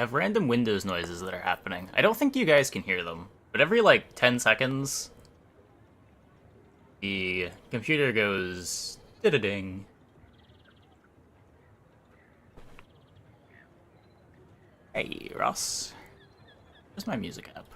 have random Windows noises that are happening. I don't think you guys can hear them, but every like 10 seconds, the computer goes ding. Hey, Ross. Where's my music app?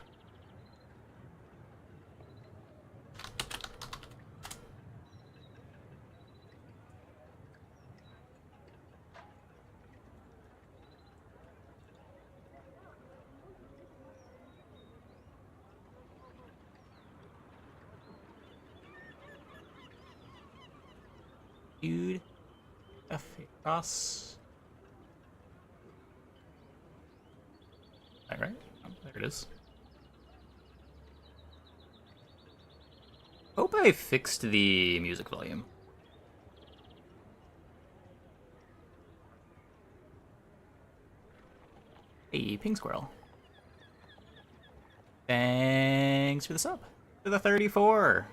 Dude. Ross. Alright, oh, there it is. Hope I fixed the music volume. Hey, Pink Squirrel. Thanks for the sub. For the 34.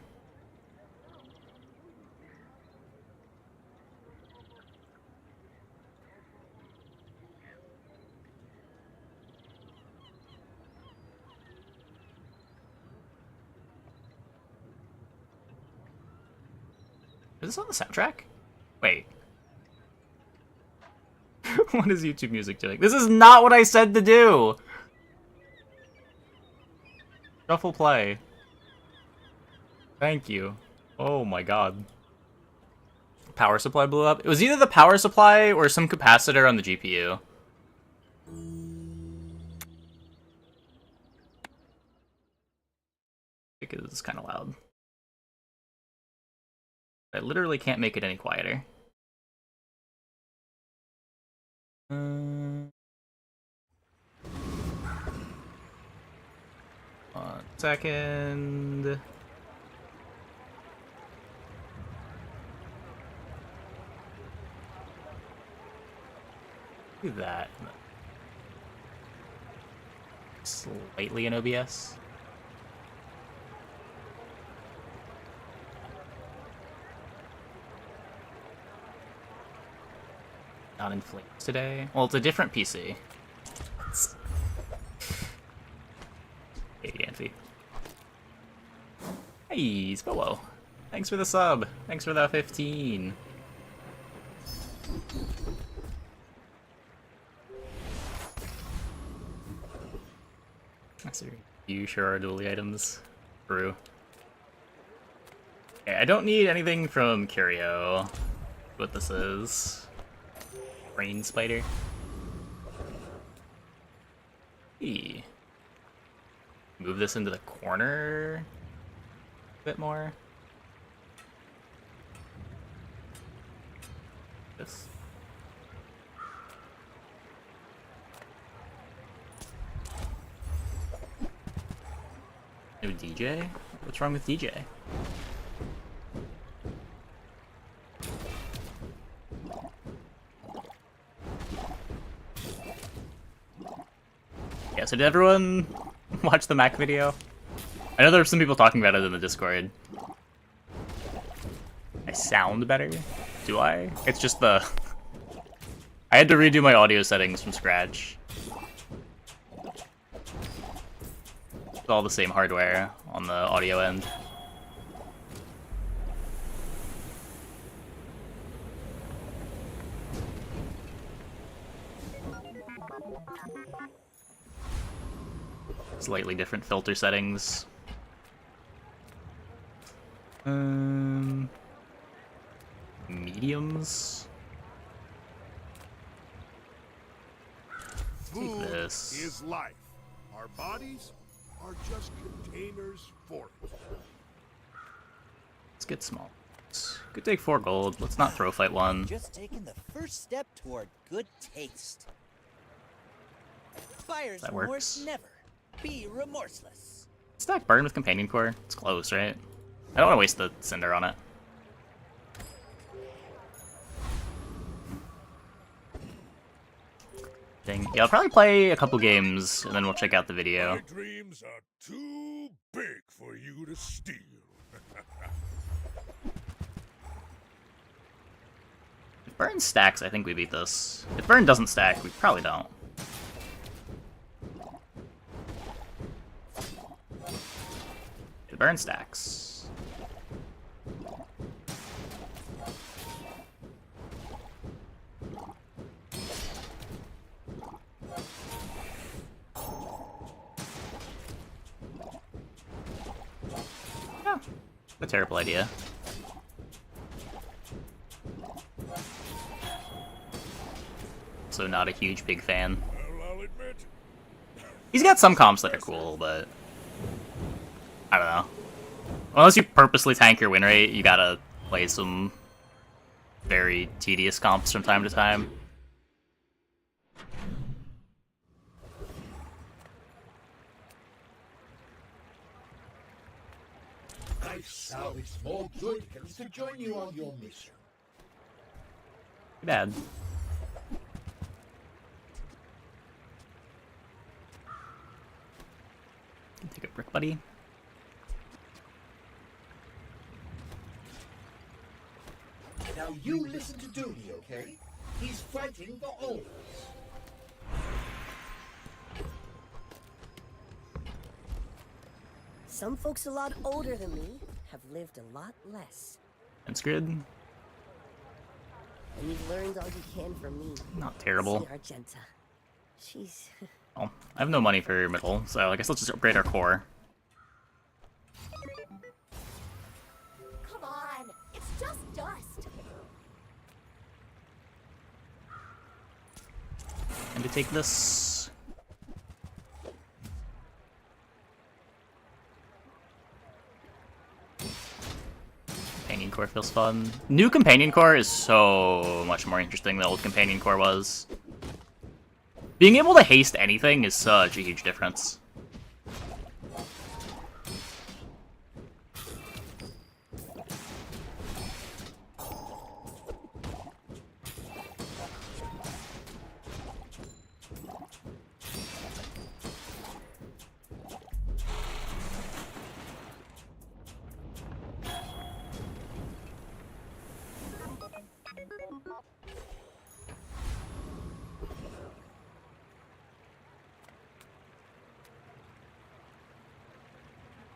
Is this on the soundtrack? Wait. What is YouTube music doing? This is not what I said to do! Shuffle play. Thank you. Oh my god. Power supply blew up. It was either the power supply or some capacitor on the GPU. I think it's kind of loud. I literally can't make it any quieter. 1 second. Do that. Slightly in OBS. Not in flames today. Well, it's a different PC. Hey, Yancy. Hey, Spillo. Thanks for the sub. Thanks for the 15. You sure are Dooley items. True. Okay, I don't need anything from Curio. What this is. Brain spider. Hey. Move this into the corner a bit more. This. No DJ? What's wrong with DJ? Yeah, so did everyone watch the Mac video? I know there were some people talking about it in the Discord. I sound better? Do I? It's just the... I had to redo my audio settings from scratch. It's all the same hardware on the audio end. Slightly different filter settings. Mediums. Take this. Food is life. Our bodies are just containers for it. Let's get small. Could take 4 gold. Let's not throw fight 1. Just taking the first step toward good taste. Buyer's That remorse works. never. Be remorseless. Stack burn with companion core. It's close, right? I don't want to waste the cinder on it. Dang. Yeah, I'll probably play a couple games and then we'll check out the video. My dreams are too big for you to steal. If burn stacks, I think we beat this. If burn doesn't stack, we probably don't. burn stacks. Yeah, a terrible idea. So not a huge big fan. Well, I'll admit, He's got some comps that are cool, but I don't know. Unless you purposely tank your win rate, you gotta play some very tedious comps from time to time. I've salvaged more Joyticans to join you on your mission. Too bad. Take a brick, buddy. Now you listen to Dooley, okay? He's fighting for all. Some folks a lot older than me have lived a lot less. That's good. And you've learned all you can from me. Not terrible. See Argenta. She's... Well, I have no money for middle, so I guess let's just upgrade our core. Come on, it's just dust. And to take this. Companion core feels fun. New companion core is so much more interesting than old companion core was. Being able to haste anything is such a huge difference.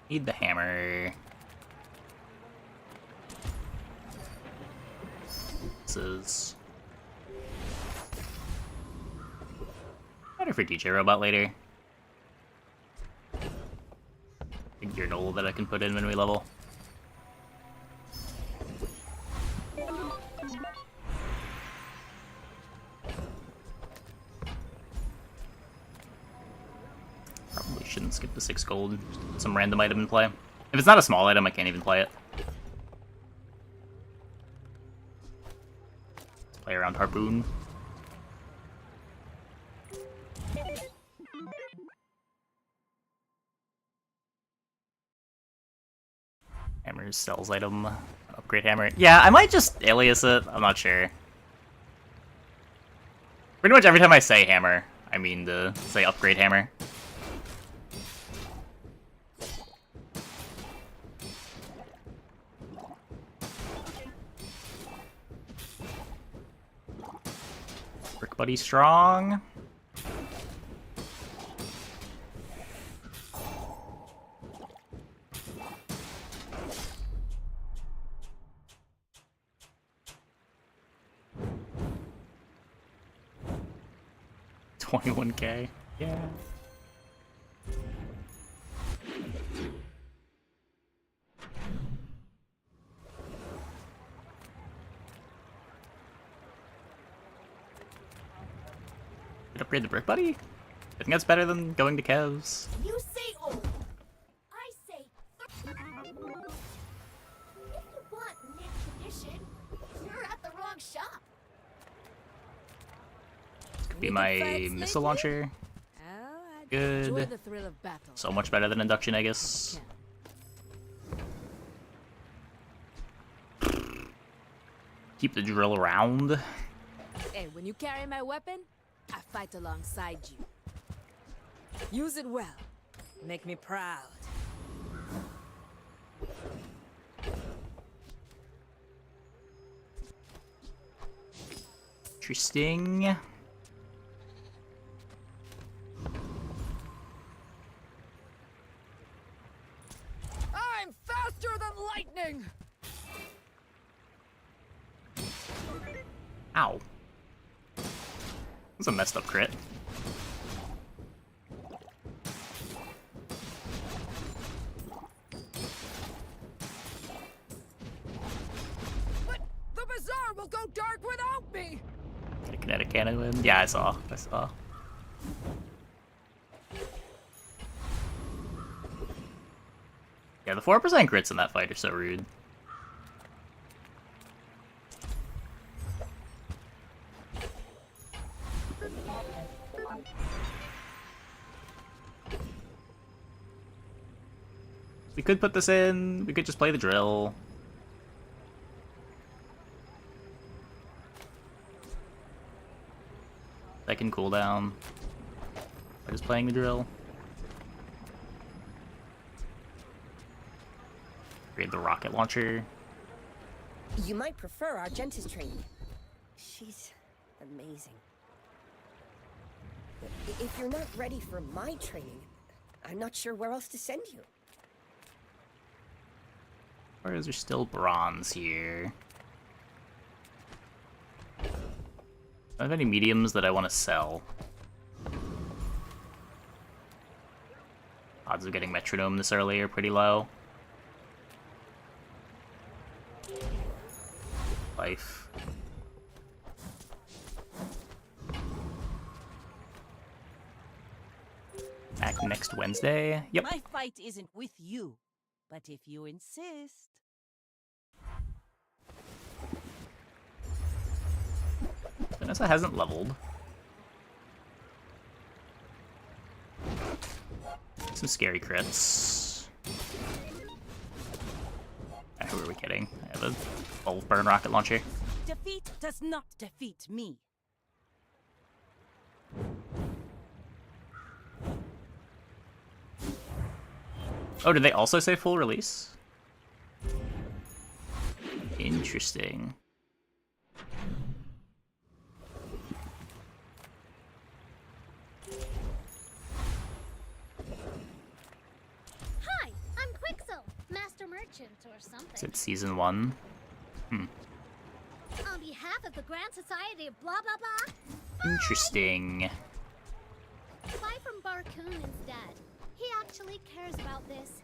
Need the hammer. This is better for DJ Robot later. Big journal that I can put in when we level. Probably shouldn't skip the 6 gold. Put some random item in play. If it's not a small item, I can't even play it. Let's play around Harpoon. Hammer sells item. Upgrade hammer. Yeah, I might just alias it. I'm not sure. Pretty much every time I say hammer, I mean to say upgrade hammer. Brick Buddy strong. $21K. Yeah. Upgrade the Brick Buddy? I think that's better than going to Kev's. You say old. I say if you want mint tradition, you're at the wrong shop. Could be my missile launcher. Good. So much better than induction, I guess. Keep the drill around. Hey, when you carry my weapon, I fight alongside you. Use it well. Make me proud. Interesting. I'm faster than lightning! Ow. That's a messed up crit. But the bazaar will go dark without me! Get a kinetic cannon in. Yeah, I saw. Yeah, the 4% crits in that fight are so rude. We could put this in. We could just play the drill. Second cooldown. By just playing the drill. Create the rocket launcher. You might prefer Argenta's training. She's amazing. If you're not ready for my training, I'm not sure where else to send you. Or is there still bronze here? I don't have any mediums that I want to sell. Odds of getting metronome this early are pretty low. Life. Back next Wednesday. Yep. My fight isn't with you, but if you insist. Vanessa hasn't leveled. Some scary crits. Who are we kidding? I have a full burn rocket launcher. Defeat does not defeat me. Oh, did they also say full release? Interesting. Hi, I'm Quixel, Master Merchant or Is something. it season 1? On behalf of the Grand Society of blah blah blah, Interesting. buy from Barcoon instead. He actually cares about this.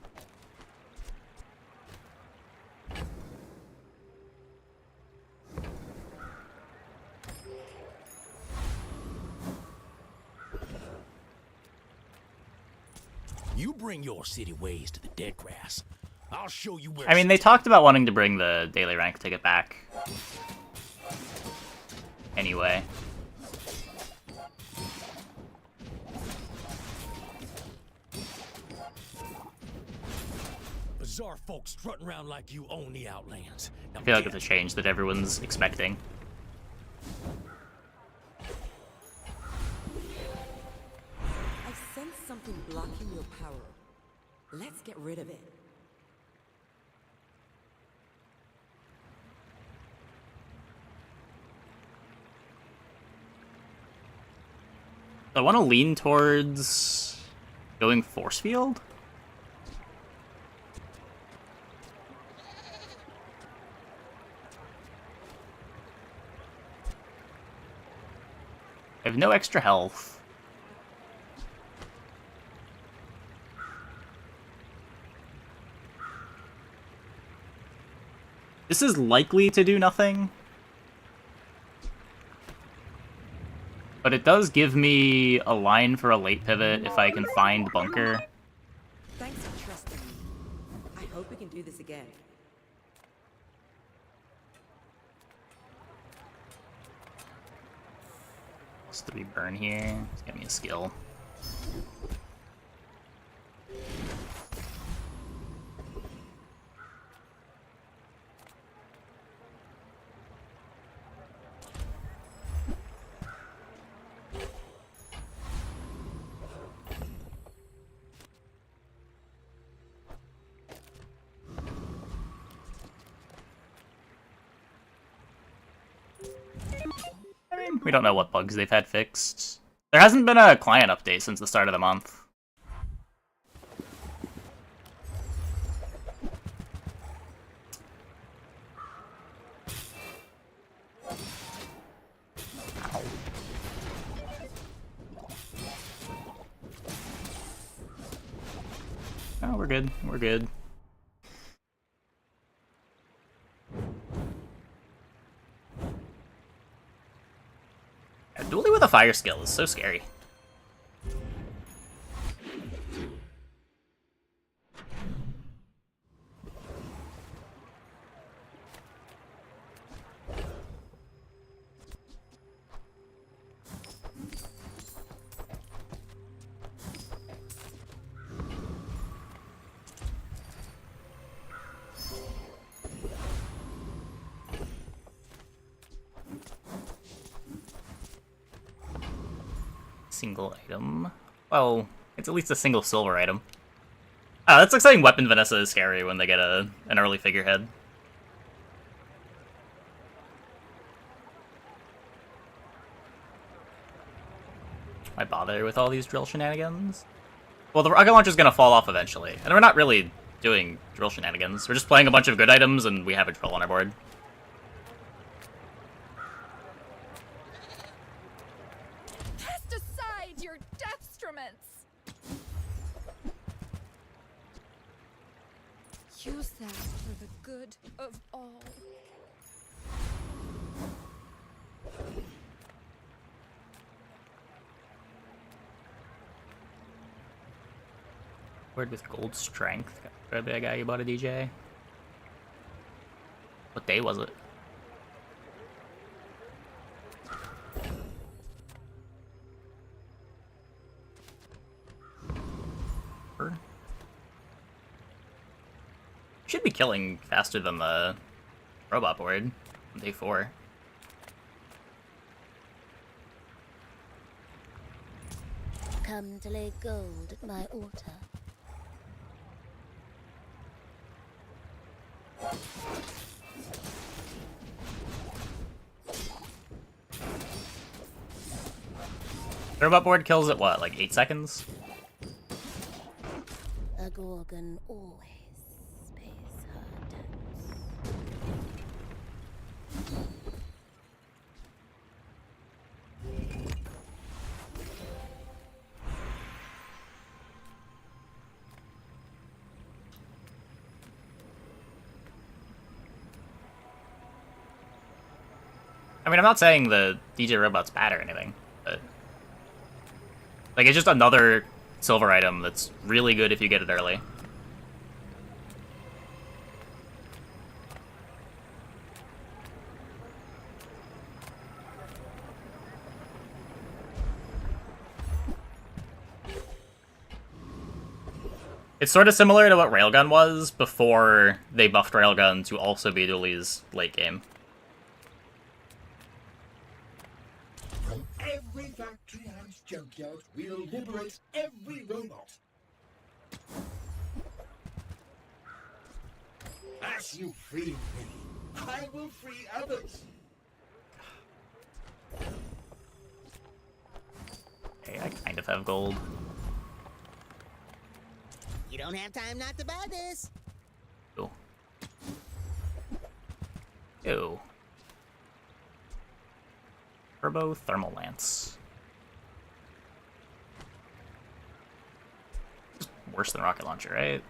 You bring your city ways to the dead grass. I'll show you where. I mean, they talked about wanting to bring the daily rank ticket back. Anyway. Bizarre folks strutting around like you own the Outlands. Now I feel like get it's a change that everyone's expecting. I sense something blocking your power. Let's get rid of it. I want to lean towards going force field. I have no extra health. This is likely to do nothing. But it does give me a line for a late pivot if I can find bunker. Thanks for trusting me. I hope we can do this again. What's 3 burn here? Let's get me a skill. We don't know what bugs they've had fixed. There hasn't been a client update since the start of the month. Oh, we're good. We're good. Yeah, Dooley with a fire skill is so scary. Single item. Well, it's at least a single silver item. Oh, that's exciting. Weapon Vanessa is scary when they get an early figurehead. Why bother with all these drill shenanigans? Well, the rocket launcher's gonna fall off eventually, and we're not really doing drill shenanigans. We're just playing a bunch of good items, and we have a drill on our board. Cast aside your deathstruments! Use that for the good of all. Board with gold strength. Got the guy you bought a DJ. What day was it? Should be killing faster than the robot board on day 4. Come to lay gold at my altar. The robot board kills at what, like 8 seconds? A Gorgon always pays her debts. I mean, I'm not saying the DJ robot's bad or anything, but like it's just another silver item that's really good if you get it early. It's sort of similar to what Railgun was before they buffed Railgun to also be Dooley's late game. From every factory and junkyard, we'll liberate every robot. As you free me, I will free others. Okay, I kind of have gold. You don't have time not to buy this. Ew. Ew. Turbo Thermal Lance. Just worse than Rocket Launcher, right?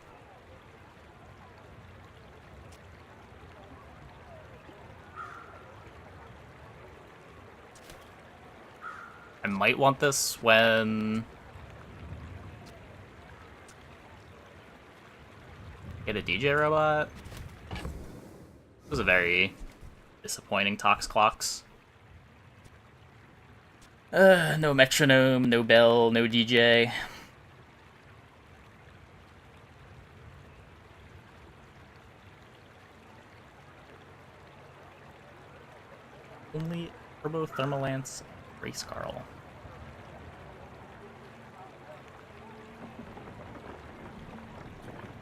I might want this when... Get a DJ robot. This was a very disappointing Tox Clocks. No metronome, no bell, no DJ. Only Turbo Thermal Lance, Race Carl.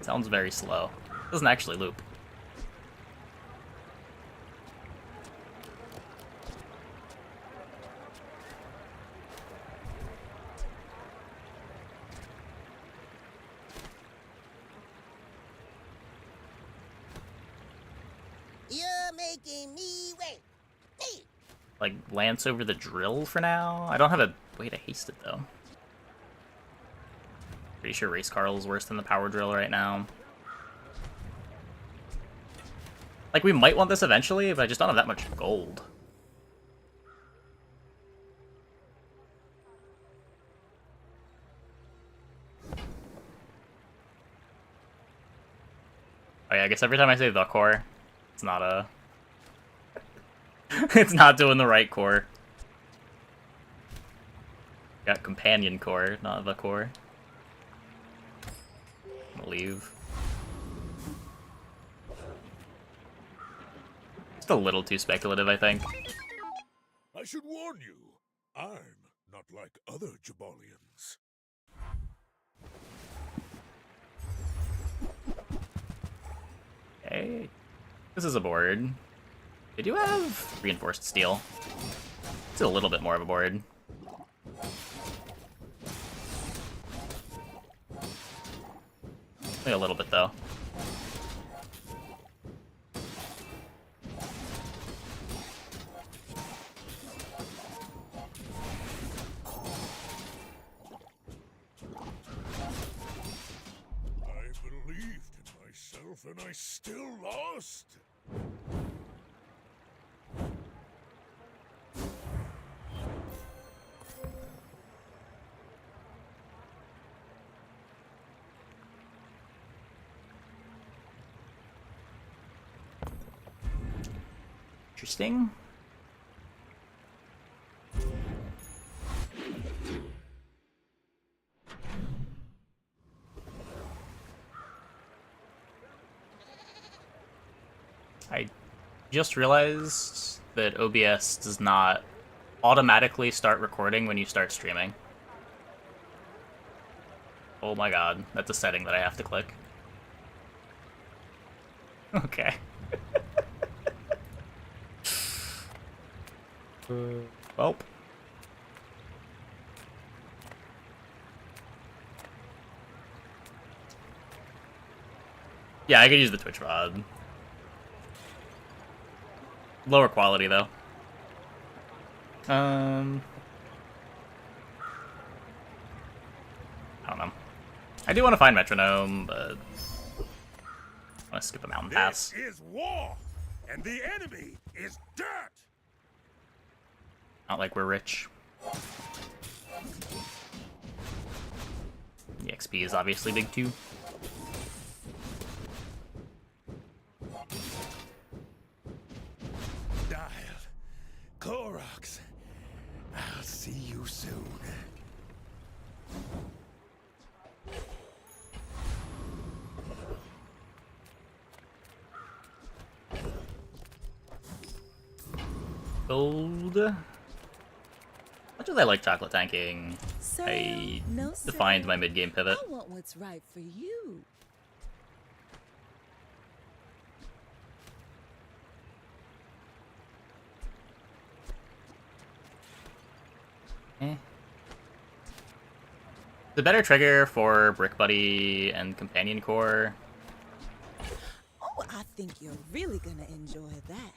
Sounds very slow. Doesn't actually loop. You're making me wait. Hey. Like, Lance over the drill for now? I don't have a way to haste it, though. Pretty sure Race Carl's worse than the Power Drill right now. Like, we might want this eventually, but I just don't have that much gold. Oh yeah, I guess every time I say the core, it's not a... it's not doing the right core. Got companion core, not the core. I'm gonna leave. Just a little too speculative, I think. I should warn you, I'm not like other Jabalians. Okay. This is a board. They do have reinforced steel. It's a little bit more of a board. Only a little bit, though. I believed in myself and I still lost. Interesting. I just realized that OBS does not automatically start recording when you start streaming. Oh my god, that's a setting that I have to click. Okay. Well. Yeah, I could use the Twitch VOD. Lower quality, though. I don't know. I do want to find Metronome, but I want to skip a mountain pass. This is war, and the enemy is dirt. Not like we're rich. The XP is obviously big too. Dial, Koroks, I'll see you soon. Gold. Much as I like chocolate tanking, So, I no defined sir. my mid-game pivot. I want what's right for you. Eh. The better trigger for Brick Buddy and Companion Core. Oh, I think you're really gonna enjoy that.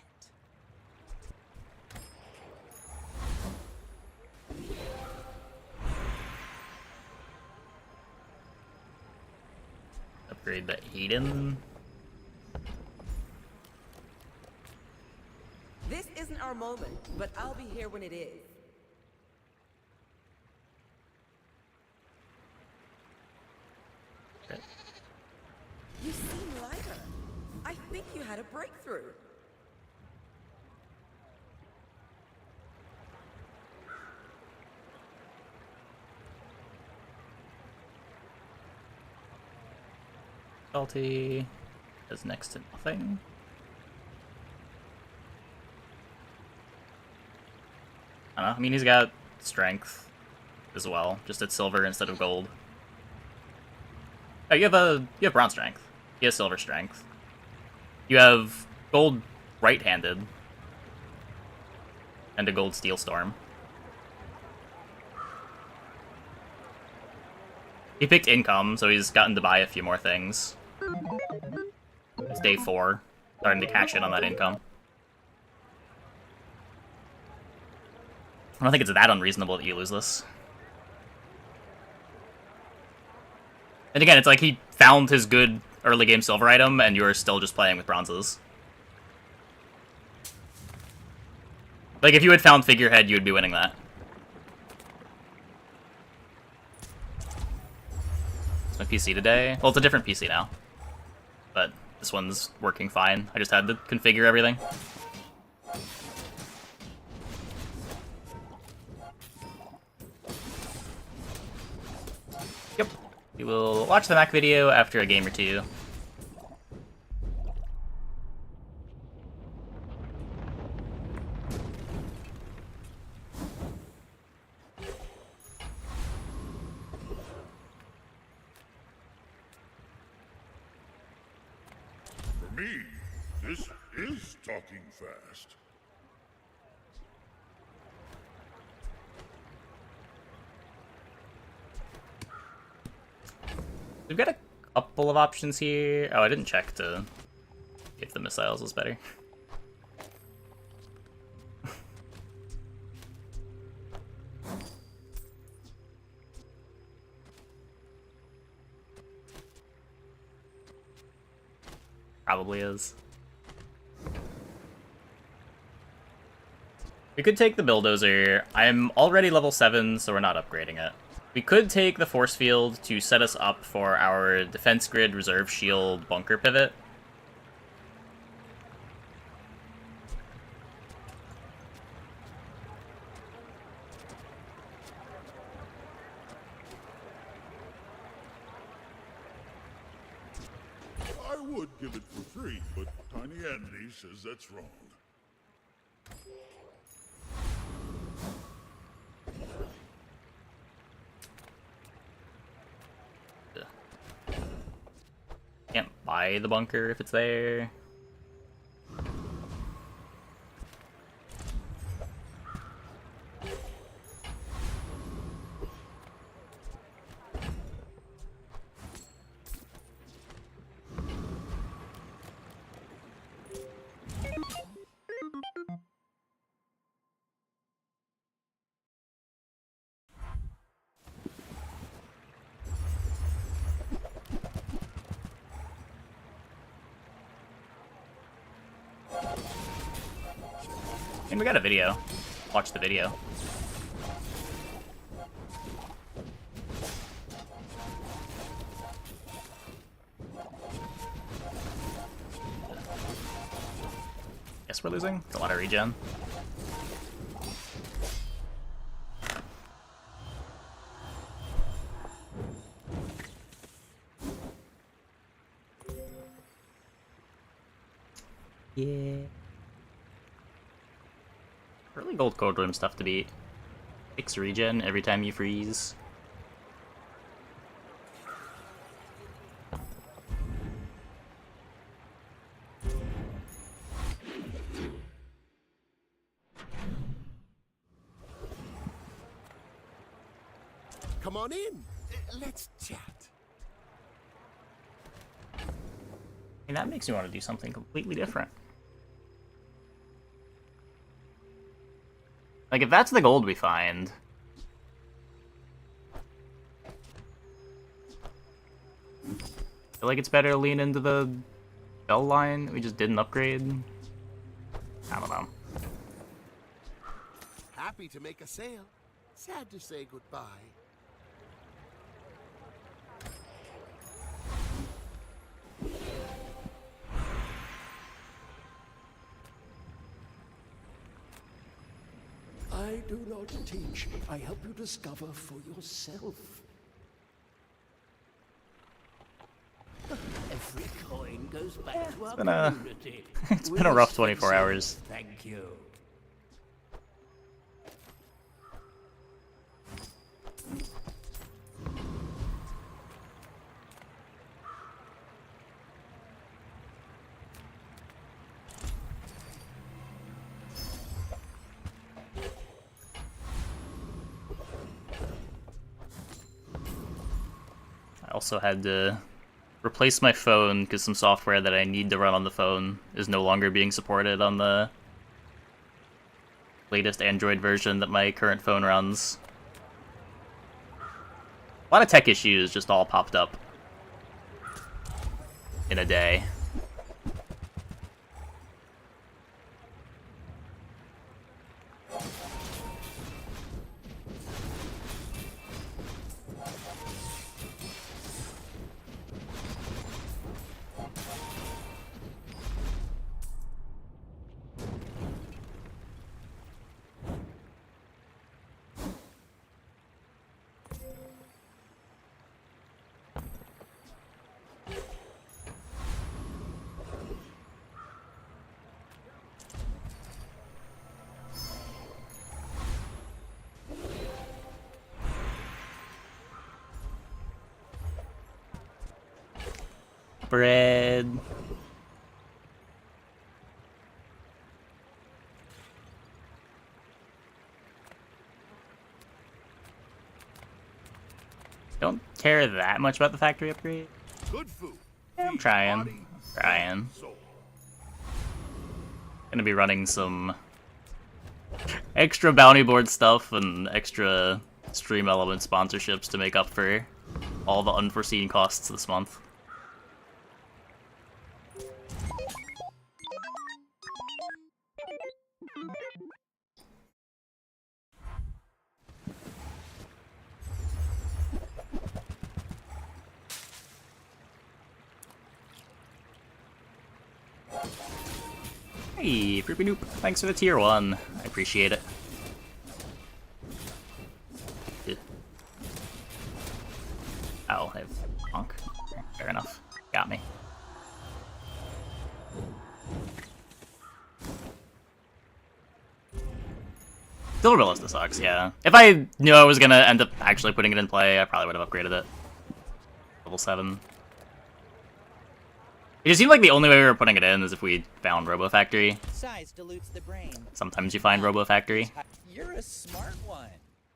Upgrade the Aiden. This isn't our moment, but I'll be here when it is. Okay. You seem lighter. I think you had a breakthrough. Salty does next to nothing. I don't know. I mean, he's got strength as well, just at silver instead of gold. Oh, you have bronze strength. He has silver strength. You have gold right-handed and a gold steel storm. He picked income, so he's gotten to buy a few more things. It's day 4, starting to cash in on that income. I don't think it's that unreasonable that you lose this. And again, it's like he found his good early game silver item, and you're still just playing with bronzes. Like, if you had found figurehead, you would be winning that. It's my PC today. Well, it's a different PC now. But this one's working fine. I just had to configure everything. Yep. We will watch the Mac video after a game or two. For me, this is talking fast. We've got a couple of options here. Oh, I didn't check to see if the missiles was better. Probably is. We could take the bulldozer. I'm already level 7, so we're not upgrading it. We could take the force field to set us up for our defense grid reserve shield bunker pivot. I would give it for free, but Tiny Andy says that's wrong. Can't buy the bunker if it's there. And we got a video. Watch the video. Guess we're losing. It's a lot of regen. Yeah. Early gold code room stuff to beat. 6 regen every time you freeze. Come on in. Let's chat. And that makes me want to do something completely different. Like, if that's the gold we find... I feel like it's better to lean into the bell line that we just didn't upgrade. I don't know. Happy to make a sale. Sad to say goodbye. I do not teach. I help you discover for yourself. Every coin goes back to our community. It's been a rough 24 hours. Thank you. I also had to replace my phone because some software that I need to run on the phone is no longer being supported on the latest Android version that my current phone runs. A lot of tech issues just all popped up in a day. Bread. Don't care that much about the factory upgrade. Good food. Yeah, I'm feeds trying. body, Trying. soul. Gonna be running some extra bounty board stuff and extra stream element sponsorships to make up for all the unforeseen costs this month. Hey, Poopy Noop, thanks for the tier 1. I appreciate it. Yeah. Oh, I have honk. Fair enough. Got me. Still Ballista sucks, yeah. If I knew I was gonna end up actually putting it in play, I probably would have upgraded it. Level 7. It just seemed like the only way we were putting it in is if we found Robo Factory. Size dilutes the brain. Sometimes you find Robo Factory. You're a smart one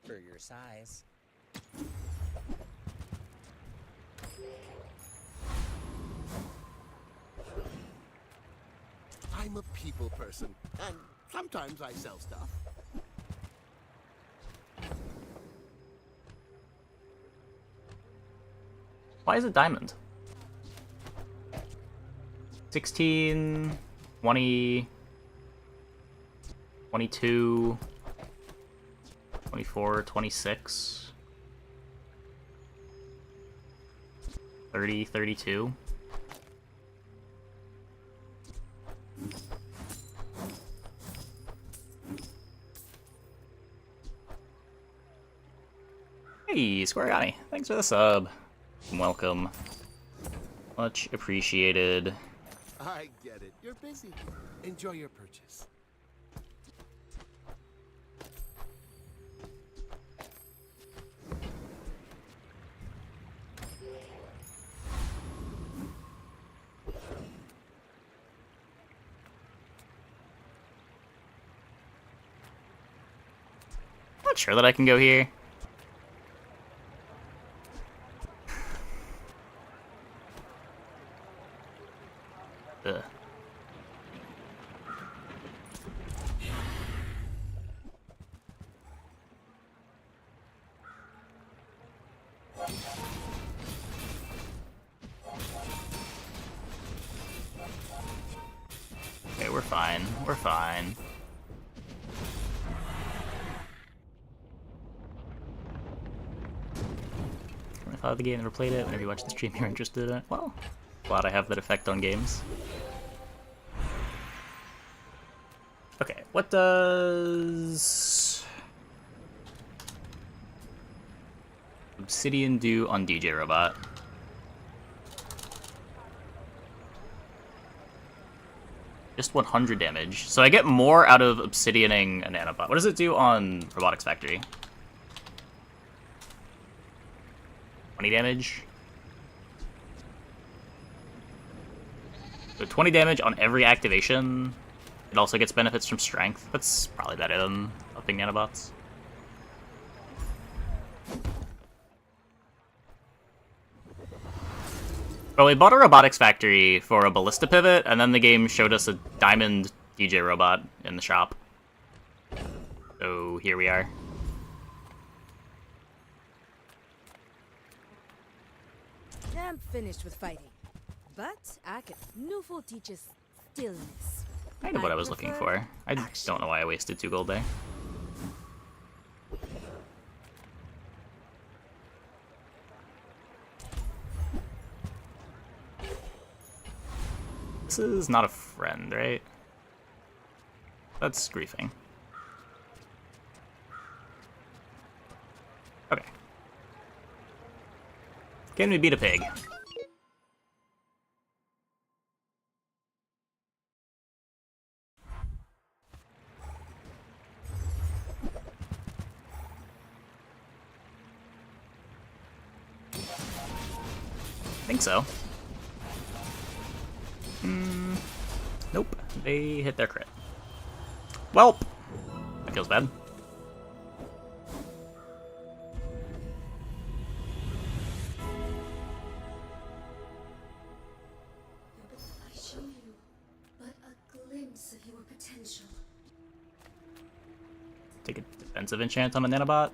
for your size. I'm a people person, and sometimes I sell stuff. Why is it diamond? 16, 20, 22, 24, 26, 30, 32. Hey, Squariani, thanks for the sub. Welcome. Much appreciated. I get it. You're busy. Enjoy your purchase. Not sure that I can go here. Ugh. Okay, we're fine. We're fine. I thought of the game, never played it. Whenever you watch the stream, you're interested in it. Well, glad I have that effect on games. Okay, what does Obsidian do on DJ Robot? Just 100 damage. So I get more out of Obsidianing a Nanobot. What does it do on Robotics Factory? 20 damage? So 20 damage on every activation. It also gets benefits from strength. That's probably better than upping nanobots. Well, we bought a robotics factory for a ballista pivot, and then the game showed us a diamond DJ robot in the shop. So here we are. I'm finished with fighting. But I can. Newful teaches stillness. Kind of what I was looking for. I don't know why I wasted 2 gold there. This is not a friend, right? That's griefing. Okay. Can we beat a pig? Think so. Nope. They hit their crit. Welp! That feels bad. I show you but a glimpse of your potential. Take a defensive enchant on a nanobot.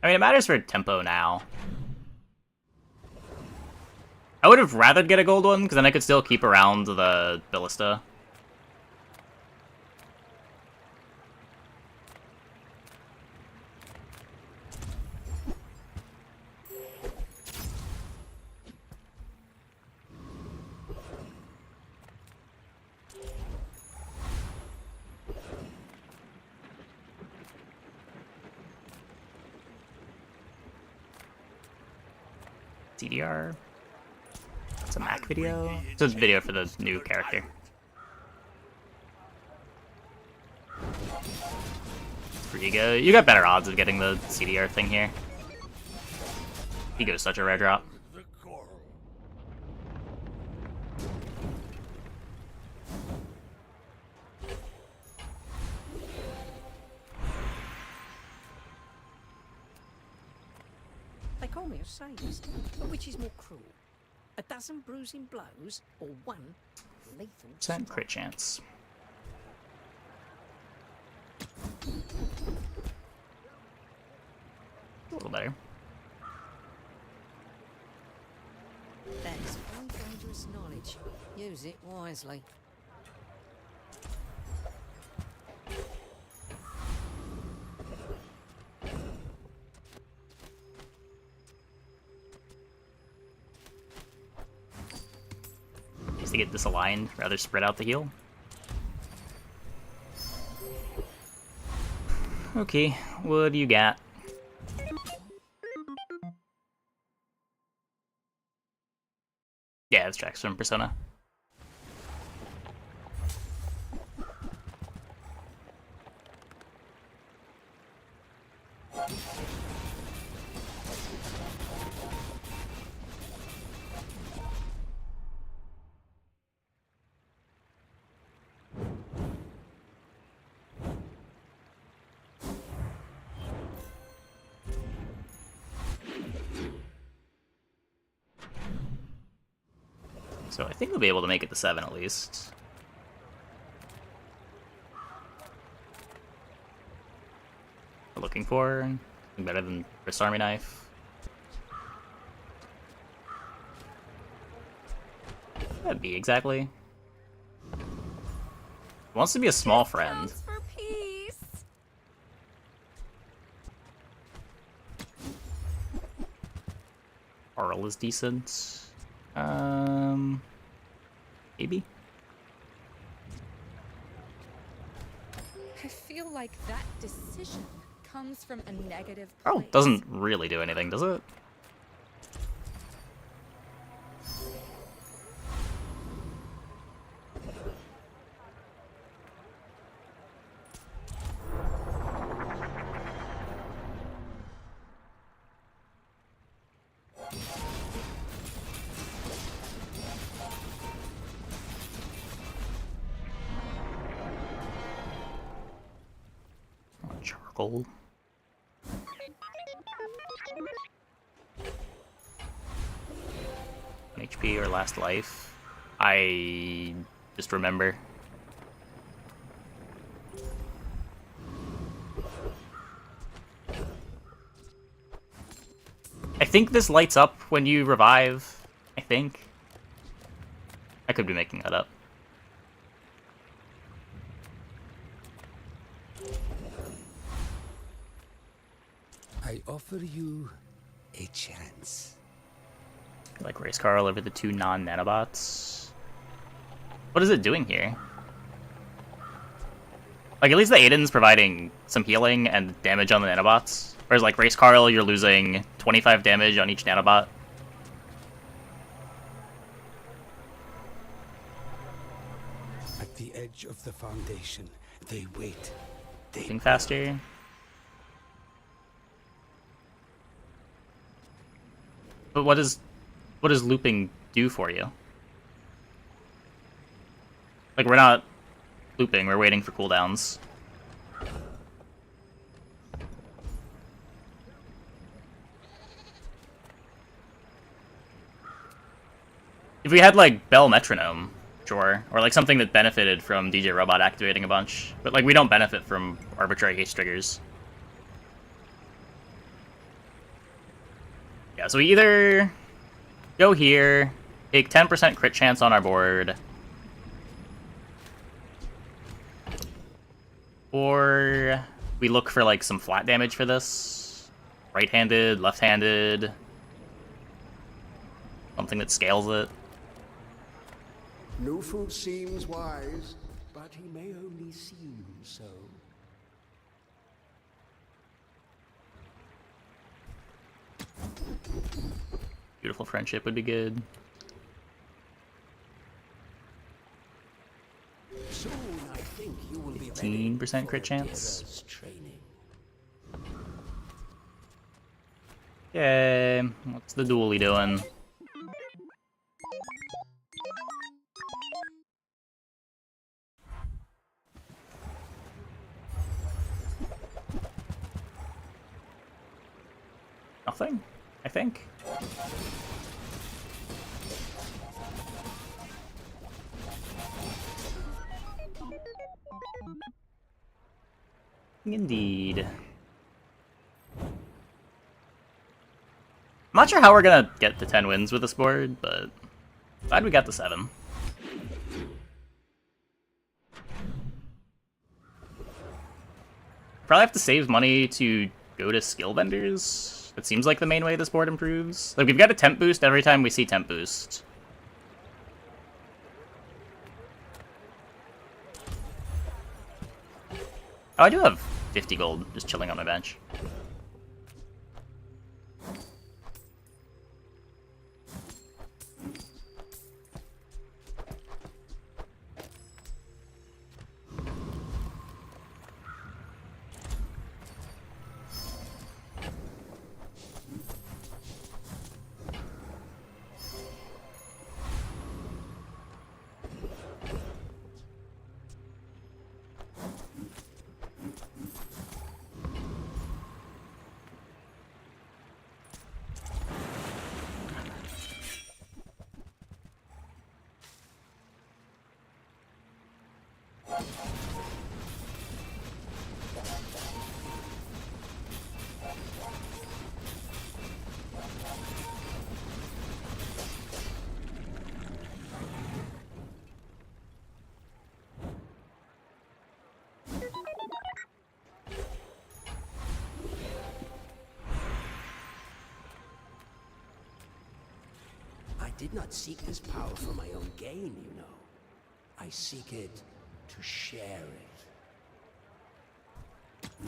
I mean, it matters for tempo now. I would have rather get a gold one, because then I could still keep around the ballista. CDR. It's a Mac video. It's a video for the new character. For Ego, you got better odds of getting the CDR thing here. Ego's such a rare drop. The coral. They call me a sadist, but which is more cruel? A dozen bruising blows, or one lethal % crit chance. A little better. That is very dangerous knowledge. Use it wisely. Just to get disaligned, rather spread out the heal. Okay, what do you got? Yeah, it's tracks from Persona. So I think we'll be able to make it to 7 at least. We're looking for something better than First Army Knife. That'd be exactly. Wants to be a small friend. For peace. Arl is decent. Maybe? I feel like that decision comes from a negative Arl place. doesn't really do anything, does it? Charcoal. HP or last life. I just remember. I think this lights up when you revive. I think. I could be making that up. I offer you a chance. Like race Carl over the 2 non-nanobots. What is it doing here? Like, at least the Aiden's providing some healing and damage on the nanobots. Whereas, like, race Carl, you're losing 25 damage on each nanobot. At the edge of the foundation, they wait. They Moving faster. But what does looping do for you? Like, we're not looping, we're waiting for cooldowns. If we had, like, Bell Metronome, sure. Or, like, something that benefited from DJ Robot activating a bunch. But, like, we don't benefit from arbitrary haste triggers. Yeah, so we either go here, take 10% crit chance on our board, or we look for, like, some flat damage for this. Right-handed, left-handed. Something that scales it. No food seems wise, but he may only seem so. Beautiful Friendship would be good. Soon I think you will be 15% crit chance. training. Okay, what's the Dooley doing? Nothing, I think. Indeed. I'm not sure how we're gonna get to 10 wins with this board, but glad we got the 7. Probably have to save money to go to skill vendors. It seems like the main way this board improves. Like, we've got a temp boost every time we see temp boost. Oh, I do have 50 gold just chilling on my bench. I did not seek this power for my own gain, you know. I seek it to share it.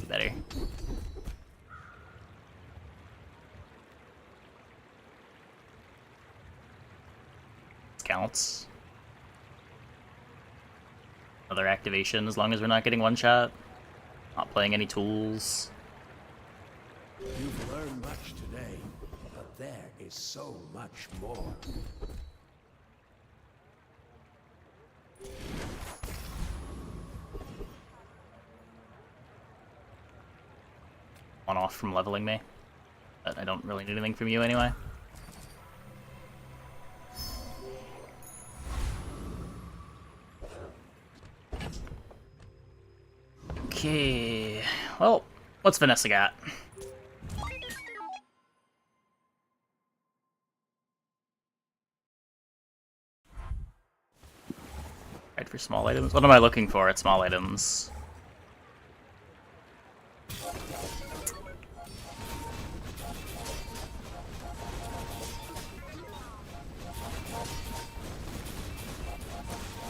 Better. Counts. Another activation as long as we're not getting one shot. Not playing any tools. You've learned much today, but there is so much more. On off from leveling me. But I don't really need anything from you anyway. Okay. Well, what's Vanessa got? Right for small items. What am I looking for at small items?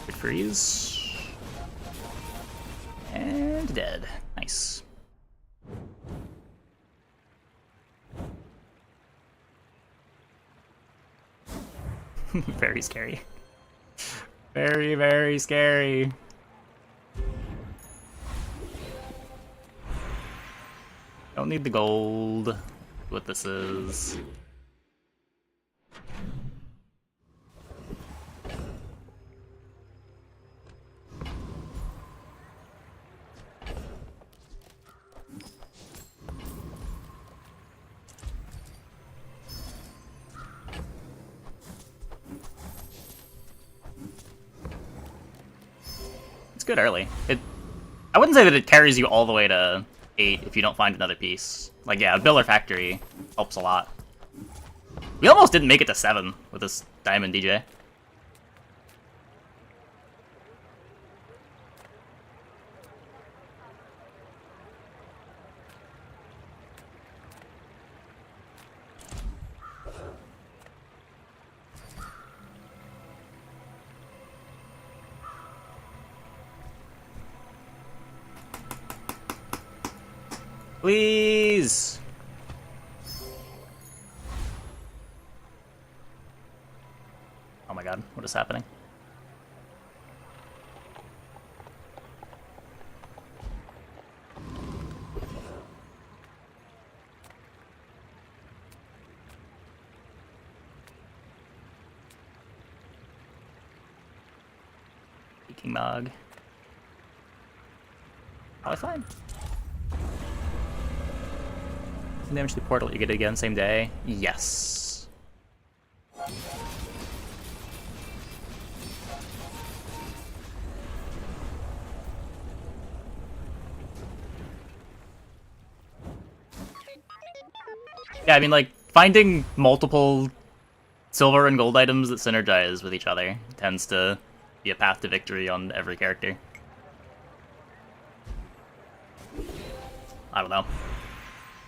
Good freeze. And dead. Nice. Very scary. Very, very scary. Don't need the gold. What this is. It's good early. I wouldn't say that it carries you all the way to 8 if you don't find another piece. Like, yeah, Builder Factory helps a lot. We almost didn't make it to 7 with this Diamond DJ. Please! Oh my god, what is happening? Peking Mog. Probably fine. Damage to the portal, you get it again same day? Yes. Yeah, I mean, like, finding multiple silver and gold items that synergize with each other tends to be a path to victory on every character. I don't know.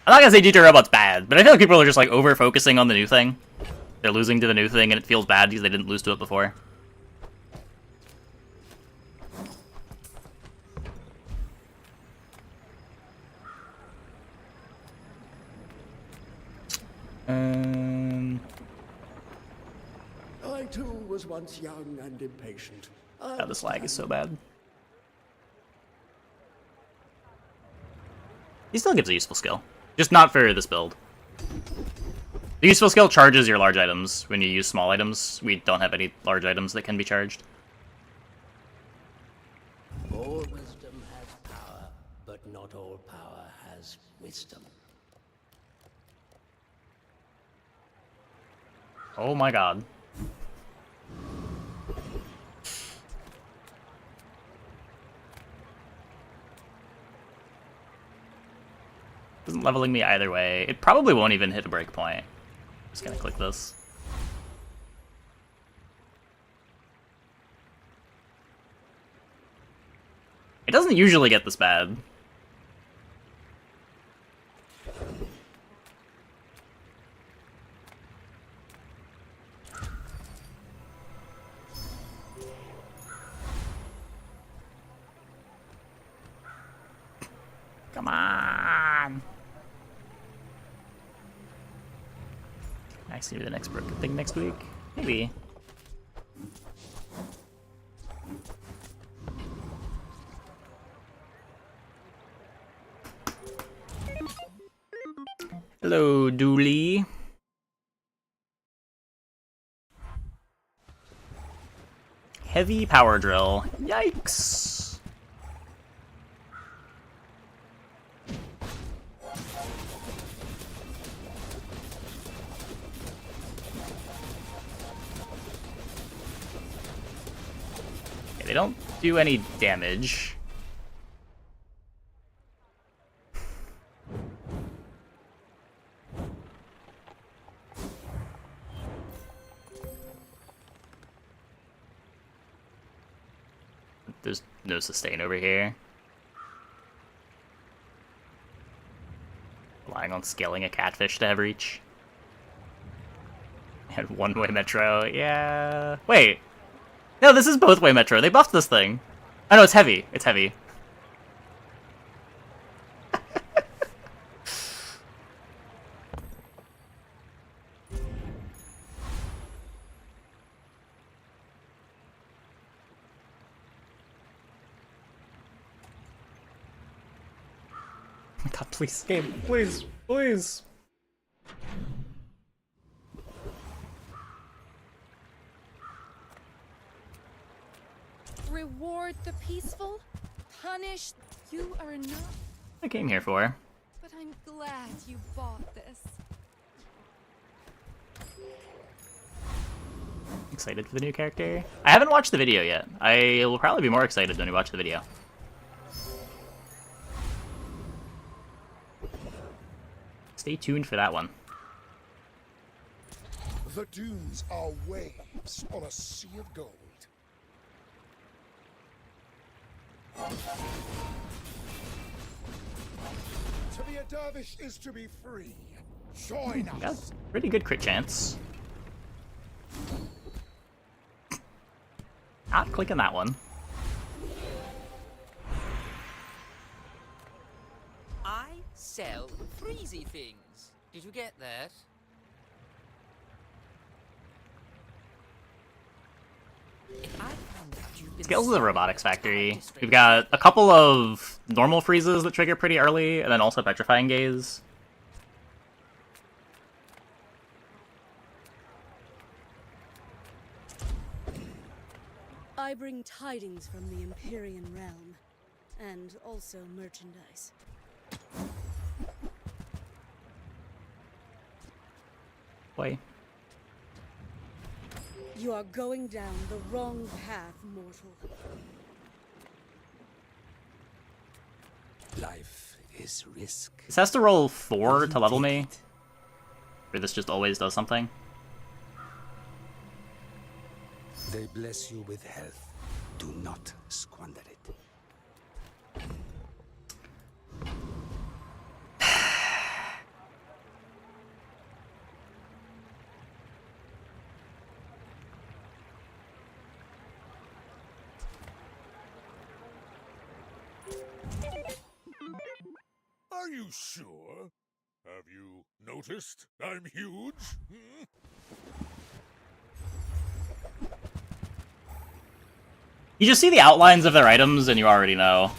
I'm not gonna say GT Robot's bad, but I feel like people are just like over-focusing on the new thing. They're losing to the new thing and it feels bad because they didn't lose to it before. I too was once young and impatient. God, this lag is so bad. He still gives a useful skill. Just not for this build. The useful skill charges your large items when you use small items. We don't have any large items that can be charged. All wisdom has power, but not all power has wisdom. Oh my god. Isn't leveling me either way. It probably won't even hit a breakpoint. Just gonna click this. It doesn't usually get this bad. Come on! I see the next broken thing next week. Maybe. Hello, Dooley. Heavy power drill. Yikes! They don't do any damage. There's no sustain over here. Relying on scaling a catfish to have reach. And one-way metro, yeah. Wait. No, this is both-way metro. They buffed this thing. Oh no, it's heavy. It's heavy. God, please, game, please, please. Reward the peaceful, punish. You are not. I came here for. But I'm glad you bought this. Excited for the new character? I haven't watched the video yet. I will probably be more excited when we watch the video. Stay tuned for that one. The dunes are waves on a sea of gold. To be a dervish is to be free. Join Got us. pretty good crit chance. Not clicking that one. I sell freezy things. Did you get that? If I found out you've been Scales of the Robotics Factory. We've got a couple of normal freezes that trigger pretty early, and then also Petrifying Gaze. I bring tidings from the Empyrean realm, and also merchandise. Boy. You are going down the wrong path, mortal. Life is risk. This has to roll 4 to level me. Or this just always does something. They bless you with health. Do not squander it. Are you sure? Have you noticed I'm huge? Hmm? You just see the outlines of their items and you already know.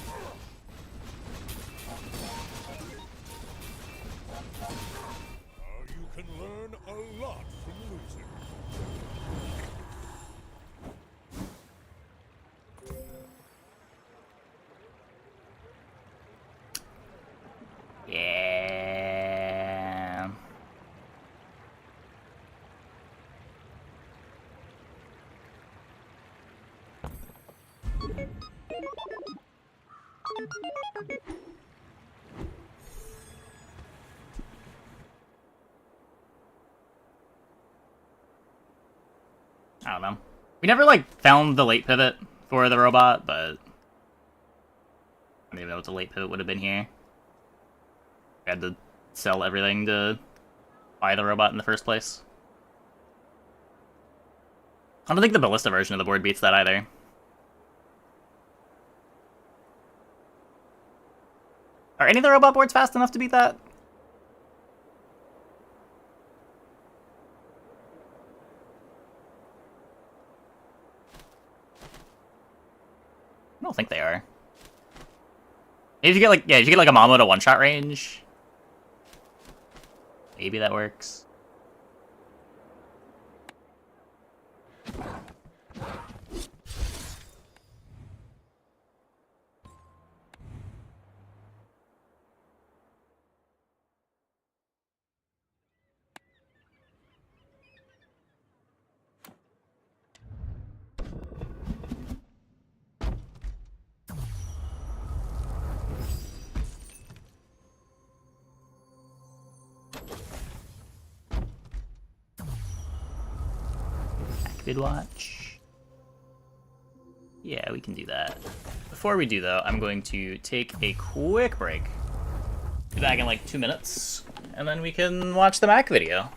You can learn a lot from losing. Yeah. I don't know. We never, like, found the late pivot for the robot, but I don't even know what the late pivot would have been here. We had to sell everything to buy the robot in the first place. I don't think the ballista version of the board beats that either. Are any of the robot boards fast enough to beat that? I don't think they are. Maybe if you get like, yeah, if you get like a Mamo to one-shot range, maybe that works. Active watch. Yeah, we can do that. Before we do, though, I'm going to take a quick break. Be back in like 2 minutes, and then we can watch the Mac video.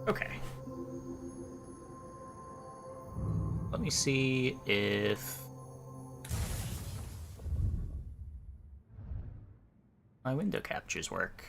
Okay. Let me see if my window captures work.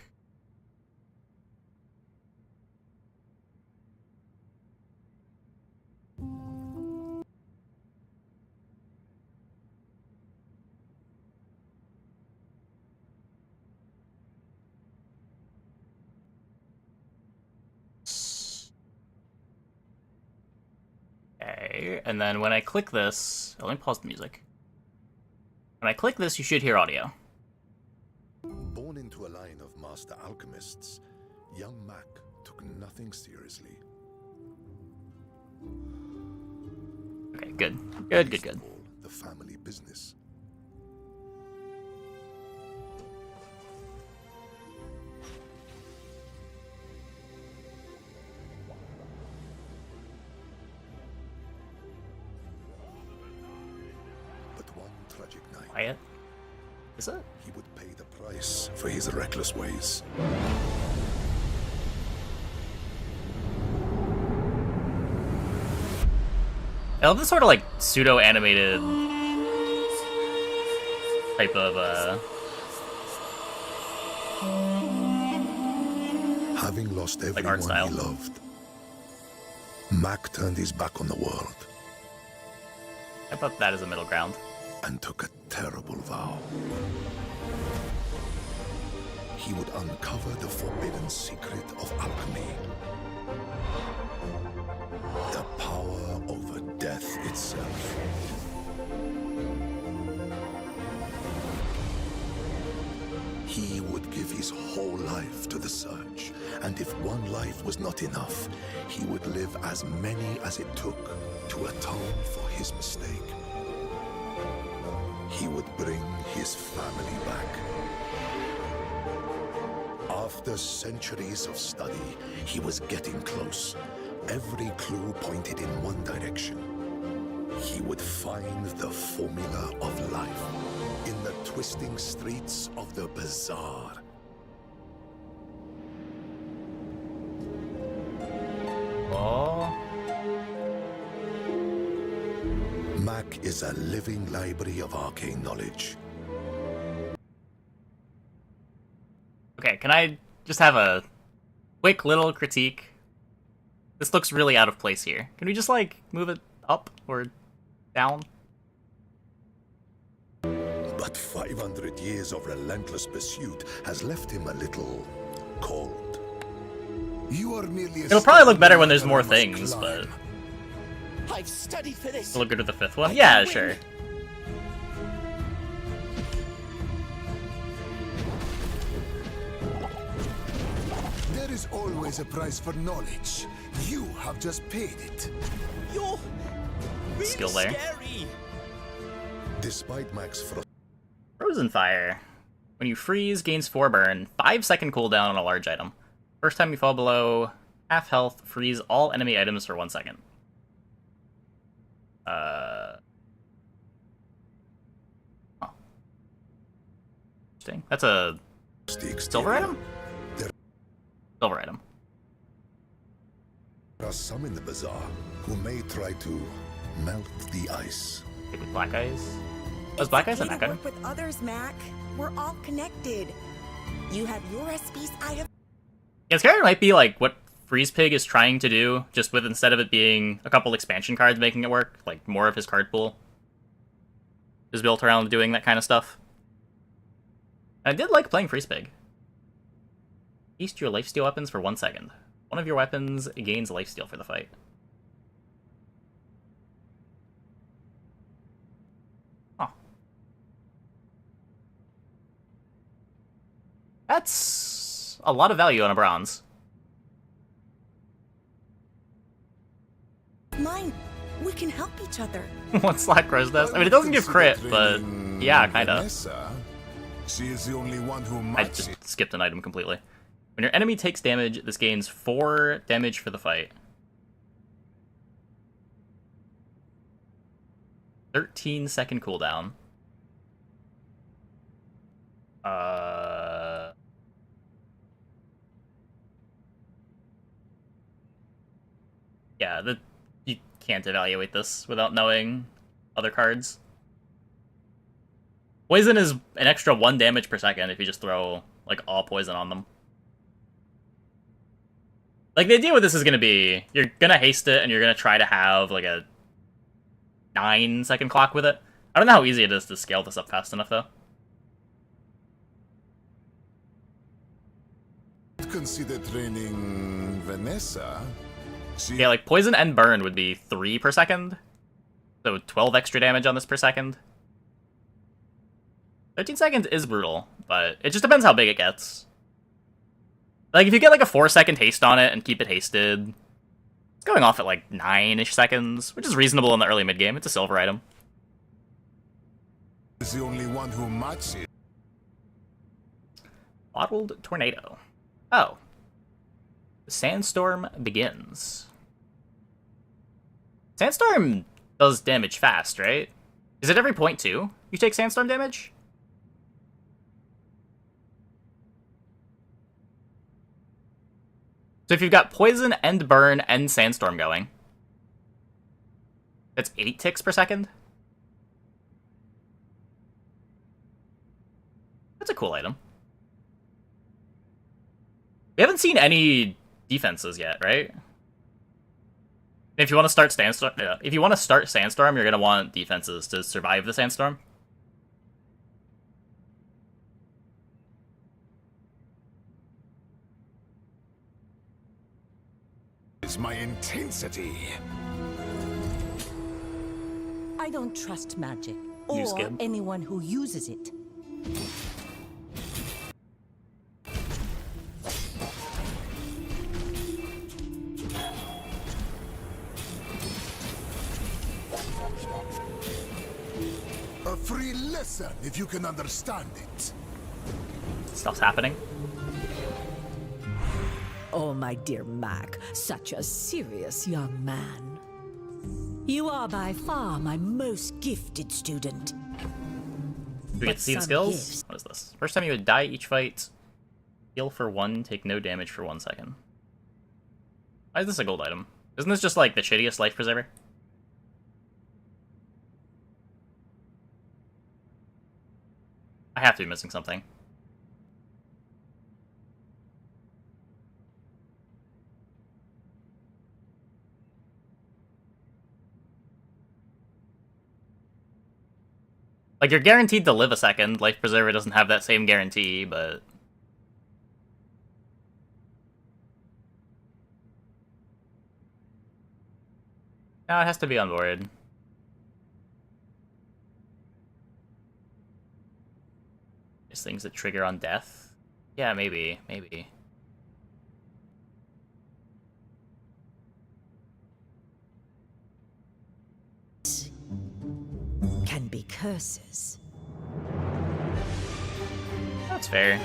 Okay, and then when I click this, let me pause the music. When I click this, you should hear audio. Born into a line of master alchemists, young Mac took nothing seriously. Okay, good. Good. The family business. But one tragic night, Quiet. Is it? he would pay the price for his reckless ways. I love this sort of like pseudo-animated type of Having lost art everyone style. he loved, Mac turned his back on the world I thought that is a middle ground. and took a terrible vow. He would uncover the forbidden secret of alchemy. The power over death itself. He would give his whole life to the search, and if one life was not enough, he would live as many as it took to atone for his mistake. He would bring his family back. After centuries of study, he was getting close. Every clue pointed in one direction. He would find the formula of life in the twisting streets of the bazaar. Oh. Mac is a living library of arcane knowledge. Okay, can I just have a quick little critique? This looks really out of place here. Can we just, like, move it up or down? But 500 years of relentless pursuit has left him a little cold. You are merely It'll probably look better when there's more things, but I've studied for this. it'll look good with the 5th one. Yeah, sure. There is always a price for knowledge. You have just paid it. You're really Skill there. scary. Despite Mac's Frozen Fire. When you freeze, gains 4 burn, 5-second cooldown on a large item. First time you fall below half health, freeze all enemy items for 1 second. Oh. Interesting. That's a silver item? Silver item. There are some in the bazaar who may try to melt the ice. Take with black eyes. Was black eyes an okay to item? work with others, Mac. We're all connected. You have your recipes, I have... Yeah, this character might be like what Freeze Pig is trying to do, just with instead of it being a couple expansion cards making it work, like more of his card pool is built around doing that kind of stuff. I did like playing Freeze Pig. East your lifesteal weapons for 1 second. One of your weapons gains lifesteal for the fight. Huh. That's a lot of value on a bronze. Mine. We can help each other. One slot crow's nest. I mean, it doesn't give crit, but yeah, kinda. She is the only one who I just skipped an item completely. When your enemy takes damage, this gains 4 damage for the fight. 13-second cooldown. Yeah, you can't evaluate this without knowing other cards. Poison is an extra 1 damage per second if you just throw, like, all poison on them. Like, the idea with this is gonna be, you're gonna haste it, and you're gonna try to have, like, a 9-second clock with it. I don't know how easy it is to scale this up fast enough, though. Consider training Vanessa. Yeah, like, poison and burn would be 3 per second. So 12 extra damage on this per second. 13 seconds is brutal, but it just depends how big it gets. Like, if you get, like, a 4-second haste on it and keep it hasted, it's going off at, like, 9-ish seconds, which is reasonable in the early mid-game. It's a silver item. Is the only one who matches it. Bottled Tornado. Oh. The Sandstorm begins. Sandstorm does damage fast, right? Is it every point, too? You take Sandstorm damage? So if you've got Poison and Burn and Sandstorm going, that's 8 ticks per second? That's a cool item. We haven't seen any defenses yet, right? If you want to start Sandstorm, you're gonna want defenses to survive the Sandstorm. Is my intensity. I don't trust magic New or skin. anyone who uses it. A free lesson if you can understand it. Stuff's happening. Oh, my dear Mac, such a serious young man. You are by far my most gifted student. Do we get to see the skills? What is this? First time you would die each fight, heal for 1, take no damage for 1 second. Why is this a gold item? Isn't this just like the shittiest life preserver? I have to be missing something. Like, you're guaranteed to live a second. Life Preserver doesn't have that same guarantee, but... No, it has to be on board. There's things that trigger on death? Yeah, maybe. Can be curses. That's fair.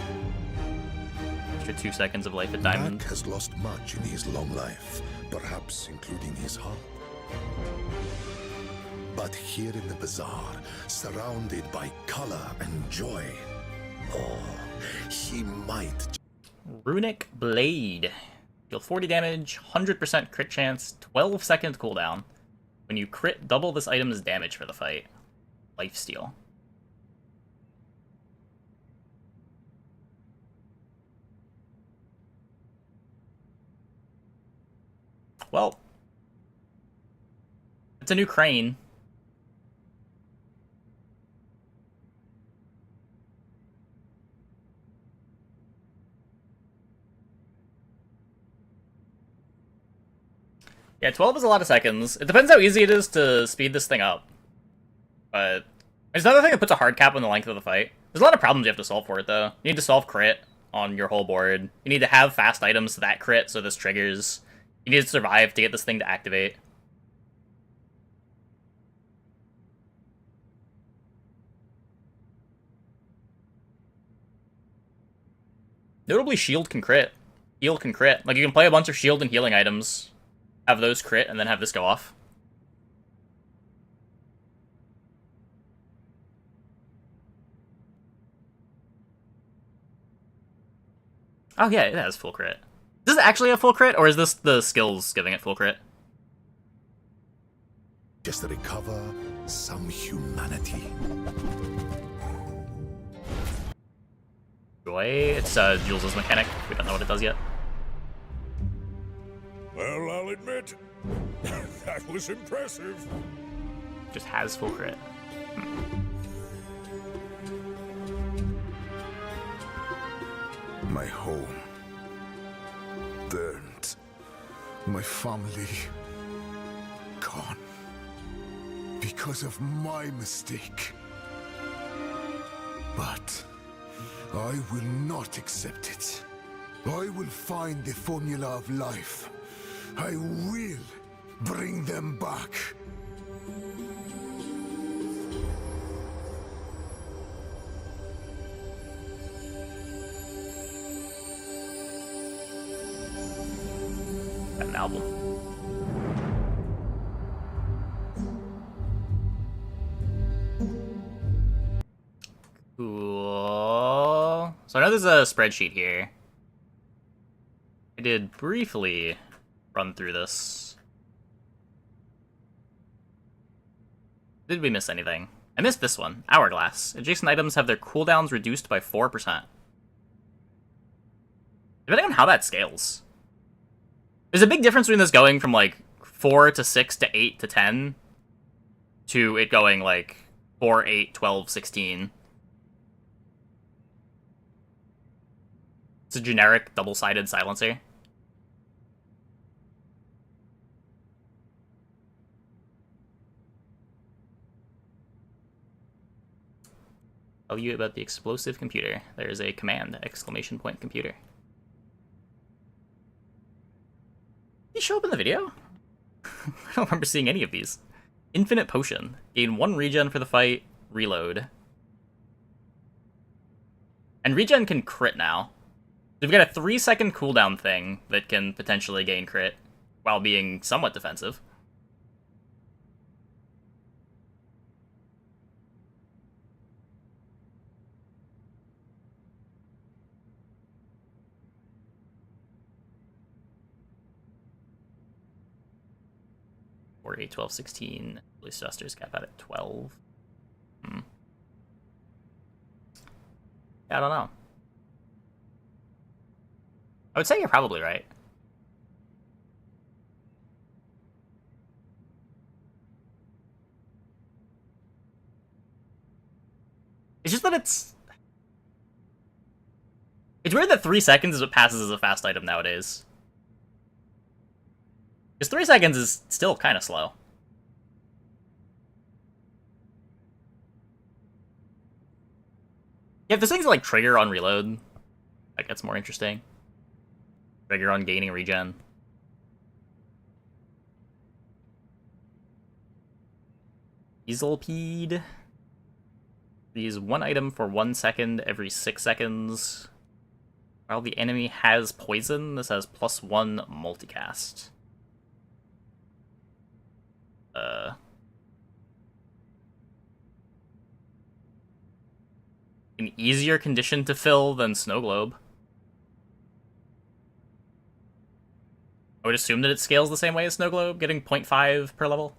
Extra 2 seconds of life at Diamond. Mac has lost much in his long life, perhaps including his heart. But here in the bazaar, surrounded by color and joy, he might... Runic Blade. Deal 40 damage, 100% crit chance, 12-second cooldown. When you crit, double this item's damage for the fight. Lifesteal. Well, it's a new crane. Yeah, 12 is a lot of seconds. It depends how easy it is to speed this thing up. But there's another thing that puts a hard cap on the length of the fight. There's a lot of problems you have to solve for it, though. You need to solve crit on your whole board. You need to have fast items that crit, so this triggers. You need to survive to get this thing to activate. Notably, shield can crit. Heal can crit. Like, you can play a bunch of shield and healing items, have those crit, and then have this go off. Oh yeah, it has full crit. Does it actually have full crit, or is this the skills giving it full crit? Just to recover some humanity. Joy, it's Jules' mechanic. We don't know what it does yet. Well, I'll admit, that was impressive. Just has full crit. My home burned. My family gone. Because of my mistake. But I will not accept it. I will find the formula of life. I will bring them back. Got an album. Cool. So I know there's a spreadsheet here. I did briefly run through this. Did we miss anything? I missed this one. Hourglass. Adjacent items have their cooldowns reduced by 4%. Depending on how that scales. There's a big difference between this going from, like, 4 to 6 to 8 to 10 to it going, like, 4, 8, 12, 16. It's a generic double-sided silencer. Tell you about the explosive computer. There is a command, exclamation point computer. Did he show up in the video? I don't remember seeing any of these. Infinite potion. Gain 1 regen for the fight, reload. And regen can crit now. So we've got a 3-second cooldown thing that can potentially gain crit while being somewhat defensive. Or 8, 12, 16. Police Juster's cap out at 12. Yeah, I don't know. I would say you're probably right. It's just that it's weird that 3 seconds is what passes as a fast item nowadays. Because 3 seconds is still kind of slow. Yeah, if there's things that, like, trigger on reload, that gets more interesting. Trigger on gaining regen. Easelpede. Use one item for 1 second every 6 seconds. While the enemy has poison, this has +1 multicast. An easier condition to fill than Snow Globe. I would assume that it scales the same way as Snow Globe, getting 0.5 per level.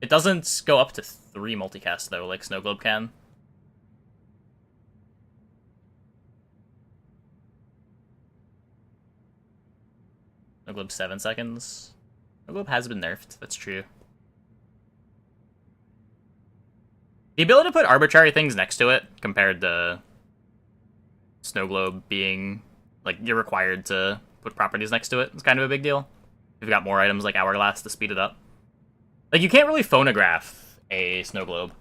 It doesn't go up to 3 multicast, though, like Snow Globe can. Snow Globe 7 seconds. Snow Globe has been nerfed, that's true. The ability to put arbitrary things next to it, compared to Snow Globe being, like, you're required to put properties next to it, is kind of a big deal. You've got more items like Hourglass to speed it up. Like, you can't really phonograph a Snow Globe.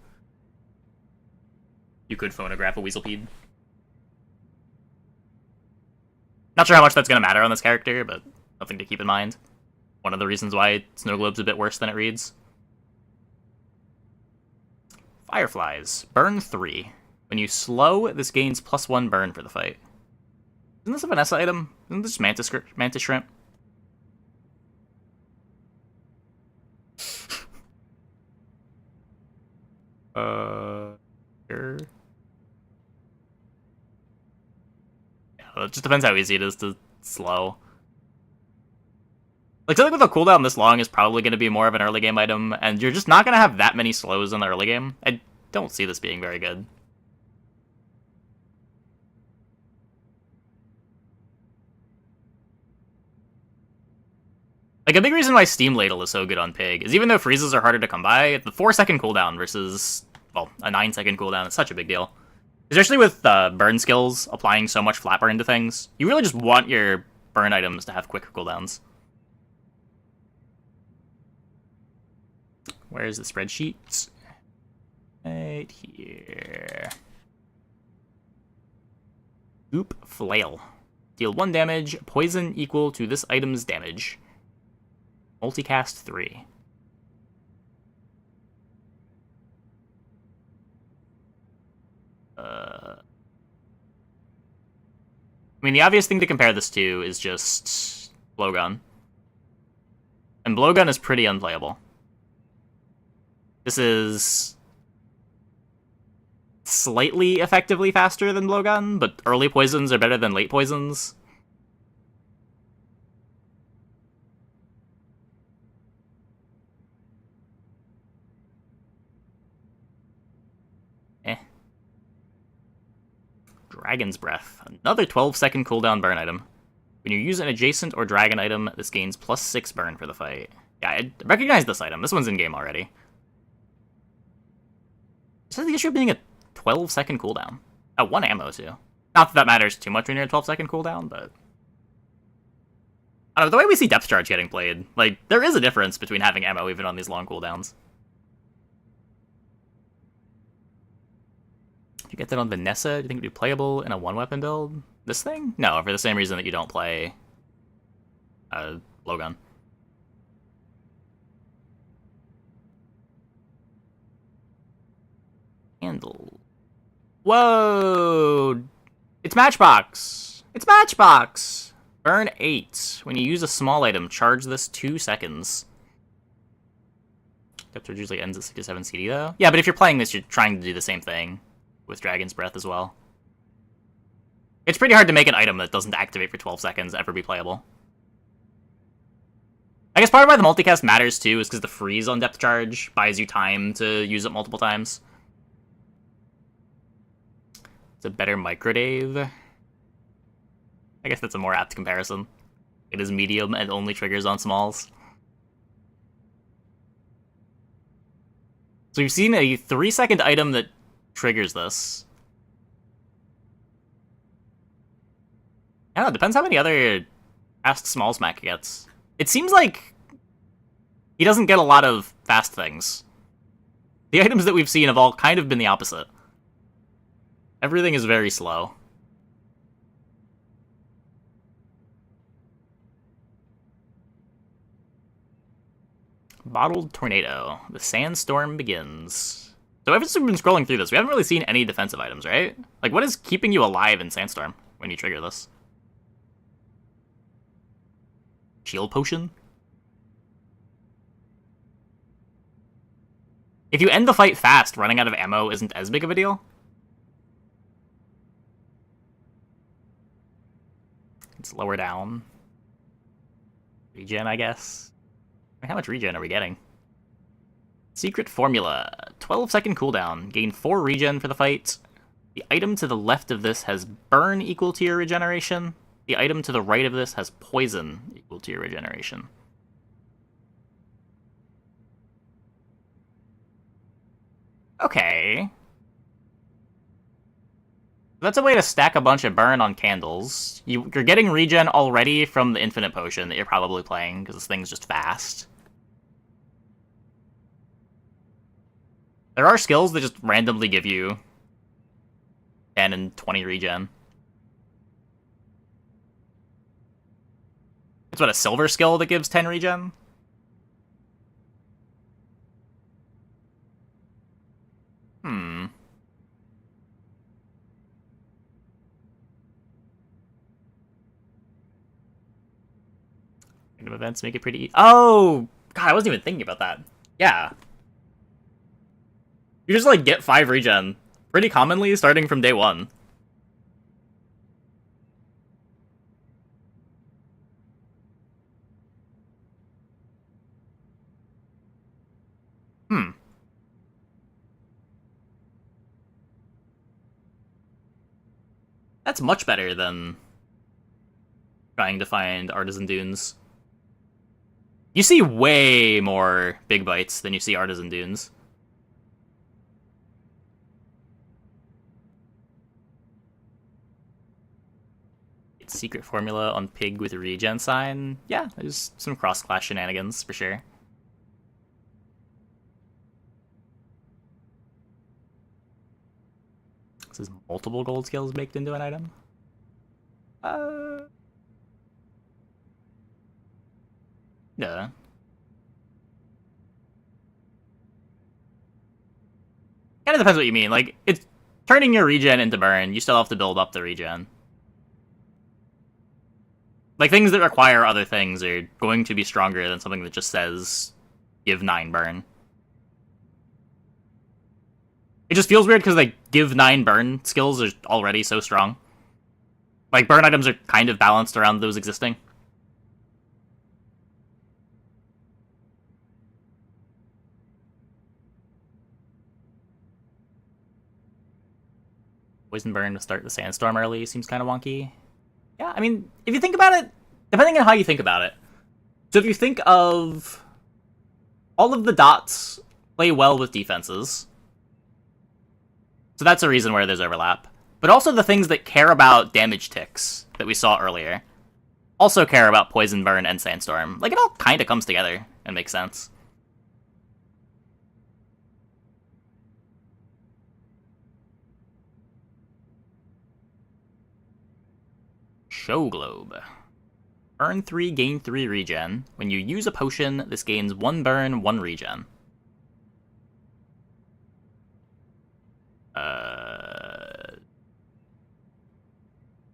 You could phonograph a Weaselpede. Not sure how much that's going to matter on this character, but something to keep in mind. One of the reasons why Snow Globe's a bit worse than it reads. Fireflies. Burn 3. When you slow, this gains +1 burn for the fight. Isn't this a Vanessa item? Isn't this Mantis Shrimp? Sure. Yeah, it just depends how easy it is to slow. Like, something with a cooldown this long is probably going to be more of an early game item, and you're just not going to have that many slows in the early game. I don't see this being very good. Like, a big reason why Steam Ladle is so good on Pig is even though freezes are harder to come by, the 4-second cooldown versus, well, a 9-second cooldown is such a big deal. Especially with burn skills applying so much flat burn to things, you really just want your burn items to have quicker cooldowns. Where's the spreadsheet? Right here. Goop Flail. Deal 1 damage, poison equal to this item's damage. Multicast 3. I mean, the obvious thing to compare this to is just Blowgun. And Blowgun is pretty unplayable. This is slightly effectively faster than Blowgun, but early poisons are better than late poisons. Dragon's Breath. Another 12-second cooldown burn item. When you use an adjacent or dragon item, this gains +6 burn for the fight. Yeah, I recognize this item. This one's in-game already. This has the issue of being a 12-second cooldown. 1 ammo, too. Not that that matters too much when you're a 12-second cooldown, but... I don't know, the way we see Depth Charge getting played, like, there is a difference between having ammo even on these long cooldowns. You get that on Vanessa? Do you think it'd be playable in a 1-weapon build? This thing? No, for the same reason that you don't play Blowgun. Handle. Whoa! It's Matchbox! It's Matchbox! Burn 8. When you use a small item, charge this 2 seconds. Depth Charge usually ends at 67 CD, though. Yeah, but if you're playing this, you're trying to do the same thing with Dragon's Breath as well. It's pretty hard to make an item that doesn't activate for 12 seconds ever be playable. I guess part of why the multicast matters too is because the freeze on Depth Charge buys you time to use it multiple times. It's a better microdave. I guess that's a more apt comparison. It is medium and only triggers on smalls. So we've seen a 3-second item that triggers this. I don't know, it depends how many other fast small smack he gets. It seems like he doesn't get a lot of fast things. The items that we've seen have all kind of been the opposite. Everything is very slow. Bottled Tornado. The sandstorm begins. So ever since we've been scrolling through this, we haven't really seen any defensive items, right? Like, what is keeping you alive in Sandstorm when you trigger this? Shield Potion? If you end the fight fast, running out of ammo isn't as big of a deal. It's lower down. Regen, I guess. How much regen are we getting? Secret formula. 12-second cooldown. Gain 4 regen for the fight. The item to the left of this has burn equal to your regeneration. The item to the right of this has poison equal to your regeneration. Okay. That's a way to stack a bunch of burn on candles. You're getting regen already from the infinite potion that you're probably playing, because this thing's just fast. There are skills that just randomly give you 10 and 20 regen. It's what, a silver skill that gives 10 regen? Random events make it pretty Oh! God, I wasn't even thinking about that. Yeah. You just, like, get 5 regen pretty commonly starting from day 1. That's much better than trying to find Artisan Dunes. You see way more big bites than you see Artisan Dunes. It's secret formula on pig with regen sign. Yeah, there's some cross-class shenanigans for sure. This is multiple gold skills baked into an item. Yeah. Kind of depends what you mean. Like, it's turning your regen into burn. You still have to build up the regen. Like, things that require other things are going to be stronger than something that just says, give 9 burn. It just feels weird because, like, give 9 burn skills are already so strong. Like, burn items are kind of balanced around those existing. Poison burn to start the sandstorm early seems kind of wonky. Yeah, I mean, if you think about it, depending on how you think about it. So if you think of all of the dots play well with defenses, so that's a reason where there's overlap. But also the things that care about damage ticks that we saw earlier also care about poison burn and sandstorm. Like, it all kind of comes together and makes sense. Show Globe. Burn 3, gain 3 regen. When you use a potion, this gains 1 burn, 1 regen.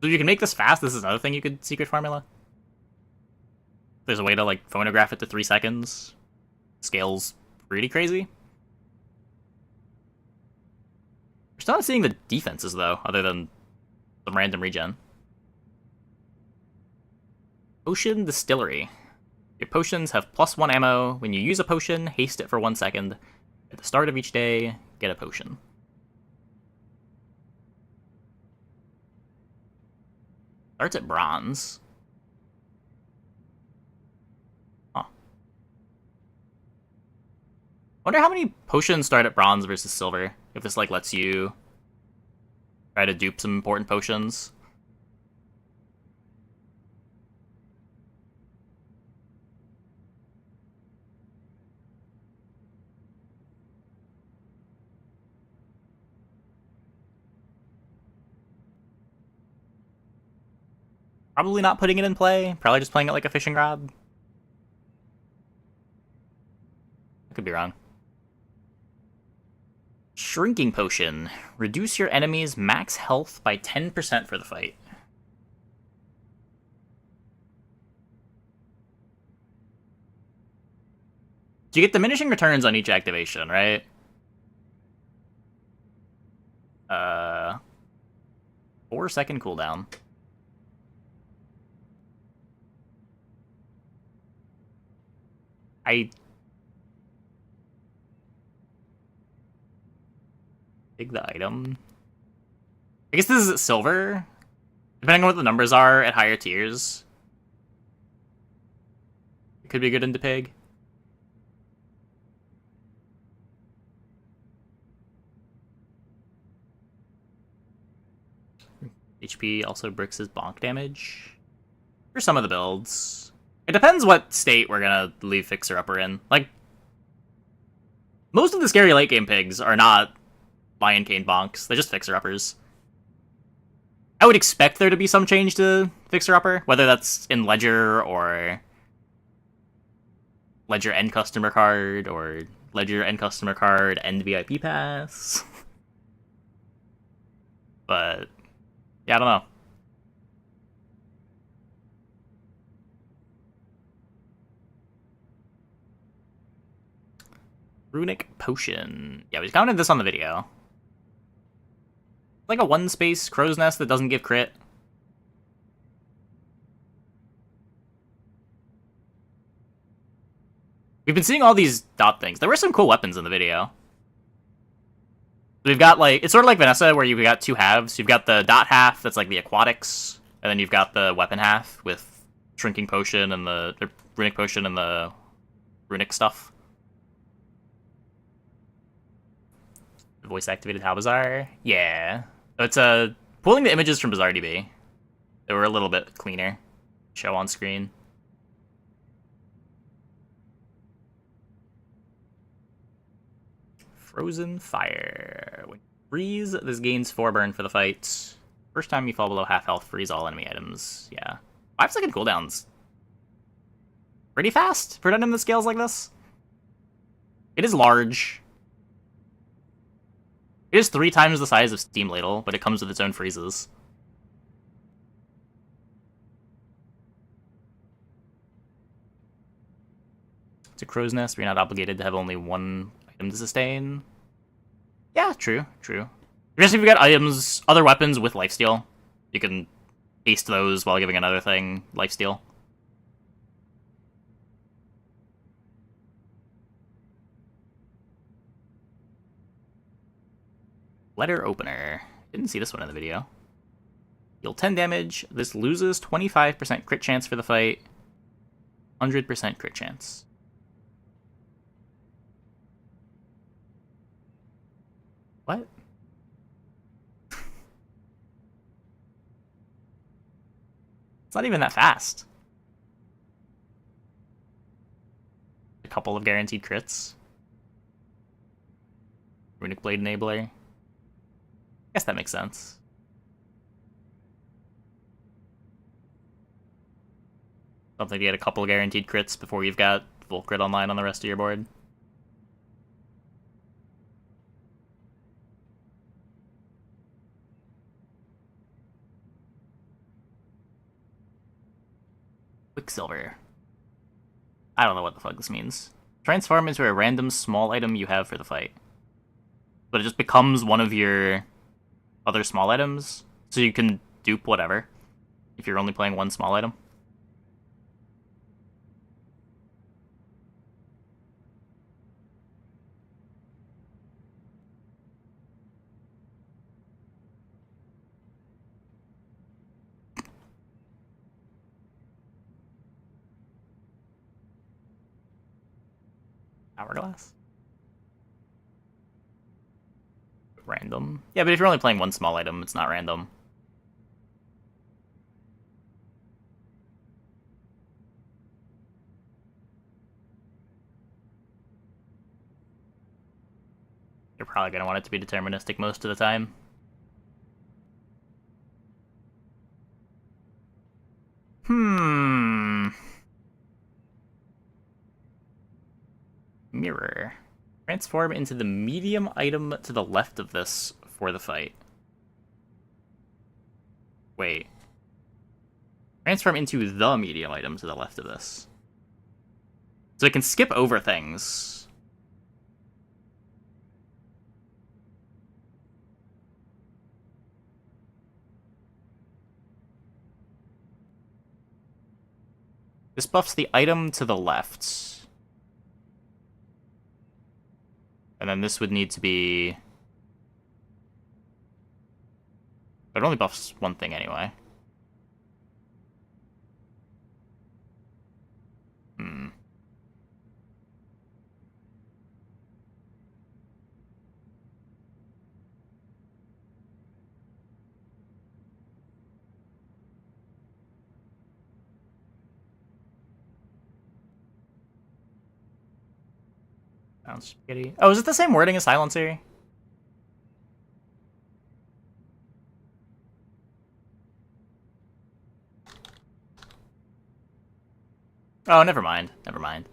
So you can make this fast. This is another thing you could secret formula. There's a way to, like, phonograph it to 3 seconds. Scale's pretty crazy. We're still not seeing the defenses, though, other than some random regen. Potion Distillery. Your potions have +1 ammo. When you use a potion, haste it for 1 second. At the start of each day, get a potion. Starts at bronze. Huh. Wonder how many potions start at bronze versus silver. If this like lets you try to dupe some important potions. Probably not putting it in play. Probably just playing it like a fishing rod. I could be wrong. Shrinking Potion. Reduce your enemy's max health by 10% for the fight. You get diminishing returns on each activation, right? 4-second cooldown. I dig the item. I guess this is silver. Depending on what the numbers are at higher tiers. It could be good into pig. HP also bricks his bonk damage. For some of the builds. It depends what state we're gonna leave Fixer Upper in. Like, most of the scary late game pigs are not Lion Cane bonks, they're just Fixer Uppers. I would expect there to be some change to Fixer Upper, whether that's in Ledger or Ledger End Customer Card or Ledger End Customer Card End VIP Pass. But yeah, I don't know. Runic Potion. Yeah, we counted this on the video. Like a one-space crow's nest that doesn't give crit. We've been seeing all these dot things. There were some cool weapons in the video. We've got, like, it's sort of like Vanessa, where you've got two halves. You've got the dot half, that's like the aquatics, and then you've got the weapon half with Shrinking Potion and the Runic Potion and the Runic stuff. The voice-activated Halbazar? Yeah. It's pulling the images from BazarDB. They were a little bit cleaner. Show on screen. Frozen Fire. When you freeze, this gains 4 burn for the fight. First time you fall below half health, freeze all enemy items. Yeah. 5-second cooldowns. Pretty fast for done the scales like this. It is large. It is 3 times the size of Steam Ladle, but it comes with its own freezes. It's a crow's nest, but you're not obligated to have only 1 item to sustain. Yeah, true. Especially if you've got items, other weapons with lifesteal. You can haste those while giving another thing lifesteal. Letter Opener. Didn't see this one in the video. Deal 10 damage. This loses 25% crit chance for the fight. 100% crit chance. What? It's not even that fast. A couple of guaranteed crits. Runic Blade Enabler. I guess that makes sense. Something to get a couple guaranteed crits before you've got full crit online on the rest of your board. Quicksilver. I don't know what the fuck this means. Transform into a random small item you have for the fight. But it just becomes one of your other small items, so you can dupe whatever if you're only playing one small item. Hourglass? Random. Yeah, but if you're only playing one small item, it's not random. You're probably going to want it to be deterministic most of the time. Mirror. Transform into the medium item to the left of this for the fight. Wait. Transform into the medium item to the left of this. So it can skip over things. This buffs the item to the left. And then this would need to be... It only buffs one thing anyway. Spaghetti. Oh, is it the same wording as Silencer? Oh, never mind. Never mind.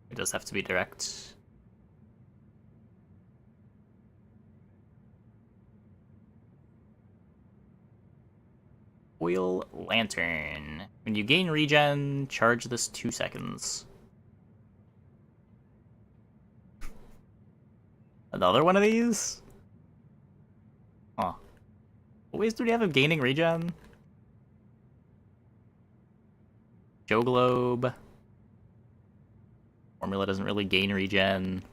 It does have to be direct. Oil Lantern. When you gain regen, charge this 2 seconds. Another one of these? Huh. What ways do we have of gaining regen? Joe Globe. Formula doesn't really gain regen.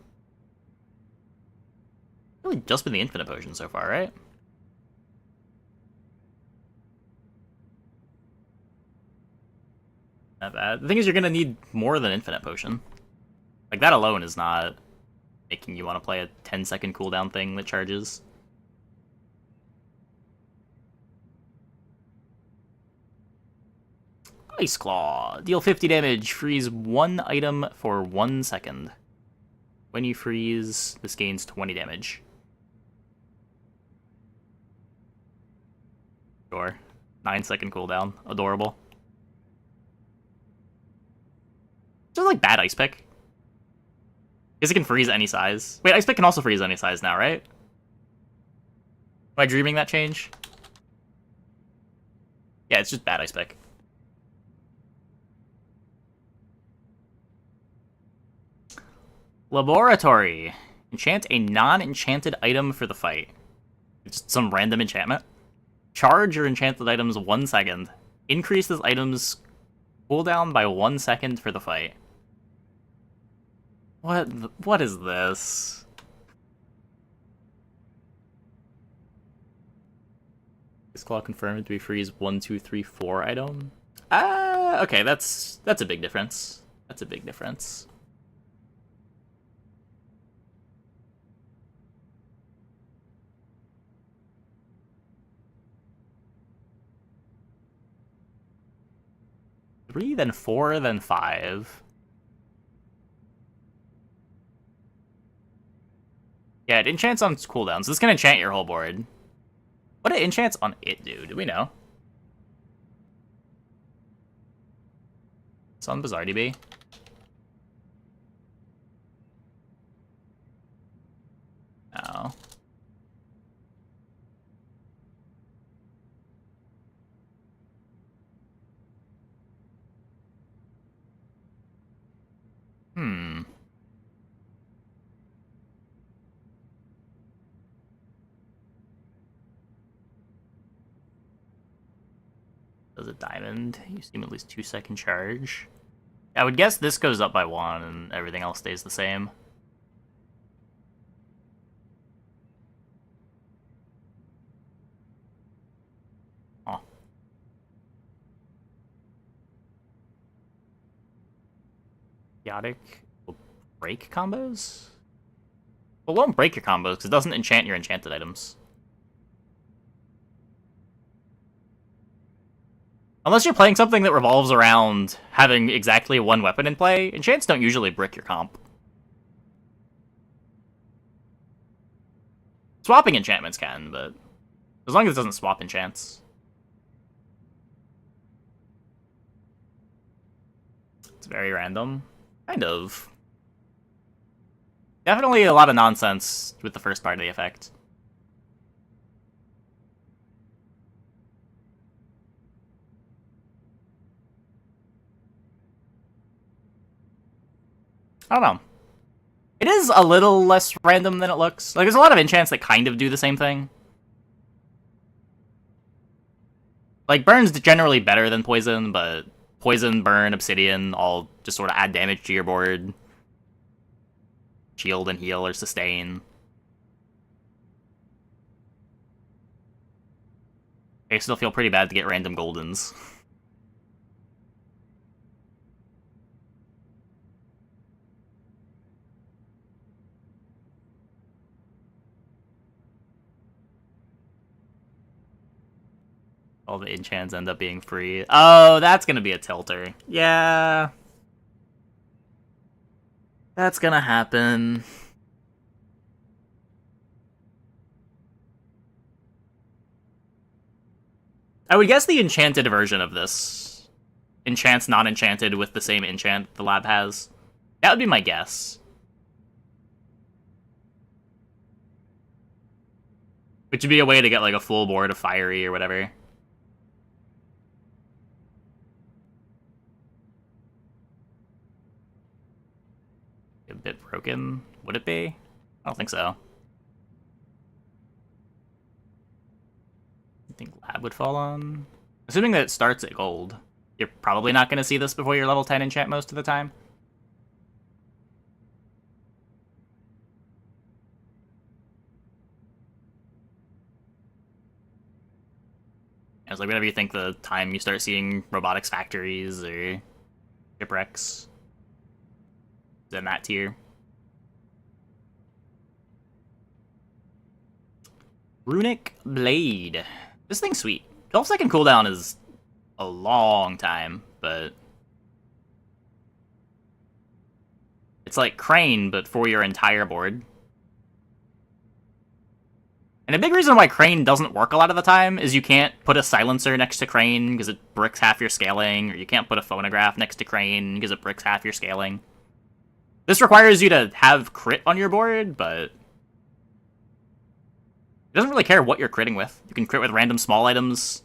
Really just been the infinite potion so far, right? Not bad. The thing is, you're gonna need more than infinite potion. Like, that alone is not making you want to play a 10-second cooldown thing that charges. Ice Claw. Deal 50 damage. Freeze one item for 1 second. When you freeze, this gains 20 damage. Sure. 9-second cooldown. Adorable. Just like bad Ice Pick. Because it can freeze any size. Wait, Ice Pick can also freeze any size now, right? Am I dreaming that change? Yeah, it's just bad Ice Pick. Laboratory. Enchant a non-enchanted item for the fight. It's just some random enchantment. Charge your enchanted items 1 second. Increase this item's cooldown by 1 second for the fight. What is this? This claw confirmed to be freeze 1, 2, 3, 4 item. Okay, that's a big difference. That's a big difference. Three, then 4, then 5. Yeah, it enchants on cooldowns. This can enchant your whole board. What do enchants on it do? Do we know? It's on Bizarre DB. No. Does a diamond. You seem at least 2-second charge. I would guess this goes up by 1 and everything else stays the same. Oh. Chaotic will break combos? Well, it won't break your combos because it doesn't enchant your enchanted items. Unless you're playing something that revolves around having exactly one weapon in play, enchants don't usually brick your comp. Swapping enchantments can, but as long as it doesn't swap enchants. It's very random. Kind of. Definitely a lot of nonsense with the first part of the effect. I don't know. It is a little less random than it looks. Like, there's a lot of enchants that kind of do the same thing. Like, Burn's generally better than Poison, but Poison, Burn, Obsidian all just sort of add damage to your board. Shield and heal or sustain. I still feel pretty bad to get random Goldens. All the enchants end up being free. Oh, that's gonna be a tilter. Yeah. That's gonna happen. I would guess the enchanted version of this enchants non-enchanted with the same enchant the lab has. That would be my guess. Which would be a way to get like a full board of Fiery or whatever. A bit broken? Would it be? I don't think so. I think lab would fall on. Assuming that it starts at gold. You're probably not going to see this before your level 10 enchant most of the time. It's like whenever you think the time you start seeing robotics factories or shipwrecks, in that tier. Runic Blade. This thing's sweet. 12-second cooldown is a long time, but it's like Crane, but for your entire board. And a big reason why Crane doesn't work a lot of the time is you can't put a silencer next to Crane because it bricks half your scaling, or you can't put a phonograph next to Crane because it bricks half your scaling. This requires you to have crit on your board, but it doesn't really care what you're critting with. You can crit with random small items.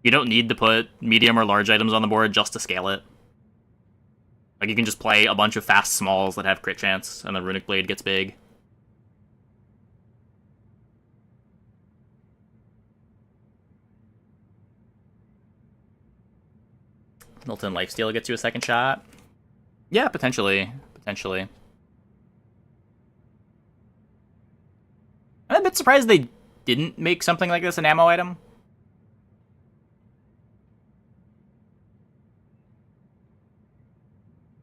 You don't need to put medium or large items on the board just to scale it. Like, you can just play a bunch of fast smalls that have crit chance, and the Runic Blade gets big. Milton Lifesteal gets you a second shot. Yeah, potentially. Potentially. I'm a bit surprised they didn't make something like this an ammo item.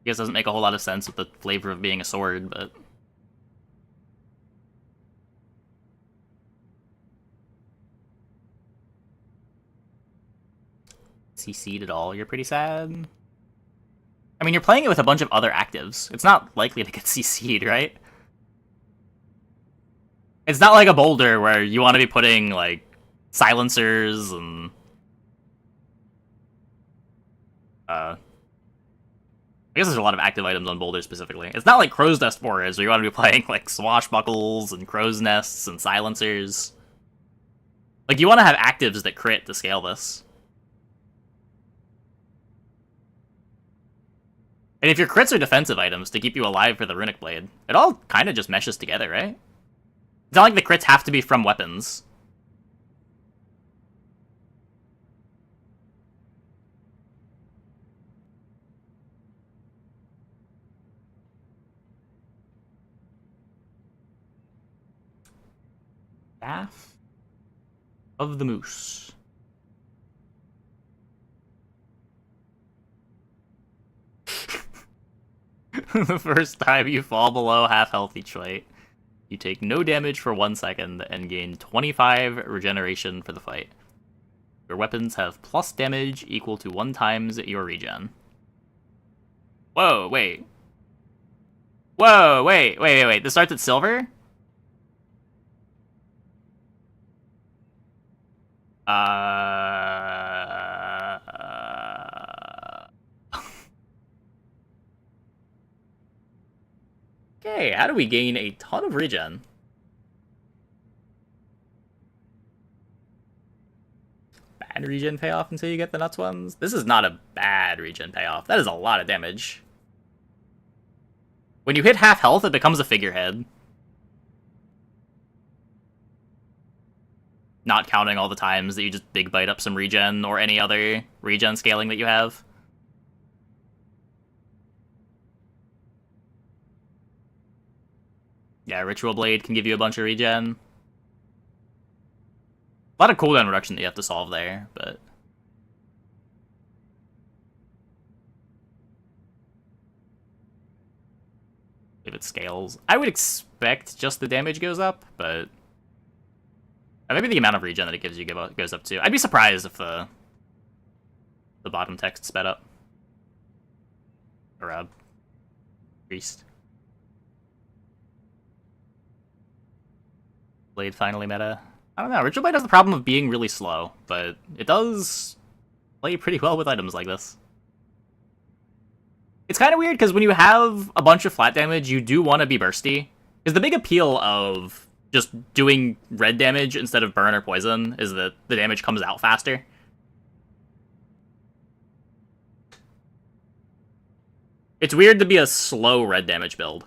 I guess it doesn't make a whole lot of sense with the flavor of being a sword, but... CC'd at all, you're pretty sad. I mean, you're playing it with a bunch of other actives. It's not likely to get CC'd, right? It's not like a boulder where you want to be putting, like, silencers and... I guess there's a lot of active items on Boulder specifically. It's not like Crow's Nest 4 is, where you want to be playing, like, swashbuckles and crow's nests and silencers. Like, you want to have actives that crit to scale this. And if your crits are defensive items to keep you alive for the Runic Blade, it all kind of just meshes together, right? It's not like the crits have to be from weapons. Staff of the Moose. The first time you fall below half health each fight, you take no damage for 1 second and gain 25 regeneration for the fight. Your weapons have plus damage equal to 1 times your regen. Whoa, wait. Whoa, wait. This starts at silver? Okay, how do we gain a ton of regen? Bad regen payoff until you get the nuts ones? This is not a bad regen payoff. That is a lot of damage. When you hit half health, it becomes a figurehead. Not counting all the times that you just big bite up some regen or any other regen scaling that you have. Yeah, Ritual Blade can give you a bunch of regen. A lot of cooldown reduction that you have to solve there, but... if it scales. I would expect just the damage goes up, but... maybe the amount of regen that it gives you goes up too. I'd be surprised if the bottom text sped up. Or, increased. Blade finally meta. I don't know, Ritual Blade has the problem of being really slow, but it does play pretty well with items like this. It's kind of weird, because when you have a bunch of flat damage, you do want to be bursty. Because the big appeal of just doing red damage instead of burn or poison is that the damage comes out faster. It's weird to be a slow red damage build.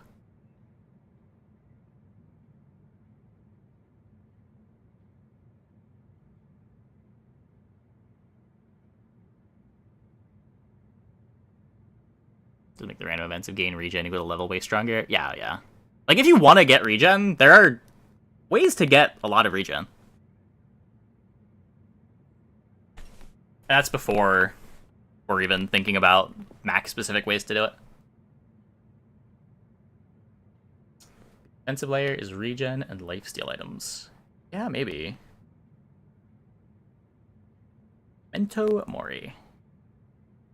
To make the random events of gain regen equal to level way stronger. Yeah. Like, if you want to get regen, there are ways to get a lot of regen. That's before we're even thinking about Mac-specific ways to do it. Defensive layer is regen and lifesteal items. Yeah, maybe. Memento Mori.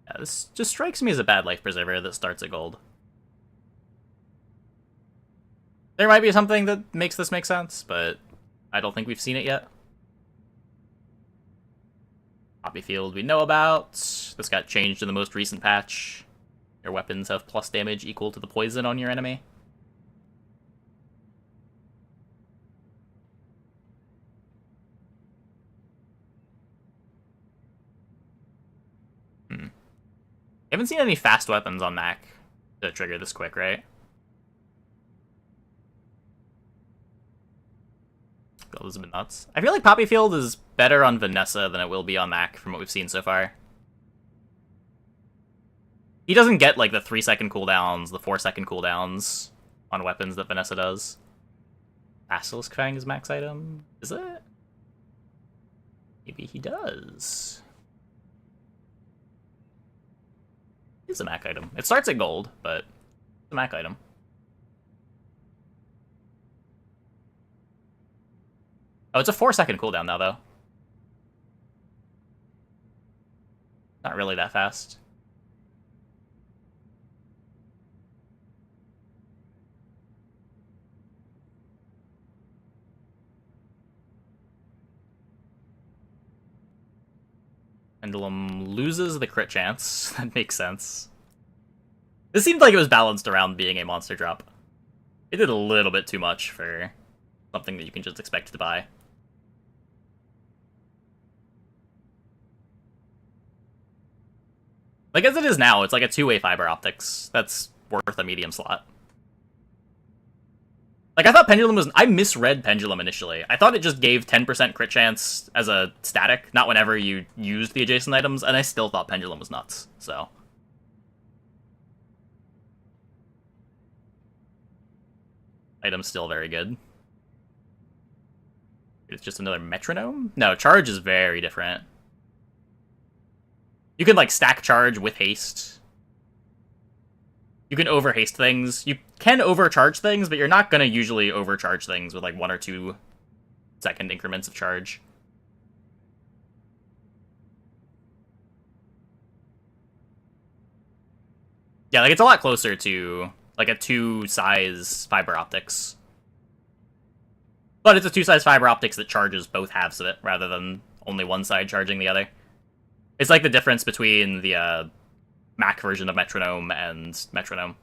Yeah, this just strikes me as a bad life preserver that starts at gold. There might be something that makes this make sense, but I don't think we've seen it yet. Poppy Field we know about. This got changed in the most recent patch. Your weapons have plus damage equal to the poison on your enemy. I haven't seen any fast weapons on Mac to trigger this quick, right? Those have been nuts. I feel like Poppy Field is better on Vanessa than it will be on Mac from what we've seen so far. He doesn't get, like, the 3-second cooldowns, the 4-second cooldowns on weapons that Vanessa does. Basilisk Fang is max item? Is it? Maybe he does. It's a Mac item. It starts at gold, but it's a Mac item. Oh, it's a 4-second cooldown now, though. Not really that fast. Pendulum loses the crit chance. That makes sense. This seemed like it was balanced around being a monster drop. It did a little bit too much for something that you can just expect to buy. Like, as it is now, it's like a 2-way fiber optics. That's worth a medium slot. Like, I thought Pendulum was... I misread Pendulum initially. I thought it just gave 10% crit chance as a static, not whenever you used the adjacent items, and I still thought Pendulum was nuts, so... Item's still very good. It's just another metronome? No, charge is very different. You can, like, stack charge with haste. You can overhaste things. You can overcharge things, but you're not gonna usually overcharge things with like 1 or 2 second increments of charge. Yeah, like it's a lot closer to like a 2-size fiber optics. But it's a 2-size fiber optics that charges both halves of it, rather than only one side charging the other. It's like the difference between the Mac version of Metronome and Metronome.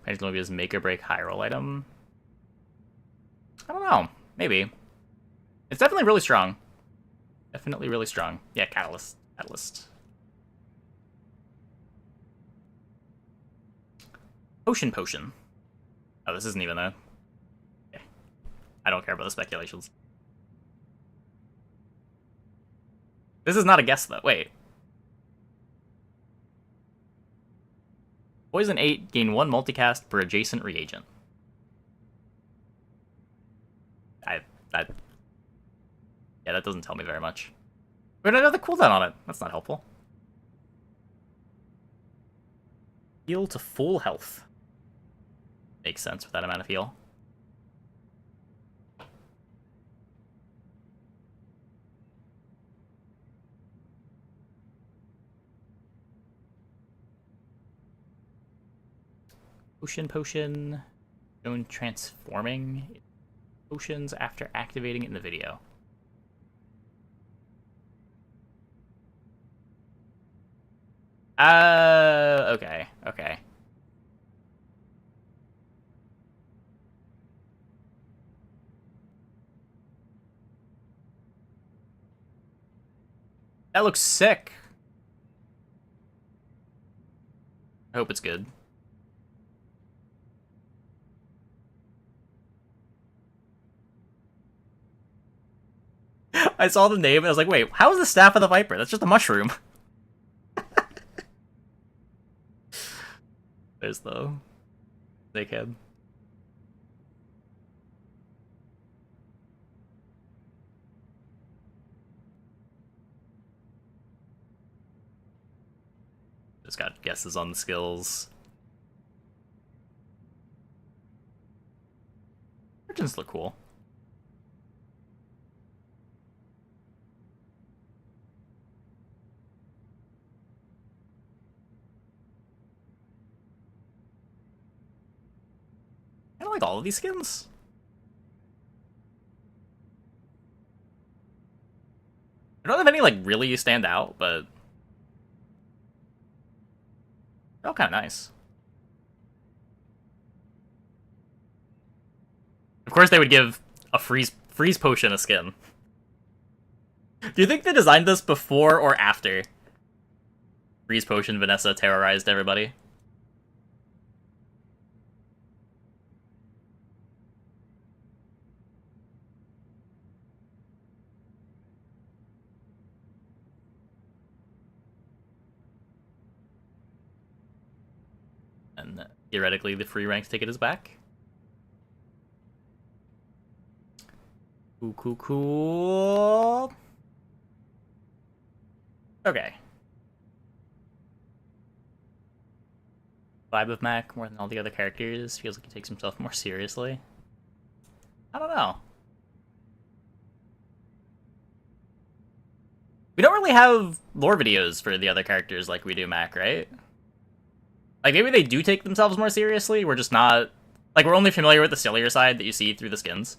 It's going to be his make or break high roll item. I don't know. Maybe. It's definitely really strong. Definitely really strong. Yeah, Catalyst. Catalyst. Potion. Oh, this isn't even a... Okay. I don't care about the speculations. This is not a guess, though. Wait. Poison 8, gain 1 multicast per adjacent reagent. Yeah, that doesn't tell me very much. But another cooldown on it. That's not helpful. Heal to full health. Makes sense with that amount of heal. Potion. Shown transforming potions after activating it in the video. Okay. That looks sick. I hope it's good. I saw the name and I was like, wait, how is the Staff of the Viper? That's just a mushroom. There's the snakehead. Just got guesses on the skills. Merchants look cool. I like all of these skins. I don't have any like really stand out, but they're all kind of nice. Of course, they would give a freeze potion a skin. Do you think they designed this before or after freeze potion Vanessa terrorized everybody? And theoretically, the free ranked ticket is back. Cool. Okay. Vibe of Mac more than all the other characters. Feels like he takes himself more seriously. I don't know. We don't really have lore videos for the other characters like we do Mac, right? Like, maybe they do take themselves more seriously, we're just not... Like, we're only familiar with the sillier side that you see through the skins.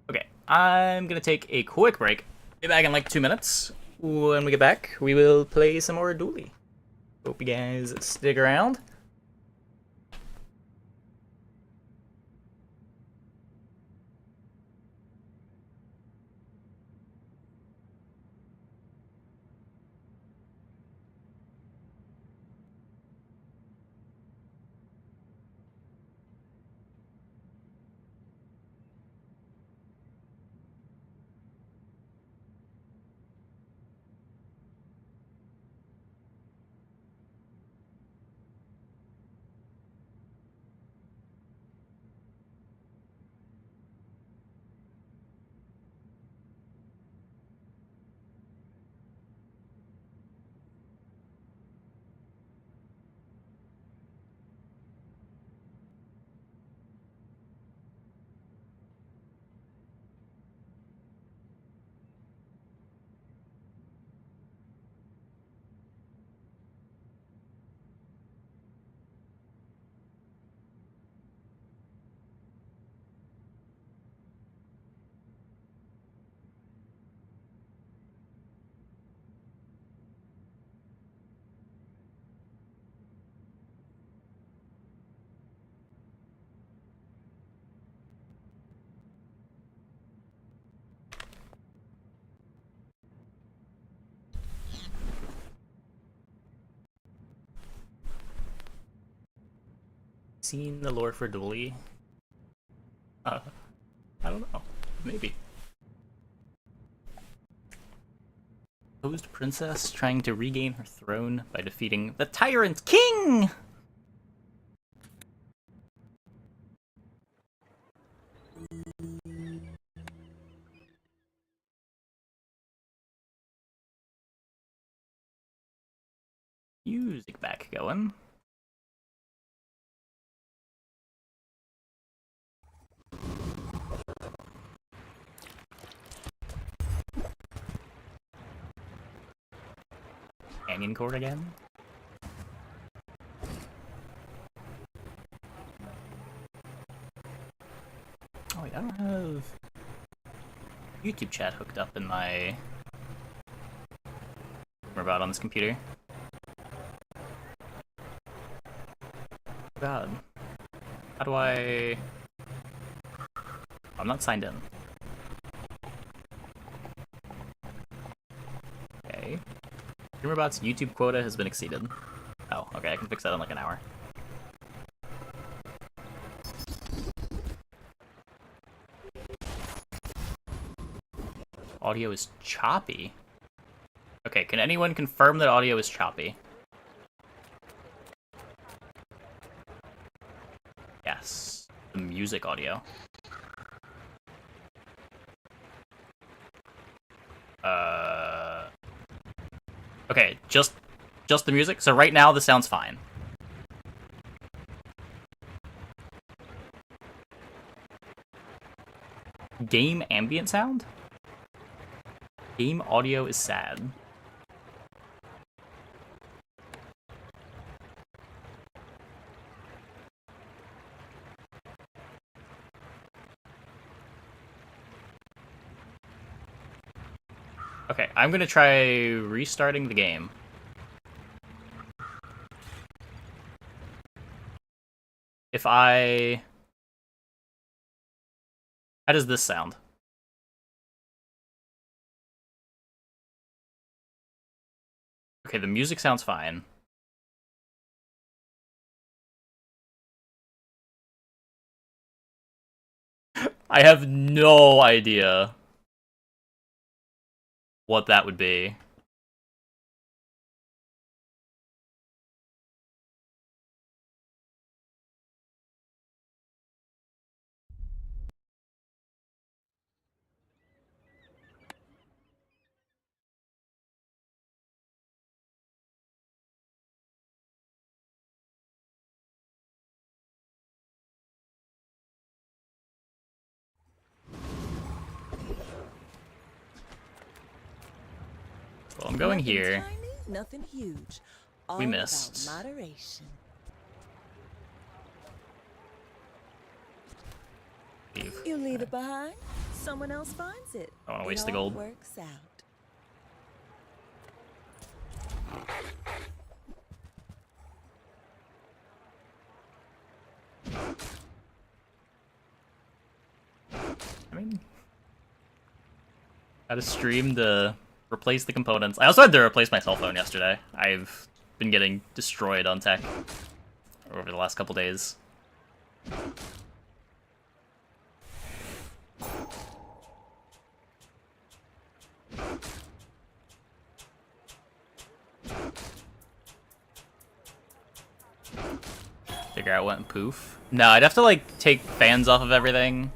Okay, I'm gonna take a quick break. Be back in like 2 minutes. When we get back, we will play some more Dooley. Hope you guys stick around. Seen the lore for Dooley? I don't know. Maybe. Posed princess trying to regain her throne by defeating the tyrant king! Music back going. Canyon Court again? Oh wait, I don't have YouTube chat hooked up in my... We're about on this computer. God. How do I... I'm not signed in. Okay. Gamerbot's YouTube quota has been exceeded. Oh, okay, I can fix that in like an hour. Audio is choppy. Okay, can anyone confirm that audio is choppy? Yes. The music audio. Okay, just the music. So right now this sounds fine. Game ambient sound? Game audio is sad. Okay, I'm gonna try restarting the game. If I... How does this sound? Okay, the music sounds fine. I have no idea what that would be. Well, I'm going here. Tiny, nothing huge. All We missed. about moderation. Leave. You leave it behind, someone else finds it. I don't want to waste It the all gold. Works out. I mean, I had a stream to replace the components. I also had to replace my cell phone yesterday. I've been getting destroyed on tech over the last couple days. Figure out what went poof. No, I'd have to like take fans off of everything,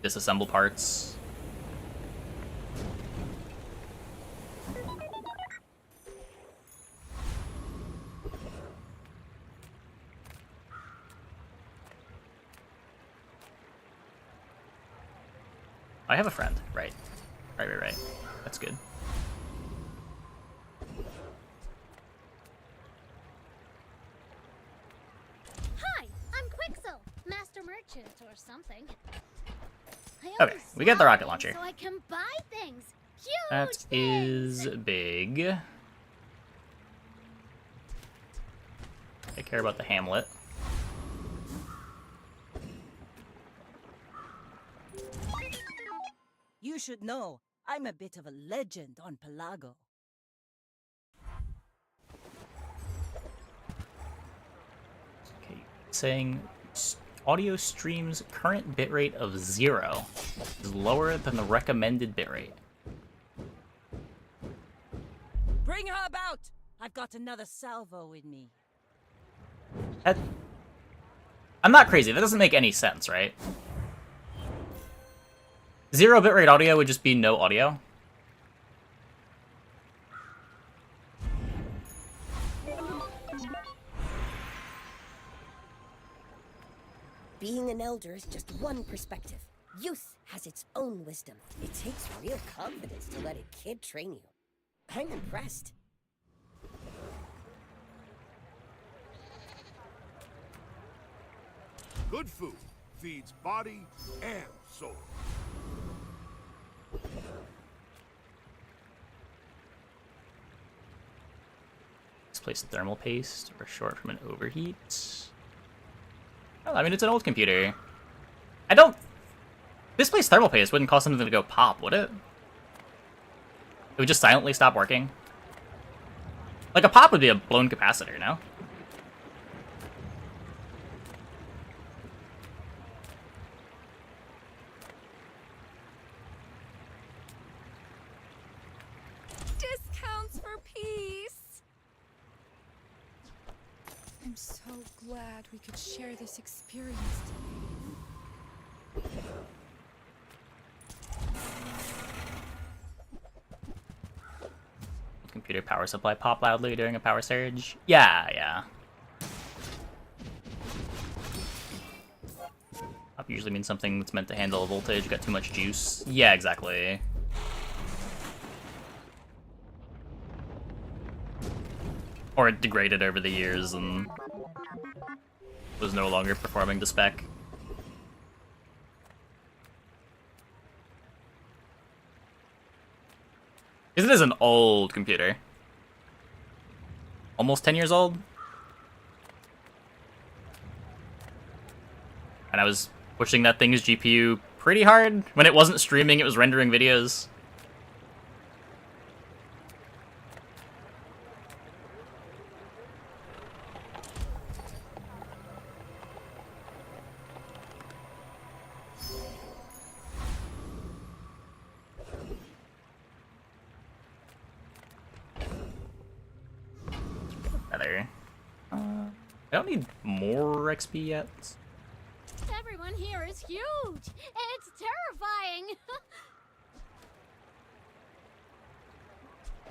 disassemble parts. I have a friend. Right. Right. That's good. Hi, I'm Quixel, Master Merchant or something. Okay, we get the rocket launcher. So I can buy things. Huge That things. is big. I care about the hamlet. You should know, I'm a bit of a legend on Pelago. Okay, saying audio stream's current bitrate of 0 is lower than the recommended bitrate. Bring her about! I've got another salvo in me. I'm not crazy. That doesn't make any sense, right? 0 bitrate audio would just be no audio. Being an elder is just one perspective. Youth has its own wisdom. It takes real confidence to let a kid train you. I'm impressed. Good food feeds body and soul. Displace thermal paste or short from an overheat. Oh, I mean, it's an old computer. Displace thermal paste wouldn't cause something to go pop, would it? It would just silently stop working. Like, a pop would be a blown capacitor, no? Discounts for peace. I'm so glad we could share this experience today. Computer power supply pop loudly during a power surge. Yeah. Pop usually means something that's meant to handle a voltage, got too much juice. Yeah, exactly. Or it degraded over the years and was no longer performing to spec. Because it is an old computer. Almost 10 years old. And I was pushing that thing's GPU pretty hard. When it wasn't streaming, it was rendering videos. I don't need more XP yet. Everyone here is huge. It's terrifying.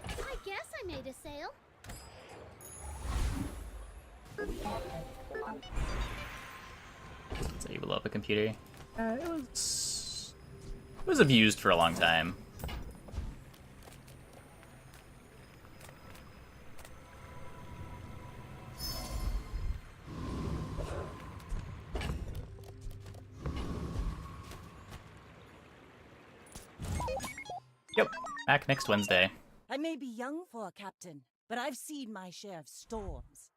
I guess I made a sale. Let's able up a computer. It was abused for a long time. Yep, back next Wednesday. I may be young for a captain, but I've seen my share of storms.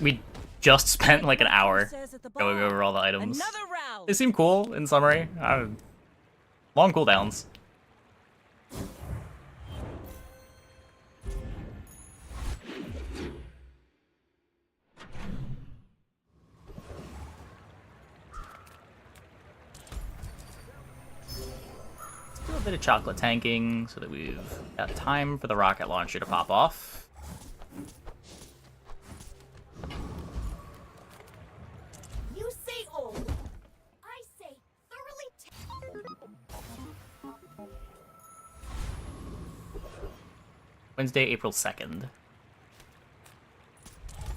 We just spent like an hour going over all the items. They seem cool in summary. Long cooldowns. Let's do a bit of chocolate tanking so that we've got time for the rocket launcher to pop off. You say old. I say thoroughly. Wednesday, April 2nd.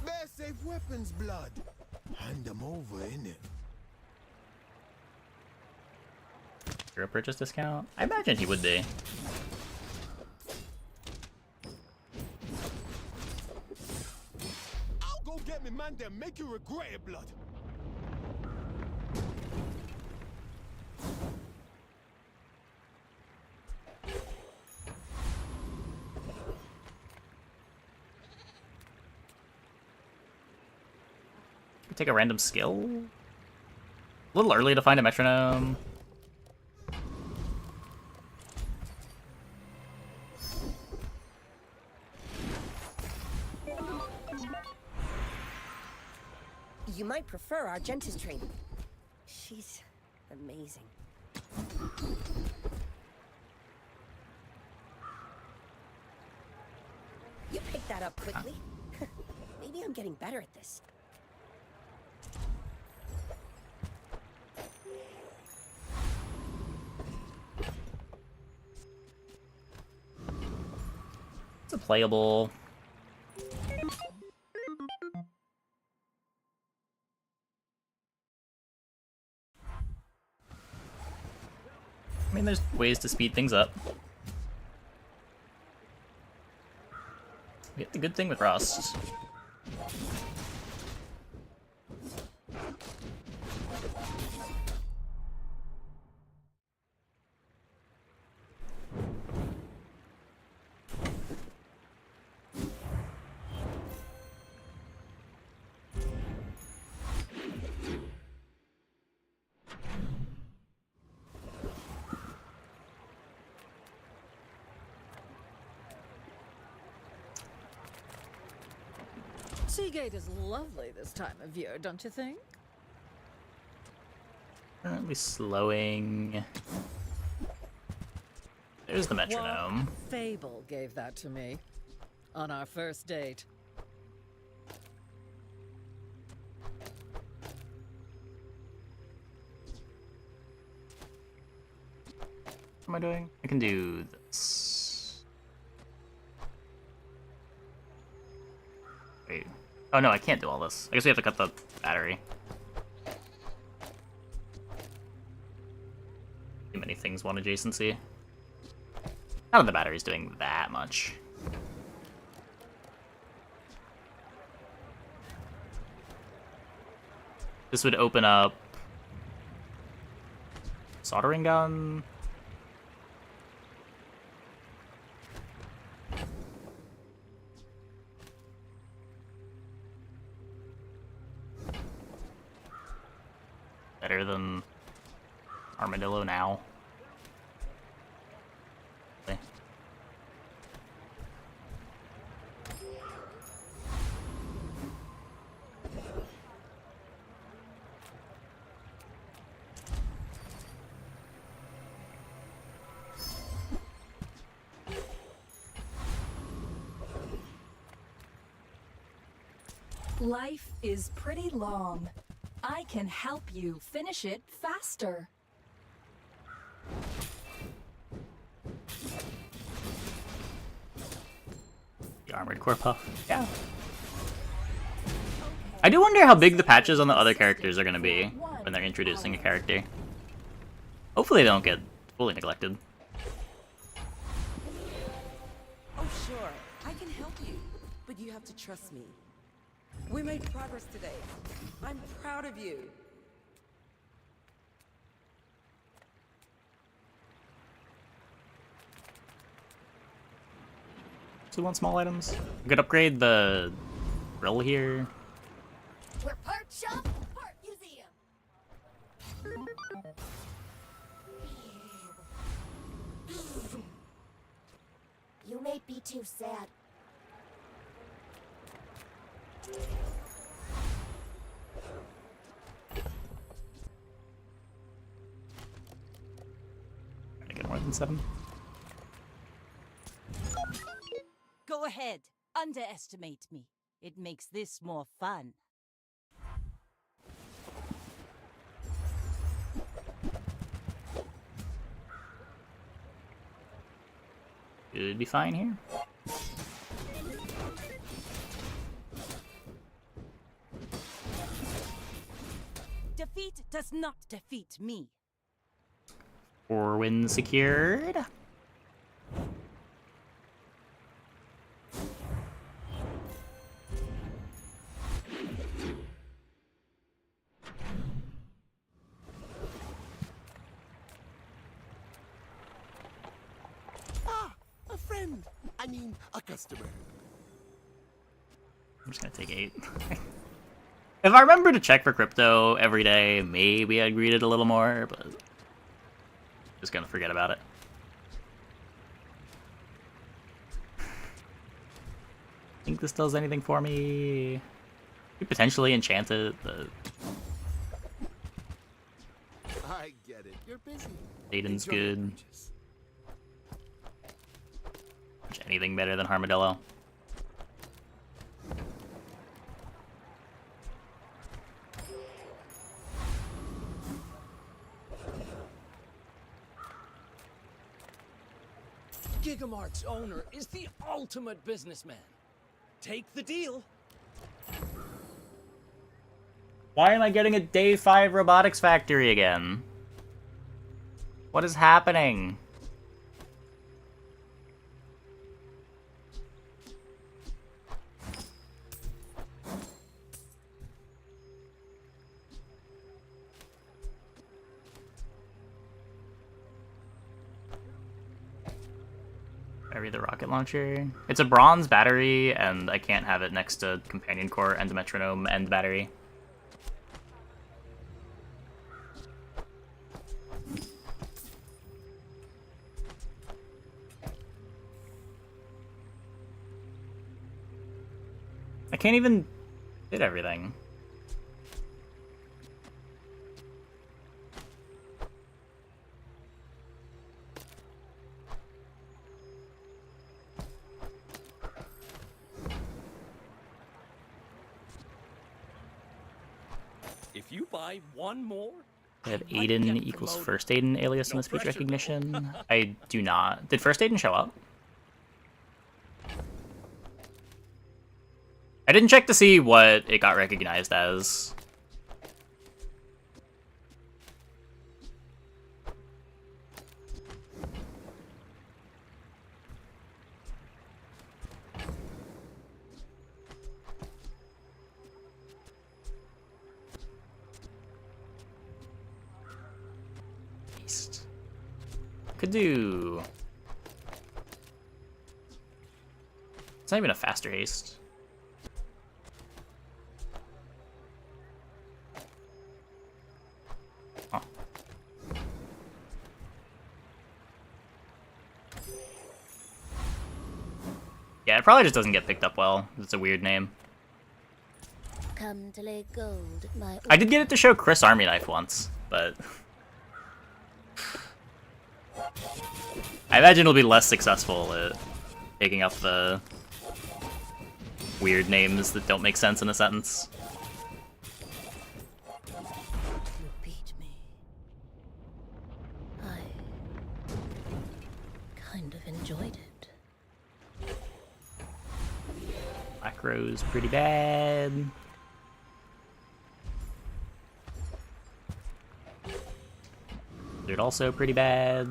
Bear safe weapons, blood. Hand them over, innit? Hero purchase discount? I imagine he would be. I'll go get me man them, make you regret it, blood. take a random skill? A little early to find a metronome. You might prefer Argenta's training. She's amazing. You picked that up quickly. Maybe I'm getting better at this. It's a playable. I mean, there's ways to speed things up. We have the good thing with Rust. Seagate is lovely this time of year, don't you think? Currently slowing. There's the metronome. What fable gave that to me on our first date. What am I doing? I can do this. Wait. Oh no, I can't do all this. I guess we have to cut the battery. Too many things want adjacency. Not that the battery's doing that much. This would open up soldering gun. Better than Armadillo now. Okay. Life is pretty long. I can help you finish it faster. The armored core puff. Yeah. I do wonder how big the patches on the other characters are going to be when they're introducing a character. Hopefully they don't get fully neglected. Oh, sure. I can help you. But you have to trust me. We made progress today. I'm proud of you. So we want small items. We could upgrade the grill here. We're part shop, part museum. You may be too sad. I get more than 7. Go ahead. Underestimate me. It makes this more fun. Should be fine here. Defeat does not defeat me. 4 wins secured. Ah, a friend. I mean, a customer. I'm just gonna take 8. If I remember to check for crypto every day, maybe I'd read it a little more, but just gonna forget about it. Think this does anything for me? Could potentially enchant it, but I get it. You're busy. Aiden's Enjoy your good. purchase. Anything better than Armadillo? Gigamart's owner is the ultimate businessman. Take the deal. Why am I getting a day 5 robotics factory again? What is happening? Bury the rocket launcher. It's a bronze battery, and I can't have it next to companion core and the metronome and battery. I can't even hit everything. If you buy one more, I have Aiden equals first Aiden alias in the speech recognition. I do not. Did first Aiden show up? I didn't check to see what it got recognized as. Haste. Could do... It's not even a faster haste. Huh. Yeah, it probably just doesn't get picked up well. It's a weird name. Come to lay gold at my... I did get it to show Chris Army Knife once, but... I imagine it'll be less successful at picking up the weird names that don't make sense in a sentence. You beat me. I kind of enjoyed it. Macro's pretty bad. They're also pretty bad.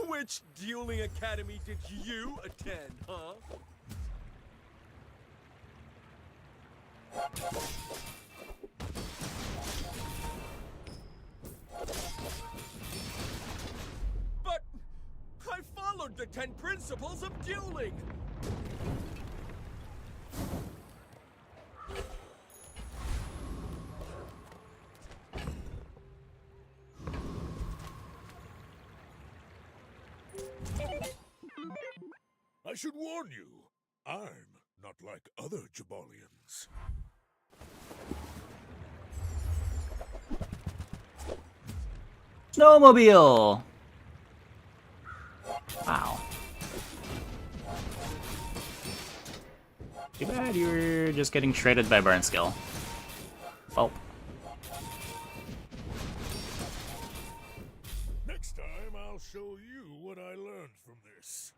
Which dueling academy did you attend, huh? But I followed the 10 principles of dueling. I should warn you, I'm not like other Jabalians. Snowmobile! Wow. Too bad you were just getting shredded by burn skill. Oh. Next time, I'll show you what I learned from this.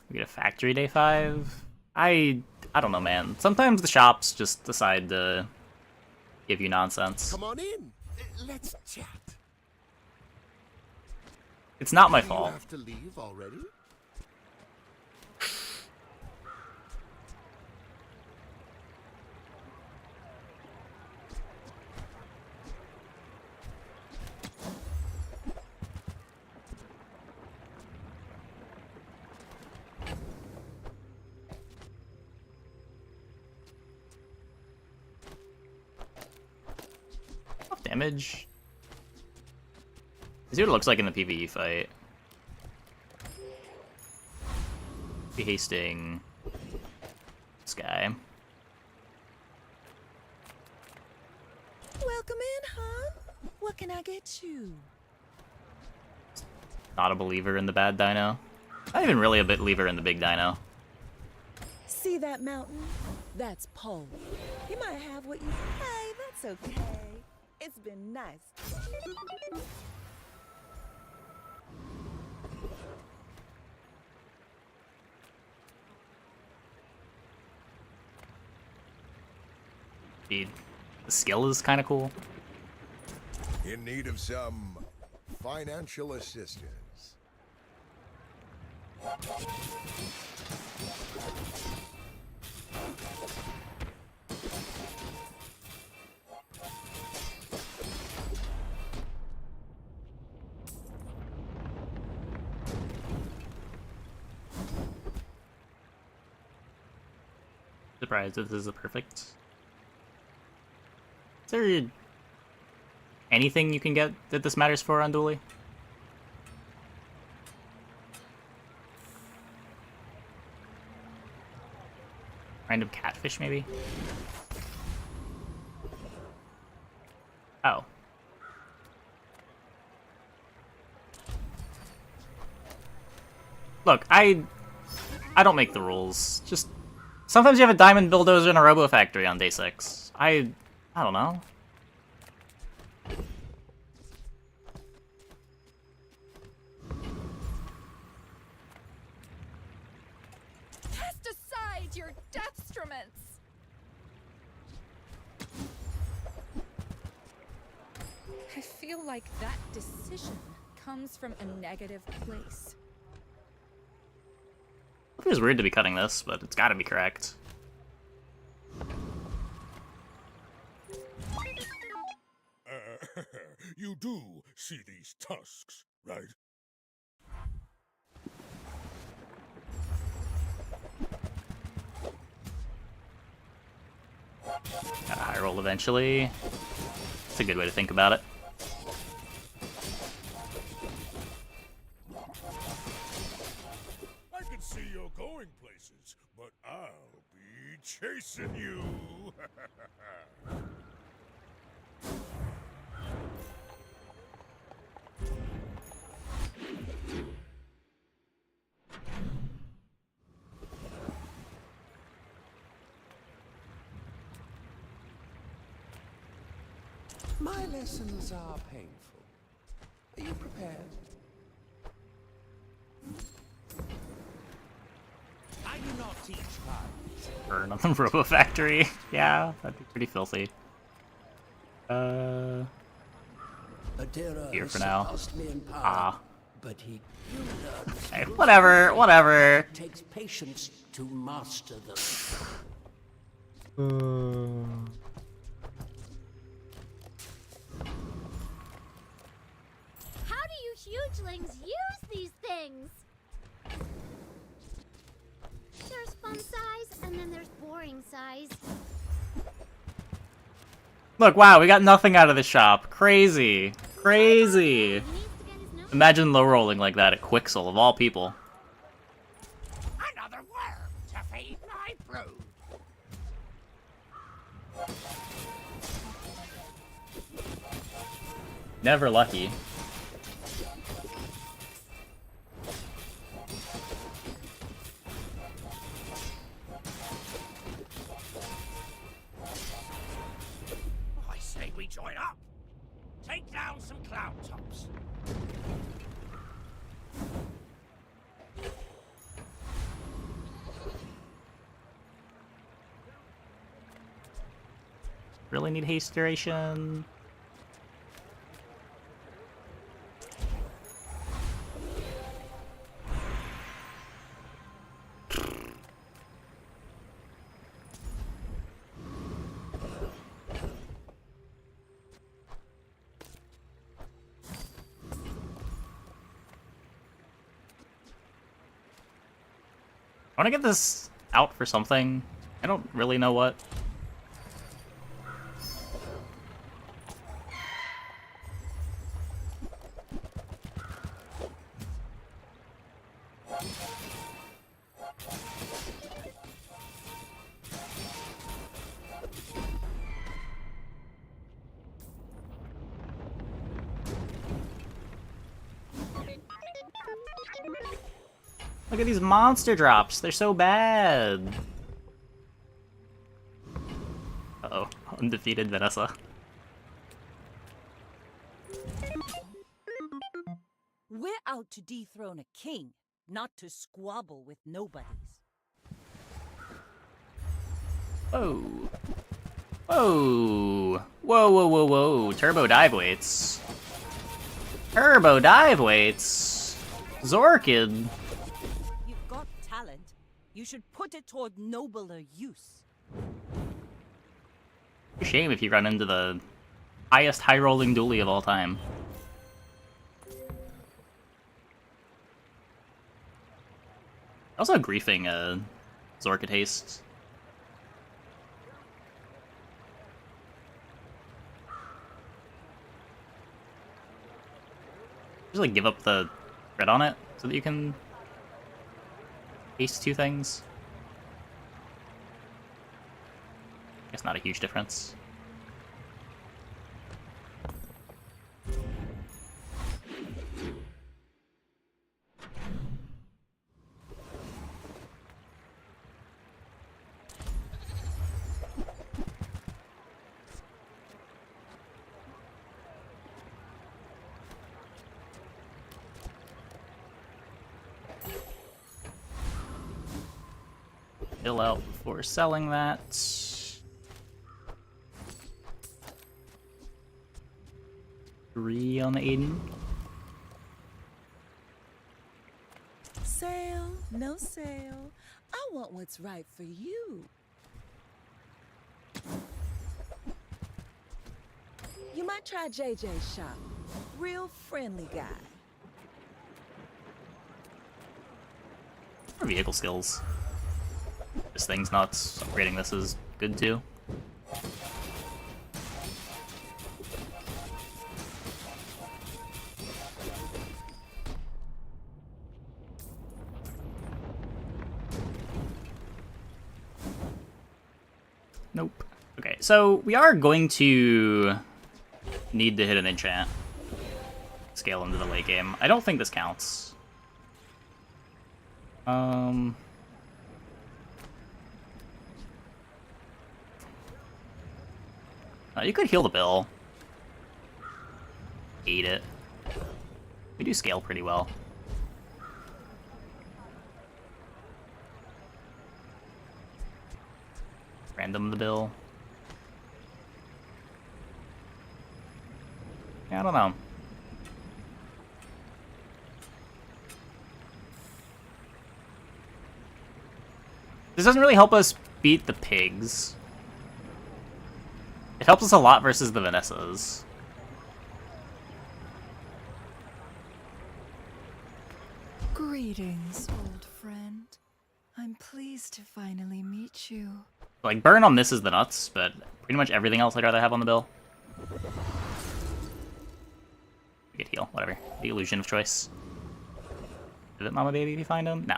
We get a factory day 5. I don't know, man. Sometimes the shops just decide to give you nonsense. Come on in. Let's chat. It's not my Do fault. You have to leave already? Damage. See what it looks like in the PvE fight. Be hasting this guy. Welcome in, huh? What can I get you? Not a believer in the bad dino. Not even really a believer in the big dino. See that mountain? That's Pole. You might have what you... Hey, that's okay. It's been nice. The skill is kind of cool. In need of some financial assistance. Surprised that this is a perfect. Is there anything you can get that this matters for on Dooley? Random catfish, maybe? Oh. Look, I don't make the rules. Just sometimes you have a diamond bulldozer and a robo factory on day 6. I don't know. Cast aside your deathstruments! I feel like that decision comes from a negative place. It feels weird to be cutting this, but it's gotta be correct. You do see these tusks, right? Gotta high roll eventually. It's a good way to think about it. I can see you're going places, but I'll be chasing you. My lessons are painful. Are you prepared? I do not teach violence. Burn on the Robo Factory. Yeah, that'd be pretty filthy. Here for now. Ah. But he Okay, whatever, whatever. It takes patience to master them. How do you hugelings use these things? There's fun size, and then there's boring size. Look, wow, we got nothing out of the shop. Crazy. Crazy. Imagine low rolling like that at Quixel, of all people. Another worm to feed my brood. Never lucky. I say we join up. Take down some cloud tops. Really need haste duration. want to get this out for something. I don't really know what. Look at these monster drops. They're so bad. Uh-oh. Undefeated Vanessa. We're out to dethrone a king, not to squabble with nobodies. Whoa. Whoa. Whoa, whoa, whoa, whoa. Turbo dive weights. Turbo dive weights. Zorkid. You've got talent. You should put it toward nobler use. Shame if you run into the highest high-rolling Dooley of all time. Also griefing Zorkid haste. Just like give up the crit on it so that you can haste two things. Guess not a huge difference. Fill out before selling that. 3 on the Aiden. Sale, no sale. I want what's right for you. You might try JJ's shop. Real friendly guy. For vehicle skills. This thing's nuts. Upgrading this is good too. Nope. Okay, so we are going to need to hit an enchant. Scale into the late game. I don't think this counts. You could heal the bill. Eat it. We do scale pretty well. Random the bill. Yeah, I don't know. This doesn't really help us beat the pigs. It helps us a lot versus the Vanessas. Greetings, old friend. I'm pleased to finally meet you. Like, burn on this is the nuts, but pretty much everything else I'd rather have on the bill. Get heal, whatever. The illusion of choice. Is it Mama Baby if you find him? No.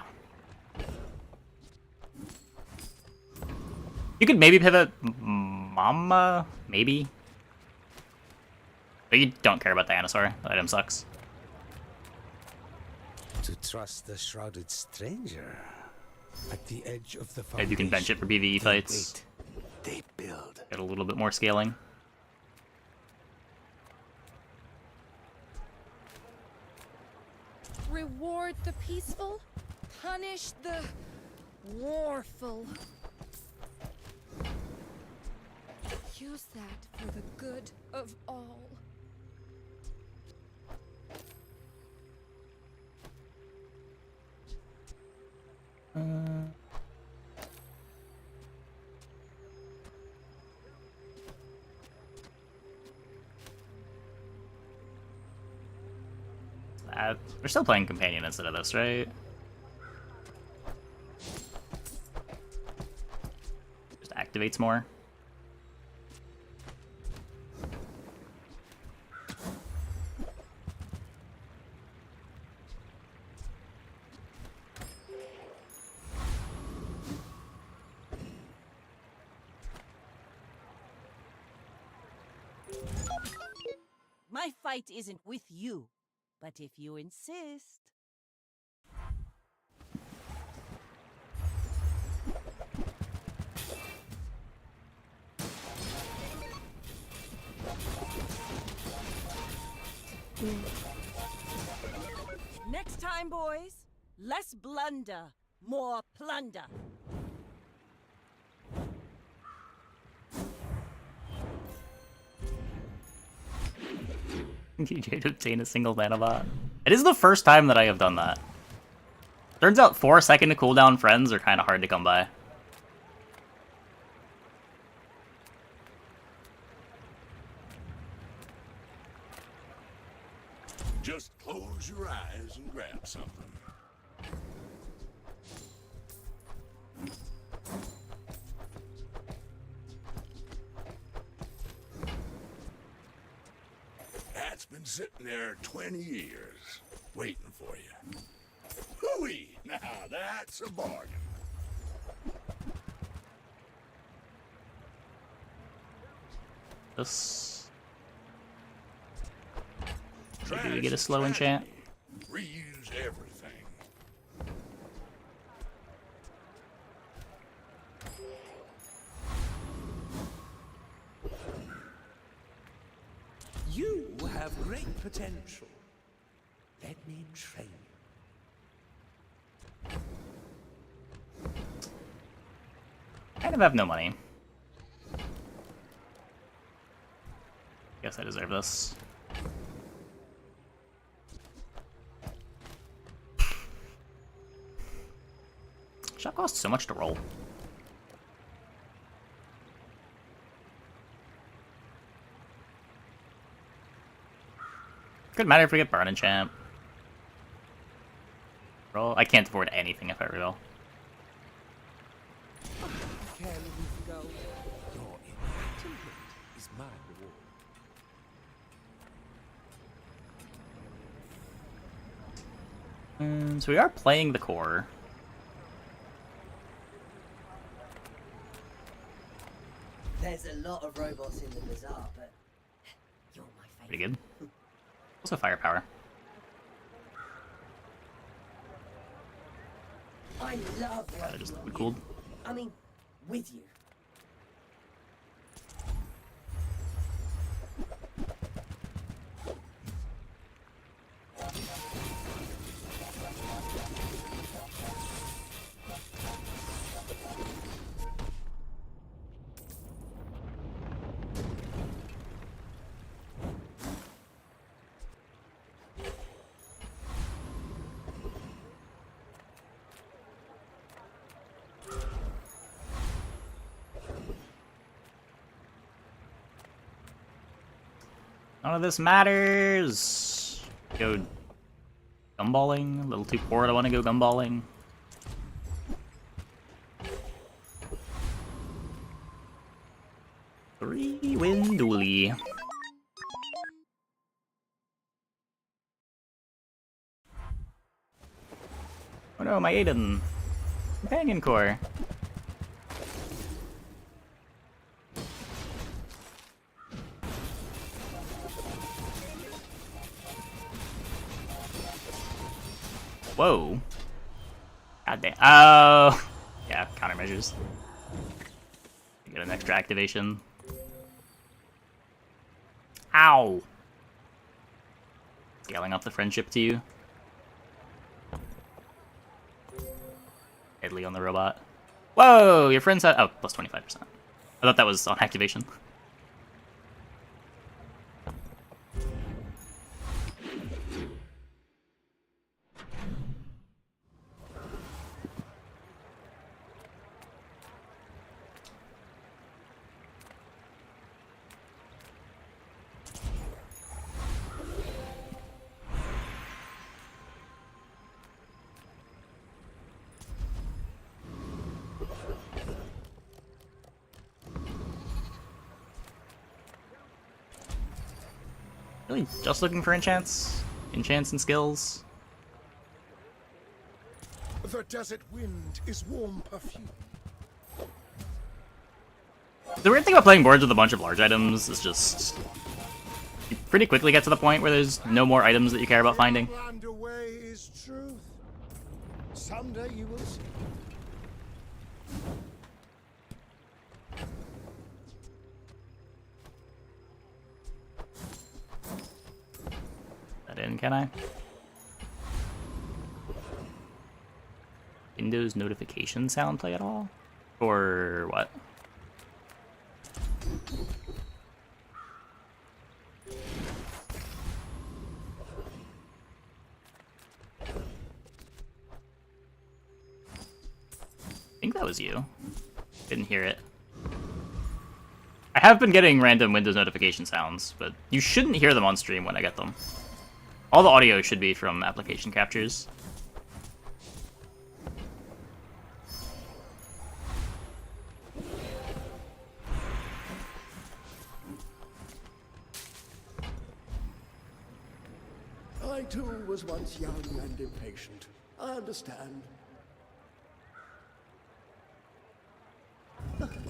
You could maybe pivot Mama, maybe. But you don't care about Dinosaur. That item sucks. To trust the shrouded stranger at the edge of the And you can bench it for PvE fights. They build. Get a little bit more scaling. Reward the peaceful, punish the warful. Use that for the good of all. We're still playing Companion instead of this, right? activates more. My fight isn't with you, but if you insist. Next time, boys, less blunder, more plunder. DJ to obtain a single mana bot. It is the first time that I have done that. Turns out 4-second cooldown friends are kind of hard to come by. Just close your eyes and grab something. That's been sitting there 20 years, waiting for you. Hooey! Now that's a bargain. This. Maybe we get a slow enchant. Reuse everything. You have great potential. Let me train you. Kind of have no money. Guess I deserve this. Shop costs so much to roll. Could matter if we get burn enchant. Roll. I can't afford anything if I reroll. Can we go? Your enlightenment is my reward. So we are playing the core. There's a lot of robots in the bazaar, but you're my favorite. Pretty good. Also firepower. I love Kinda just working on cooled. you. I mean, with you. None of this matters. Go gumballing. A little too poor to want to go gumballing. Three-win Dooley. Oh no, my Aiden. Companion core. Whoa. God damn. Oh. Yeah, countermeasures. Get an extra activation. Ow. Scaling up the friendship to you. Deadly on the robot. Whoa, your friends had. Oh, plus 25%. I thought that was on activation. Really just looking for enchants and skills. The desert wind is warm perfume. The weird thing about playing boards with a bunch of large items is just you pretty quickly get to the point where there's no more items that you care about finding. Land away is truth. Someday you will see. That in, can I? Windows notification sound play at all? Or what? I think that was you. Didn't hear it. I have been getting random Windows notification sounds, but you shouldn't hear them on stream when I get them. All the audio should be from application captures. I too was once young and impatient. I understand.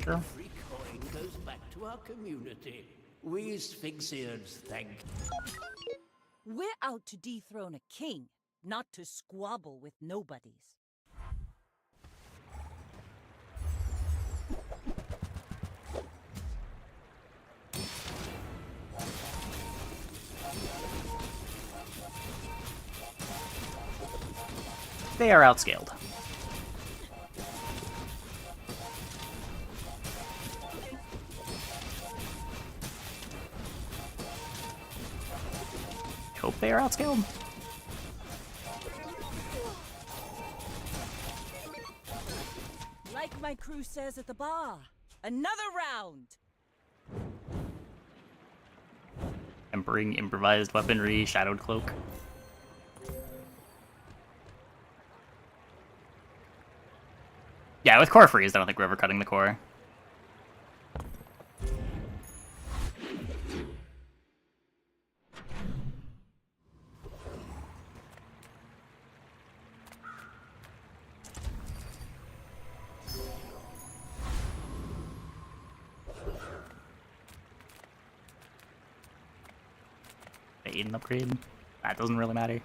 Sure. Every coin goes back to our community. We Sphinxians thank. We're out to dethrone a king, not to squabble with nobodies. They are outscaled. Hope they are outscaled. Like my crew says at the bar, another round! Tempering improvised weaponry, shadowed cloak. Yeah, with core freeze, I don't think we're ever cutting the core. Fade and upgrade. That doesn't really matter.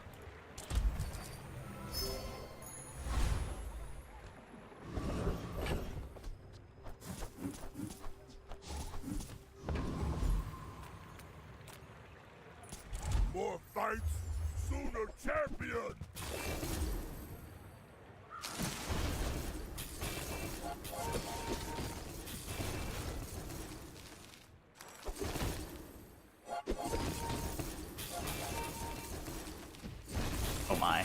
More fights, sooner champion! Oh my.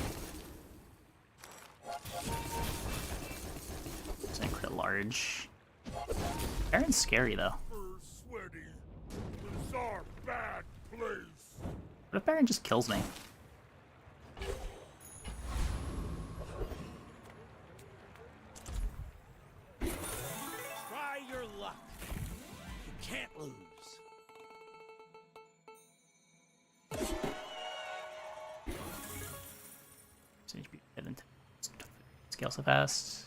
It's a crit large. Baron's scary though. Sweaty. This is our bad place. What if Baron just kills me? Try your luck. You can't lose. Scale so fast.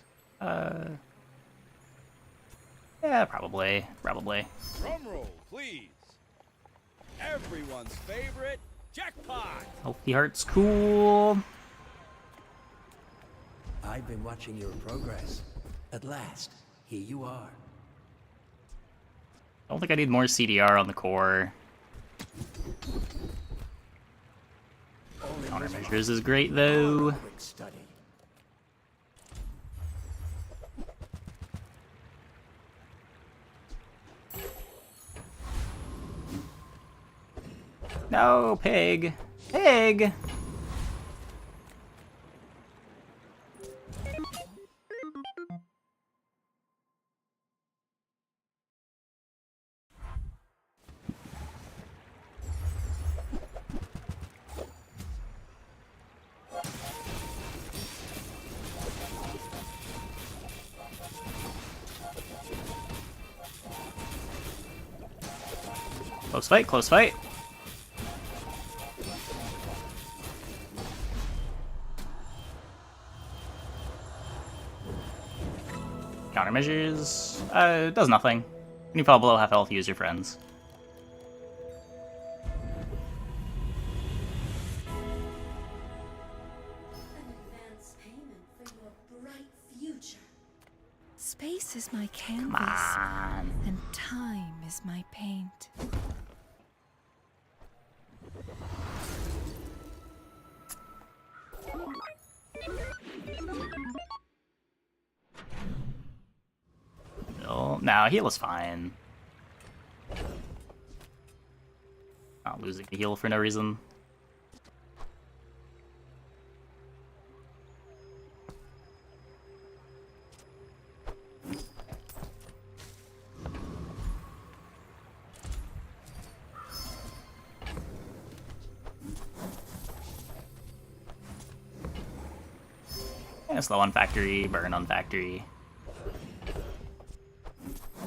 Yeah, probably. Drum roll, please. Everyone's favorite jackpot. Healthy Heart's cool. I've been watching your progress. At last, here you are. I don't think I need more CDR on the core. Countermeasures is great though. Quick study. No, pig. Pig! Close fight, close fight. Countermeasures? It does nothing. When you fall below half health, use your friends. Space is my canvas. Come on. And time is my paint. No, heal is fine. Not losing the heal for no reason. Yeah, slow on factory, burn on factory.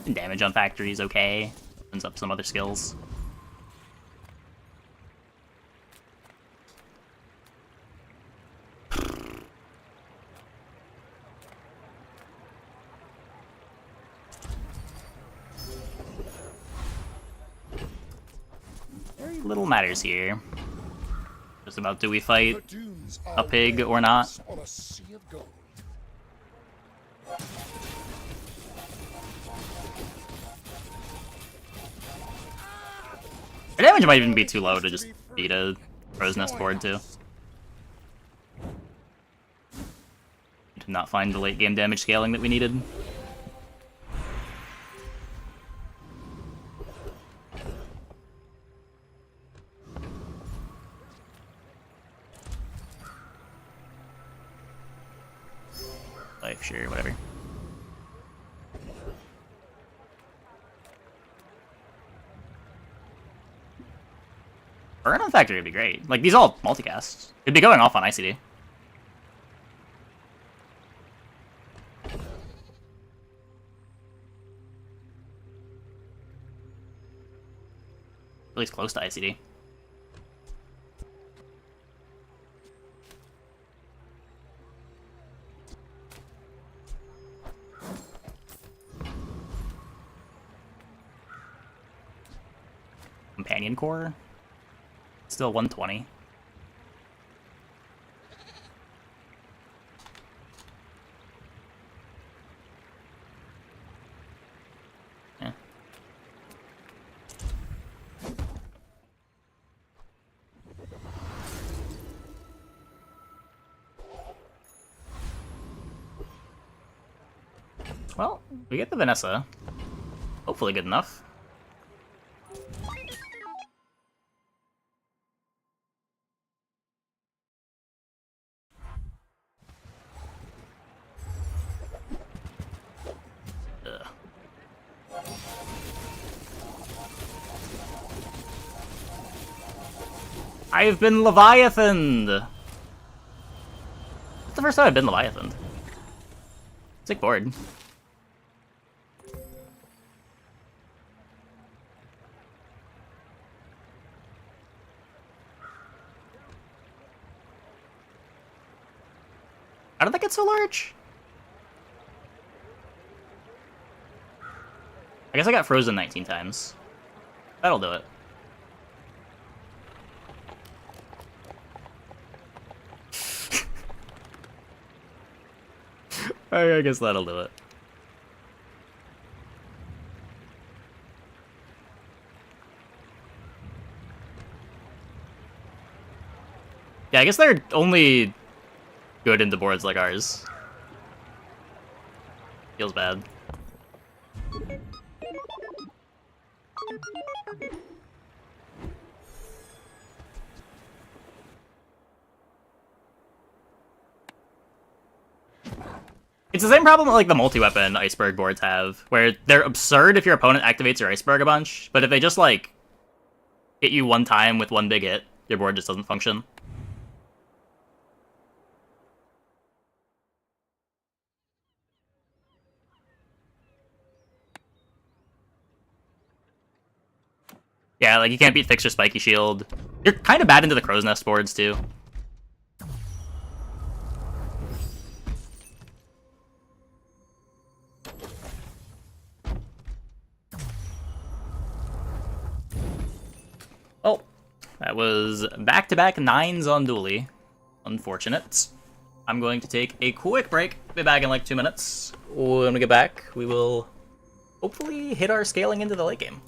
And damage on factory is okay. Opens up some other skills. Very little matters here. Just about do we fight a pig or not? On a sea of gold. The damage might even be too low to just beat a crow's nest board too. Did not find the late game damage scaling that we needed. Life, sure, whatever. Burn on Factory would be great. Like, these all multicast. It'd be going off on ICD. At least close to ICD. Companion Core? Still 120. Yeah. Well, we get the Vanessa. Hopefully good enough. I've been Leviathaned! That's the first time I've been Leviathaned. Sick board. How did that get so large? I guess I got frozen 19 times. That'll do it. I guess that'll do it. Yeah, I guess they're only good into boards like ours. Feels bad. It's the same problem that, like, the multi-weapon iceberg boards have, where they're absurd if your opponent activates your iceberg a bunch, but if they just, like, hit you one time with one big hit, your board just doesn't function. Yeah, like, you can't beat Fixer Spiky Shield. You're kind of bad into the Crow's Nest boards, too. That was back-to-back 9s on Dooley. Unfortunate. I'm going to take a quick break. Be back in like 2 minutes. When we get back, we will hopefully hit our scaling into the late game.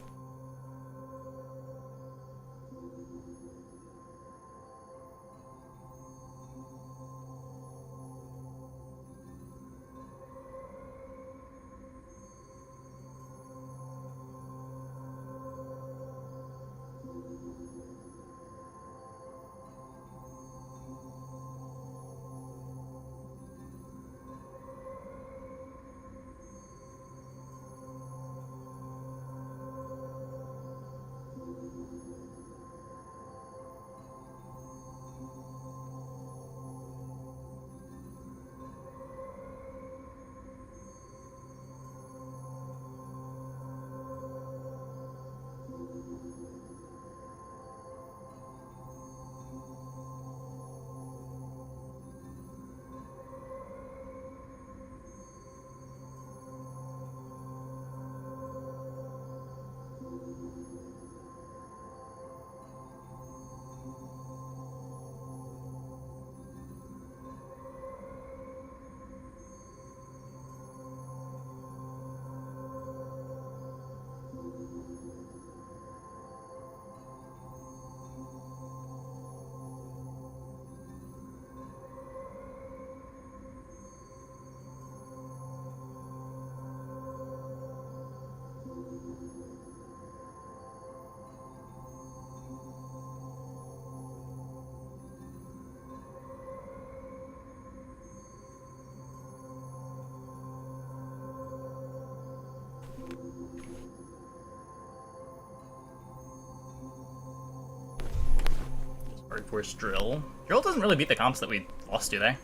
Hard Force Drill. Drill doesn't really beat the comps that we lost, do they?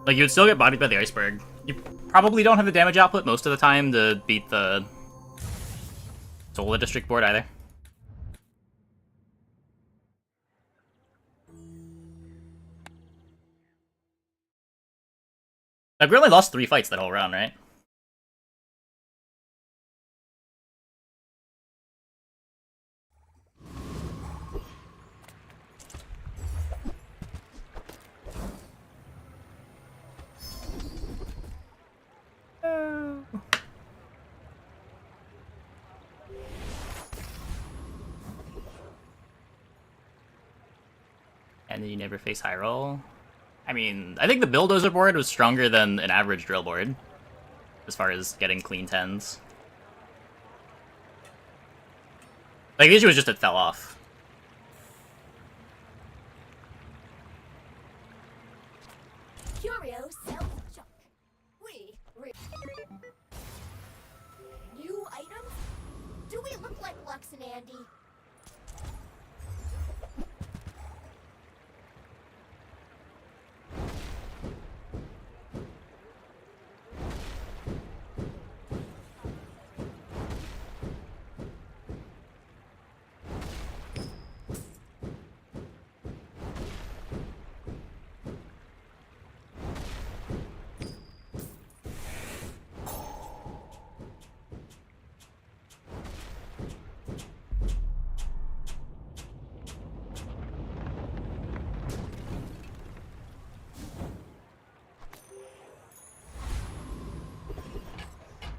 Like, you would still get bodied by the iceberg. You probably don't have the damage output most of the time to beat the Solar District board either. Like, we only lost 3 fights that whole round, right? And then you never face high roll. I mean, I think the Bulldozer board was stronger than an average drill board, as far as getting clean 10s. Like, the issue was just it fell off. Curio sells junk. New items? Do we look like Lux and Andy?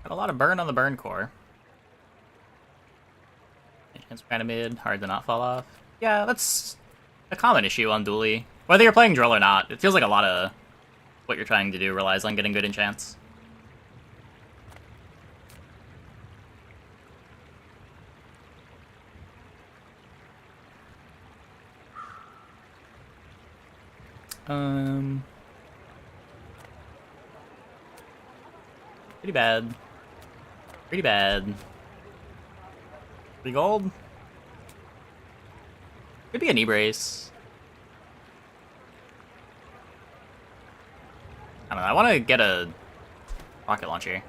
Got a lot of burn on the burn core. Chance kind of mid, hard to not fall off. Yeah, that's a common issue on Dooley. Whether you're playing drill or not, it feels like a lot of what you're trying to do relies on getting good enchants. Pretty bad. Pretty bad. 3 gold? Could be a knee brace. I don't know, I want to get a rocket launcher.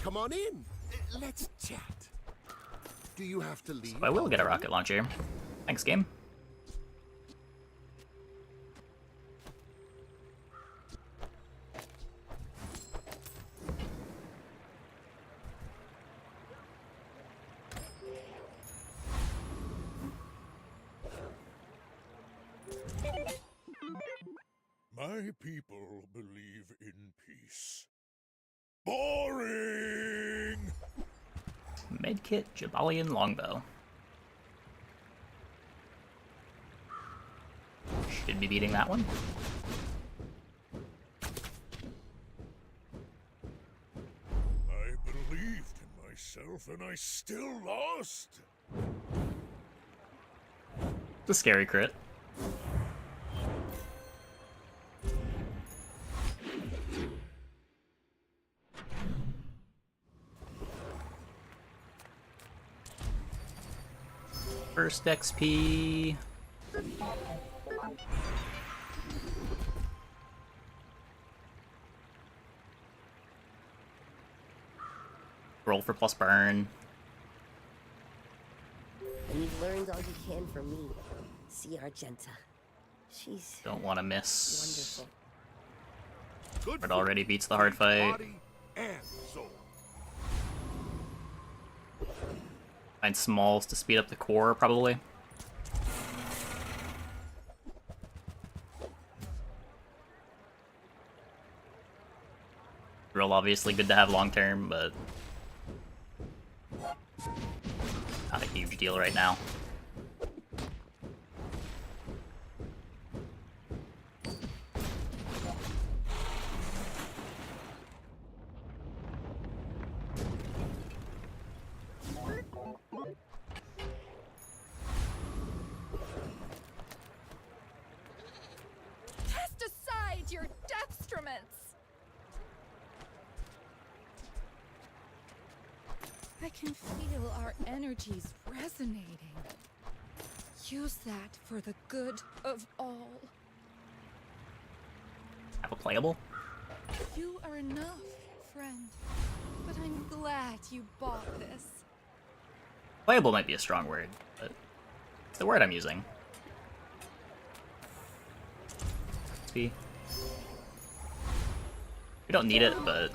Come on in. Let's chat. Do you have to leave? So I will get a rocket launcher. Thanks, game. My people believe in peace. Boring! Medkit, Jabalian Longbow. Should be beating that one. I believed in myself and I still lost. It's a scary crit. First XP. Roll for plus burn. And you've learned all you can from me. See Argenta. She's Don't want to miss. wonderful. It already beats the hard fight. Body and soul. Find smalls to speed up the core, probably. Real obviously good to have long term, but not a huge deal right now. Cast aside your deathstruments! I can feel our energies resonating. Use that for the good of all. Have a playable? You are enough, friend. But I'm glad you bought this. Playable might be a strong word, but it's the word I'm using. XP. We don't need it, but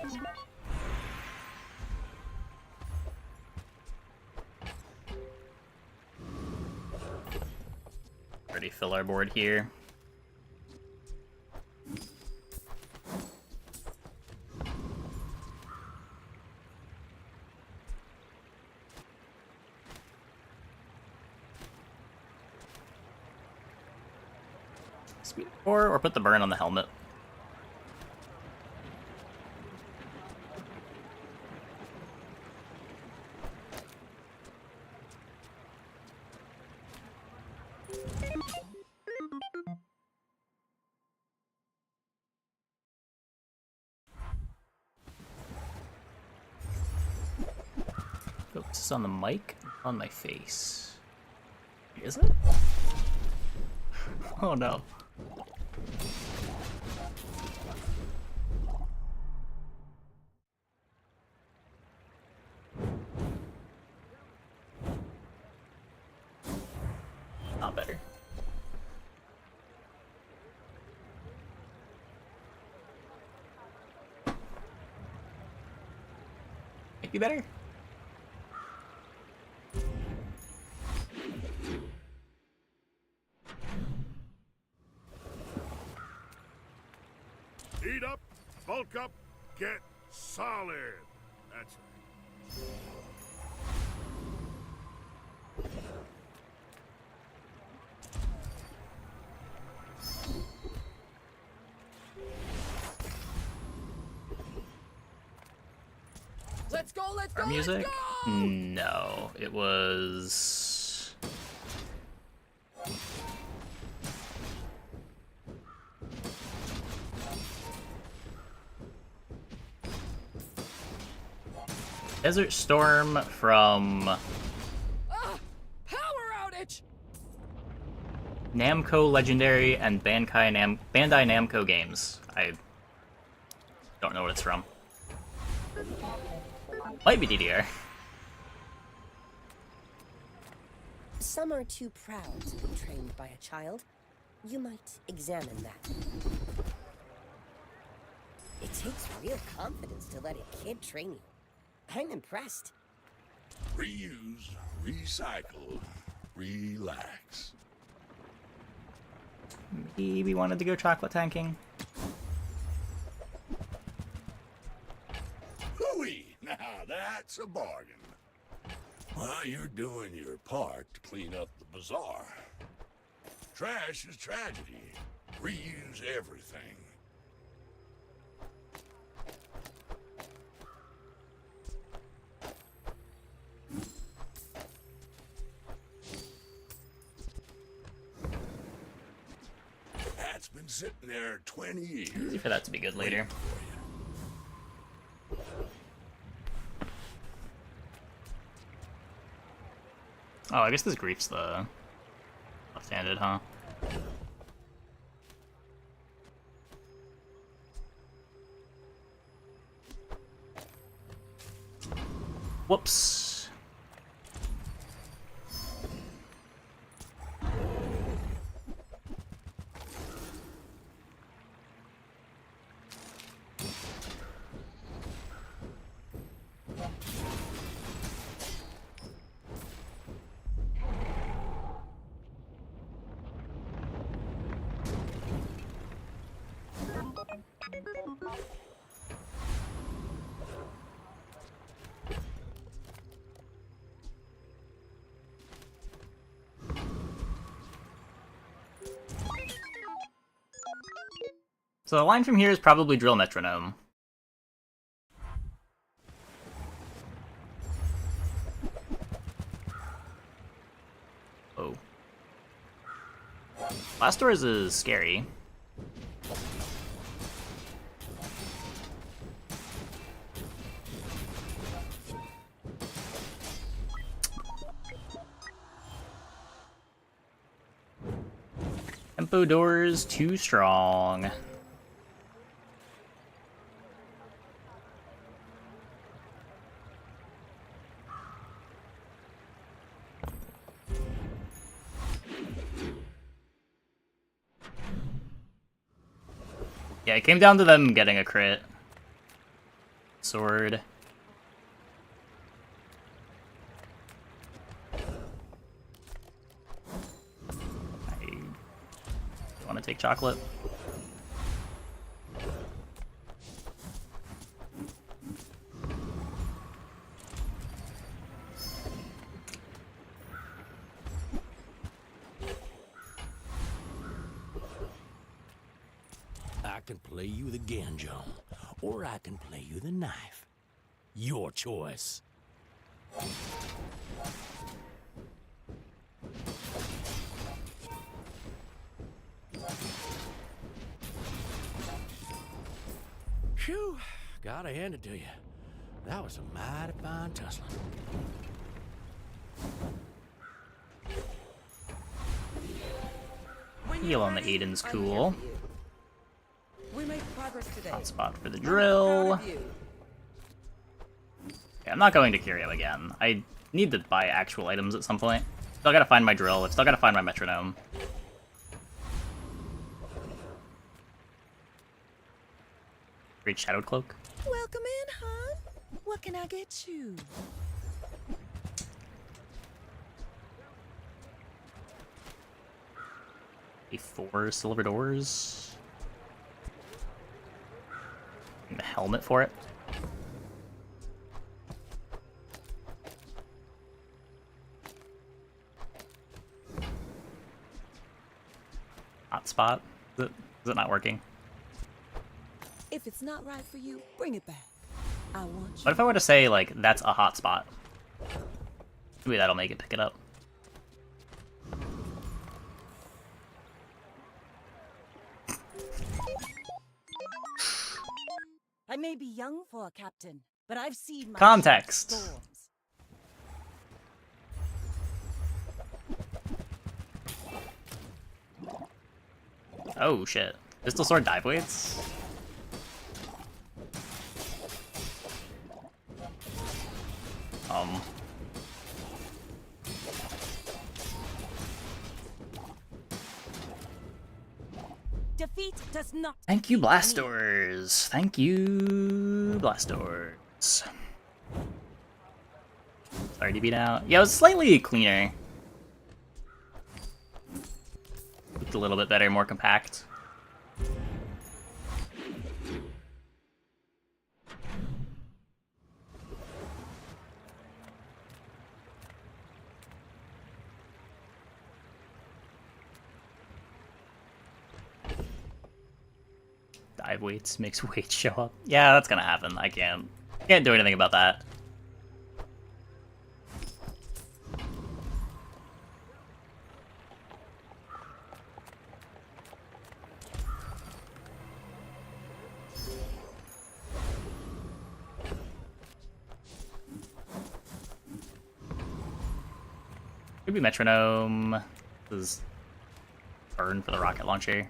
already fill our board here. Speed or put the burn on the helmet. Focus on the mic, on my face. Is it? Oh no. Not better. Might be better. Heat up, bulk up, get solid. That's right. Let's go, let's Our go, music? let's go! No, it was Desert Storm from Power outage! Namco Legendary and Bandai Namco games. I don't know what it's from. Might be DDR. Some are too proud to be trained by a child. You might examine that. It takes real confidence to let a kid train you. I'm impressed. Reuse, recycle, relax. Maybe we wanted to go chocolate tanking. that's a bargain. Well, you're doing your part to clean up the bazaar. Trash is tragedy. Reuse everything. That's been sitting there 20 years. Easy for that to be good later. Oh, I guess this grief's the left-handed, huh? Whoops. So the line from here is probably drill metronome. Oh. Last doors is scary. Tempo doors too strong. Yeah, it came down to them getting a crit. Sword. I want to take chocolate. I can play you the Ganjo, or I can play you the knife. Your choice. Phew, gotta hand it to you. That was a mighty fine tussling. Heal on the Aiden's cool. We made progress today. Hot spot for the drill. Yeah, I'm not going to Curio again. I need to buy actual items at some point. Still gotta find my drill. I've still gotta find my metronome. Great Shadowed Cloak. Welcome in, hon. What can I get you? A4 silver doors. And the helmet for it. Hotspot. Is it not working? If it's not right for you, bring it back. I want you. What if I were to say, like, that's a hotspot? Maybe that'll make it pick it up. I may be young for a captain, but I've seen my Context. storms. Oh shit. Pistol sword dive weights? Defeat does not. Thank you, Blastors. Thank you, Blastors. Sorry to beat out. Yeah, it was slightly cleaner. Looked a little bit better, more compact. 5 weights makes weights show up. Yeah, that's gonna happen. I can't do anything about that. Maybe metronome. This is burn for the rocket launcher.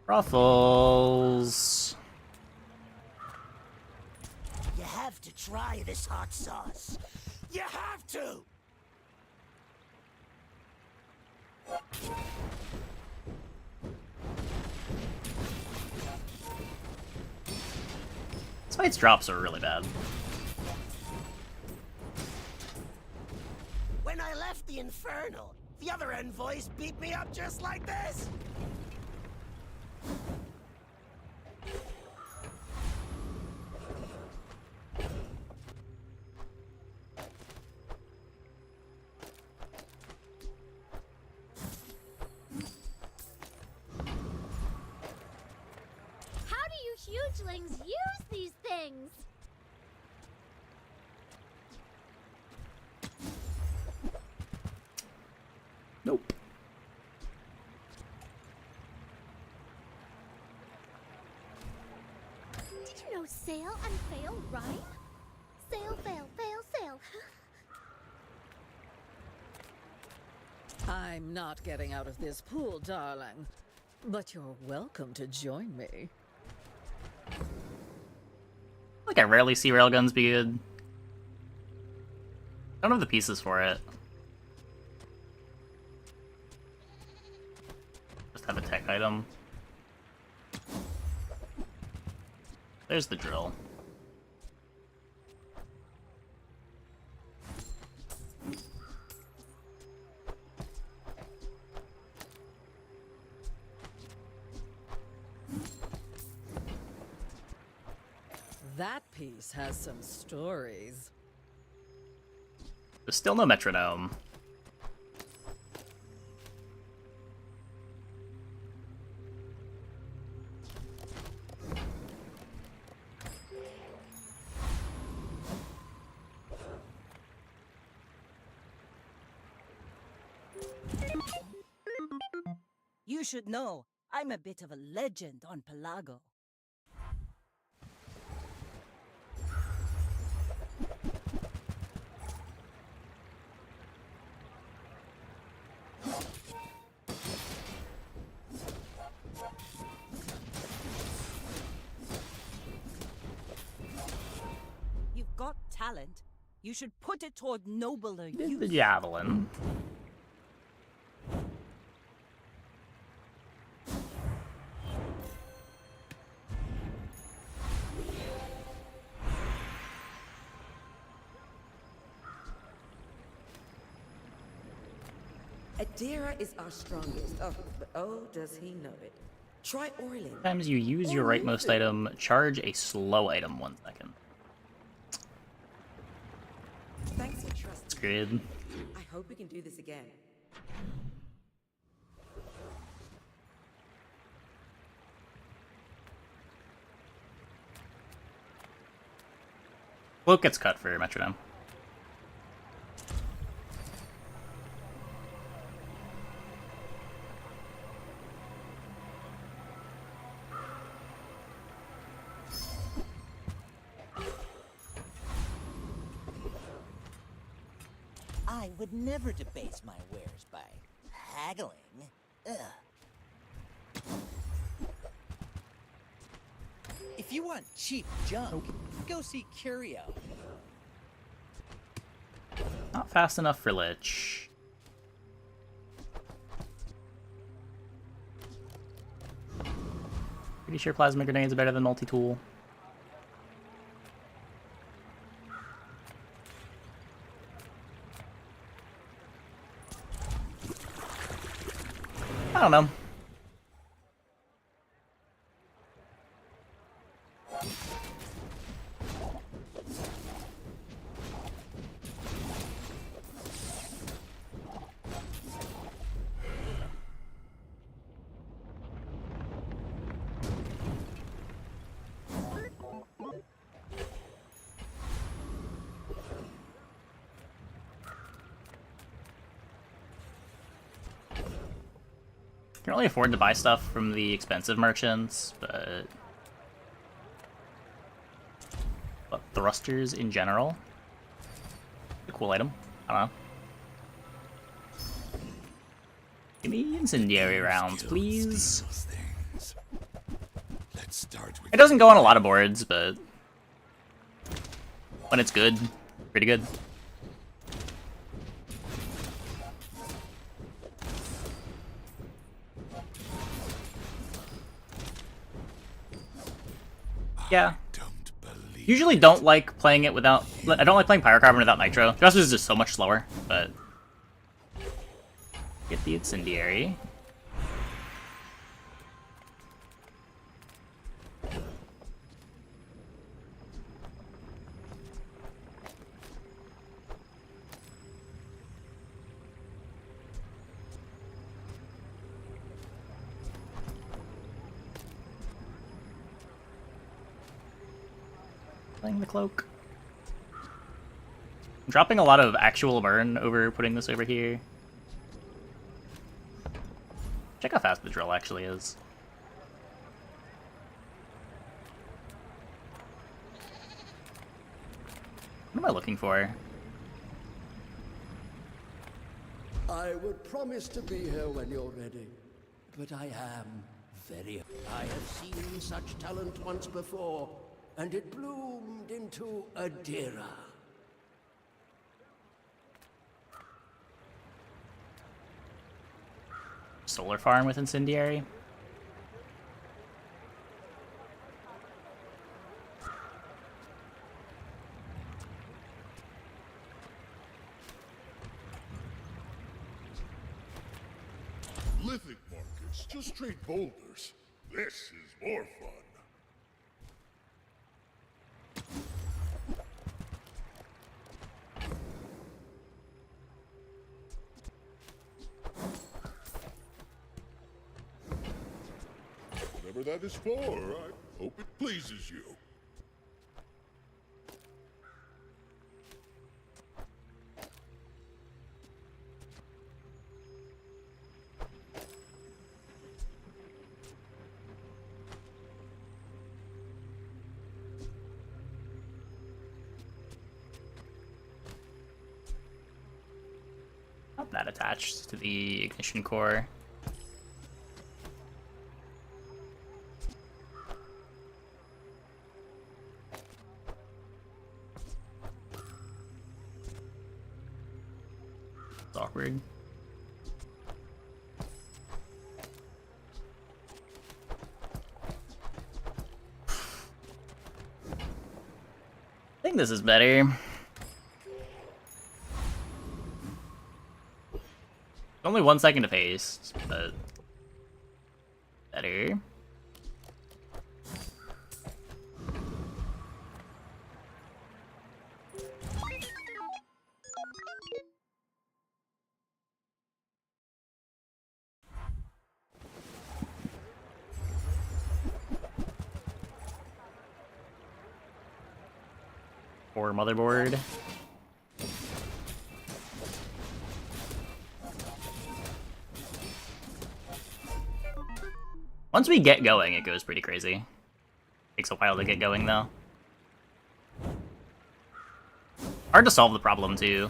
Ruffles. You have to try this hot sauce. You have to! This fight's drops are really bad. When I left the Infernal, the other envoys beat me up just like this! How do you hugelings use these things? Nope. Did you know sail and fail rhyme? Sail, fail, fail, sail. I'm not getting out of this pool, darling. But you're welcome to join me. Like, I rarely see railguns be good. I don't have the pieces for it. Just have a tech item. There's the drill. That piece has some stories. There's still no metronome. You should know, I'm a bit of a legend on Pelago. You've got talent. You should put it toward nobler use. The javelin. Adira is our strongest. Oh, but oh, does he know it? Try oiling. Sometimes you use your rightmost item, charge a slow item 1 second. Thanks for trusting. It's good. I hope we can do this again. Cloak gets cut for metronome. I would never debase my wares by haggling. Ugh. If you want cheap junk, go see Curio. Not fast enough for Lich. Pretty sure plasma grenades are better than multi-tool. I don't know. Can't really afford to buy stuff from the expensive merchants, but thrusters in general, a cool item. I don't know. Give me incendiary rounds, please. Let's start with It doesn't go on a lot of boards, but when it's good, pretty good. Yeah. Usually don't like playing it without... I don't like playing Pyrocarbon without Nitro. Just is just so much slower, but... Get the Incendiary. Playing the cloak. I'm dropping a lot of actual burn over putting this over here. Check how fast the drill actually is. What am I looking for? I would promise to be here when you're ready, but I am very... I have seen such talent once before, and it bloomed into Adira. Solar farm with Incendiary? Lithic markets, just trade boulders. This is more fun. Whatever that is for, I hope it pleases you. Not that attached to the ignition core. It's awkward. I think this is better. Only 1 second to paste, but better. Or motherboard. Once we get going, it goes pretty crazy. Takes a while to get going, though. Hard to solve the problem, too.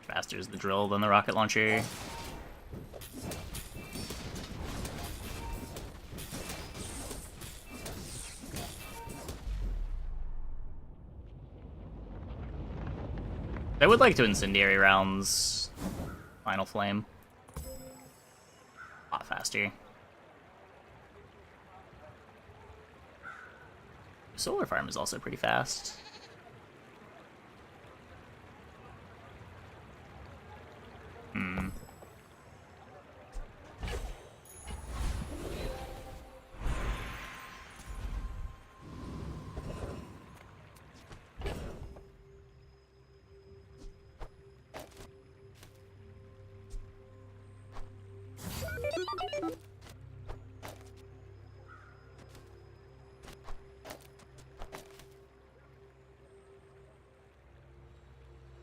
Faster is the drill than the rocket launcher. I would like to incendiary rounds Final Flame. A lot faster. Solar Farm is also pretty fast. Hmm.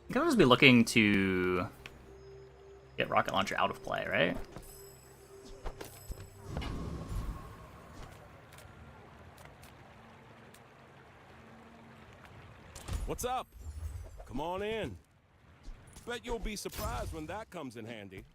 You can always be looking to get Rocket Launcher out of play, right? What's up? Come on in. Bet you'll be surprised when that comes in handy.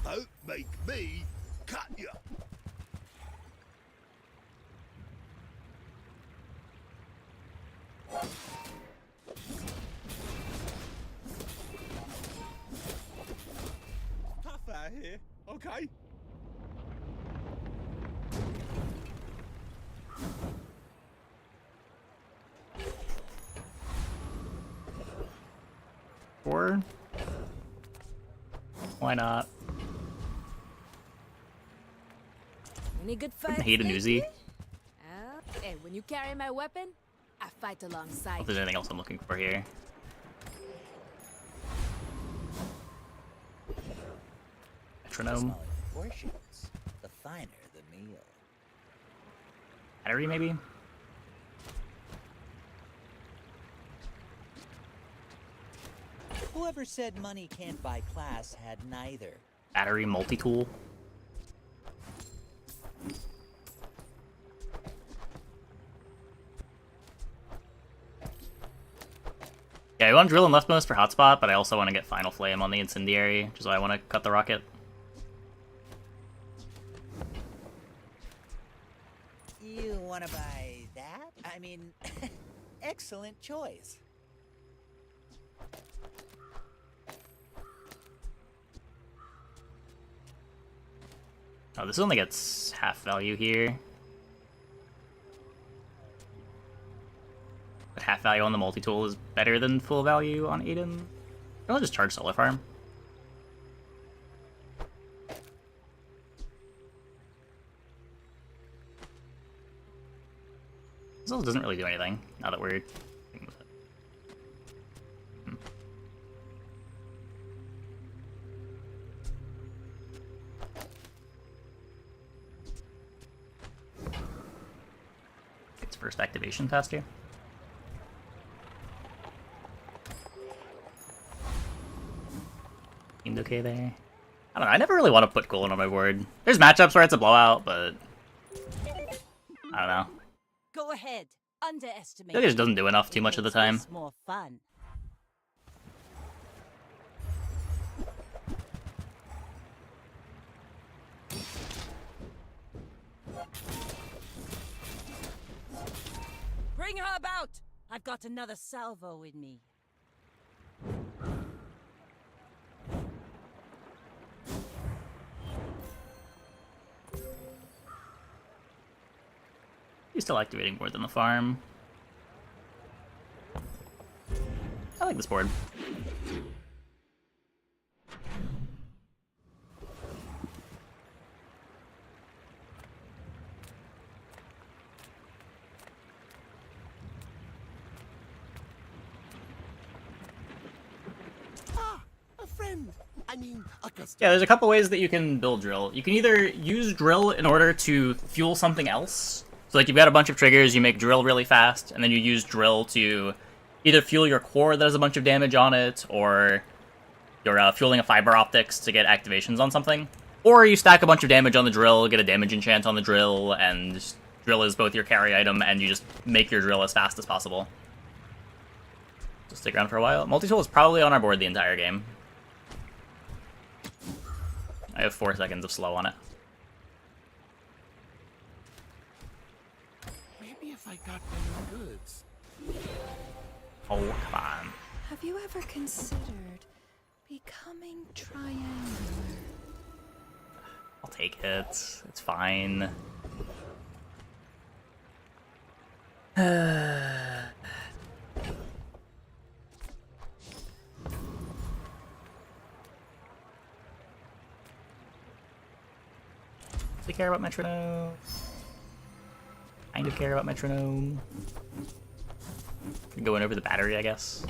Don't make me cut you. Tough out here, okay? Or why not? Any good I fights? hate a lately? newsie. Hey, when you carry my weapon, I fight I don't know alongside if there's anything else I'm looking for here. Metronome. Smaller portions, the finer the meal. Battery, maybe? Whoever said money can't buy class had neither. Battery multi-tool. Yeah, I want drill and leftmost for hotspot, but I also want to get Final Flame on the incendiary, which is why I want to cut the rocket. You wanna buy that? I mean, excellent choice. Oh, this only gets half value here. But half value on the multi-tool is better than full value on Aiden. I'll just charge Solar Farm. This also doesn't really do anything, now that we're thinking with it. Its first activation faster. Seemed okay there. I don't know, I never really want to put Golem on my board. There's matchups where it's a blowout, but I don't know. Go ahead. Underestimate. I think it just doesn't do enough too much of the time. It's more fun. Bring her about! I've got another salvo in me. He's still activating more than the farm. I like this board. A friend. I mean, a customer. Yeah, there's a couple ways that you can build drill. You can either use drill in order to fuel something else. So like you've got a bunch of triggers, you make drill really fast, and then you use drill to either fuel your core that has a bunch of damage on it, or you're fueling a fiber optics to get activations on something. Or you stack a bunch of damage on the drill, get a damage enchant on the drill, and drill is both your carry item and you just make your drill as fast as possible. Just stick around for a while. Multi-tool is probably on our board the entire game. I have 4 seconds of slow on it. Maybe if I got better goods. Oh, come on. Have you ever considered becoming triangular? I'll take it. It's fine. Do you care about metronome? Kind of care about metronome. Going over the battery, I guess.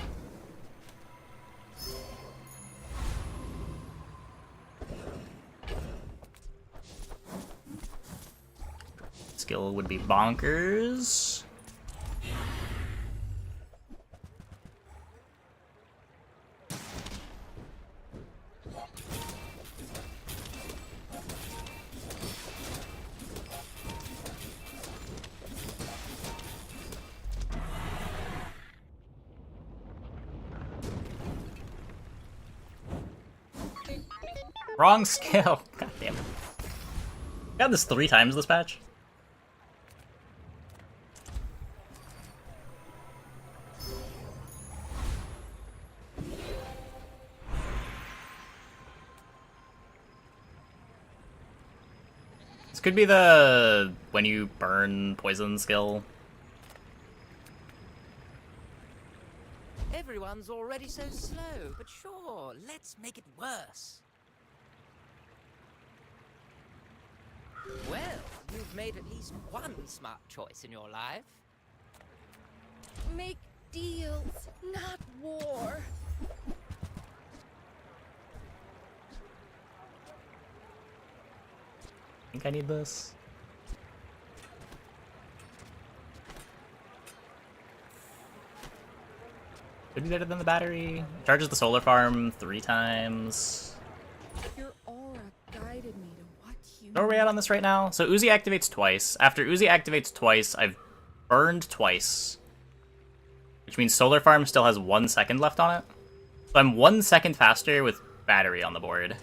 Skill would be bonkers. Wrong skill. God damn it. Got this 3 times this patch. This could be the when you burn poison skill. Everyone's already so slow, but sure, let's make it worse. Well, you've made at least one smart choice in your life. Make deals, not war. I think I need this. Could be better than the battery. Charges the solar farm 3 times. Your aura guided me to what you Where are we at on this right now? So Uzi activates twice. After Uzi activates twice, I've burned twice. Which means solar farm still has 1 second left on it. So I'm 1 second faster with battery on the board.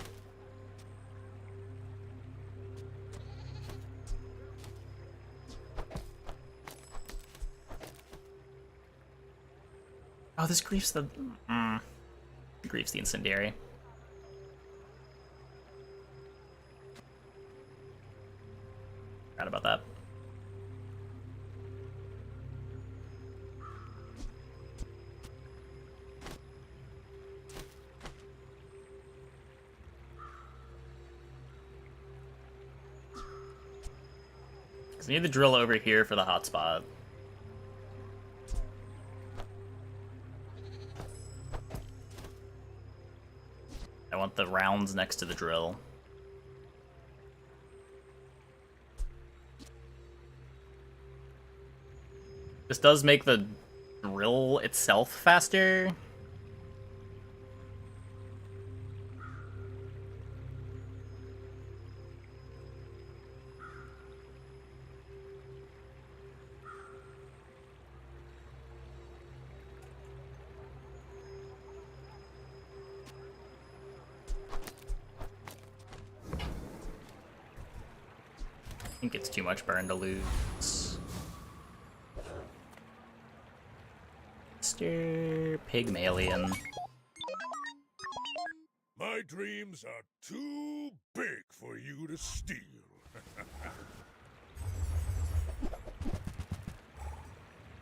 Oh, this grief's the... Grief's the incendiary. Forgot about that. Because I need the drill over here for the hotspot. I want the rounds next to the drill. This does make the drill itself faster. I think it's too much burn to lose. Mr. Pygmalion. My dreams are too big for you to steal.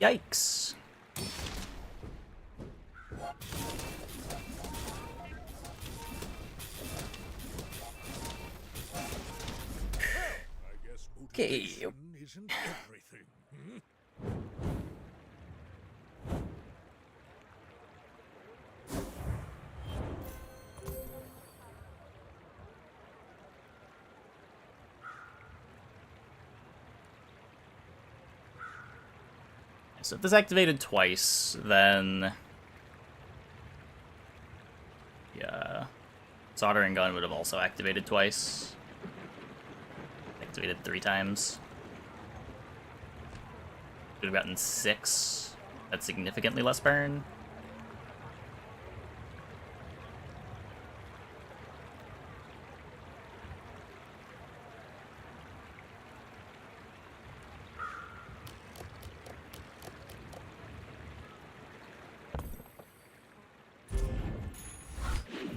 Yikes. Okay. Isn't everything. Hmm? So if this activated twice, then... yeah. Soldering gun would have also activated twice. Activated 3 times. Could have gotten 6. That's significantly less burn.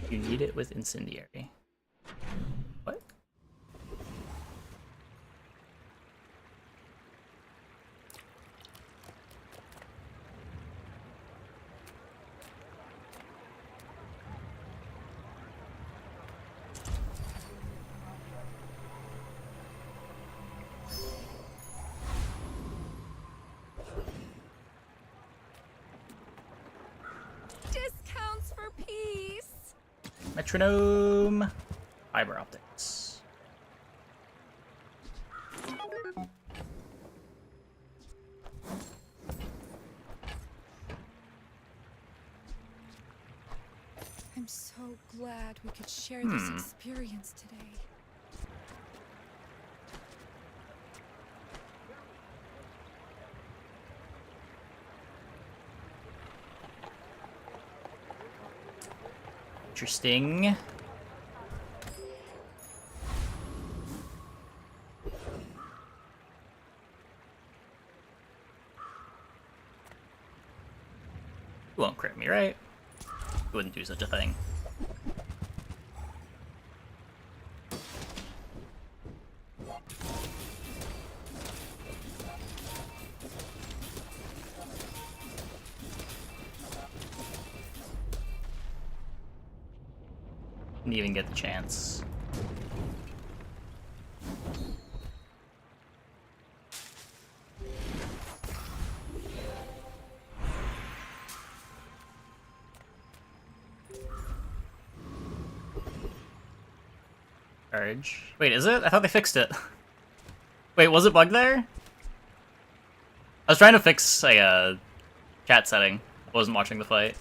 You need it with incendiary. What? Discounts for peace. Metronome. Fiber optics. I'm so glad we could share this experience today. Interesting. You won't crit me, right? You wouldn't do such a thing. Didn't even get the chance. Charge. Wait, is it? I thought they fixed it. Wait, was it bugged there? I was trying to fix a chat setting. I wasn't watching the fight.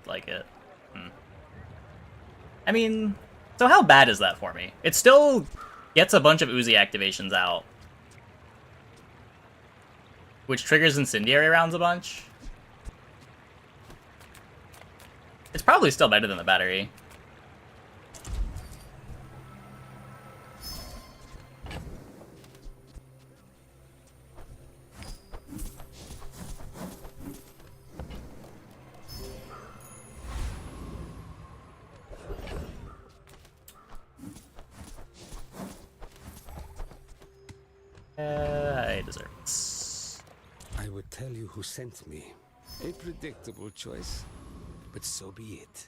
Like it. I mean, so how bad is that for me? It still gets a bunch of Uzi activations out, which triggers incendiary rounds a bunch. It's probably still better than the battery. I deserve this. I would tell you who sent me. A predictable choice, but so be it.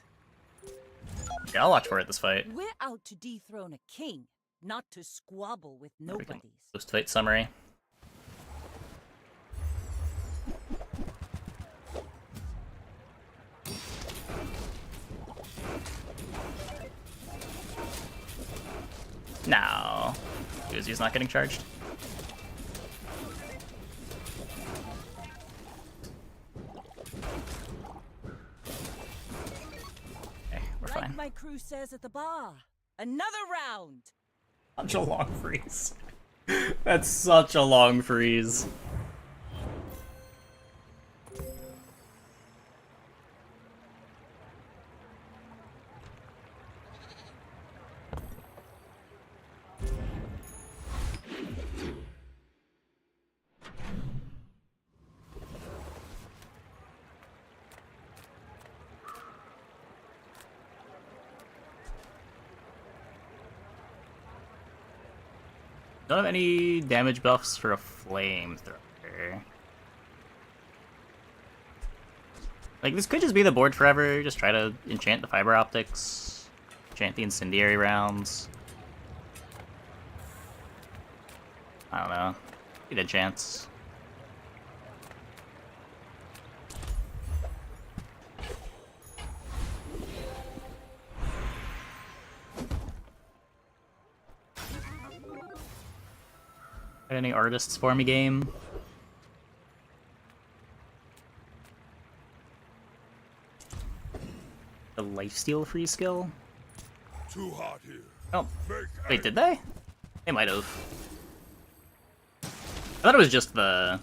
Yeah, I'll watch for it this fight. We're out to dethrone a king, not to squabble with nobodies. Post-fight summary. No. Uzi's not getting charged. Like my crew says at the bar, another round. Such a long freeze. That's such a long freeze. Don't have any damage buffs for a flamethrower. Like, this could just be the board forever. Just try to enchant the fiber optics, enchant the incendiary rounds. I don't know. Get a chance. Any artists for me, game? The lifesteal free skill? Too hot here. Oh, wait, did they? They might have. I thought it was just the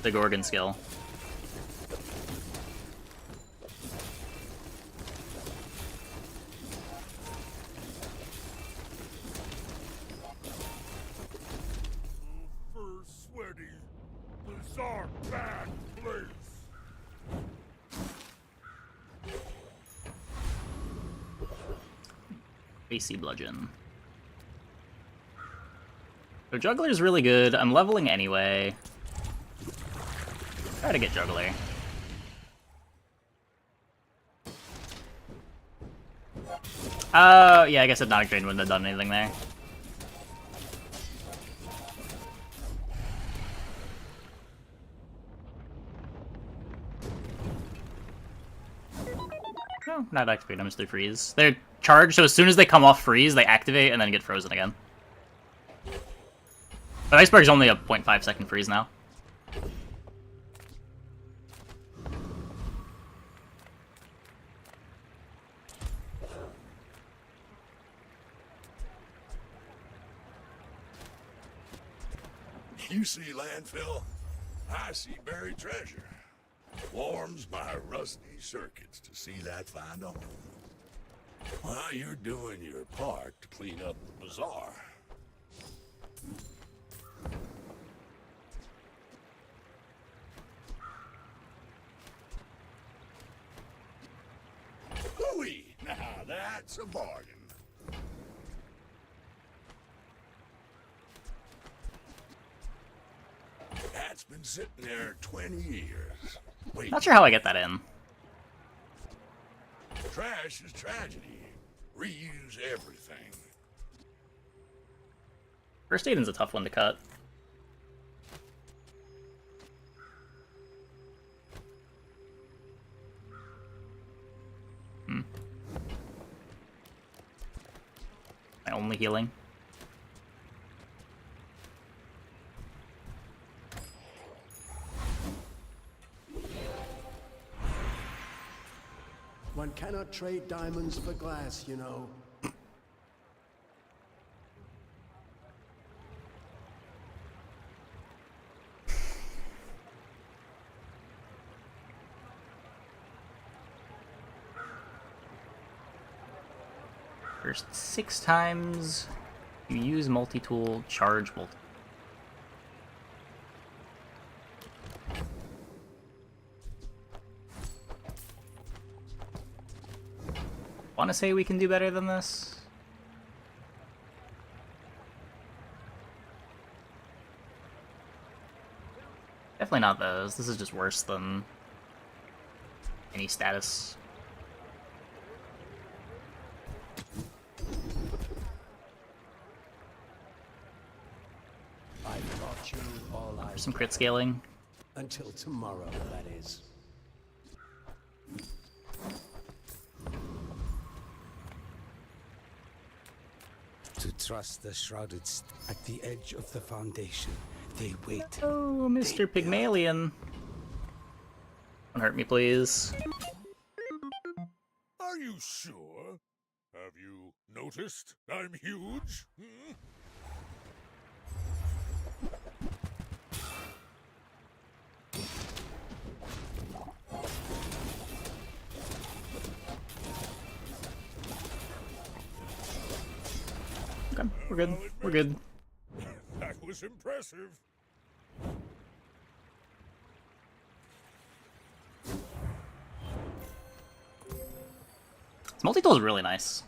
Gorgon skill. First sweaty, bizarre bad place. AC bludgeon. So juggler's really good. I'm leveling anyway. Try to get juggler. Yeah, I guess Hypnotic Drain wouldn't have done anything there. No, not activate them, they freeze. They're charged, so as soon as they come off freeze, they activate and then get frozen again. But Iceberg's only a 0.5 second freeze now. You see landfill, I see buried treasure. Warms my rusty circuits to see that find a home. Well, you're doing your part to clean up the bazaar. Dooley, now that's a bargain. That's been sitting there 20 years. Wait. Not sure how I get that in. Trash is tragedy. Reuse everything. First Aiden's a tough one to cut. My only healing. One cannot trade diamonds for glass, you know. First 6 times you use multi-tool, charge multi. Want to say we can do better than this? Definitely not those. This is just worse than any status. I've taught you all I Some crit scaling. Until tomorrow, that is. To trust the shrouded at the edge of the foundation, they wait. Oh, Mr. Pygmalion. Don't hurt me, please. Are you sure? Have you noticed I'm huge? Hmm? Okay, we're good. We're good. That was impressive. This multi-tool is really nice.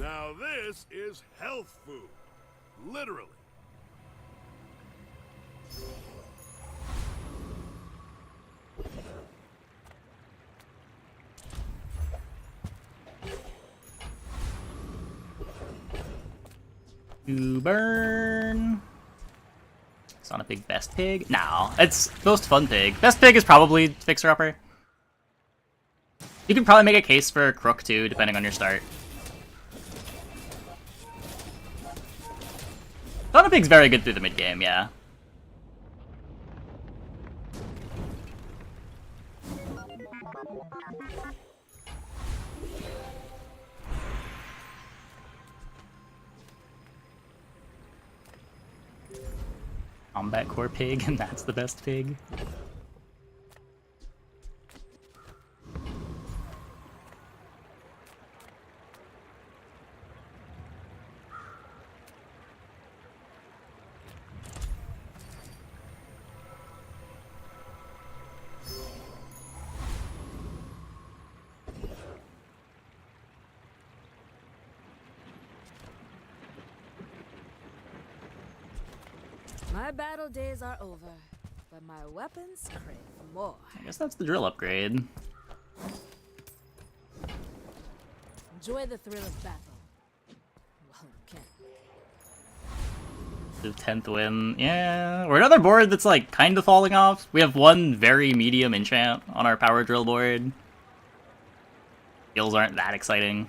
Now this is health food. Literally. To burn. It's not a big best pig. No, it's most fun pig. Best pig is probably fixer upper. You could probably make a case for crook too, depending on your start. Fun pig's very good through the mid game, yeah. Combat core pig, and that's the best pig. My battle days are over, but my weapons crave more. I guess that's the drill upgrade. Enjoy the thrill of battle. Well, you can. The 10th win. Yeah, we're another board that's like kind of falling off. We have one very medium enchant on our power drill board. Skills aren't that exciting.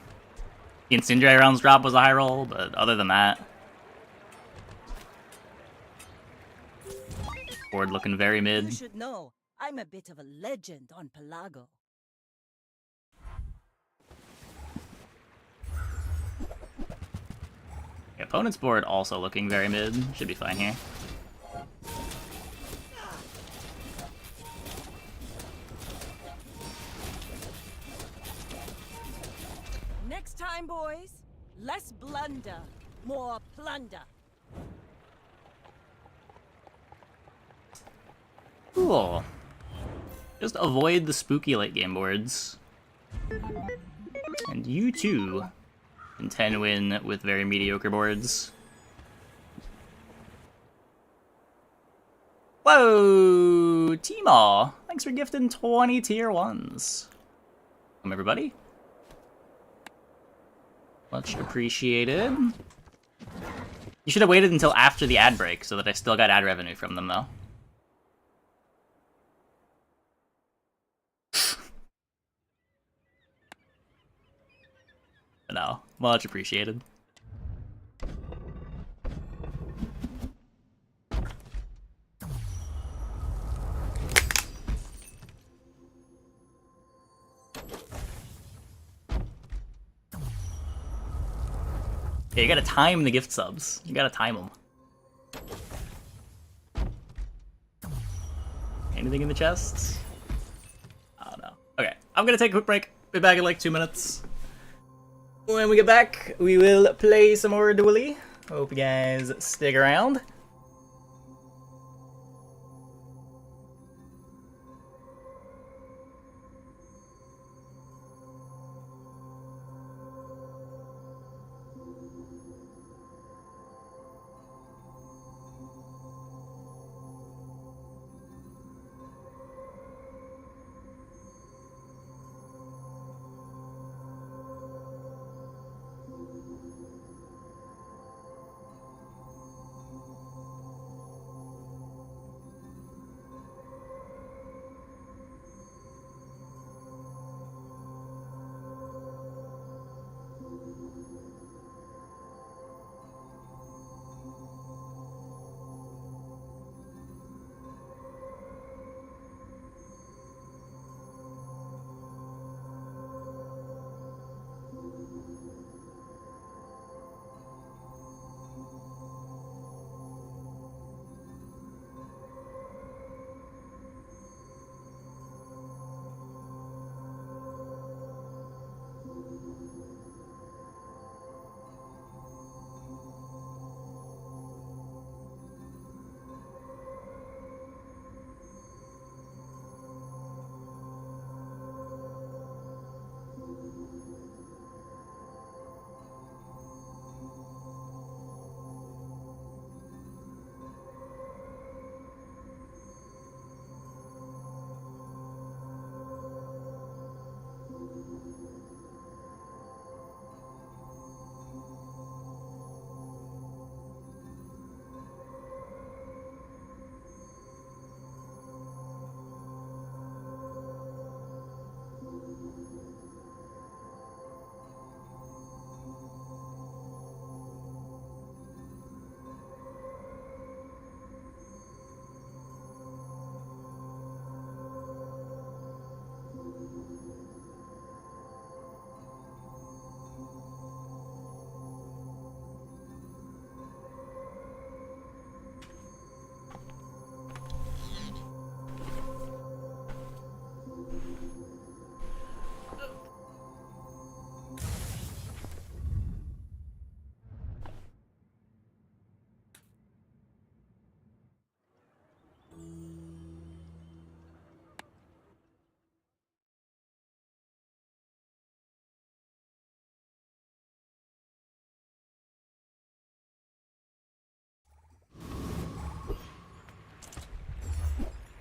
The incendiary rounds drop was a high roll, but other than that, board looking very mid. You should know, I'm a bit of a legend on Pelago. The opponent's board also looking very mid. Should be fine here. Next time, boys, less blunder, more plunder. Cool. Just avoid the spooky late game boards. And you too can 10 win with very mediocre boards. Whoa! Timo! Thanks for gifting 20 tier 1s. Welcome, everybody. Much appreciated. You should have waited until after the ad break so that I still got ad revenue from them, though. No, much appreciated. Yeah, you gotta time the gift subs. You gotta time them. Anything in the chests? Oh no. Okay, I'm gonna take a quick break. Be back in like 2 minutes. When we get back, we will play some more Dooley. Hope you guys stick around.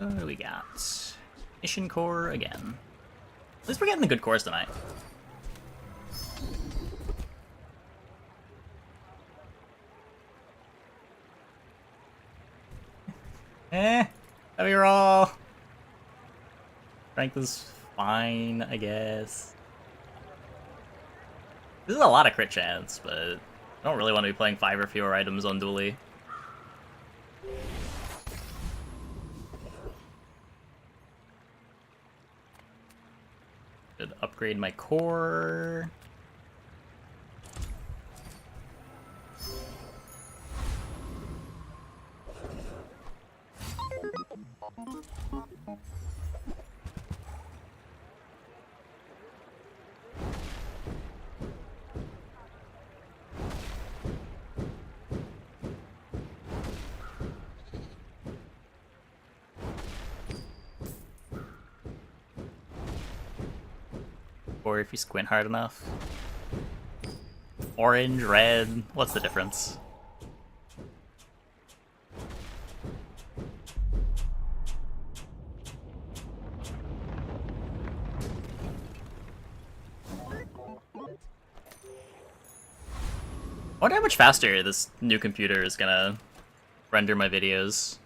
What do we got? Mission core again. At least we're getting the good cores tonight. Heavy roll. Strength is fine, I guess. This is a lot of crit chance, but I don't really want to be playing 5 or fewer items on Dooley. Should upgrade my core. Or if you squint hard enough. Orange, red, what's the difference? I wonder how much faster this new computer is gonna render my videos.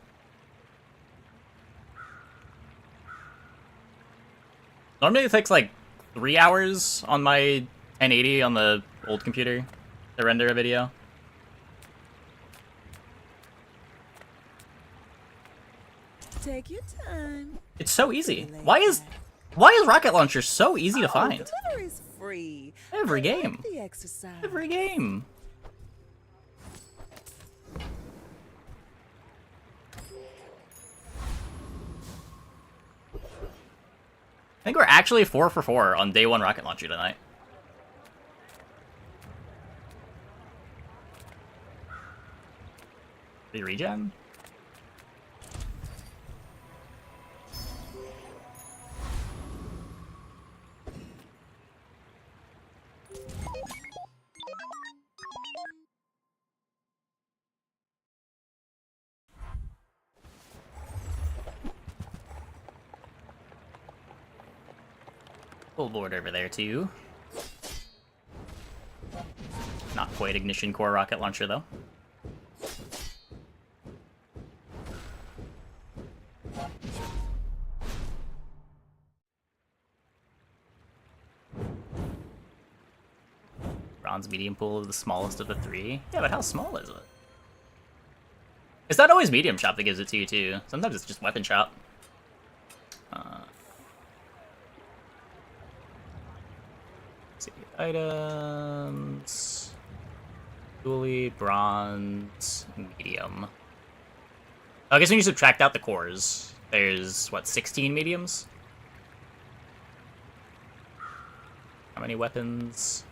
Normally it takes like 3 hours on my 1080 on the old computer to render a video. Take your time. It's so easy. Why is Rocket Launcher so easy to find? Delivery's free. Every game. The exercise. Every game. I think we're actually 4 for 4 on day 1 Rocket Launcher tonight. Did he regen? Full board over there too. Not quite ignition core rocket launcher though. Bronze medium pool is the smallest of the 3. Yeah, but how small is it? It's not always medium shop that gives it to you too. Sometimes it's just weapon shop. Items, Dooley, bronze, medium. I guess when you subtract out the cores, there's, what, 16 mediums? How many weapons?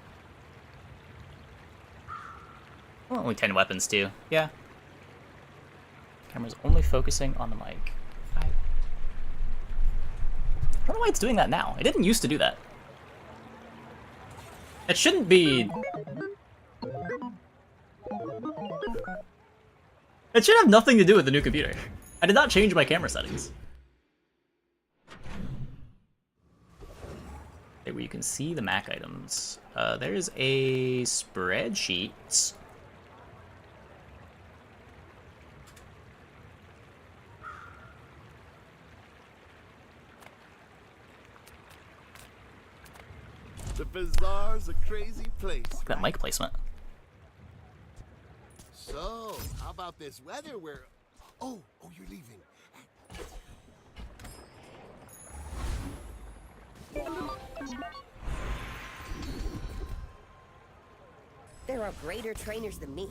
Oh, only 10 weapons, too. Yeah. Camera's only focusing on the mic. I don't know why it's doing that now. It didn't used to do that. It shouldn't be... It should have nothing to do with the new computer. I did not change my camera settings. Okay, where you can see the Mac items. There's a spreadsheet. The bazaar's a crazy place. Look at that mic placement. So, how about this weather where... Oh, you're leaving. There are greater trainers than me.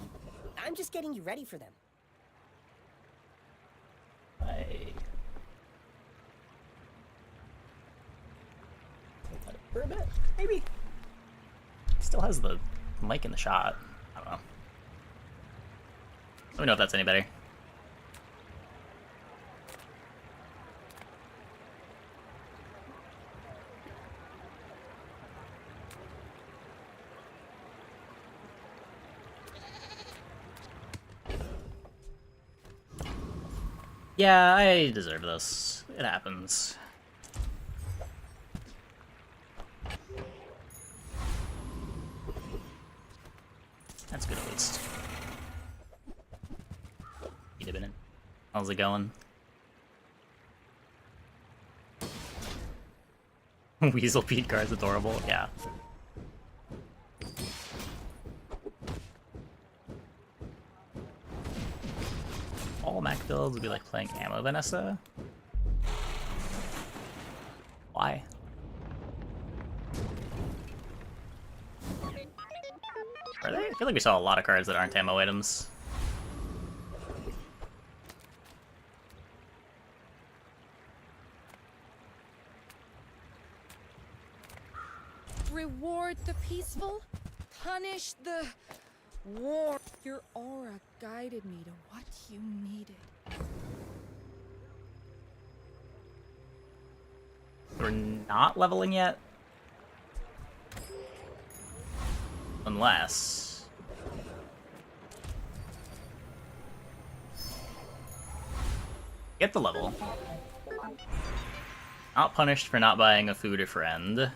I'm just getting you ready for them. For a bit, maybe. Still has the mic in the shot. I don't know. Let me know if that's any better. Yeah, I deserve this. It happens. That's good at least. Eat a minute. How's it going? Weasel Pete card's adorable, yeah. All Mac builds would be like playing Ammo Vanessa. Why? Are they? I feel like we saw a lot of cards that aren't ammo items. Reward the peaceful, punish the war. Your aura guided me to what you needed. We're not leveling yet? Unless... Get the level. Not punished for not buying a food or friend.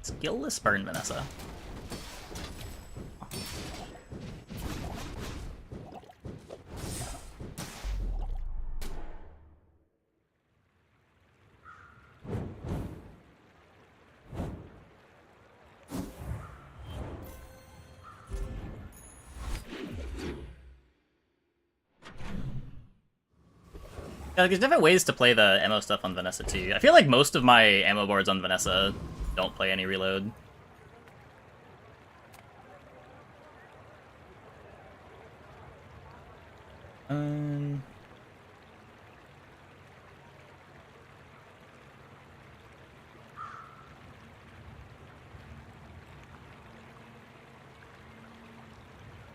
Skillless burn, Vanessa. Yeah, like, there's different ways to play the ammo stuff on Vanessa too. I feel like most of my ammo boards on Vanessa don't play any reload.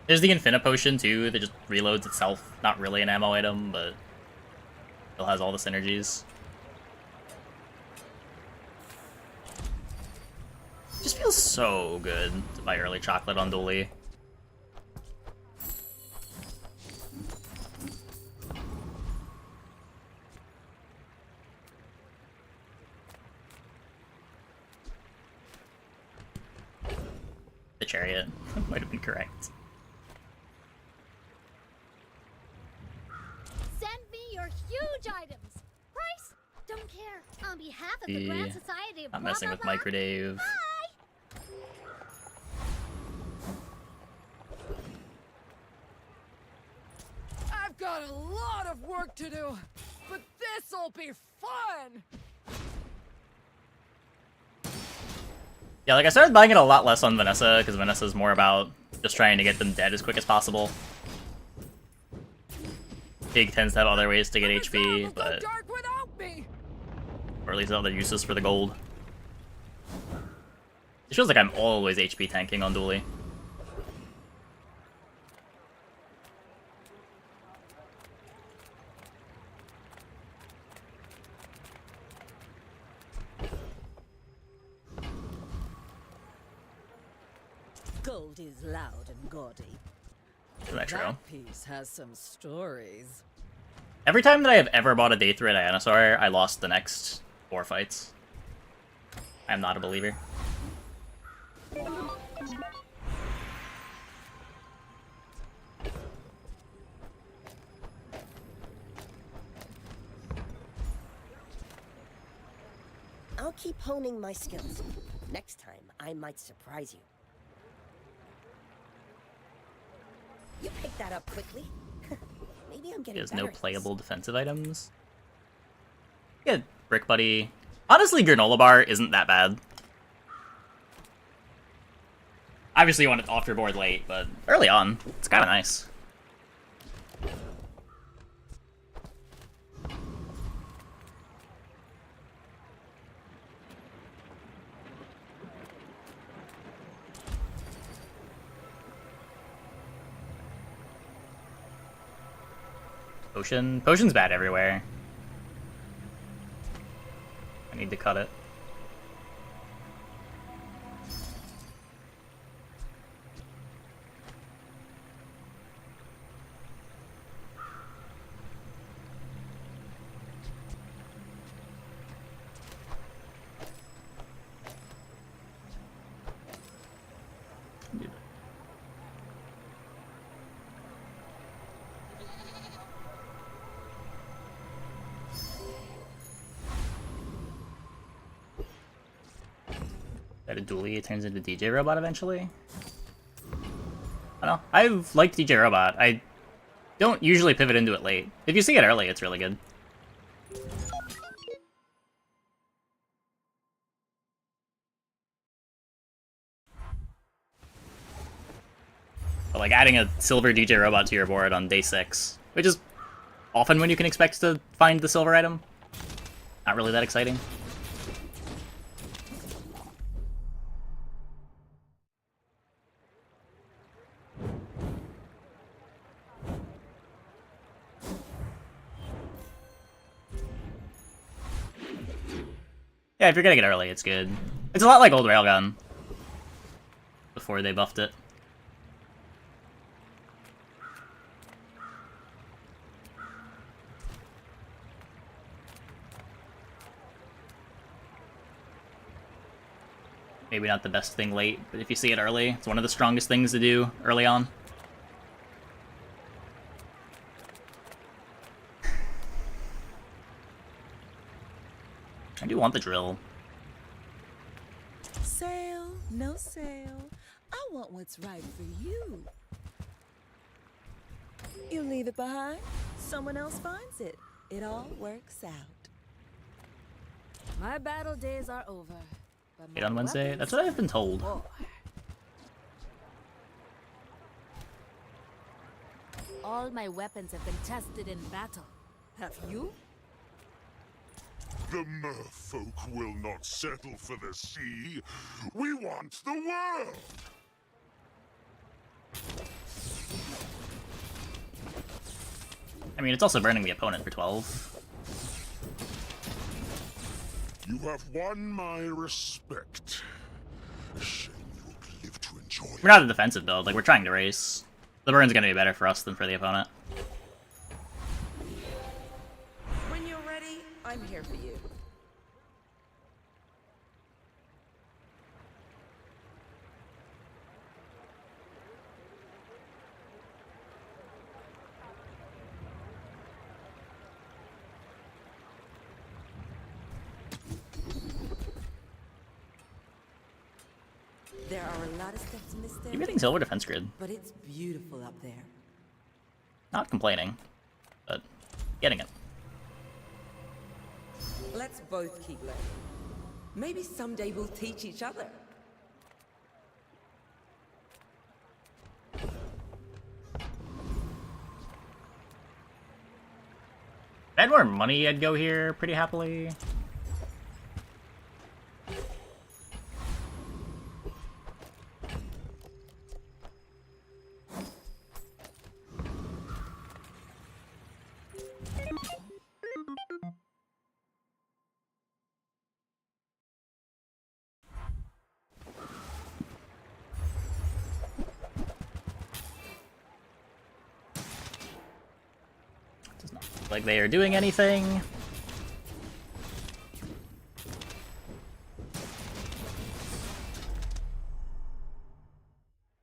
There's the Infinite Potion too that just reloads itself. Not really an ammo item, but still has all the synergies. Just feels so good to buy early chocolate on Dooley. The chariot might have been correct. Send me your huge items. Price? Don't care. On behalf of the Grand Society of Not messing with Microdave. I've got a lot of work to do, but this'll be fun! Yeah, like I started buying it a lot less on Vanessa, because Vanessa's more about just trying to get them dead as quick as possible. Pig tends to have other ways to get HP, but... Or at least other uses for the gold. It feels like I'm always HP tanking on Dooley. Gold is loud and gaudy. Isn't that true? That piece has some stories. Every time that I have ever bought a day 3 at Ionosaur, I lost the next 4 fights. I am not a believer. I'll keep honing my skills. Next time, I might surprise you. You picked that up quickly. Maybe I'm getting There's better no at this. playable defensive items. Good. Brick Buddy. Honestly, Granola Bar isn't that bad. Obviously you want it off your board late, but early on, it's kind of nice. Potion's bad everywhere. I need to cut it. That a Dooley turns into DJ Robot eventually? I don't know. I've liked DJ Robot. I don't usually pivot into it late. If you see it early, it's really good. But like adding a silver DJ Robot to your board on day 6, which is often when you can expect to find the silver item. Not really that exciting. Yeah, if you're getting it early, it's good. It's a lot like old Railgun. Before they buffed it. Maybe not the best thing late, but if you see it early, it's one of the strongest things to do early on. I do want the drill. Sale, no sale. I want what's right for you. You leave it behind, someone else finds it. It all works out. My battle days are over. Wait on Wednesday? That's what I've been told. All my weapons have been tested in battle. Have you? The merfolk will not settle for the sea. We want the world! I mean, it's also burning the opponent for 12. You have won my respect. A shame you won't live to enjoy it. We're not a defensive build, like we're trying to race. The burn's gonna be better for us than for the opponent. When you're ready, I'm here for you. There are a lot of steps in this You're getting silver defense grid. but it's beautiful up there. Not complaining, but getting it. Let's both keep learning. Maybe someday we'll teach each other. If I had more money, I'd go here pretty happily. Does not look like they are doing anything.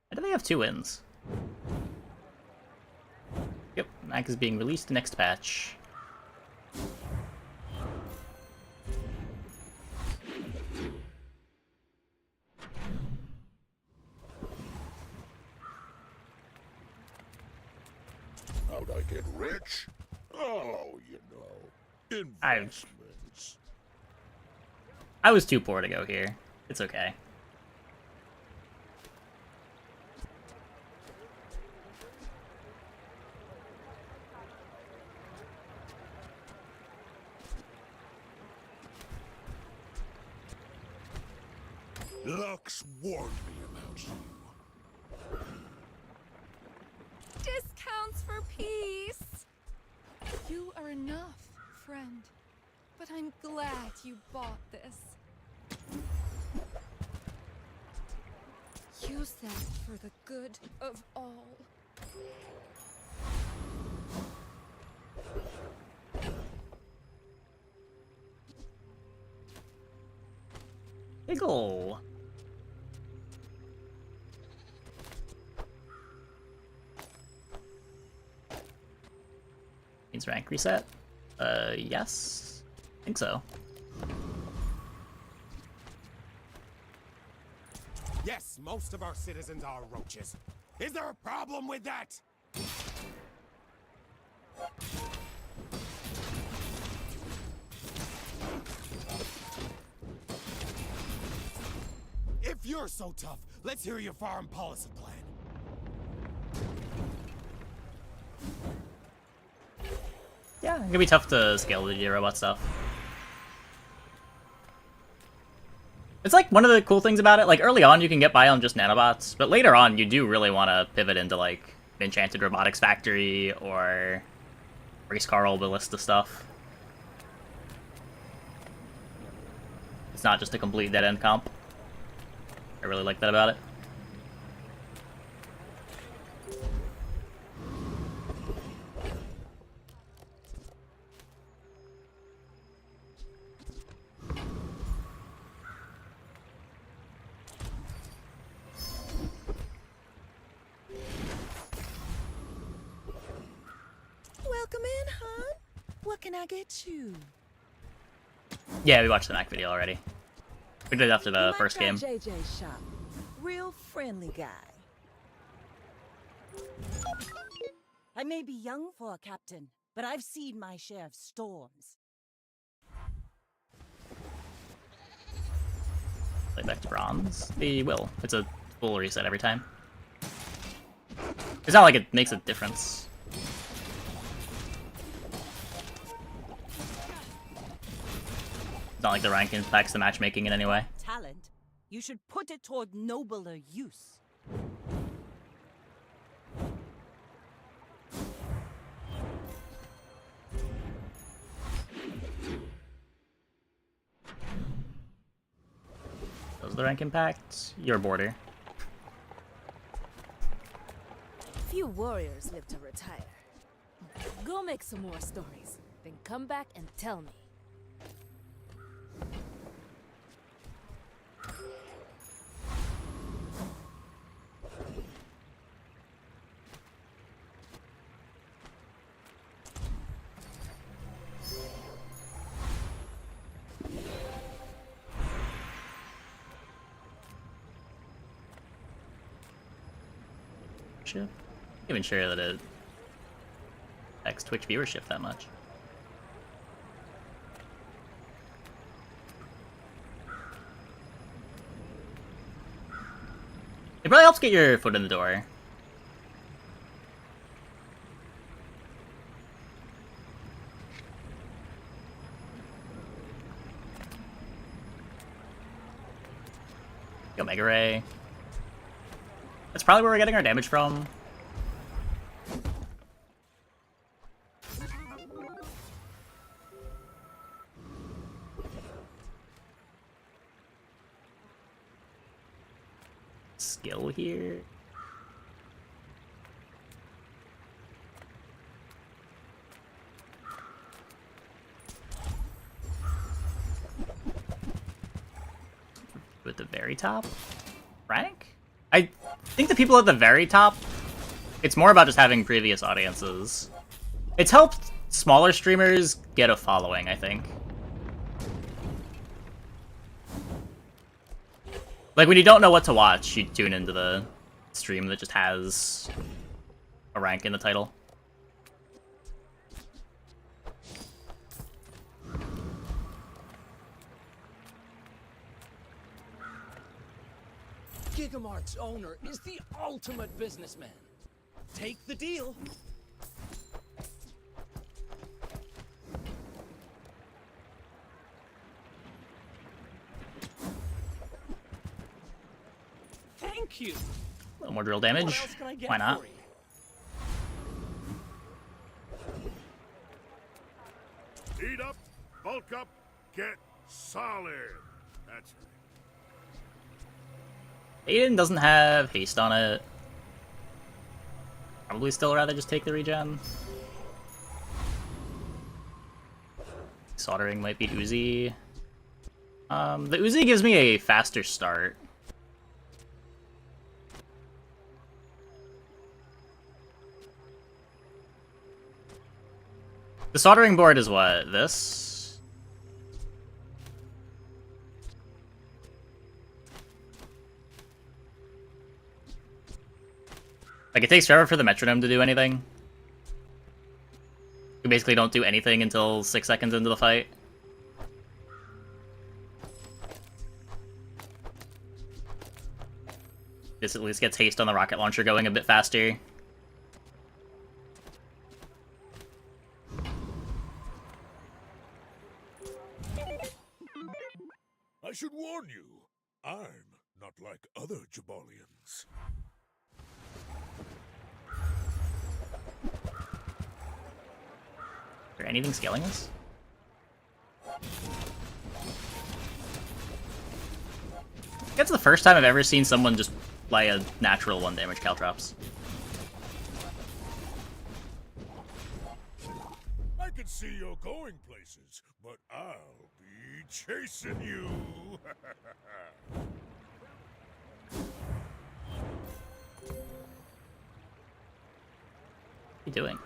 Why do they have 2 wins? Yep, Mac is being released next patch. How'd I get rich? Oh, you know, investments. I was too poor to go here. It's okay. Lux warned me about you. Discounts for peace. never enough, friend. But I'm glad you bought this. Use that for the good of all. Giggle. Means rank reset? Yes. I think so. Yes, most of our citizens are roaches. Is there a problem with that? If you're so tough, let's hear your foreign policy plan. Yeah, it can be tough to scale the robot stuff. It's like one of the cool things about it, like early on you can get by on just nanobots, but later on you do really want to pivot into like an Enchanted Robotics Factory or Race Carl Ballista stuff. It's not just a complete dead-end comp. I really like that about it. Welcome in, hon. What can I get you? Yeah, we watched the Mac video already. We did it after the first game. JJ's shop. Real friendly guy. I may be young for a captain, but I've seen my share of storms. Play back to bronze. They will. It's a full reset every time. It's not like it makes a difference. It's not like the rank impacts the matchmaking in any way. Talent, you should put it toward nobler use. Does the rank impact your border? Few warriors live to retire. Go make some more stories, then come back and tell me. Not even sure that it affects Twitch viewership that much. It probably helps get your foot in the door. Omega Ray. That's probably where we're getting our damage from. Skill here. At the very top? Rank? I think the people at the very top, it's more about just having previous audiences. It's helped smaller streamers get a following, I think. Like, when you don't know what to watch, you tune into the stream that just has a rank in the title. Gigamart's owner is the ultimate businessman. Take the deal. Thank you. A little more drill damage. What else can I get Why not? for you? Heat up, bulk up, get solid. That's right. Aiden doesn't have haste on it. Probably still rather just take the regen. Soldering might be Uzi. The Uzi gives me a faster start. The soldering board is what? This? Like, it takes forever for the metronome to do anything. You basically don't do anything until 6 seconds into the fight. This at least gets haste on the rocket launcher going a bit faster. I should warn you, I'm not like other Jabalians. Is there anything scaling this? That's the first time I've ever seen someone just play a natural 1 damage Caltrops. I can see you're going places, but I'll be chasing you. What are you doing?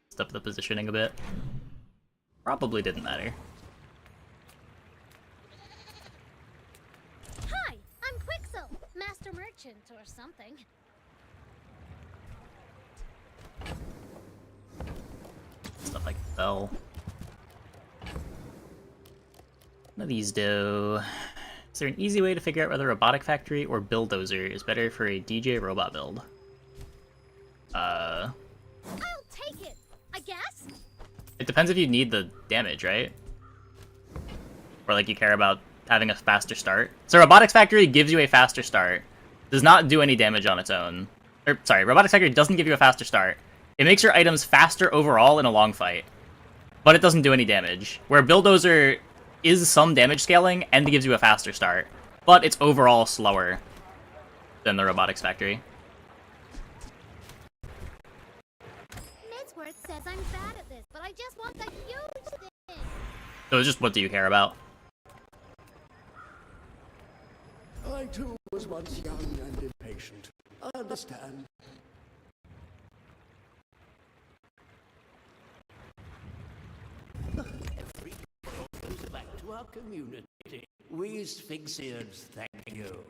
Step the positioning a bit. Probably didn't matter. Hi, I'm Quixel, Master Merchant or something. Stuff like Bell. None of these do. Is there an easy way to figure out whether Robotic Factory or Bulldozer is better for a DJ robot build? I'll take it, I guess. It depends if you need the damage, right? Or like you care about having a faster start. So Robotics Factory gives you a faster start. Does not do any damage on its own. Or, sorry, Robotics Factory doesn't give you a faster start. It makes your items faster overall in a long fight. But it doesn't do any damage. Where Bulldozer is some damage scaling and gives you a faster start. But it's overall slower than the Robotics Factory. Midsworth says I'm bad at this, but I just want the huge thing. So it's just, what do you care about? I too was once young and impatient. I understand. Every girl goes back to our community. We Sphinxians thank you.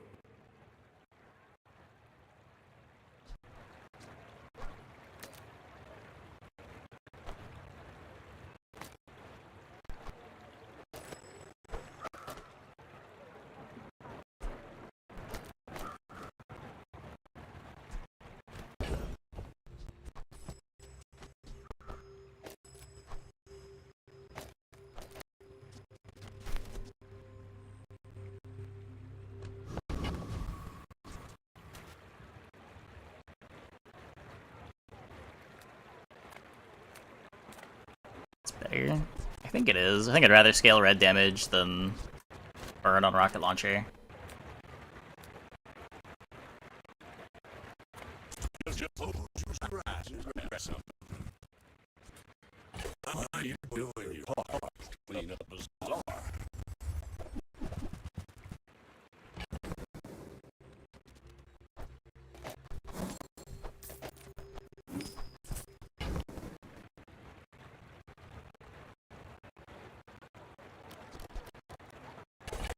It's better. I think it is. I think I'd rather scale red damage than burn on rocket launcher. You're doing your part to clean up Bazaar.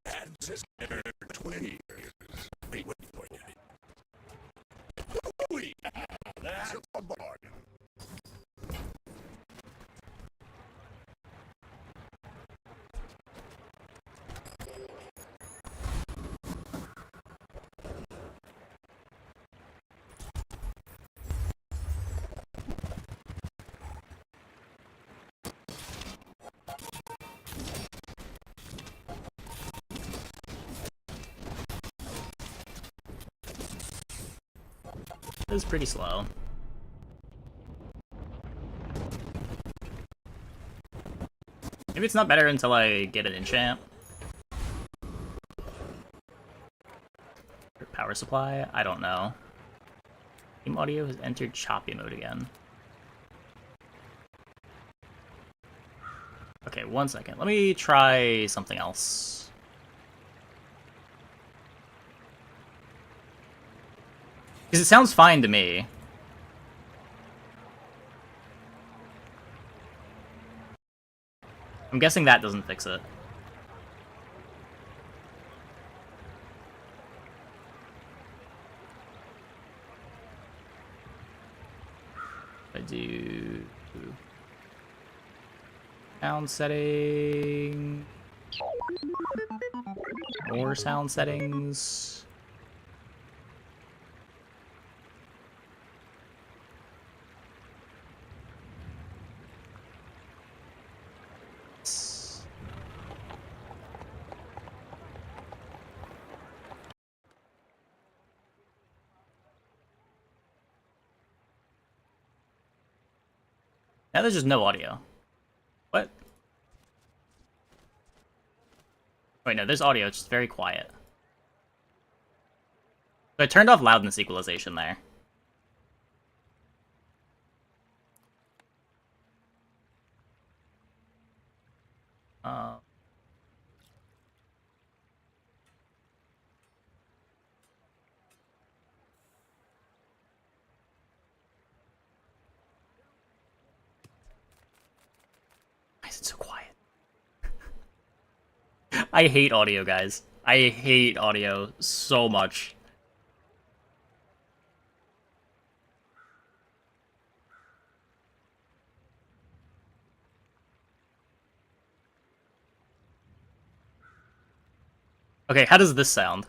Ancestor 20 years. Wait for you. Dooley! That's a bargain. It was pretty slow. Maybe it's not better until I get an enchant. Power supply? I don't know. Game audio has entered choppy mode again. Okay, 1 second. Let me try something else. Because it sounds fine to me. I'm guessing that doesn't fix it. I do sound setting, more sound settings. Now there's just no audio. What? Wait, no, there's audio, it's just very quiet. So I turned off loudness equalization there. Why is it so quiet? I hate audio, guys. I hate audio so much. Okay, how does this sound?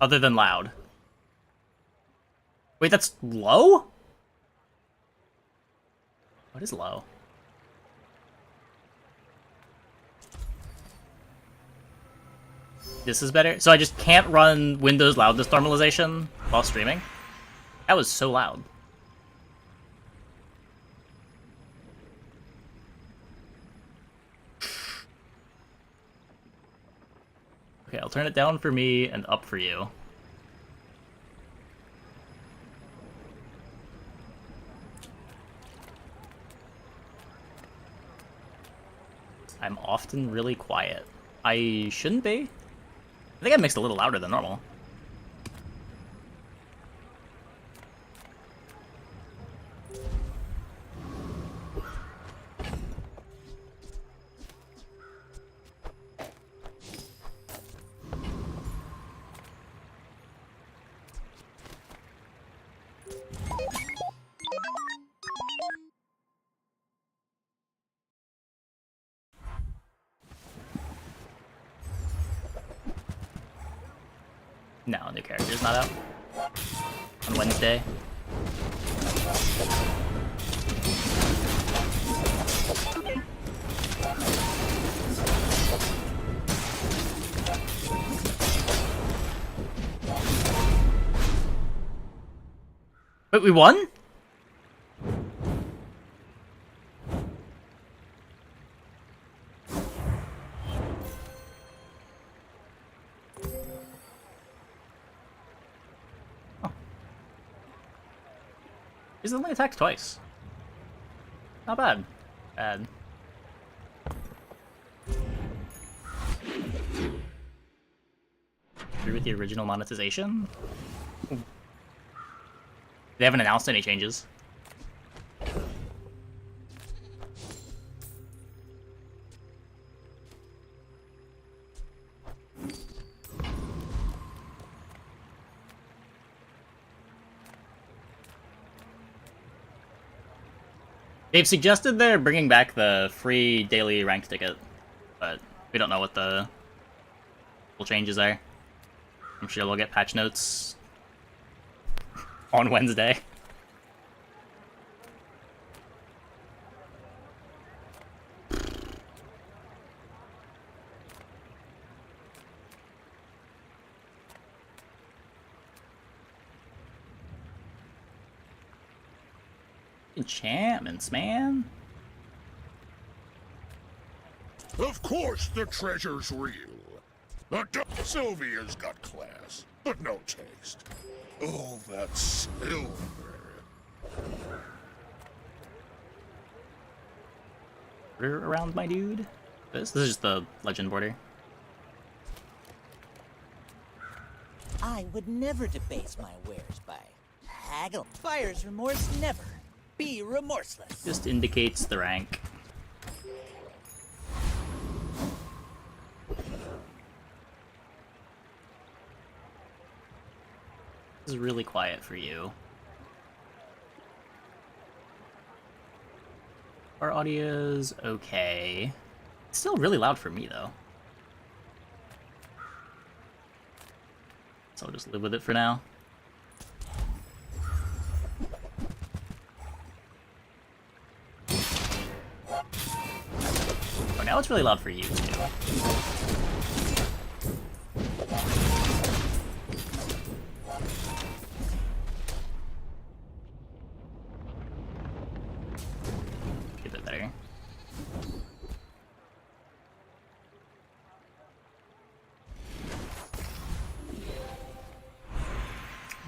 Other than loud. Wait, that's low? What is low? This is better? So I just can't run Windows loudness normalization while streaming? That was so loud. Okay, I'll turn it down for me and up for you. I'm often really quiet. I shouldn't be. I think I mixed a little louder than normal. No, new character's not out. On Wednesday. Wait, we won? He's only attacked twice. Not bad. Bad. Agree with the original monetization? They haven't announced any changes. They've suggested they're bringing back the free daily ranked ticket, but we don't know what the full changes are. I'm sure we'll get patch notes on Wednesday. Enchantments, man. Of course the treasure's real. Sylvia's got class, but no taste. Oh, that silver. Border around my dude. This is just the legend border. I would never debase my wares by haggle. Buyer's remorse never. Be remorseless. Just indicates the rank. This is really quiet for you. Our audio's okay. It's still really loud for me, though. So I'll just live with it for now. Oh, now it's really loud for you, too. A bit better.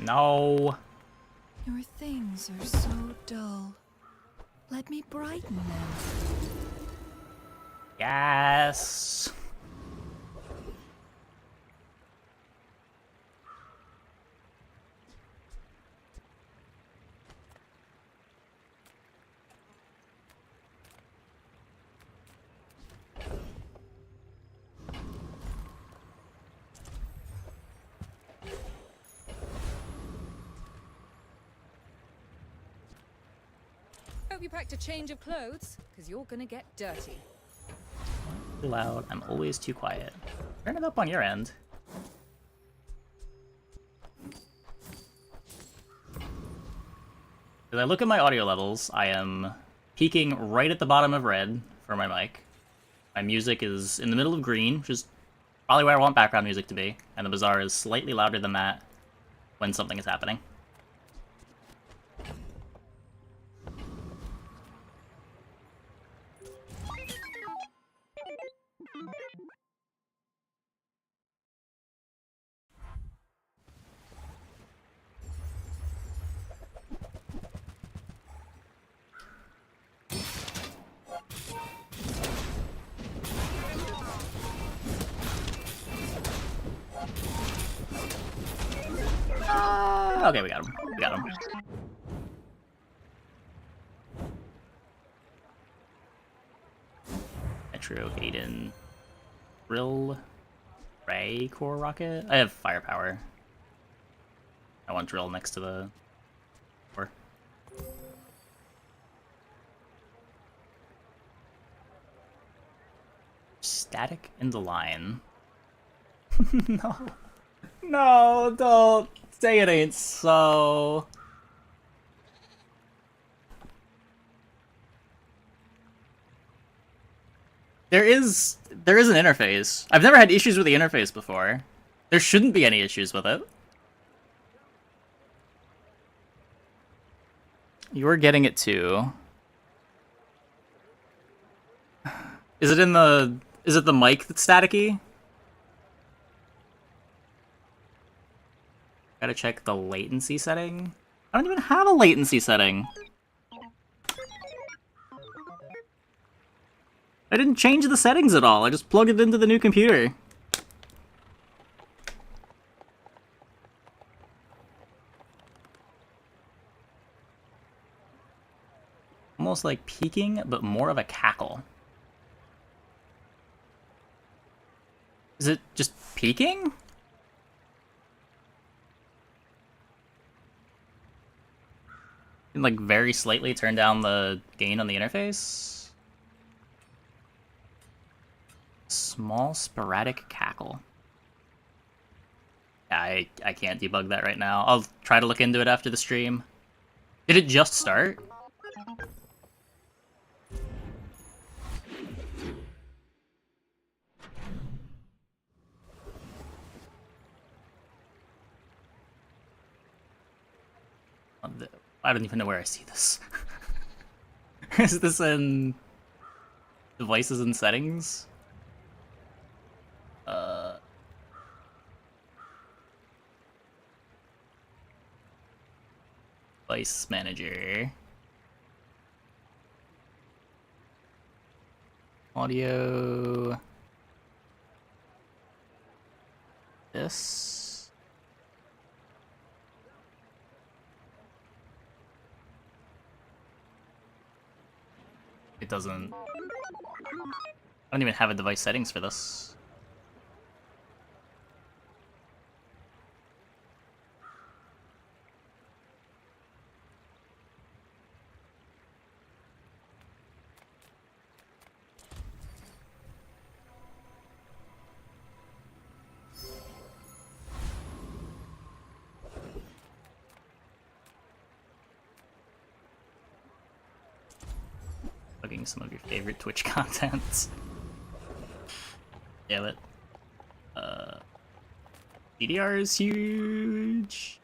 No. Your things are so dull. Let me brighten them. Yes. Hope you packed a change of clothes, because you're gonna get dirty. Too loud. I'm always too quiet. Turn it up on your end. As I look at my audio levels, I am peaking right at the bottom of red for my mic. My music is in the middle of green, which is probably where I want background music to be, and the bazaar is slightly louder than that when something is happening. Okay, we got him. We got him. Metro, Aiden, Drill, Ray, Core Rocket. I have firepower. I want Drill next to the core. Static in the line. No. No, don't say it ain't so. There is an interface. I've never had issues with the interface before. There shouldn't be any issues with it. You're getting it too. Is it the mic that's staticky? Gotta check the latency setting. I don't even have a latency setting. I didn't change the settings at all. I just plugged it into the new computer. Almost like peaking, but more of a cackle. Is it just peaking? And like very slightly turn down the gain on the interface. Small sporadic cackle. Yeah, I can't debug that right now. I'll try to look into it after the stream. Did it just start? I don't even know where I see this. Is this in devices and settings? Device manager. Audio. This. It doesn't. I don't even have a device settings for this. Plugging some of your favorite Twitch contents. Damn it. DDR is huge.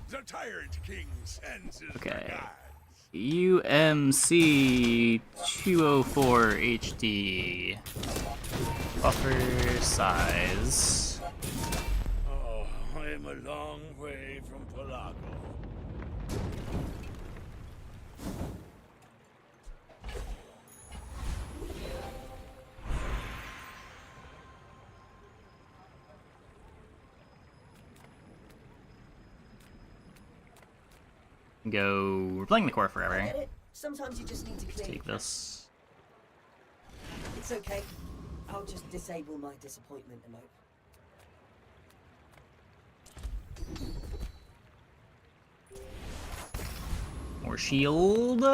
The tyrant king sends his Okay. regards. UMC 204 HD. Buffer size. Oh, I'm a long way from Polaco. Go. We're playing the core I forever. get it. Sometimes you just need to clear. Take this. It's okay. I'll just disable my disappointment emote. More shield.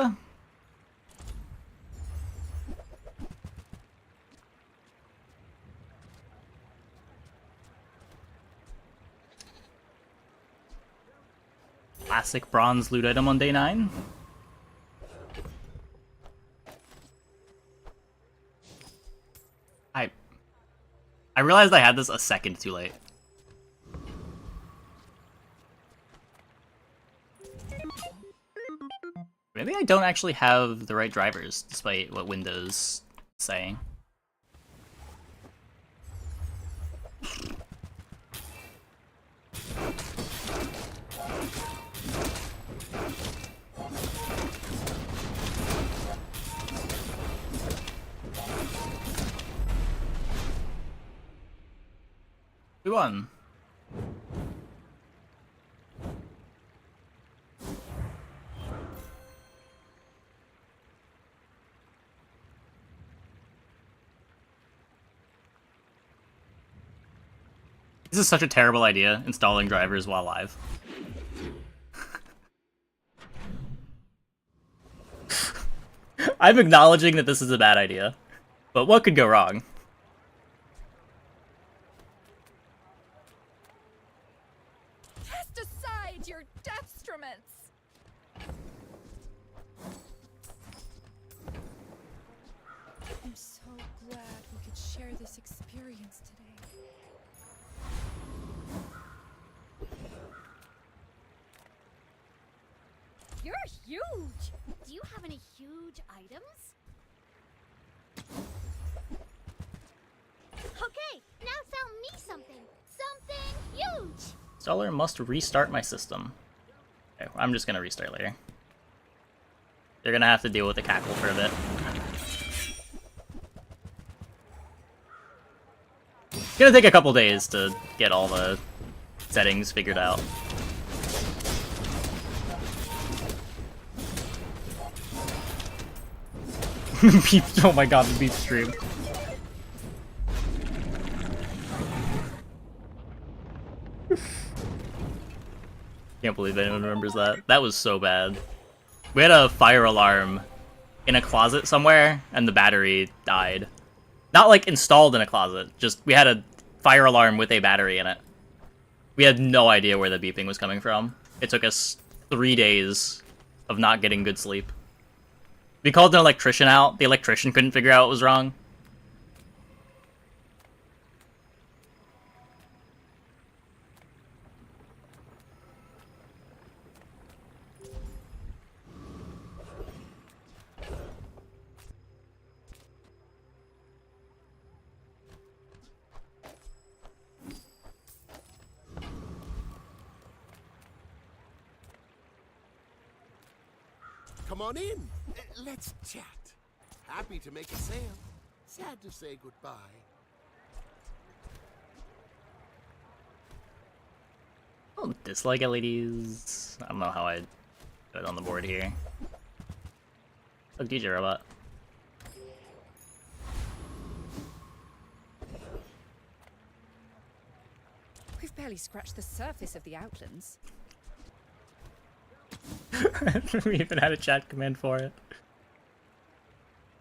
Classic bronze loot item on day 9. I realized I had this a second too late. Maybe I don't actually have the right drivers, despite what Windows is saying. Who won? This is such a terrible idea, installing drivers while live. I'm acknowledging that this is a bad idea, but what could go wrong? Cast aside your deathstruments! I'm so glad we could share this experience today. You're huge! Do you have any huge items? Okay, now sell me something. Something huge! Installer must restart my system. Okay, I'm just gonna restart later. They're gonna have to deal with the cackle for a bit. It's gonna take a couple days to get all the settings figured out. Beep, oh my god, the beep stream. Can't believe anyone remembers that. That was so bad. We had a fire alarm in a closet somewhere, and the battery died. Not like installed in a closet, just we had a fire alarm with a battery in it. We had no idea where the beeping was coming from. It took us 3 days of not getting good sleep. We called an electrician out. The electrician couldn't figure out what was wrong. Come on in. Let's chat. Happy to make a sale. Sad to say goodbye. I don't dislike LEDs. I don't know how I'd put it on the board here. Look, DJ Robot. We've barely scratched the surface of the Outlands. We even had a chat command for it.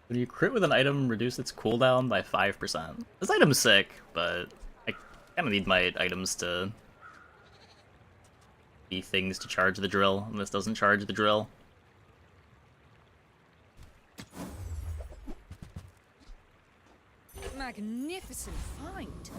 When you crit with an item, reduce its cooldown by 5%. This item's sick, but I kind of need my items to be things to charge the drill, and this doesn't charge the drill. Magnificent find.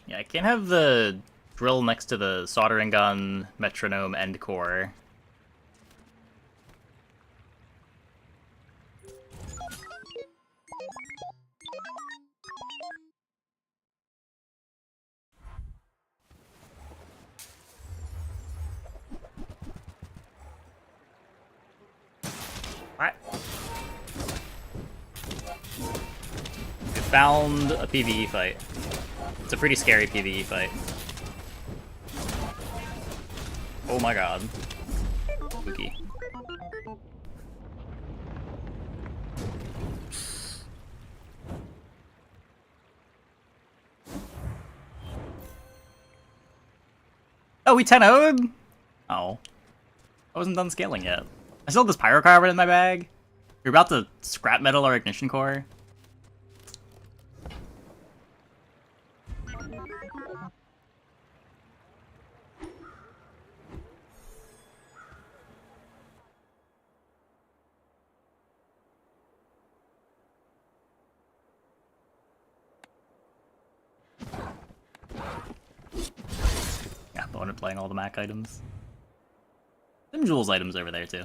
Yeah, I can't have the drill next to the soldering gun, metronome, and core. What? We found a PvE fight. It's a pretty scary PvE fight. Oh my god. Spooky. Oh, we 10-0'd? Oh. I wasn't done scaling yet. I still have this pyrocarbon in my bag. You're about to scrap metal our ignition core. Yeah, I wanted playing all the Mac items. Some Jules items over there too.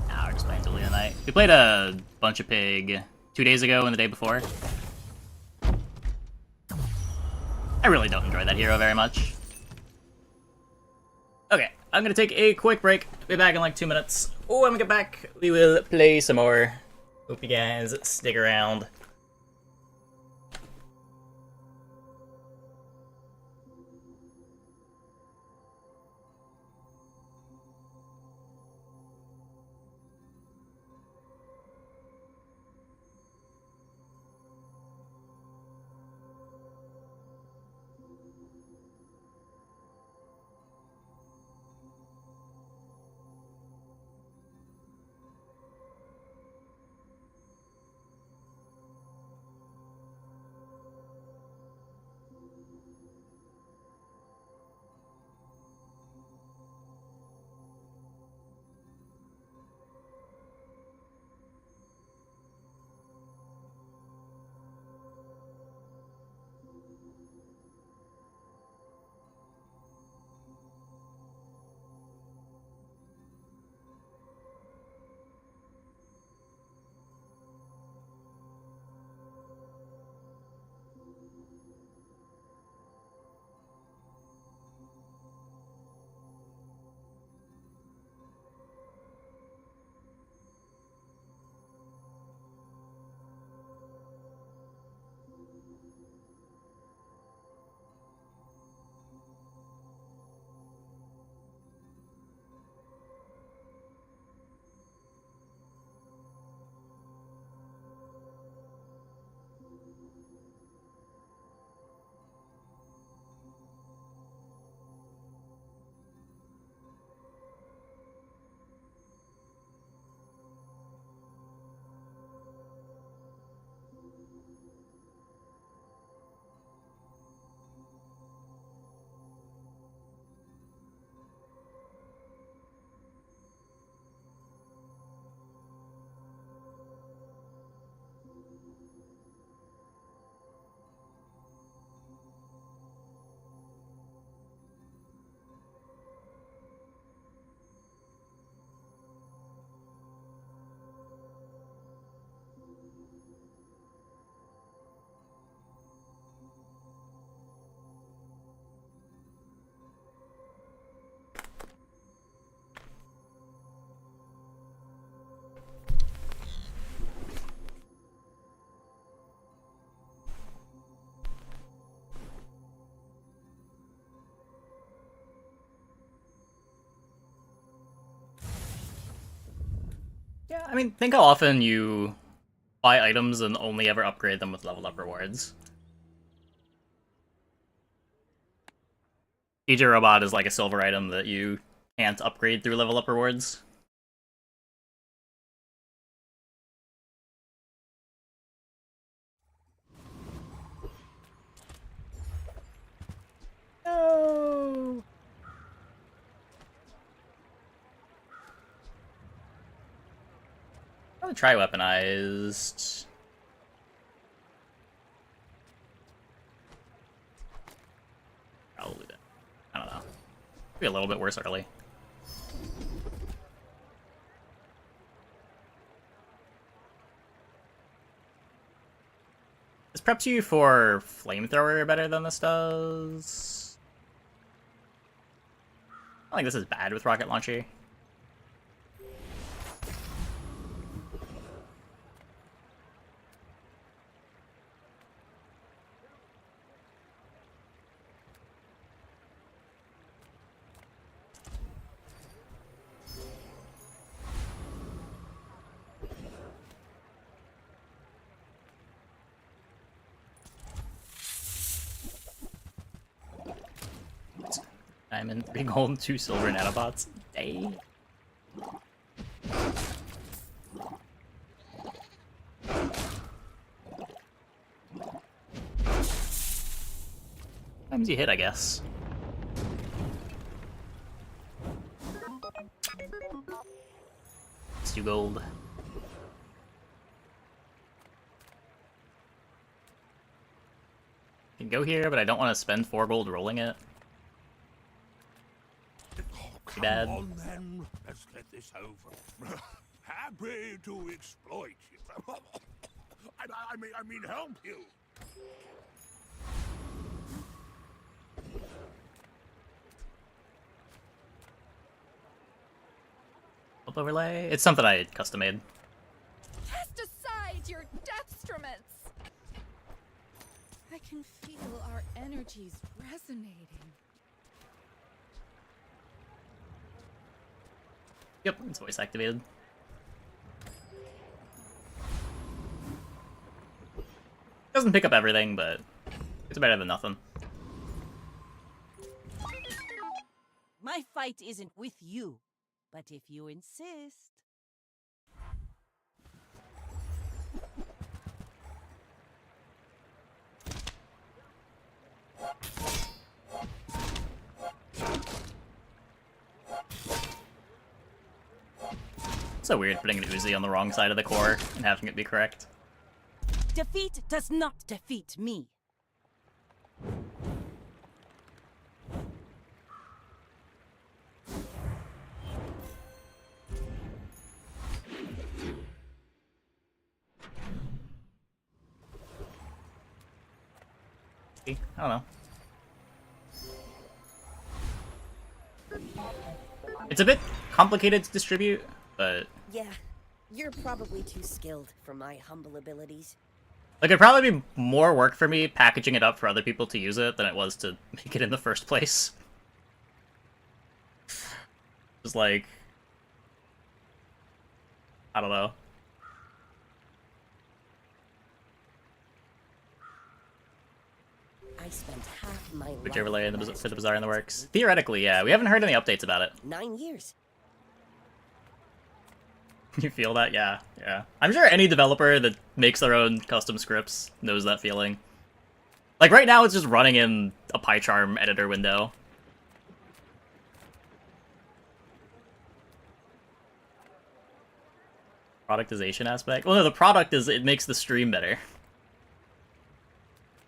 Nah, we're just playing Dooley tonight. We played a bunch of Pig 2 days ago and the day before. I really don't enjoy that hero very much. Okay, I'm gonna take a quick break. Be back in like 2 minutes. Oh, when we get back, we will play some more. Hope you guys stick around. I mean, think how often you buy items and only ever upgrade them with level up rewards. DJ Robot is like a silver item that you can't upgrade through level up rewards. No. I'll try weaponized. Probably that. I don't know. Be a little bit worse early. This preps you for flamethrower better than this does. I don't think this is bad with rocket launcher. Diamond, 3 gold, 2 silver nanobots. Dang. Times you hit, I guess. It's 2 gold. Can go here, but I don't want to spend 4 gold rolling it. Too bad. Come on then, let's get this over. Happy to exploit you. I mean help you. Up overlay? It's something I custom made. Cast aside your deathstruments! I can feel our energies resonating. Yep, it's voice activated. Doesn't pick up everything, but it's better than nothing. My fight isn't with you, but if you insist. So weird putting an Uzi on the wrong side of the core and having it be correct. Defeat does not defeat me. I don't know. It's a bit complicated to distribute, but Yeah, you're probably too skilled for my humble abilities. like it'd probably be more work for me packaging it up for other people to use it than it was to make it in the first place. Just like, I don't know. I spent half my Which life overlay in the, for the Bazaar in the works. Theoretically, yeah. We haven't heard any updates about it. 9 years. You feel that? Yeah, yeah. I'm sure any developer that makes their own custom scripts knows that feeling. Like, right now it's just running in a PyCharm editor window. Productization aspect? Well, no, the product is it makes the stream better.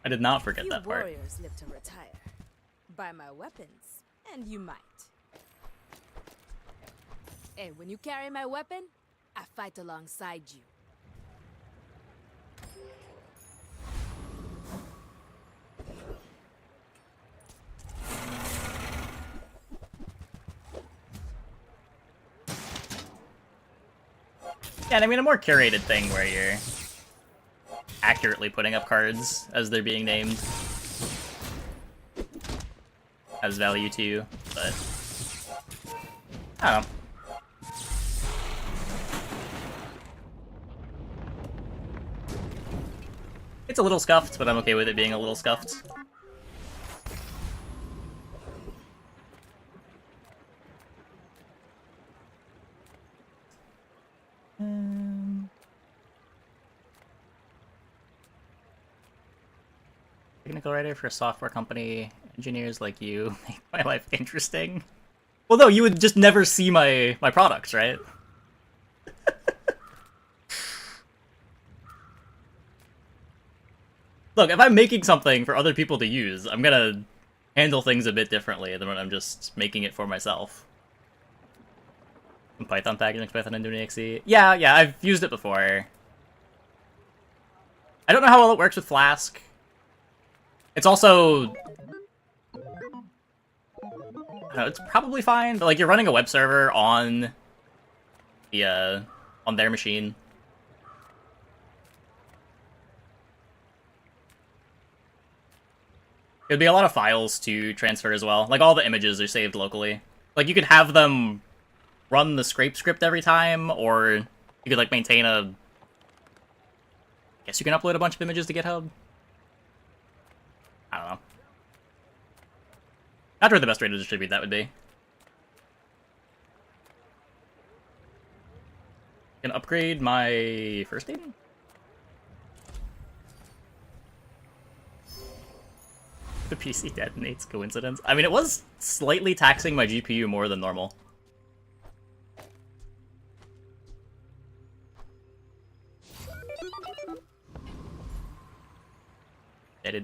I did not forget that part. Warriors live to retire. Buy my weapons, and you might. Hey, when you carry my weapon, I fight alongside you. Yeah, and I mean a more curated thing where you're accurately putting up cards as they're being named has value to you, but I don't know. It's a little scuffed, but I'm okay with it being a little scuffed. Technical writer for a software company. Engineers like you make my life interesting. Well, no, you would just never see my products, right? Look, if I'm making something for other people to use, I'm gonna handle things a bit differently than when I'm just making it for myself. Python packaging, Python into an exe. Yeah, I've used it before. I don't know how well it works with Flask. It's also... I don't know, it's probably fine, but like you're running a web server on the on their machine. It'd be a lot of files to transfer as well. Like all the images are saved locally. Like you could have them run the scrape script every time, or you could like maintain a... I guess you can upload a bunch of images to GitHub. I don't know. Not sure the best way to distribute that would be. Can upgrade my first aid? The PC detonates, coincidence? I mean, it was slightly taxing my GPU more than normal.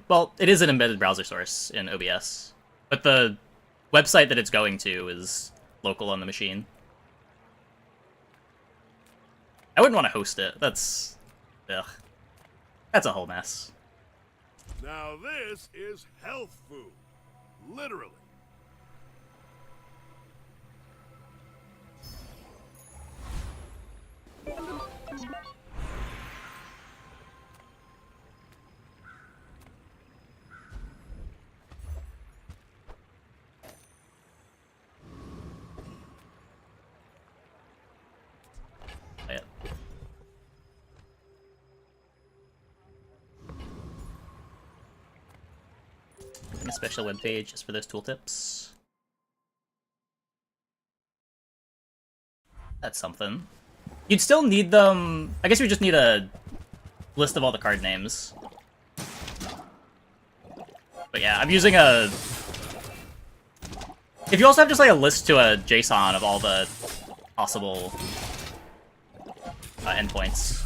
Well, it is an embedded browser source in OBS, but the website that it's going to is local on the machine. I wouldn't want to host it. That's... ugh. That's a whole mess. Now this is health food. Literally. A special web page just for those tooltips. That's something. You'd still need them... I guess you just need a list of all the card names. But yeah, I'm using a... If you also have just like a list to a JSON of all the possible endpoints.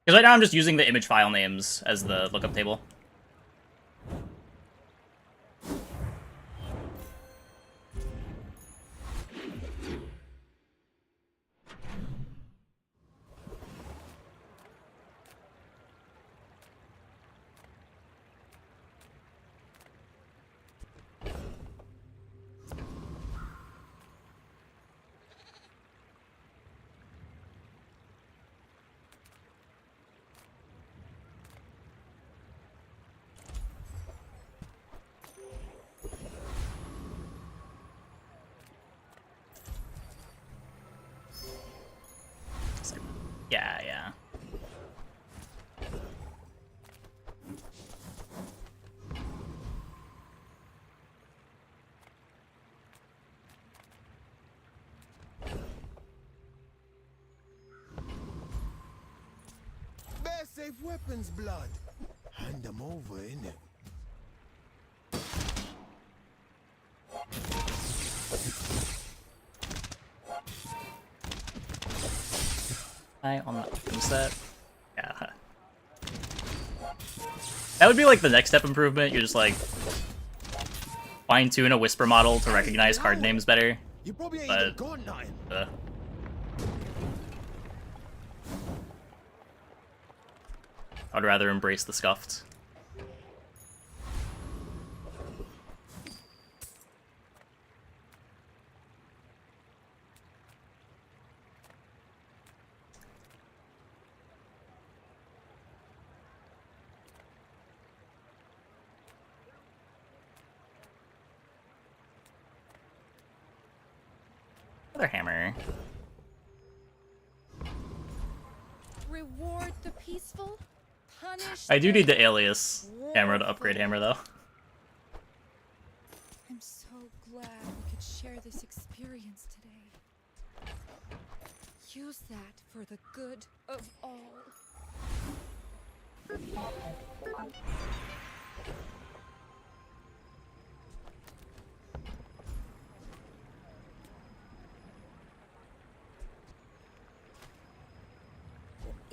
Because right now I'm just using the image file names as the lookup table. Yeah. Bear safe weapons, blood. Hand them over, innit? On the set. Yeah. That would be like the next step improvement. You're just like fine-tune a whisper model to recognize card names better. You probably ain't But, even got nothing. I'd rather embrace the scuffed. Another hammer. Reward the peaceful? punish I do need the them. alias hammer to upgrade hammer though. I'm so glad we could share this experience today. Use that for the good of all.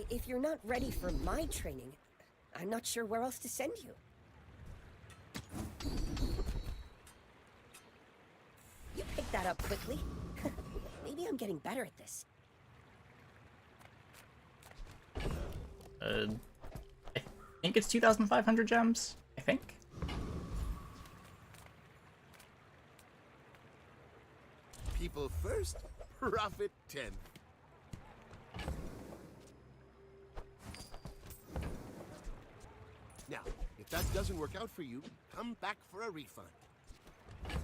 If you're not ready for my training, I'm not sure where else to send you. You picked that up quickly. Maybe I'm getting better at this. I think it's 2,500 gems. I think. People first, profit 10. Now, if that doesn't work out for you, come back for a refund. I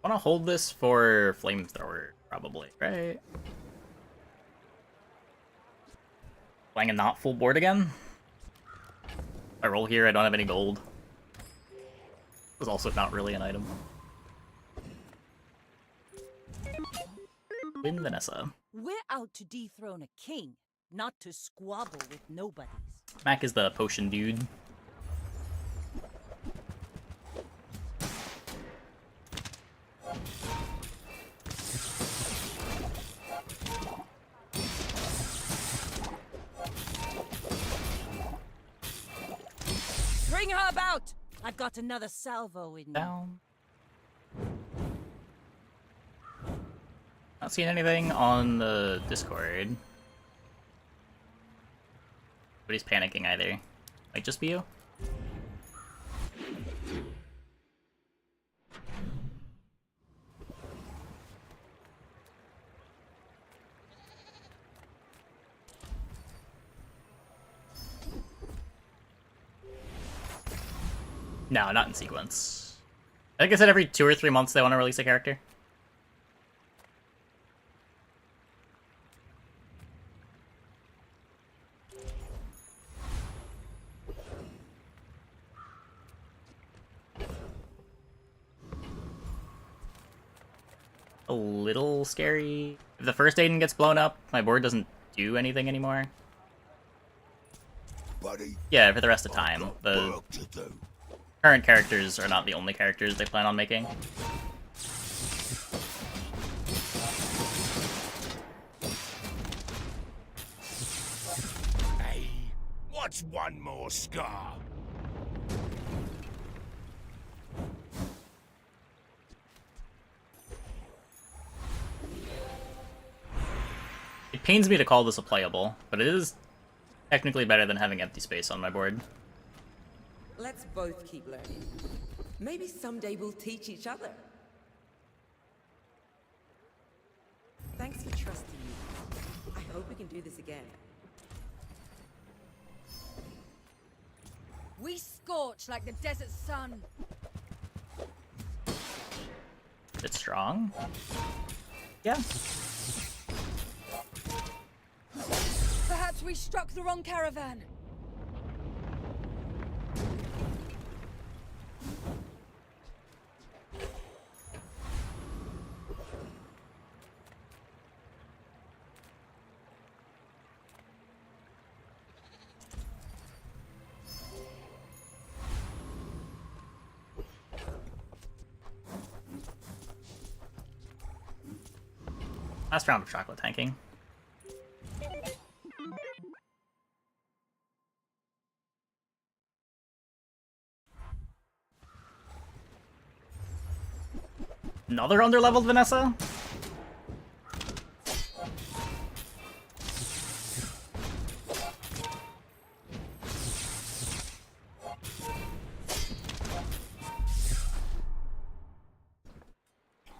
want to hold this for flamethrower, probably, right? Playing a not full board again. If I roll here, I don't have any gold. This is also not really an item. Win Vanessa. We're out to dethrone a king, not to squabble with nobodies. Mac is the potion dude. Bring her about! I've got another salvo in me. Down. Not seeing anything on the Discord. Nobody's panicking either. Might just be you. No, not in sequence. I think I said every 2 or 3 months they want to release a character. A little scary. If the first Aiden gets blown up, my board doesn't do anything anymore. Buddy, yeah, for the rest of time. The current characters are not the only characters they plan on making. Hey, what's one more scar? It pains me to call this a playable, but it is technically better than having empty space on my board. Let's both keep learning. Maybe someday we'll teach each other. Thanks for trusting me. I hope we can do this again. We scorch like the desert sun. It's strong. Yeah. Perhaps we struck the wrong caravan. Last round of chocolate tanking. Another underleveled Vanessa?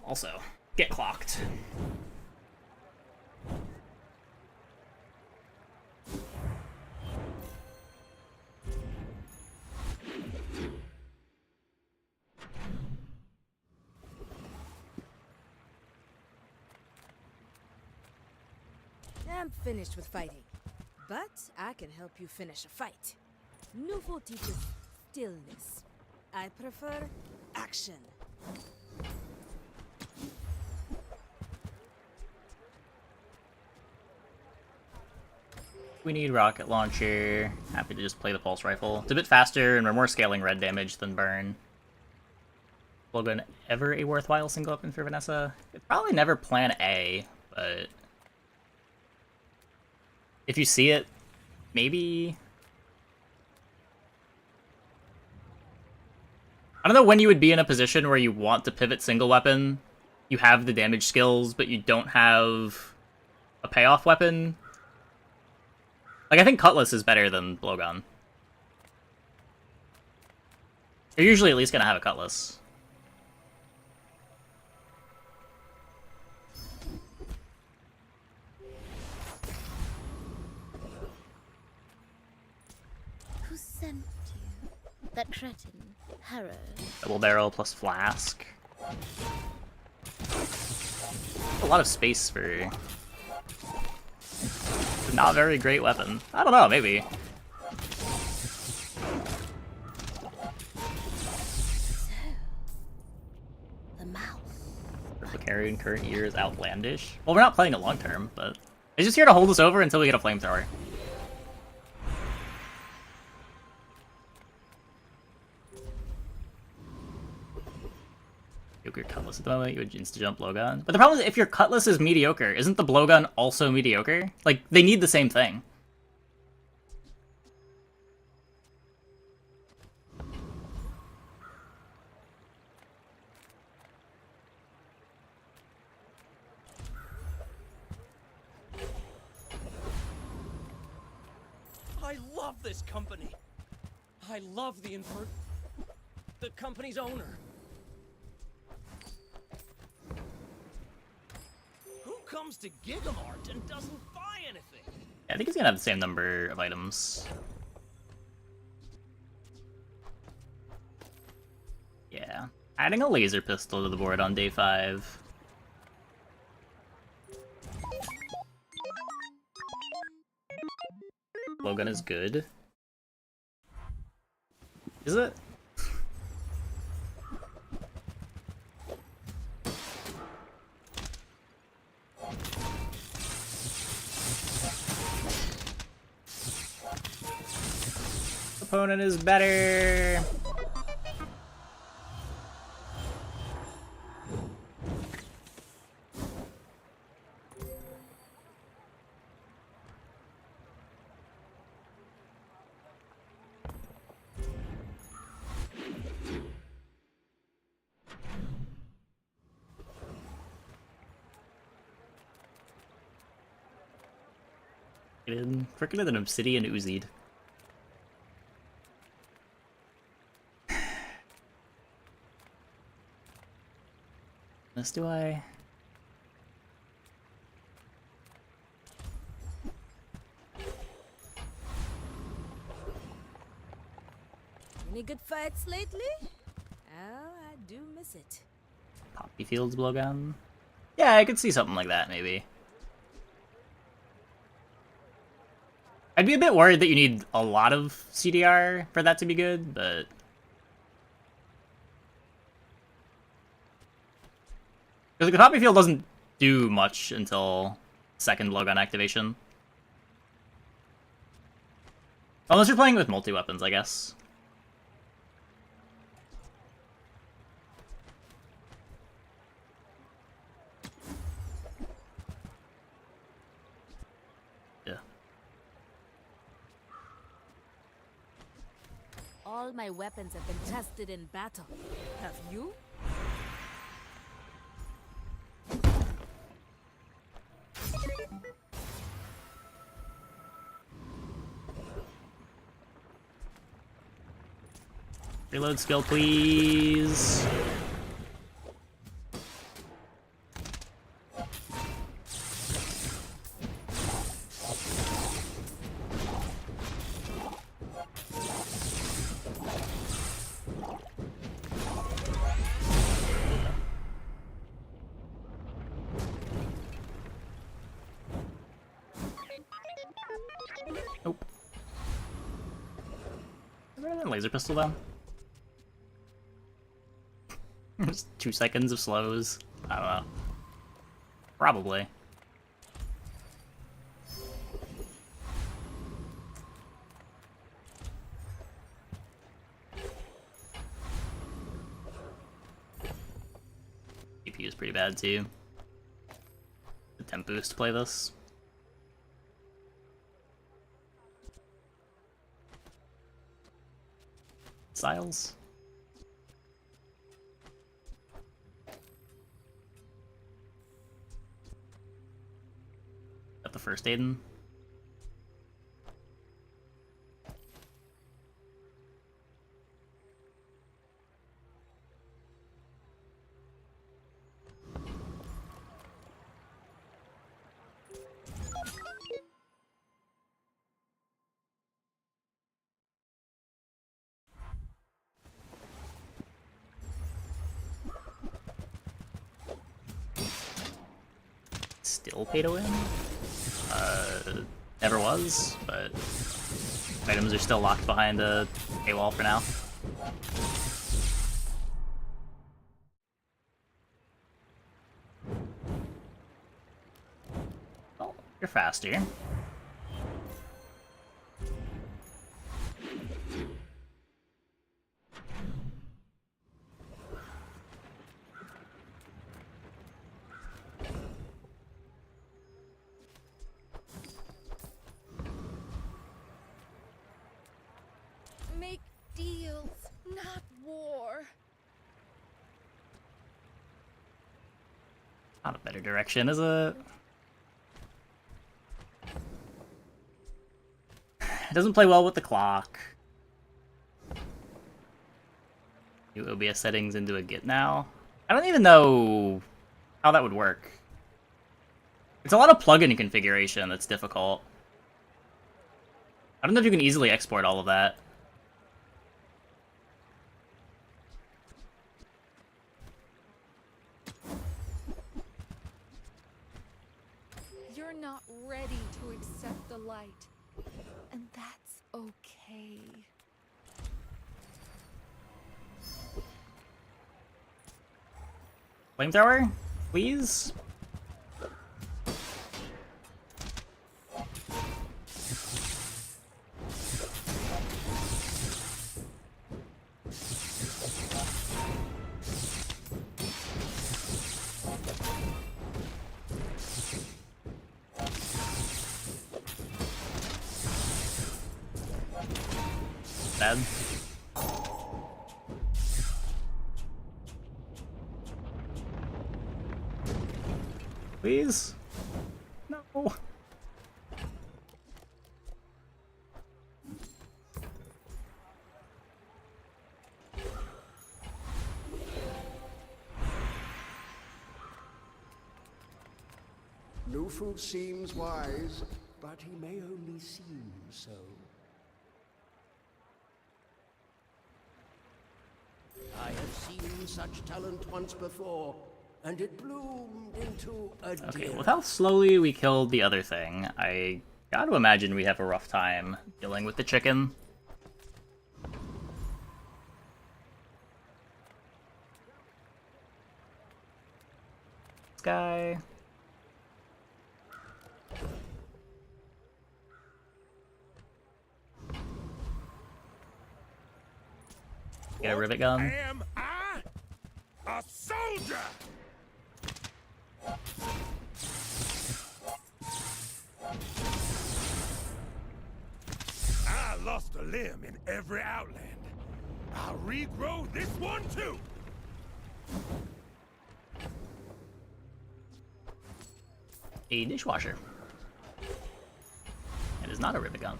Also, get clocked. I'm finished with fighting. But I can help you finish a fight. Nouveau teaches stillness. I prefer action. We need rocket launcher. Happy to just play the pulse rifle. It's a bit faster and we're more scaling red damage than burn. Logan, ever a worthwhile single weapon for Vanessa? It's probably never plan A, but if you see it, maybe. I don't know when you would be in a position where you want to pivot single weapon. You have the damage skills, but you don't have a payoff weapon. Like, I think Cutlass is better than Blowgun. You're usually at least gonna have a Cutlass. Who sent you? That cretin, Harrow. Double barrel plus flask. A lot of space for not very great weapon. I don't know, maybe. The mouse. Purple carry in current year is outlandish. Well, we're not playing it long term, but it's just here to hold us over until we get a flamethrower. Mediocre Cutlass at the moment, you would insta-jump blowgun. But the problem is, if your Cutlass is mediocre, isn't the blowgun also mediocre? Like, they need the same thing. I love this company. I love the company's owner. Who comes to Gigamart and doesn't buy anything? Yeah, I think he's gonna have the same number of items. Yeah. Adding a laser pistol to the board on day 5. Blowgun is good. Is it? Opponent is better. Freaking an obsidian Uzied. This do I? Any good fights lately? Oh, I do miss it. Poppy Fields blowgun? Yeah, I could see something like that, maybe. I'd be a bit worried that you need a lot of CDR for that to be good, but because the Poppy Field doesn't do much until second blowgun activation. Unless you're playing with multi-weapons, I guess. Yeah. All my weapons have been tested in battle. Have you? Reload skill, please. better than laser pistol though? Just 2 seconds of slows. I don't know. Probably. CPU is pretty bad too. The temp boost to play this. Styles. Got the first Aiden. Still pay to win? Never was, but items are still locked behind a paywall for now. Oh, you're faster. Make deals, not war. Not a better direction, is it? It doesn't play well with the clock. New OBS settings into a Git now. I don't even know how that would work. It's a lot of plugin configuration that's difficult. I don't know if you can easily export all of that. You're not ready to accept the light, and that's okay. Flamethrower, please? Bad. Please? No. Nufu seems wise, but he may only seem so. I have seen such talent once before, and it bloomed into a Okay, deer. with how slowly we killed the other thing, I gotta imagine we have a rough time dealing with the chicken. This guy. Get a rivet gun. Am I a soldier? I lost a limb in every Outland. I'll regrow this one too. A dishwasher. It is not a rivet gun.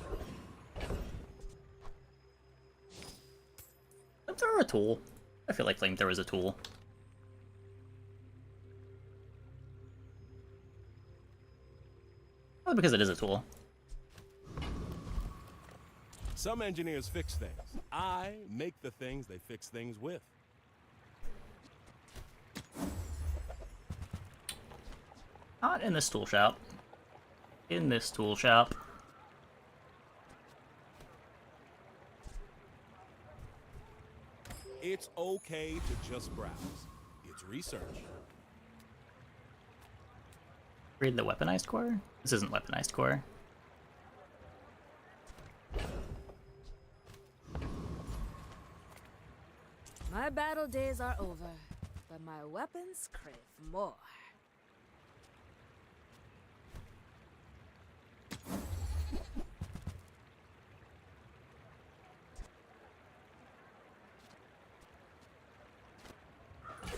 Flamethrower a tool? I feel like flamethrower is a tool. Probably because it is a tool. Some engineers fix things. I make the things they fix things with. Not in this tool shop. In this tool shop. It's okay to just browse. It's research. Read the weaponized core? This isn't weaponized core. My battle days are over, but my weapons crave more.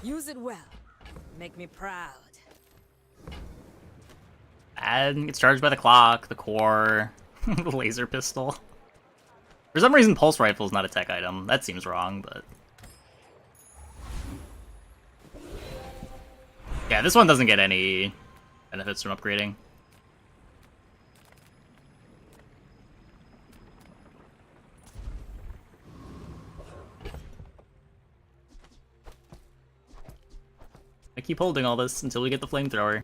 Use it well. Make me proud. And it's charged by the clock, the core, the laser pistol. For some reason, pulse rifle is not a tech item. That seems wrong, but... yeah, this one doesn't get any benefits from upgrading. I keep holding all this until we get the flamethrower.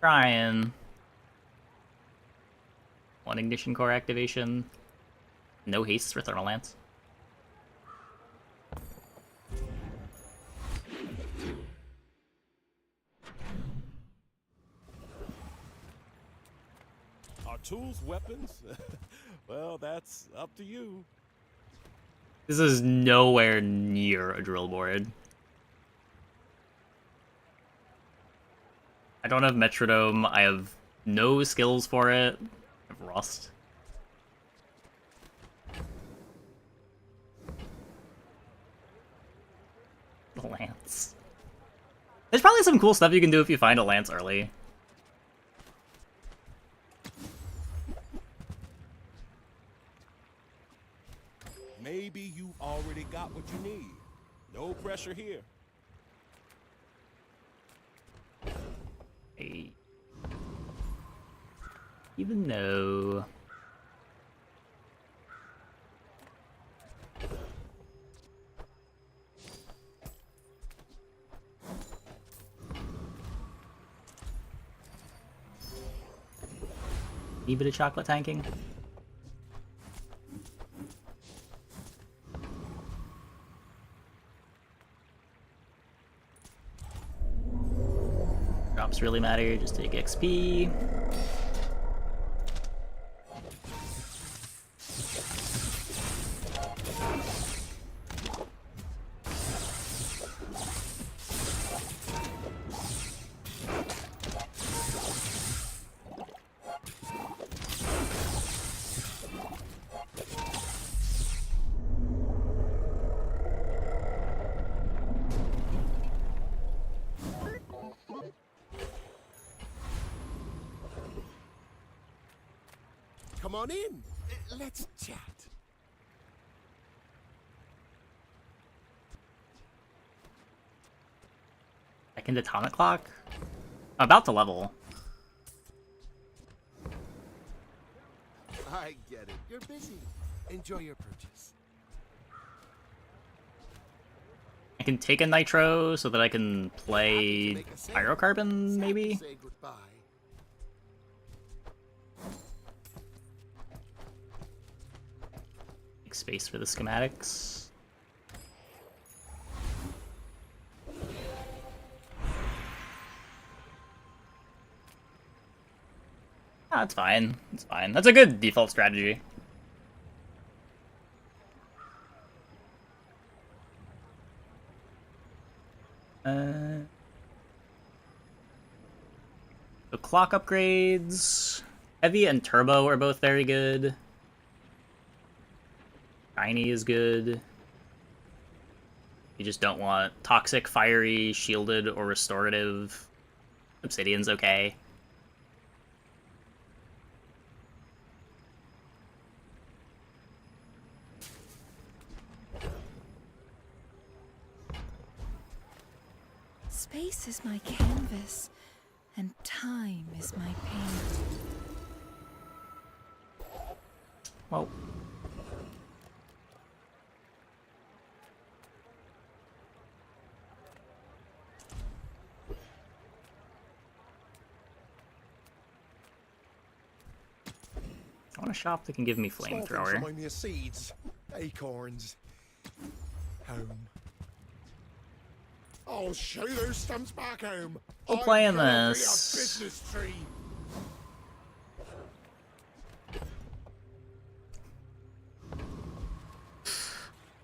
Trying. One ignition core activation. No haste for thermal lance. Are tools weapons? Well, that's up to you. This is nowhere near a drill board. I don't have metronome. I have no skills for it. I have rust. The lance. There's probably some cool stuff you can do if you find a lance early. Maybe you already got what you need. No pressure here. Hey. Even though... a bit of chocolate tanking. Drops really matter, just take XP. Come on in. Let's chat. Second atomic clock? I'm about to level. I get it. You're busy. Enjoy your purchase. I can take a nitro so that I can play pyrocarbon, maybe? Say goodbye. Make space for the schematics. Ah, it's fine. It's fine. That's a good default strategy. The clock upgrades. Heavy and turbo are both very good. Shiny is good. You just don't want toxic, fiery, shielded, or restorative. Obsidian's okay. Space is my canvas, and time is my paint. Well. I want a shop that can give me Small things flamethrower. remind me of seeds, acorns, home. I'll show those stumps back home. We'll I'm play in gonna be a this. business tree.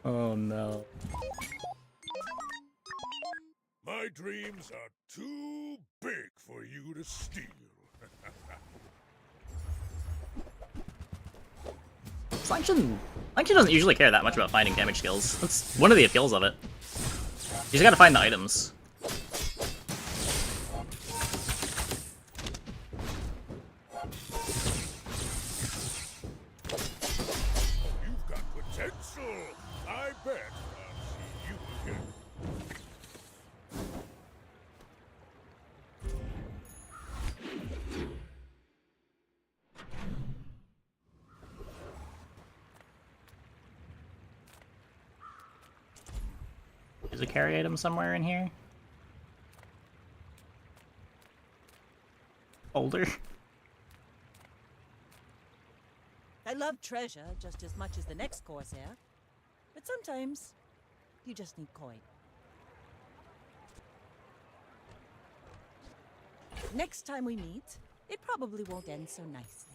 Oh no. My dreams are too big for you to steal. Sanction doesn't usually care that much about finding damage skills. That's one of the appeals of it. You just gotta find the items. You've got potential. I bet I'll see you again. There's a carry item somewhere in here. Older. I love treasure just as much as the next Corsair. But sometimes, you just need coin. Next time we meet, it probably won't end so nicely.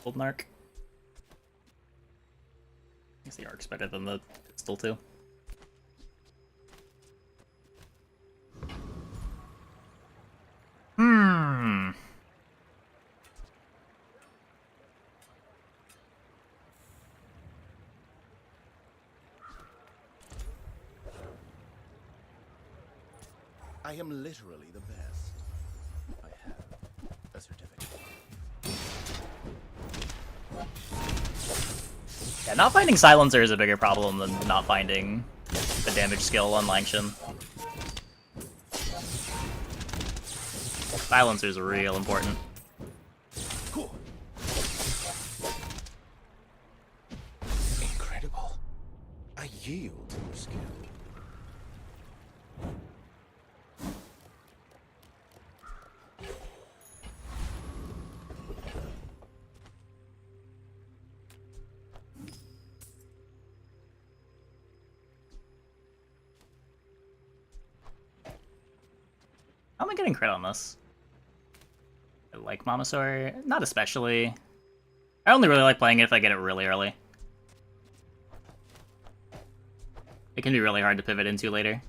Golden arc. I guess the arc's better than the pistol too. Hmm. I am literally the best. I have a certificate. Yeah, not finding Silencer is a bigger problem than not finding the damage skill on Langshan. Silencer is real important. Cool. Incredible. I yield to your skill. How am I getting crit on this? I like Mamasaur? Not especially. I only really like playing it if I get it really early. It can be really hard to pivot into later.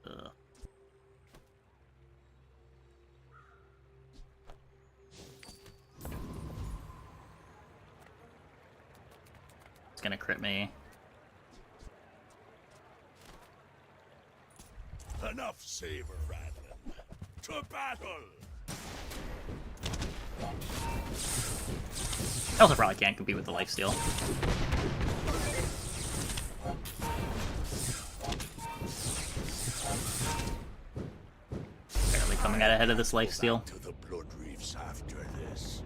Ugh. It's gonna crit me. Enough saber rattling. To battle! I also probably can't compete with the lifesteal. Barely coming out ahead of this lifesteal. To the blood reefs after this.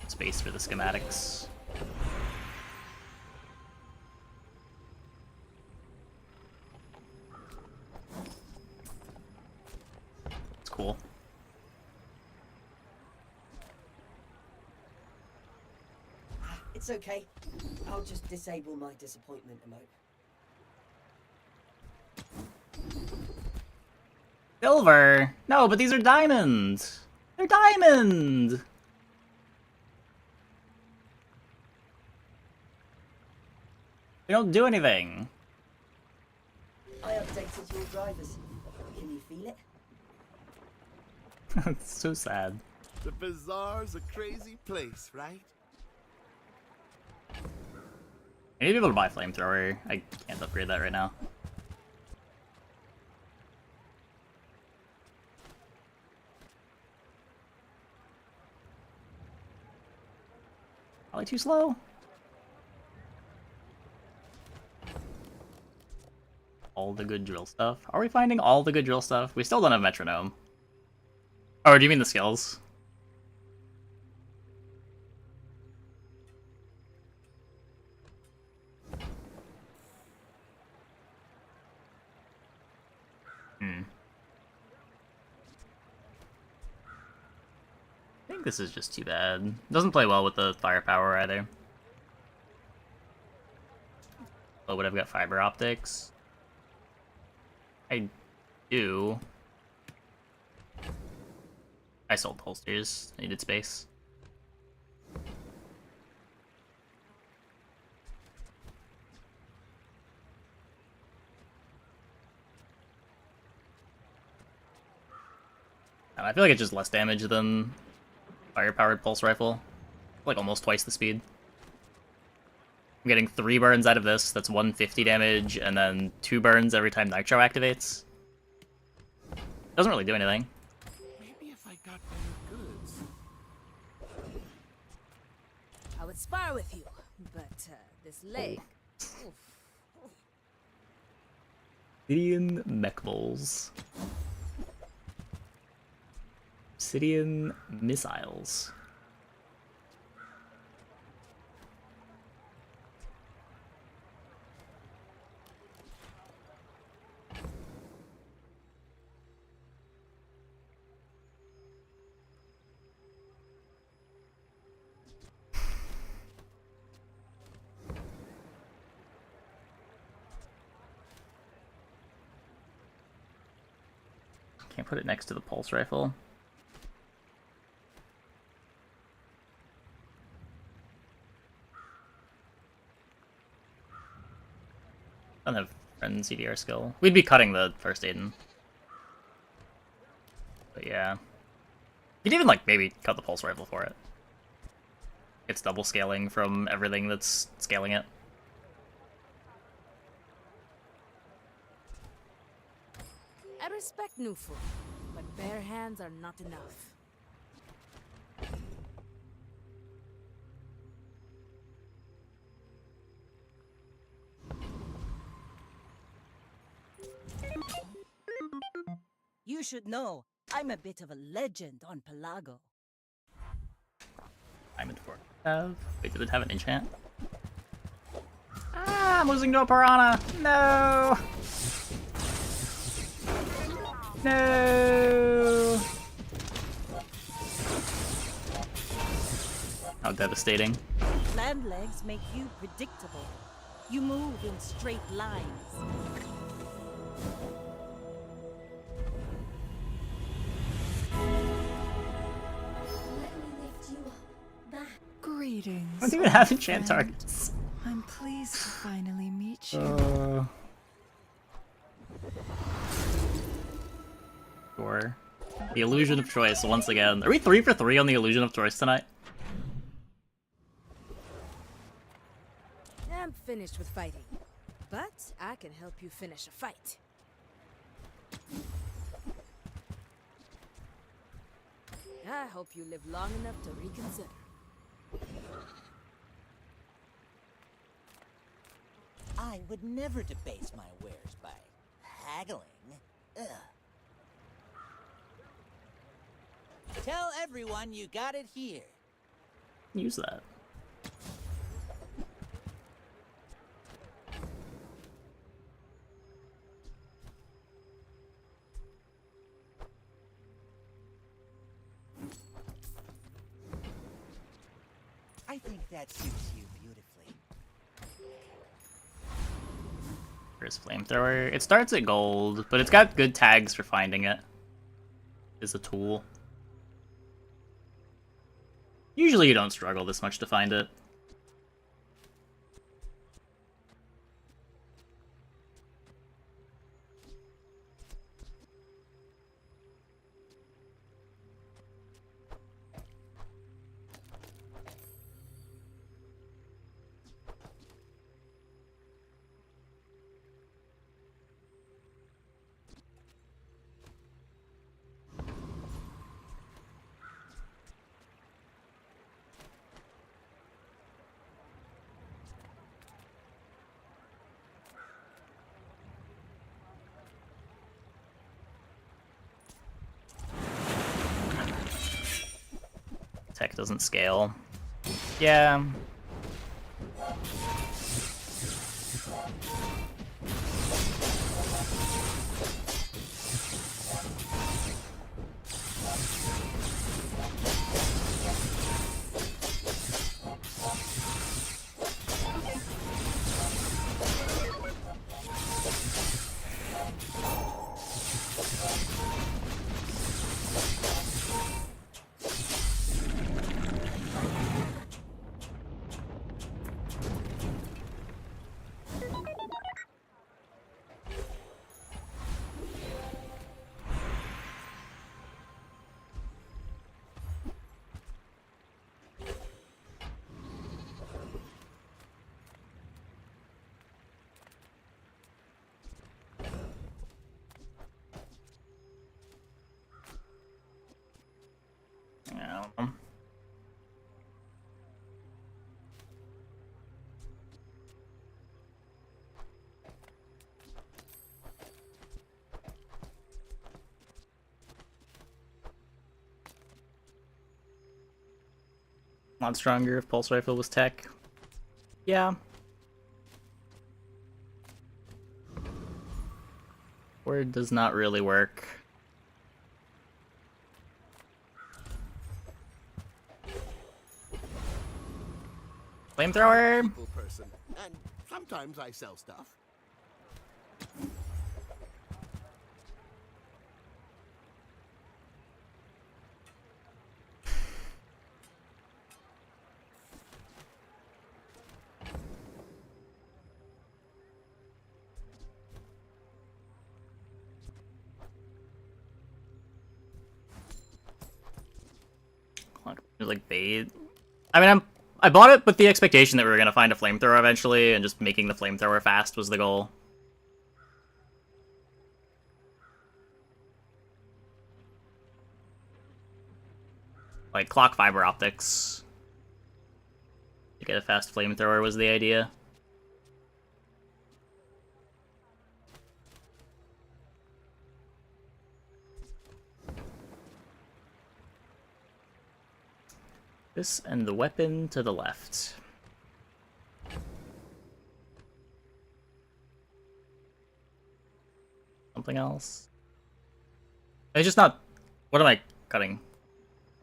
Space for the schematics. It's cool. It's okay. I'll just disable my disappointment emote. Silver! No, but these are diamonds! They're diamond! They don't do anything. I updated your drivers. Can you feel it? It's so sad. The bazaar's a crazy place, right? I need to be able to buy flamethrower. I can't upgrade that right now. Probably too slow. All the good drill stuff. Are we finding all the good drill stuff? We still don't have metronome. Oh, do you mean the skills? I think this is just too bad. Doesn't play well with the firepower either. Oh, but I've got fiber optics. I do. I sold holsters. I needed space. I feel like it's just less damage than fire-powered pulse rifle. Like almost twice the speed. I'm getting 3 burns out of this, that's 150 damage, and then 2 burns every time Nitro activates. Doesn't really do anything. Maybe if I got better goods. I would spar with you, but this leg. Oof. Obsidian mech bowls. Obsidian missiles. Can't put it next to the pulse rifle. I don't have friend CDR skill. We'd be cutting the first Aiden. But yeah. You'd even like maybe cut the pulse rifle for it. It's double scaling from everything that's scaling it. I respect new food, but bare hands are not enough. You should know, I'm a bit of a legend on Pelago. Diamond for wait, did it have an enchant? Ah, I'm losing to a piranha! No! No! How devastating. Land legs make you predictable. You move in straight lines. Greetings. I don't even have old enchant friend. targets. I'm pleased to finally meet you. Sure. The illusion of choice once again. Are we 3 for 3 on the illusion of choice tonight? I'm finished with fighting, but I can help you finish a fight. I hope you live long enough to reconsider. I would never debase my wares by haggling. Ugh. Tell everyone you got it here. Use that. I think that suits you beautifully. Here's flamethrower. It starts at gold, but it's got good tags for finding it. Is a tool. Usually you don't struggle this much to find it. tech doesn't scale. Yeah. Lot stronger if pulse rifle was tech. Yeah. Word does not really work. Flamethrower! Person, and sometimes I sell stuff. Like bait. I mean, I bought it with the expectation that we were gonna find a flamethrower eventually, and just making the flamethrower fast was the goal. Like clock fiber optics to get a fast flamethrower was the idea. This and the weapon to the left. Something else? It's just not... What am I cutting?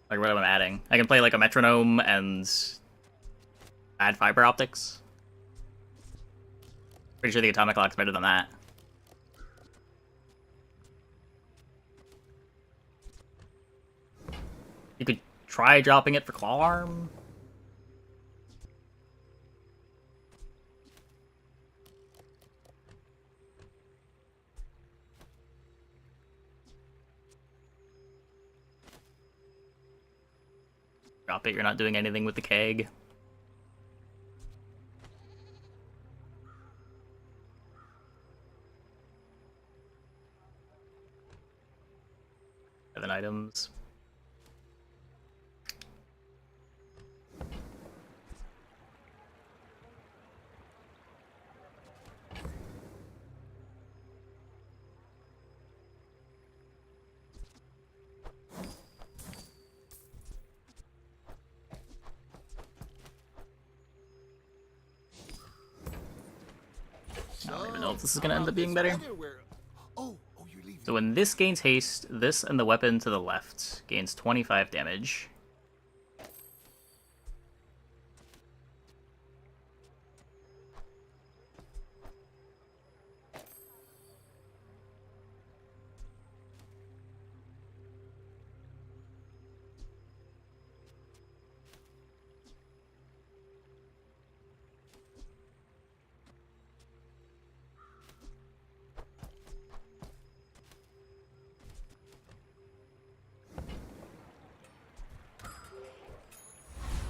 Like, what am I adding? I can play, like, a metronome and add fiber optics. Pretty sure the atomic clock's better than that. You could try dropping it for claw arm. Drop it, you're not doing anything with the keg. Seven items. I don't even know if this is going to end up being better. So when this gains haste, this and the weapon to the left gains 25 damage.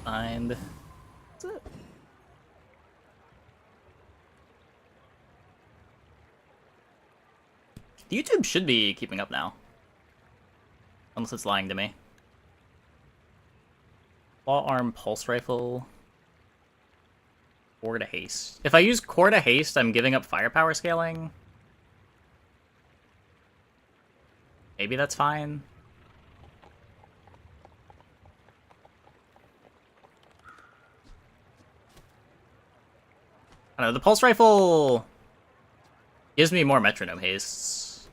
And that's it. YouTube should be keeping up now. Unless it's lying to me. Claw arm pulse rifle. Core to haste. If I use core to haste, I'm giving up firepower scaling. Maybe that's fine. I don't know, the pulse rifle gives me more metronome hastes.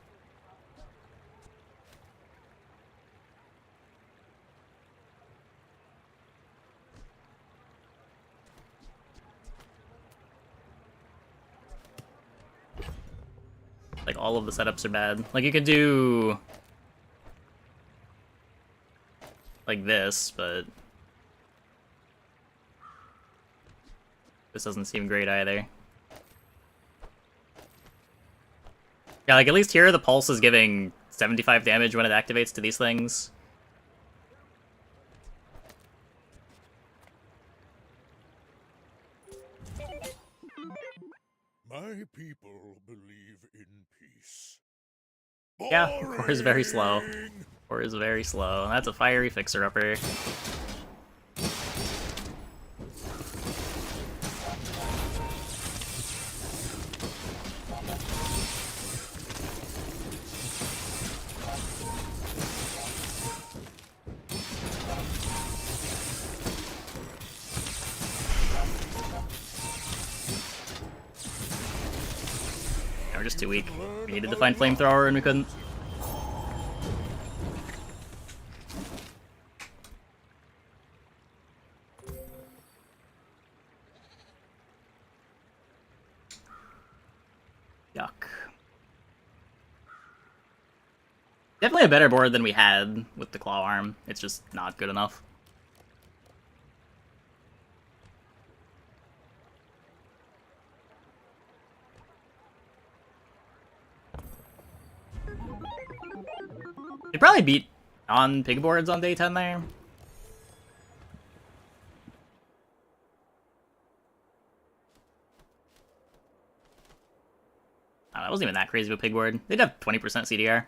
Like, all of the setups are bad. Like, you could do like this, but this doesn't seem great either. Yeah, like, at least here the pulse is giving 75 damage when it activates to these things. My people believe in peace. Yeah, core is very slow. Core is very slow. That's a fiery fixer-upper. We're just too weak. We needed to find flamethrower and we couldn't. Yuck. Definitely a better board than we had with the claw arm. It's just not good enough. You'd probably beat on pig boards on day 10 there. Oh, that wasn't even that crazy of a pig board. They'd have 20% CDR.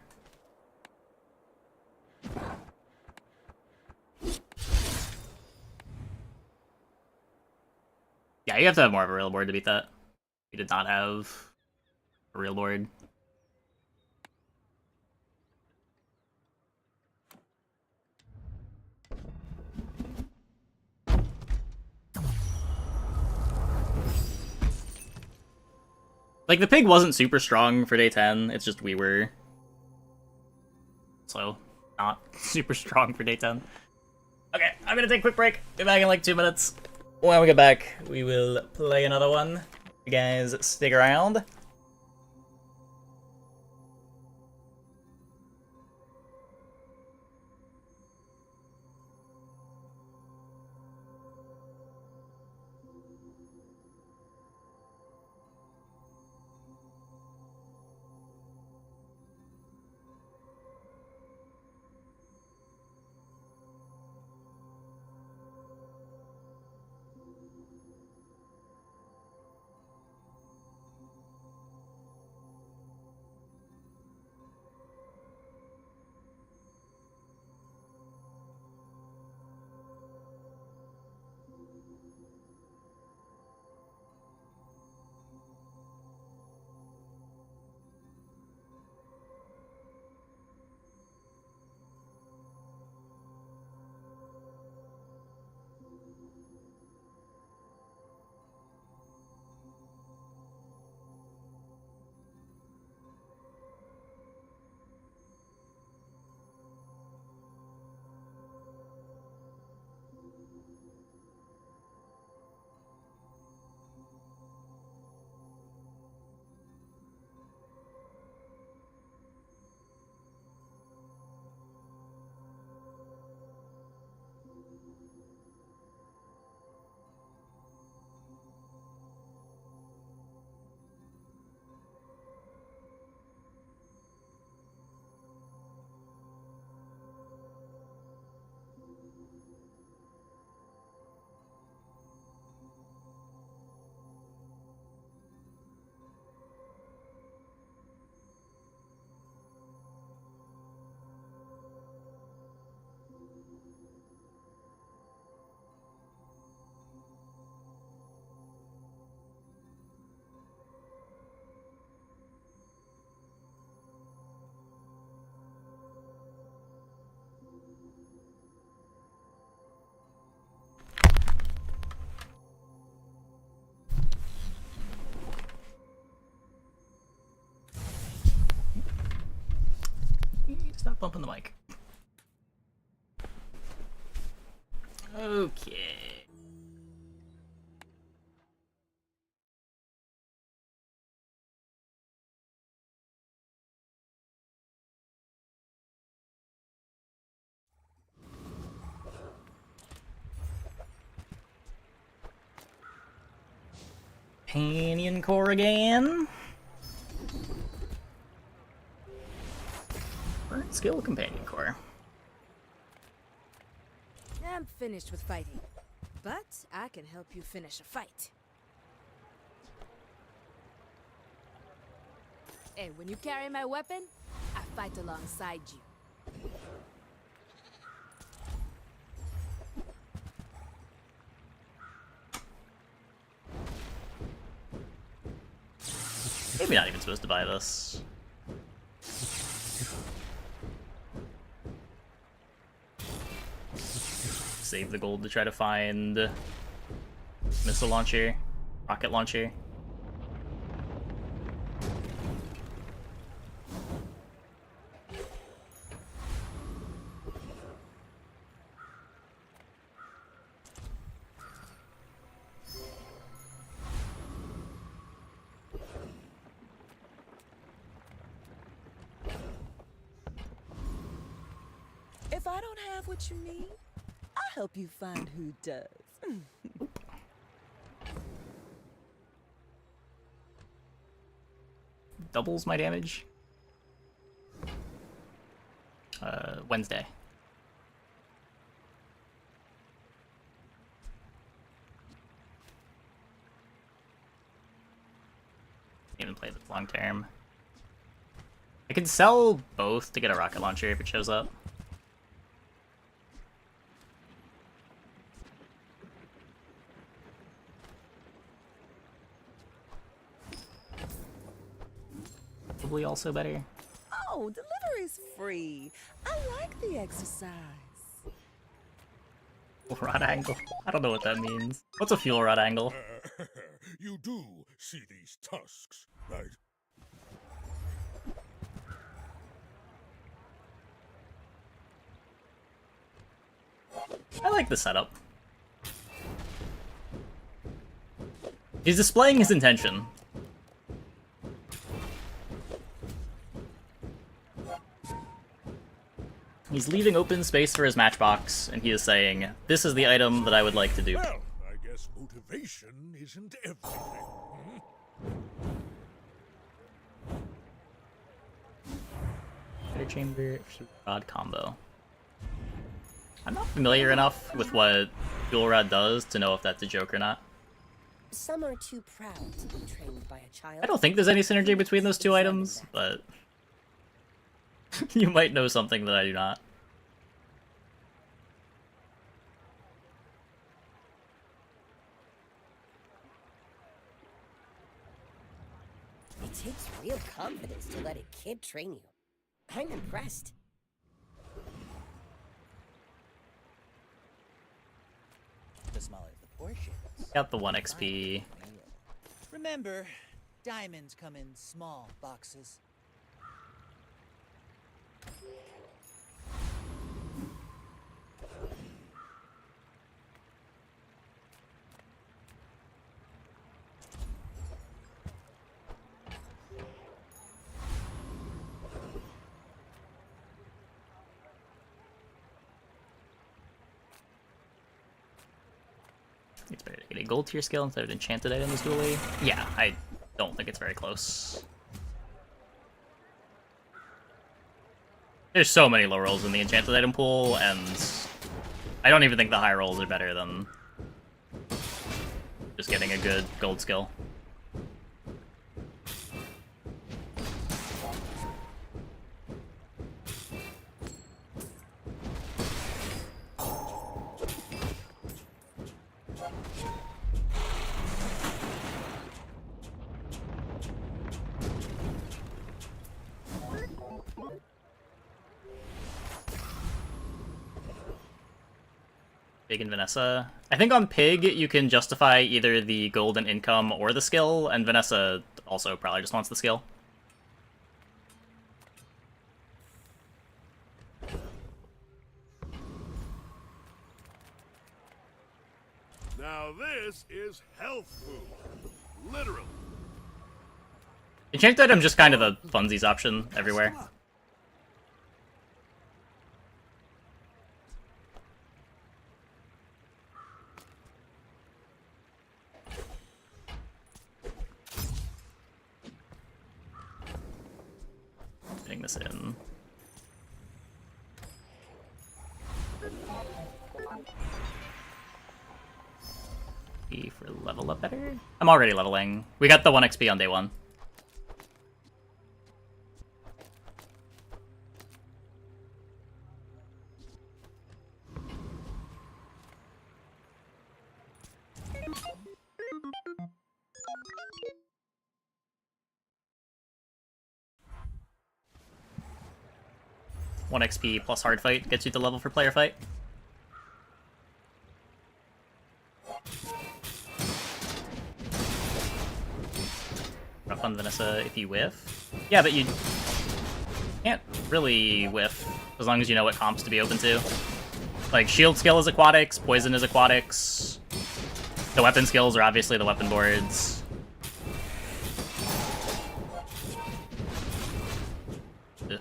Yeah, you have to have more of a real board to beat that. We did not have a real board. Like, the pig wasn't super strong for day 10, it's just we were so not super strong for day 10. Okay, I'm gonna take a quick break. Be back in like 2 minutes. When we get back, we will play another one. You guys stick around. bumping the mic. Okay. Companion core again. Burnt skill companion core. I'm finished with fighting, but I can help you finish a fight. Hey, when you carry my weapon, I fight alongside you. Maybe not even supposed to buy this. Save the gold to try to find missile launcher, rocket launcher. If I don't have what you need, I'll help you find who does. Doubles my damage. Wednesday. Even play this long term. I could sell both to get a rocket launcher if it shows up. Probably also better. Oh, delivery's free. I like the exercise. Rod angle? I don't know what that means. What's a fuel rod angle? You do see these tusks, right? I like the setup. He's displaying his intention. He's leaving open space for his matchbox, and he is saying, this is the item that I would like to do. Well, I guess motivation isn't everything. Fire chamber, rod combo. I'm not familiar enough with what fuel rod does to know if that's a joke or not. Some are too proud to be trained by a child. I don't think there's any synergy between those two items, but you might know something that I do not. It takes real confidence to let a kid train you. I'm impressed. The smaller the portions. Got the 1 XP. Remember, diamonds come in small boxes. It's better to get a gold tier skill instead of an enchanted item as Dooley. Yeah, I don't think it's very close. There's so many low rolls in the enchanted item pool, and I don't even think the high rolls are better than just getting a good gold skill. Pig and Vanessa. I think on Pig, you can justify either the golden income or the skill, and Vanessa also probably just wants the skill. Now this is health food. Literally. Enchanted item just kind of a funsies option everywhere. Getting this in. E for level up better? I'm already leveling. We got the 1 XP on day 1. One XP plus hard fight gets you the level for player fight. Rough on Vanessa if you whiff. Yeah, but you can't really whiff as long as you know what comps to be open to. Like, shield skill is aquatics, poison is aquatics. The weapon skills are obviously the weapon boards. Ugh.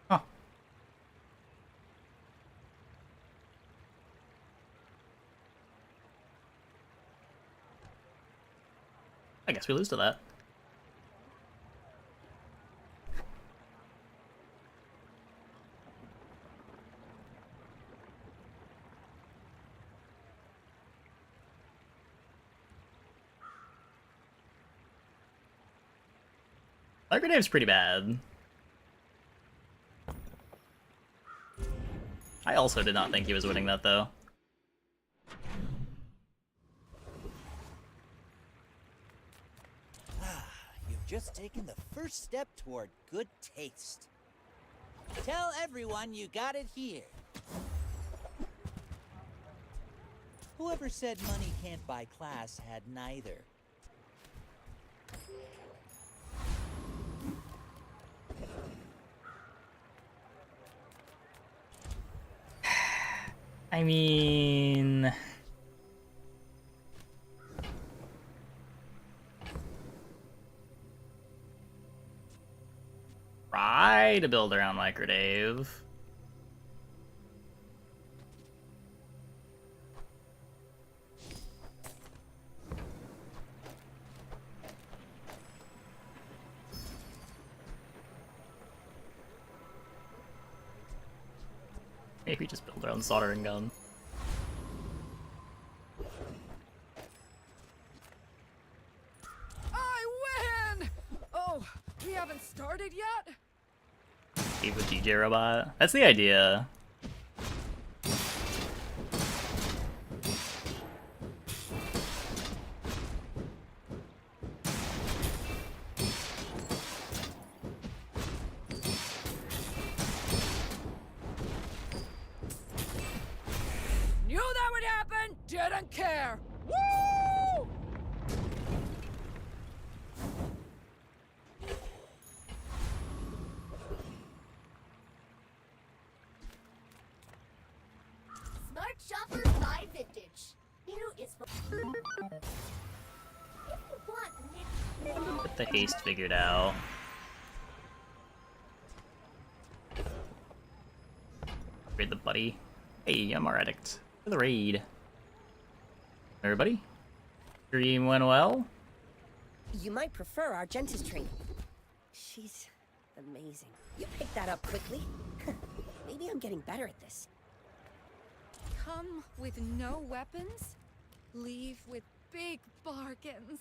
Huh. I guess we lose to that. Fire Grenade's pretty bad. I also did not think he was winning that, though. You've just taken the first step toward good taste. Tell everyone you got it here. Whoever said money can't buy class had neither. I mean... try to build around Microdave. Maybe just build our own soldering gun. I win! Oh, we haven't started yet? Steve with DJ Robot. That's the idea. Knew that would happen! Didn't care! Woo! Smart shoppers buy vintage. New is for... Get the haste figured out. Raid the buddy. Hey, I'm our addict. For the raid. Everybody? Dream went well? You might prefer Argenta's training. She's amazing. You picked that up quickly. Maybe I'm getting better at this. Come with no weapons, leave with big bargains.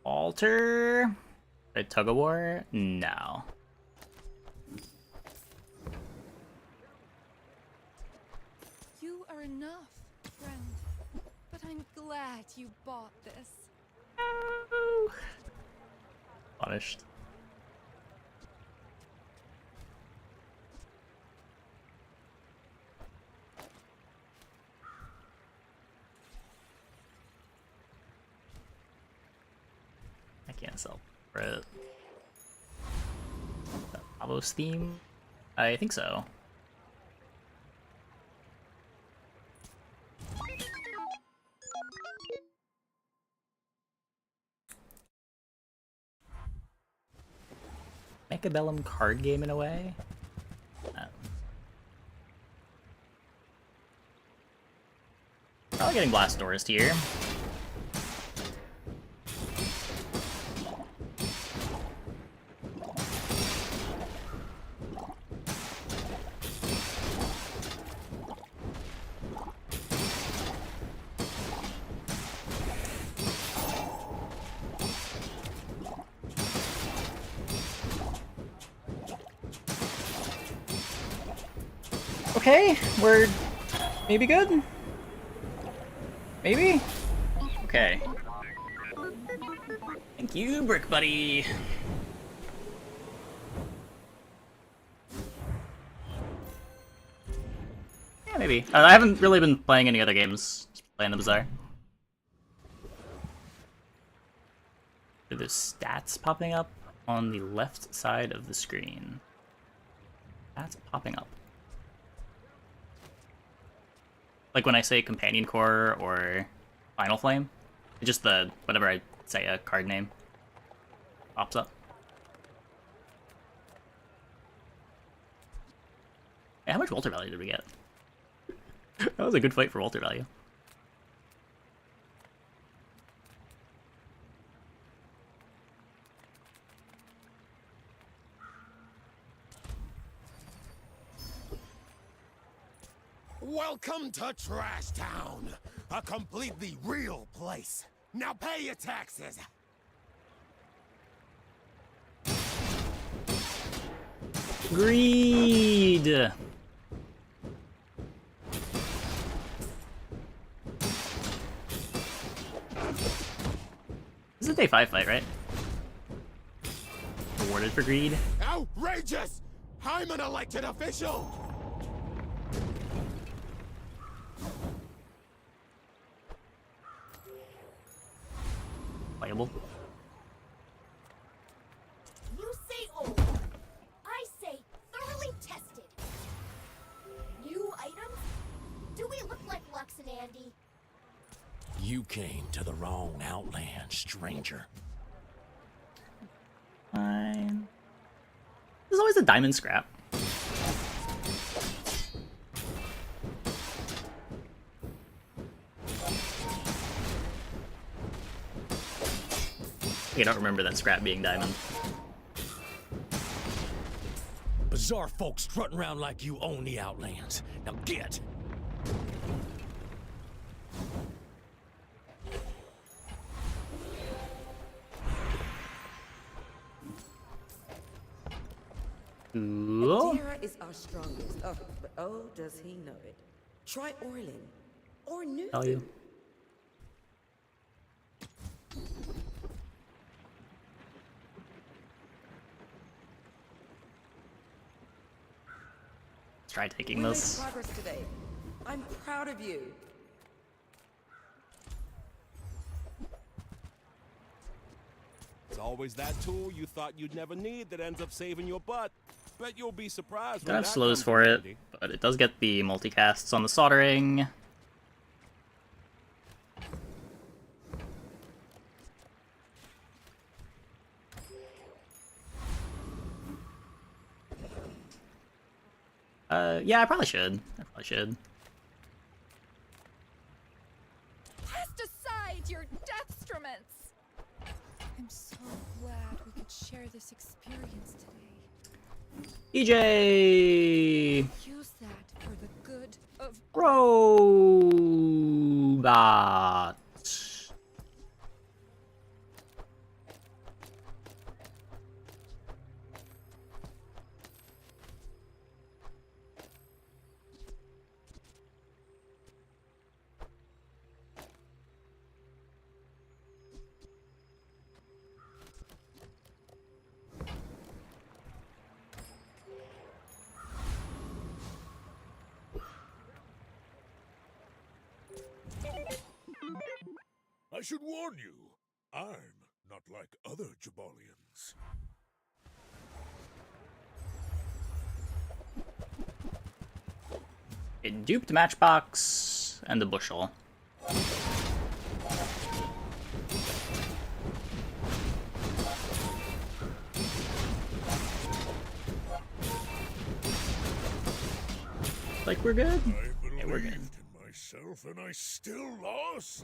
Alter? A tug of war? No. You are enough, friend. But I'm glad you bought this. Punished. can't sell for it. The Pavos theme? I think so. Mechabellum card game in a way? Probably getting Blast Doorist here. Okay, we're maybe good? Maybe? Okay. Thank you, Brick Buddy! Yeah, maybe. I haven't really been playing any other games. Just playing the Bazaar. There's stats popping up on the left side of the screen. That's popping up. Like when I say Companion Core or Final Flame, it's just the, whenever I say a card name, pops up. Hey, how much Walter value did we get? That was a good fight for Walter value. Welcome to Trash Town, a completely real place. Now pay your taxes. Greed! This is a day 5 fight, right? Rewarded for greed. Outrageous! I'm an elected official! Playable. You say old. I say thoroughly tested. New items? Do we look like Lux and Andy? You came to the wrong outland, stranger. Fine. There's always a diamond scrap. I don't remember that scrap being diamond. Bizarre folks strutting around like you own the outlands. Now get! Adira is our strongest. Oh, but oh, does he know it? Try Orlin. Or Newton. Tell you. Let's try taking We this. made progress today. I'm proud of you. It's always that tool you thought you'd never need that ends up saving your butt. Bet you'll be surprised Don't when have that slows comes for in it, handy. but it does get the multicasts on the soldering. Yeah, I probably should. Cast aside your deathstruments! I'm so glad we could share this experience today. EJ! Use that for the good of Robot! I should warn you, I'm not like other Jabalians. A duped matchbox and a bushel. Like we're good? Yeah, we're good. In myself, and I still lost.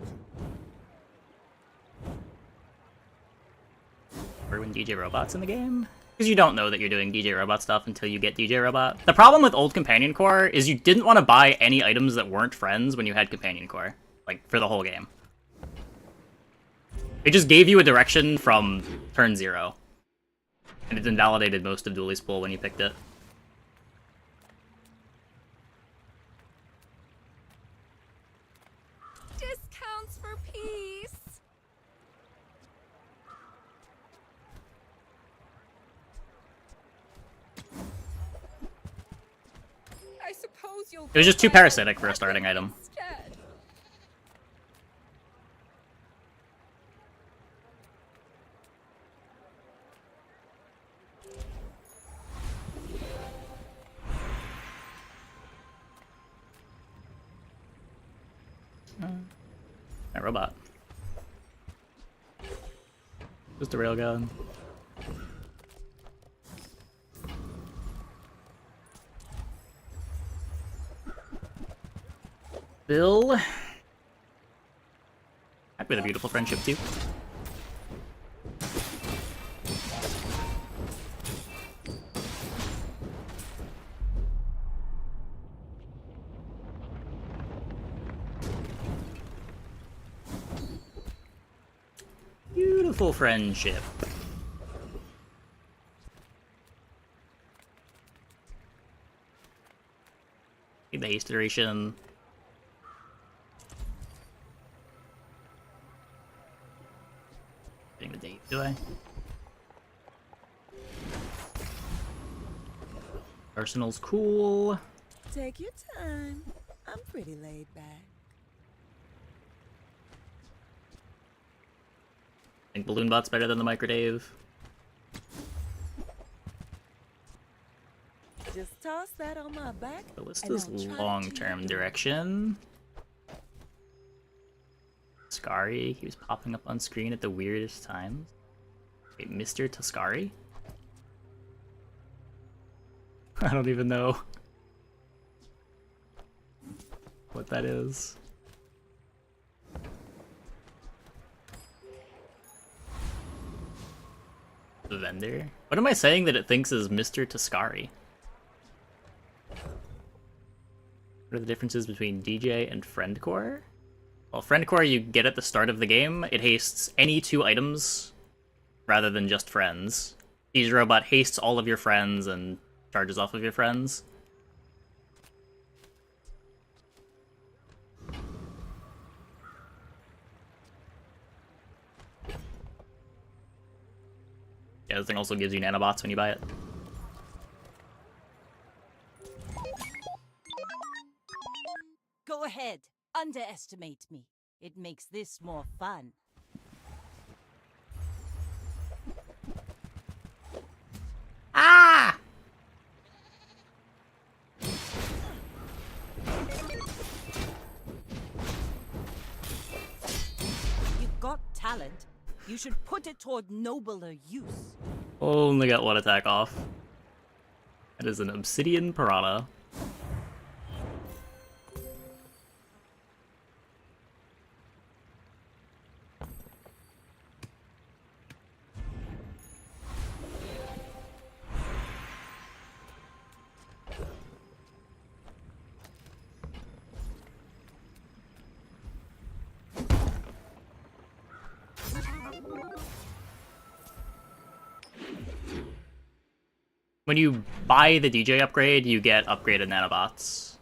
Or when DJ Robot's in the game? Because you don't know that you're doing DJ Robot stuff until you get DJ Robot. The problem with old Companion Core is you didn't want to buy any items that weren't friends when you had Companion Core. Like, for the whole game. It just gave you a direction from turn 0. And it invalidated most of Dooley's pool when you picked it. Discounts for peace. I suppose you'll. It was just too parasitic for a starting item. Instead. A robot. Just a railgun. Bill. Happy with a beautiful friendship too. Beautiful friendship. The haste iteration. Getting the date, do I? Arsenal's cool. Take your time. I'm pretty laid back. I think Balloon Bot's better than the Microdave. Just toss that on my back. Ballista's long-term direction. Tascari, he was popping up on screen at the weirdest times. Wait, Mr. Tascari? I don't even know what that is. The vendor? What am I saying that it thinks is Mr. Tascari? What are the differences between DJ and Friend Core? Well, Friend Core you get at the start of the game. It hastes any 2 items rather than just friends. DJ Robot hastes all of your friends and charges off of your friends. Yeah, this thing also gives you nanobots when you buy it. Go ahead. Underestimate me. It makes this more fun. Ah! You've got talent. You should put it toward nobler use. Only got 1 attack off. That is an Obsidian Piranha. When you buy the DJ upgrade, you get upgraded nanobots.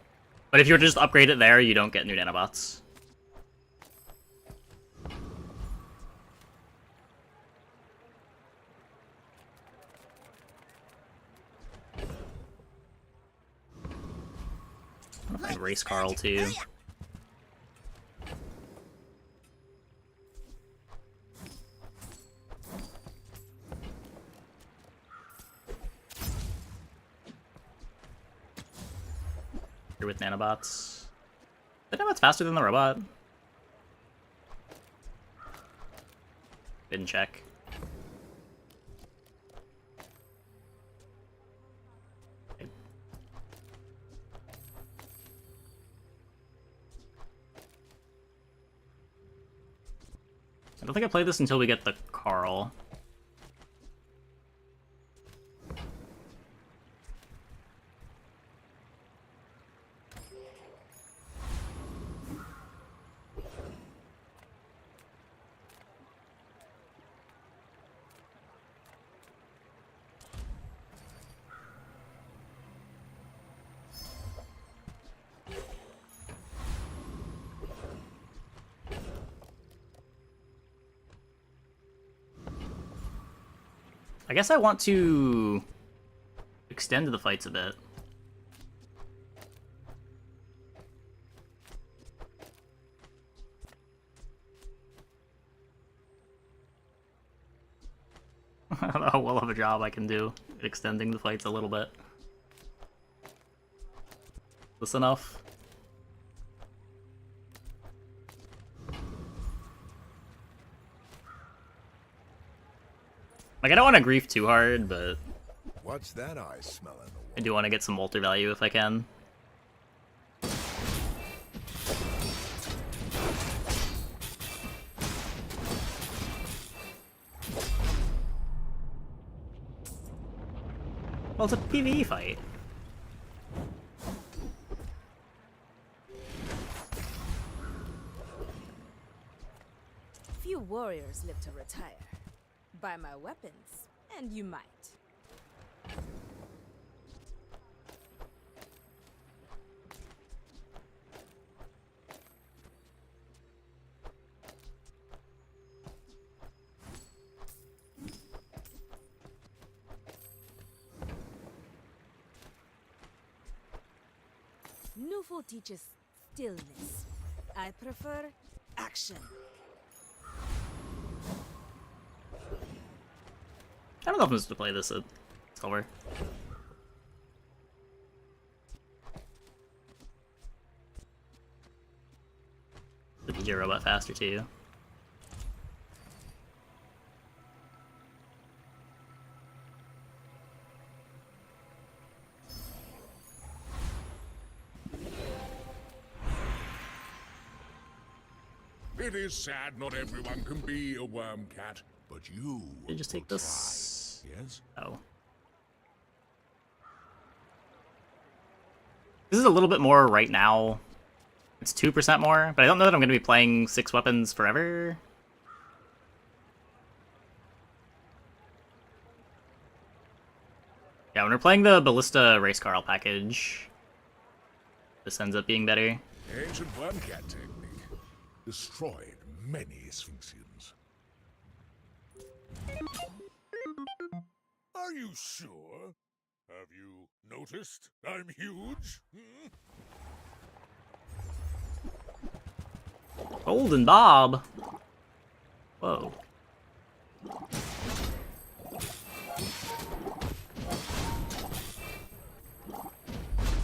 But if you just upgrade it there, you don't get new nanobots. I race Carl too. Here with nanobots. The nanobot's faster than the robot. Didn't check. I don't think I play this until we get the Carl. I guess I want to extend the fights a bit. I don't know how well of a job I can do at extending the fights a little bit. This enough? Like, I don't want to grief too hard, but What's that eye smelling? I do want to get some Walter value if I can. Well, it's a PvE fight. Few warriors live to retire. Buy my weapons, and you might. Newful teaches stillness. I prefer action. I don't know if I'm supposed to play this at silver. The DJ robot faster too. It is sad not everyone can be a worm cat, but you Did just take this? Yes? Oh. This is a little bit more right now. It's 2% more, but I don't know that I'm going to be playing 6 weapons forever. Yeah, when we're playing the Ballista Race Carl package, this ends up being better. Ancient worm cat technique. Destroyed many Sphinxians. Are you sure? Have you noticed I'm huge? Golden Bob! Whoa.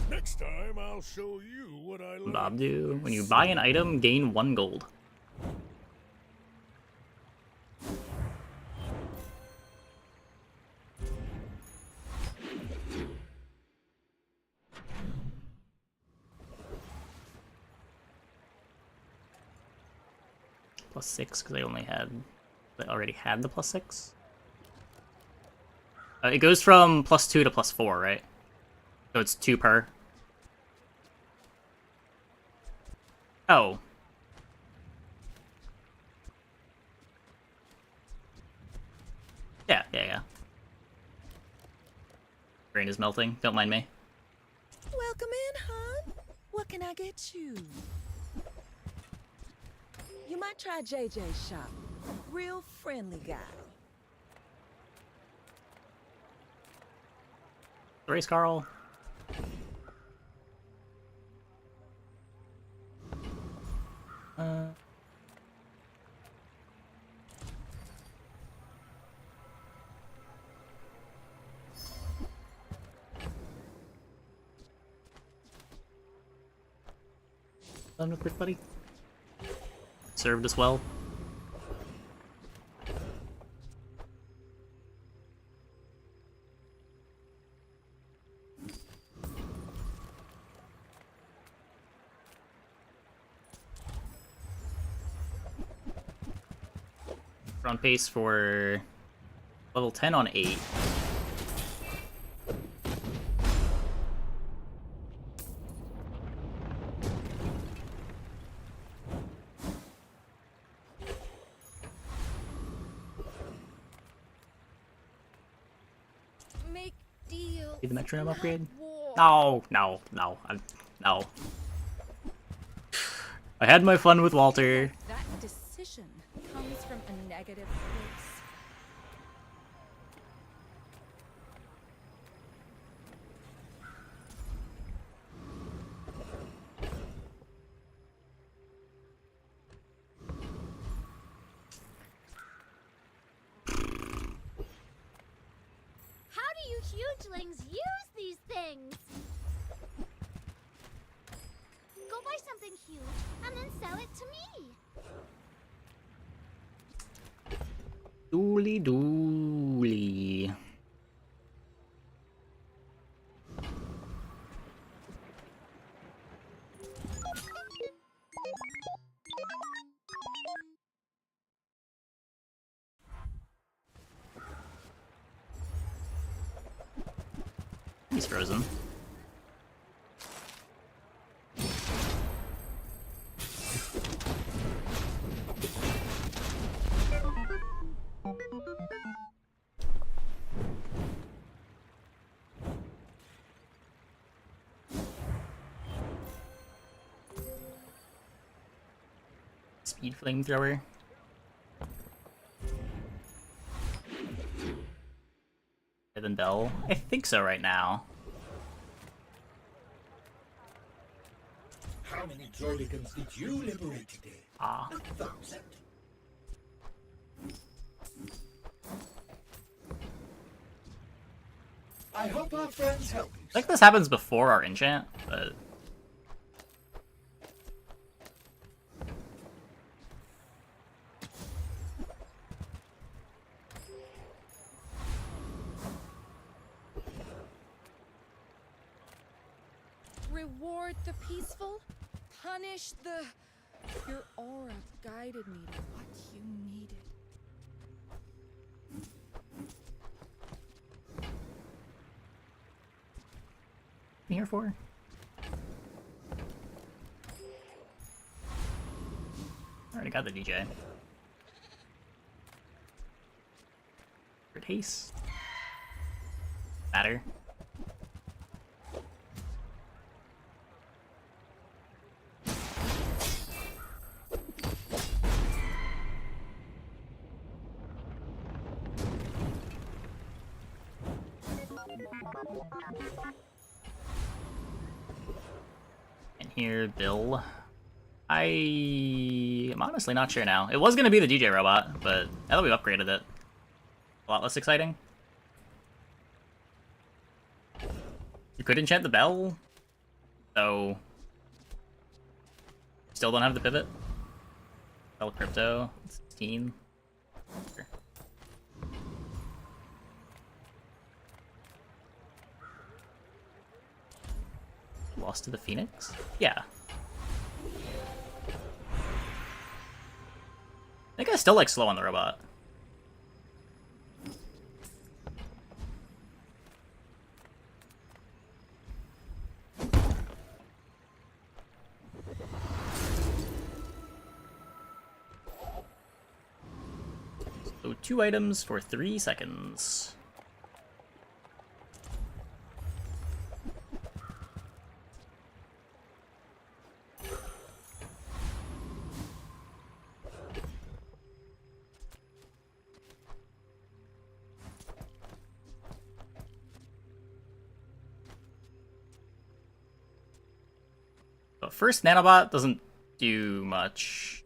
Next time I'll show you what I learned. Bob do. When you buy an item, gain 1 gold. +6 because I already had the +6. It goes from +2 to +4, right? So it's 2 per. Oh. Yeah. Brain is melting. Don't mind me. Welcome in, hon. What can I get you? You might try JJ's shop. Real friendly guy. Race Carl. Done with it, buddy. Served us well. We're on pace for level 10 on 8. Make deal. Need the metronome upgrade? War. No. No. I had my fun with Walter. That decision comes from a negative place. How do you hugelings use these things? Go buy something huge and then sell it to me. Dooley Dooley. He's frozen. Speed flamethrower. Better than Bell? I think so right now. How many Trolicans did you liberate today? Ah. 1,000. I hope our friends help you. I think this happens before our enchant, but... Reward the peaceful, punish the... Your aura guided me to what you needed. I'm here for? Already got the DJ. Good haste. Matter. And here, Bill. I am honestly not sure now. It was going to be the DJ robot, but now that we've upgraded it, a lot less exciting. You could enchant the bell, so still don't have the pivot. Bell crypto, 16. Sure. Lost to the Phoenix? Yeah. I think I still like slow on the robot. So 2 items for 3 seconds. But first nanobot doesn't do much.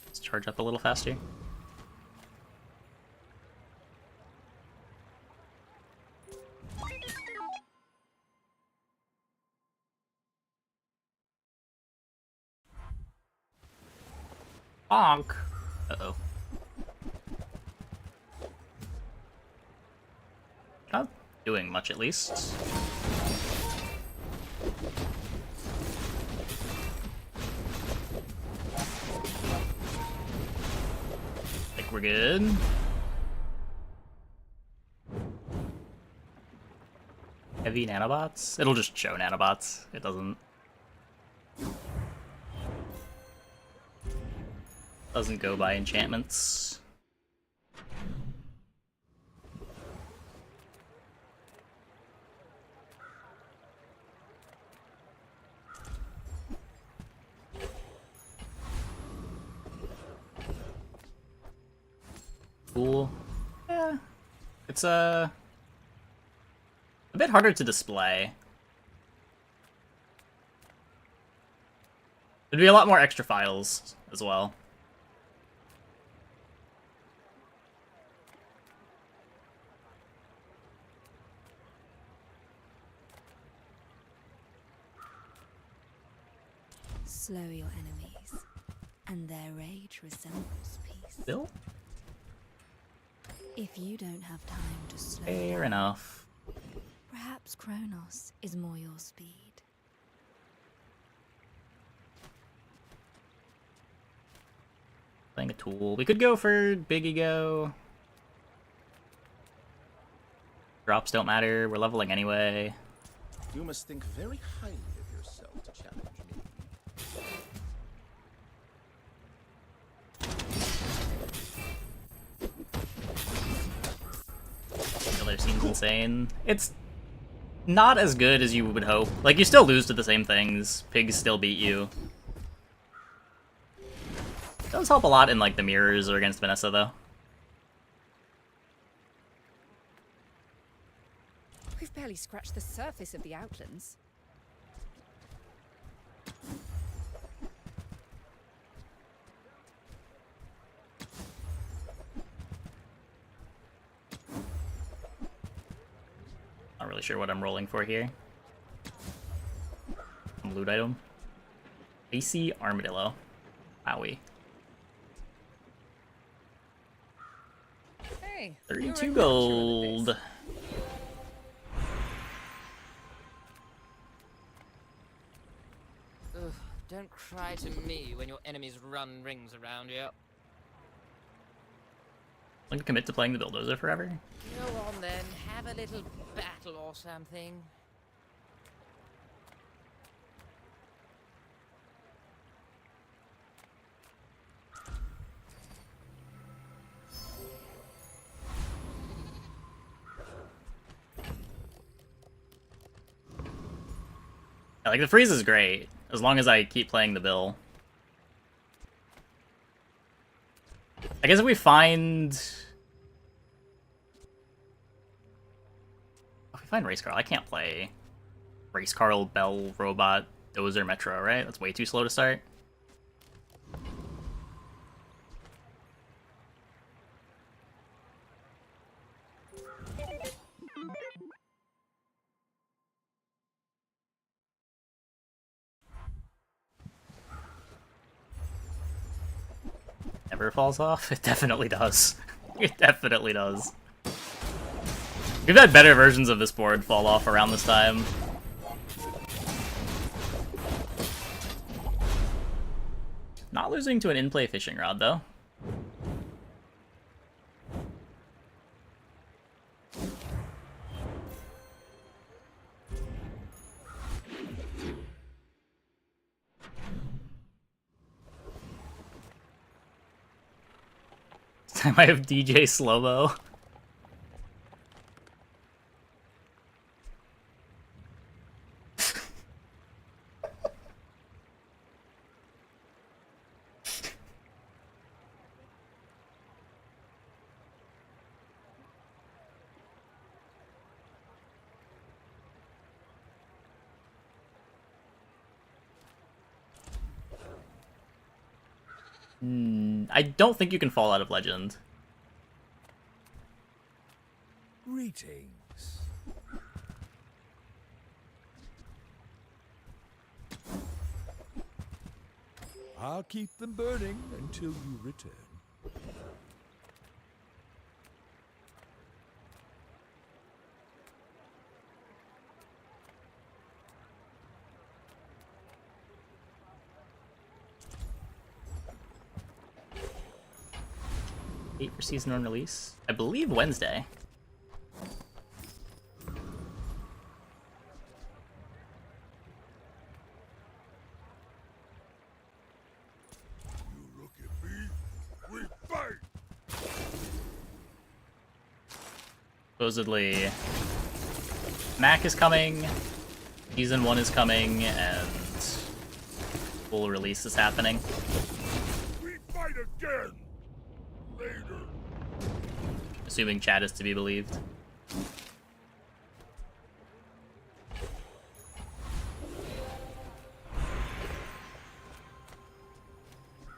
Let's charge up a little faster. Bonk. Uh-oh. Not doing much, at least. Think we're good. Heavy nanobots? It'll just show nanobots. It doesn't go by enchantments. Cool. Yeah. It's a bit harder to display. There'd be a lot more extra files as well. Slow your enemies, and their rage resembles peace. Bill? If you don't have time to slow Fair down, enough. perhaps Kronos is more your speed. Playing a tool. We could go for big ego. Drops don't matter. We're leveling anyway. You must think very highly of yourself to challenge me. Killer seems insane. It's not as good as you would hope. Like, you still lose to the same things. Pigs still beat you. Does help a lot in, like, the mirrors or against Vanessa, though. We've barely scratched the surface of the Outlands. Not really sure what I'm rolling for here. Some loot item. AC Armadillo. Wowie. Hey, 32 gold. Ugh, don't cry to me when your enemies run rings around you. Like, commit to playing the bulldozer forever? Go on then, have a little battle or something. Yeah, like, the freeze is great, as long as I keep playing the bill. I guess if we find... If we find Race Carl, I can't play Race Carl, Bell, Robot, Dozer, Metro, right? That's way too slow to start. Never falls off? It definitely does. It definitely does. We've had better versions of this board fall off around this time. Not losing to an in-play fishing rod, though. This time I have DJ Slow-Mo. I don't think you can fall out of Legend. Greetings. I'll keep them burning until you return. Date for season 1 release? I believe Wednesday. Supposedly, Mac is coming, season 1 is coming, and full release is happening. We fight again later. Assuming chat is to be believed.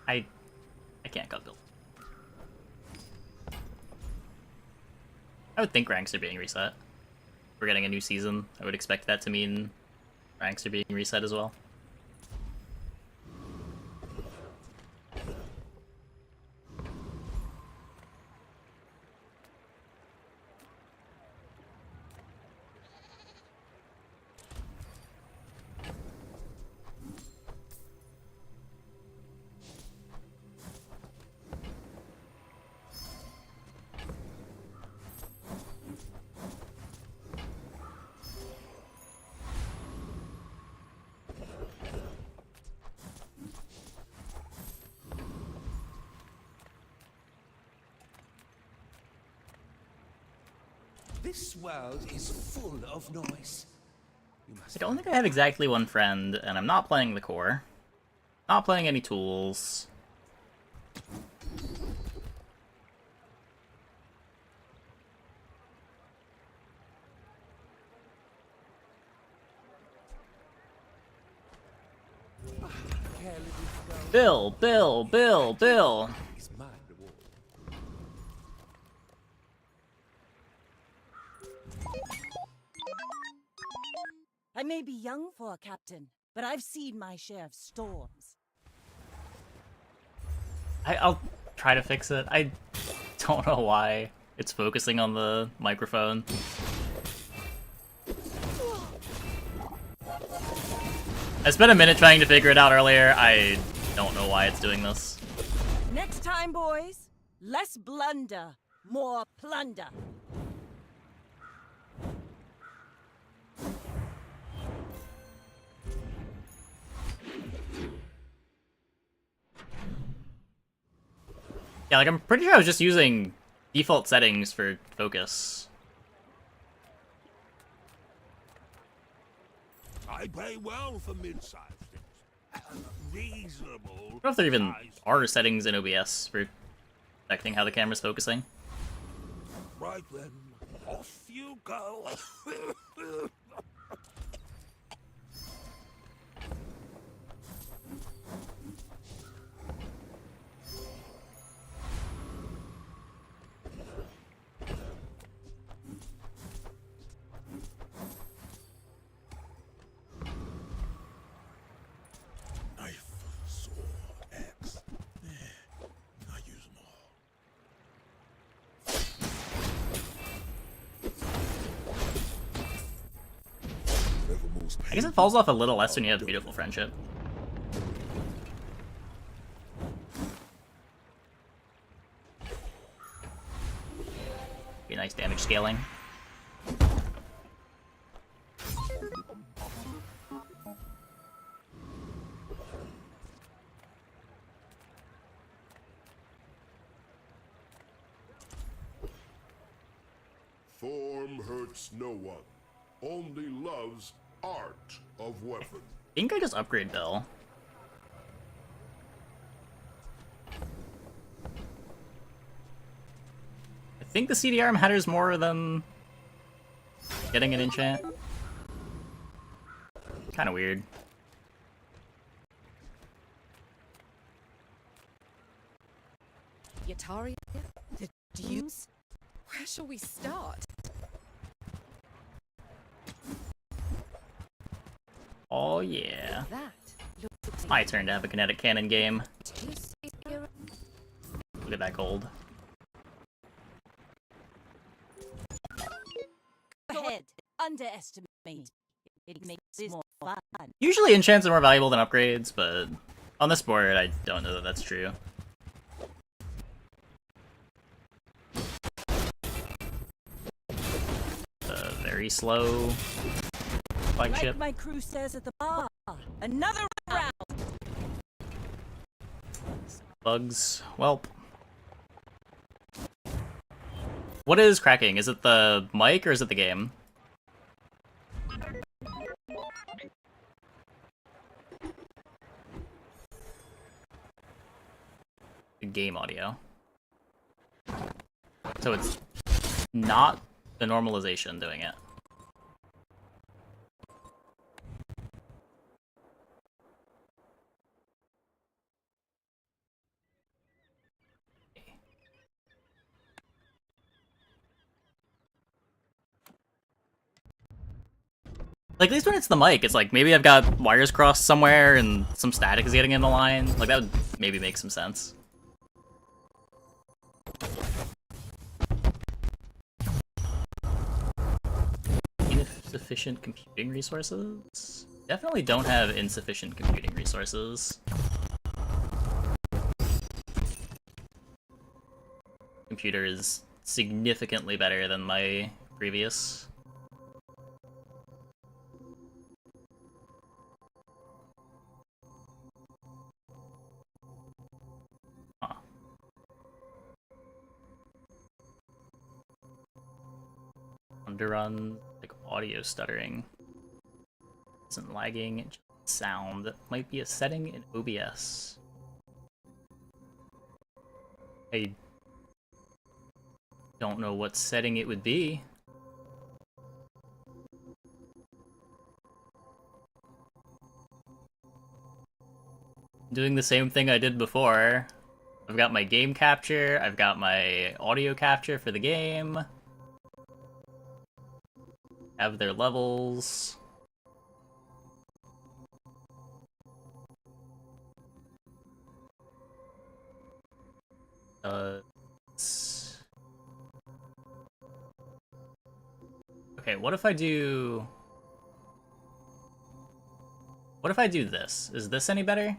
I can't cut build. I would think ranks are being reset. We're getting a new season. I would expect that to mean ranks are being reset as well. This world is full of noise. I don't think I have exactly one friend, and I'm not playing the core. Not playing any tools. Bill! I may be young for a captain, but I've seen my share of storms. I'll try to fix it. I don't know why it's focusing on the microphone. I spent a minute trying to figure it out earlier. I don't know why it's doing this. Next time, boys, less blunder, more plunder. Yeah, like I'm pretty sure I was just using default settings for focus. I pay well for mid-sized things. Reasonable. I don't know if there even are settings in OBS for affecting how the camera's focusing. Right then, off you go. Knife, sword, axe. I use them all. I guess it falls off a little less when you have beautiful friendship. Be nice damage scaling. Form hurts no one, only loves art of weapon. I think I just upgrade Bill. I think the CDR matters more than getting an enchant. Kind of weird. Yataria? The Dunes? Where shall we start? Oh yeah. That looks My turn to have a kinetic cannon game. Look at that gold. Go ahead. Underestimate me. It makes this more fun. Usually enchants are more valuable than upgrades, but on this board I don't know that that's true. Very slow flagship. Like my crew says at the bar, another round. Bugs. Welp. What is cracking? Is it the mic or is it the game? The game audio. So it's not the normalization doing it. Like, at least when it's the mic, it's like, maybe I've got wires crossed somewhere and some static is getting in the line. Like, that would maybe make some sense. Insufficient computing resources? Definitely don't have insufficient computing resources. Computer is significantly better than my previous. Huh. Underrun, like audio stuttering. Isn't lagging, just sound. That might be a setting in OBS. I don't know what setting it would be. Doing the same thing I did before. I've got my game capture, I've got my audio capture for the game. Have their levels. Okay, what if I do... What if I do this? Is this any better?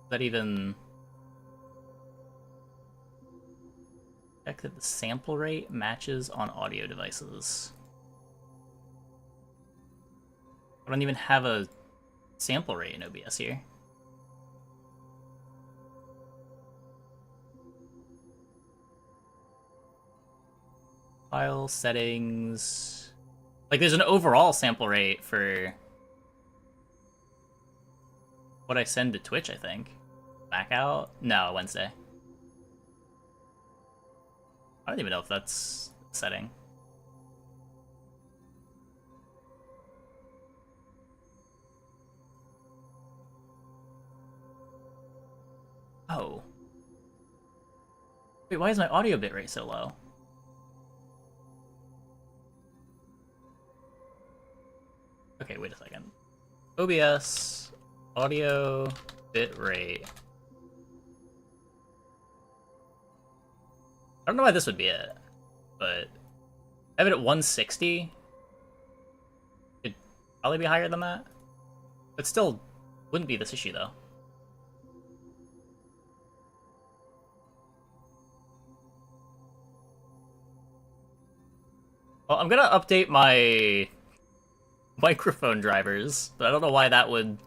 Is that even... Check that the sample rate matches on audio devices. I don't even have a sample rate in OBS here. File settings. Like, there's an overall sample rate for what I send to Twitch, I think. Back out? No, Wednesday. I don't even know if that's a setting. Oh. Wait, why is my audio bitrate so low? Okay, wait a second. OBS, audio, bitrate. I don't know why this would be it, but I have it at 160. It'd probably be higher than that. But still wouldn't be this issue, though. Well, I'm gonna update my microphone drivers, but I don't know why that would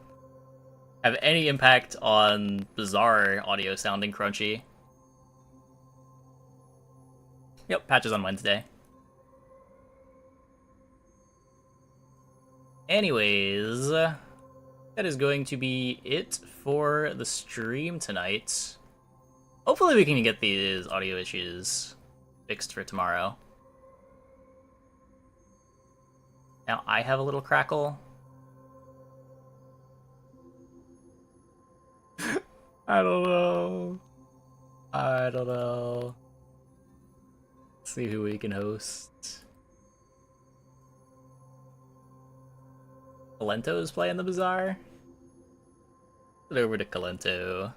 have any impact on bizarre audio sounding crunchy. Yep, patches on Wednesday. Anyways, that is going to be it for the stream tonight. Hopefully we can get these audio issues fixed for tomorrow. Now I have a little crackle. I don't know. I don't know. Let's see who we can host. Calento is playing the Bazaar. Get over to Calento.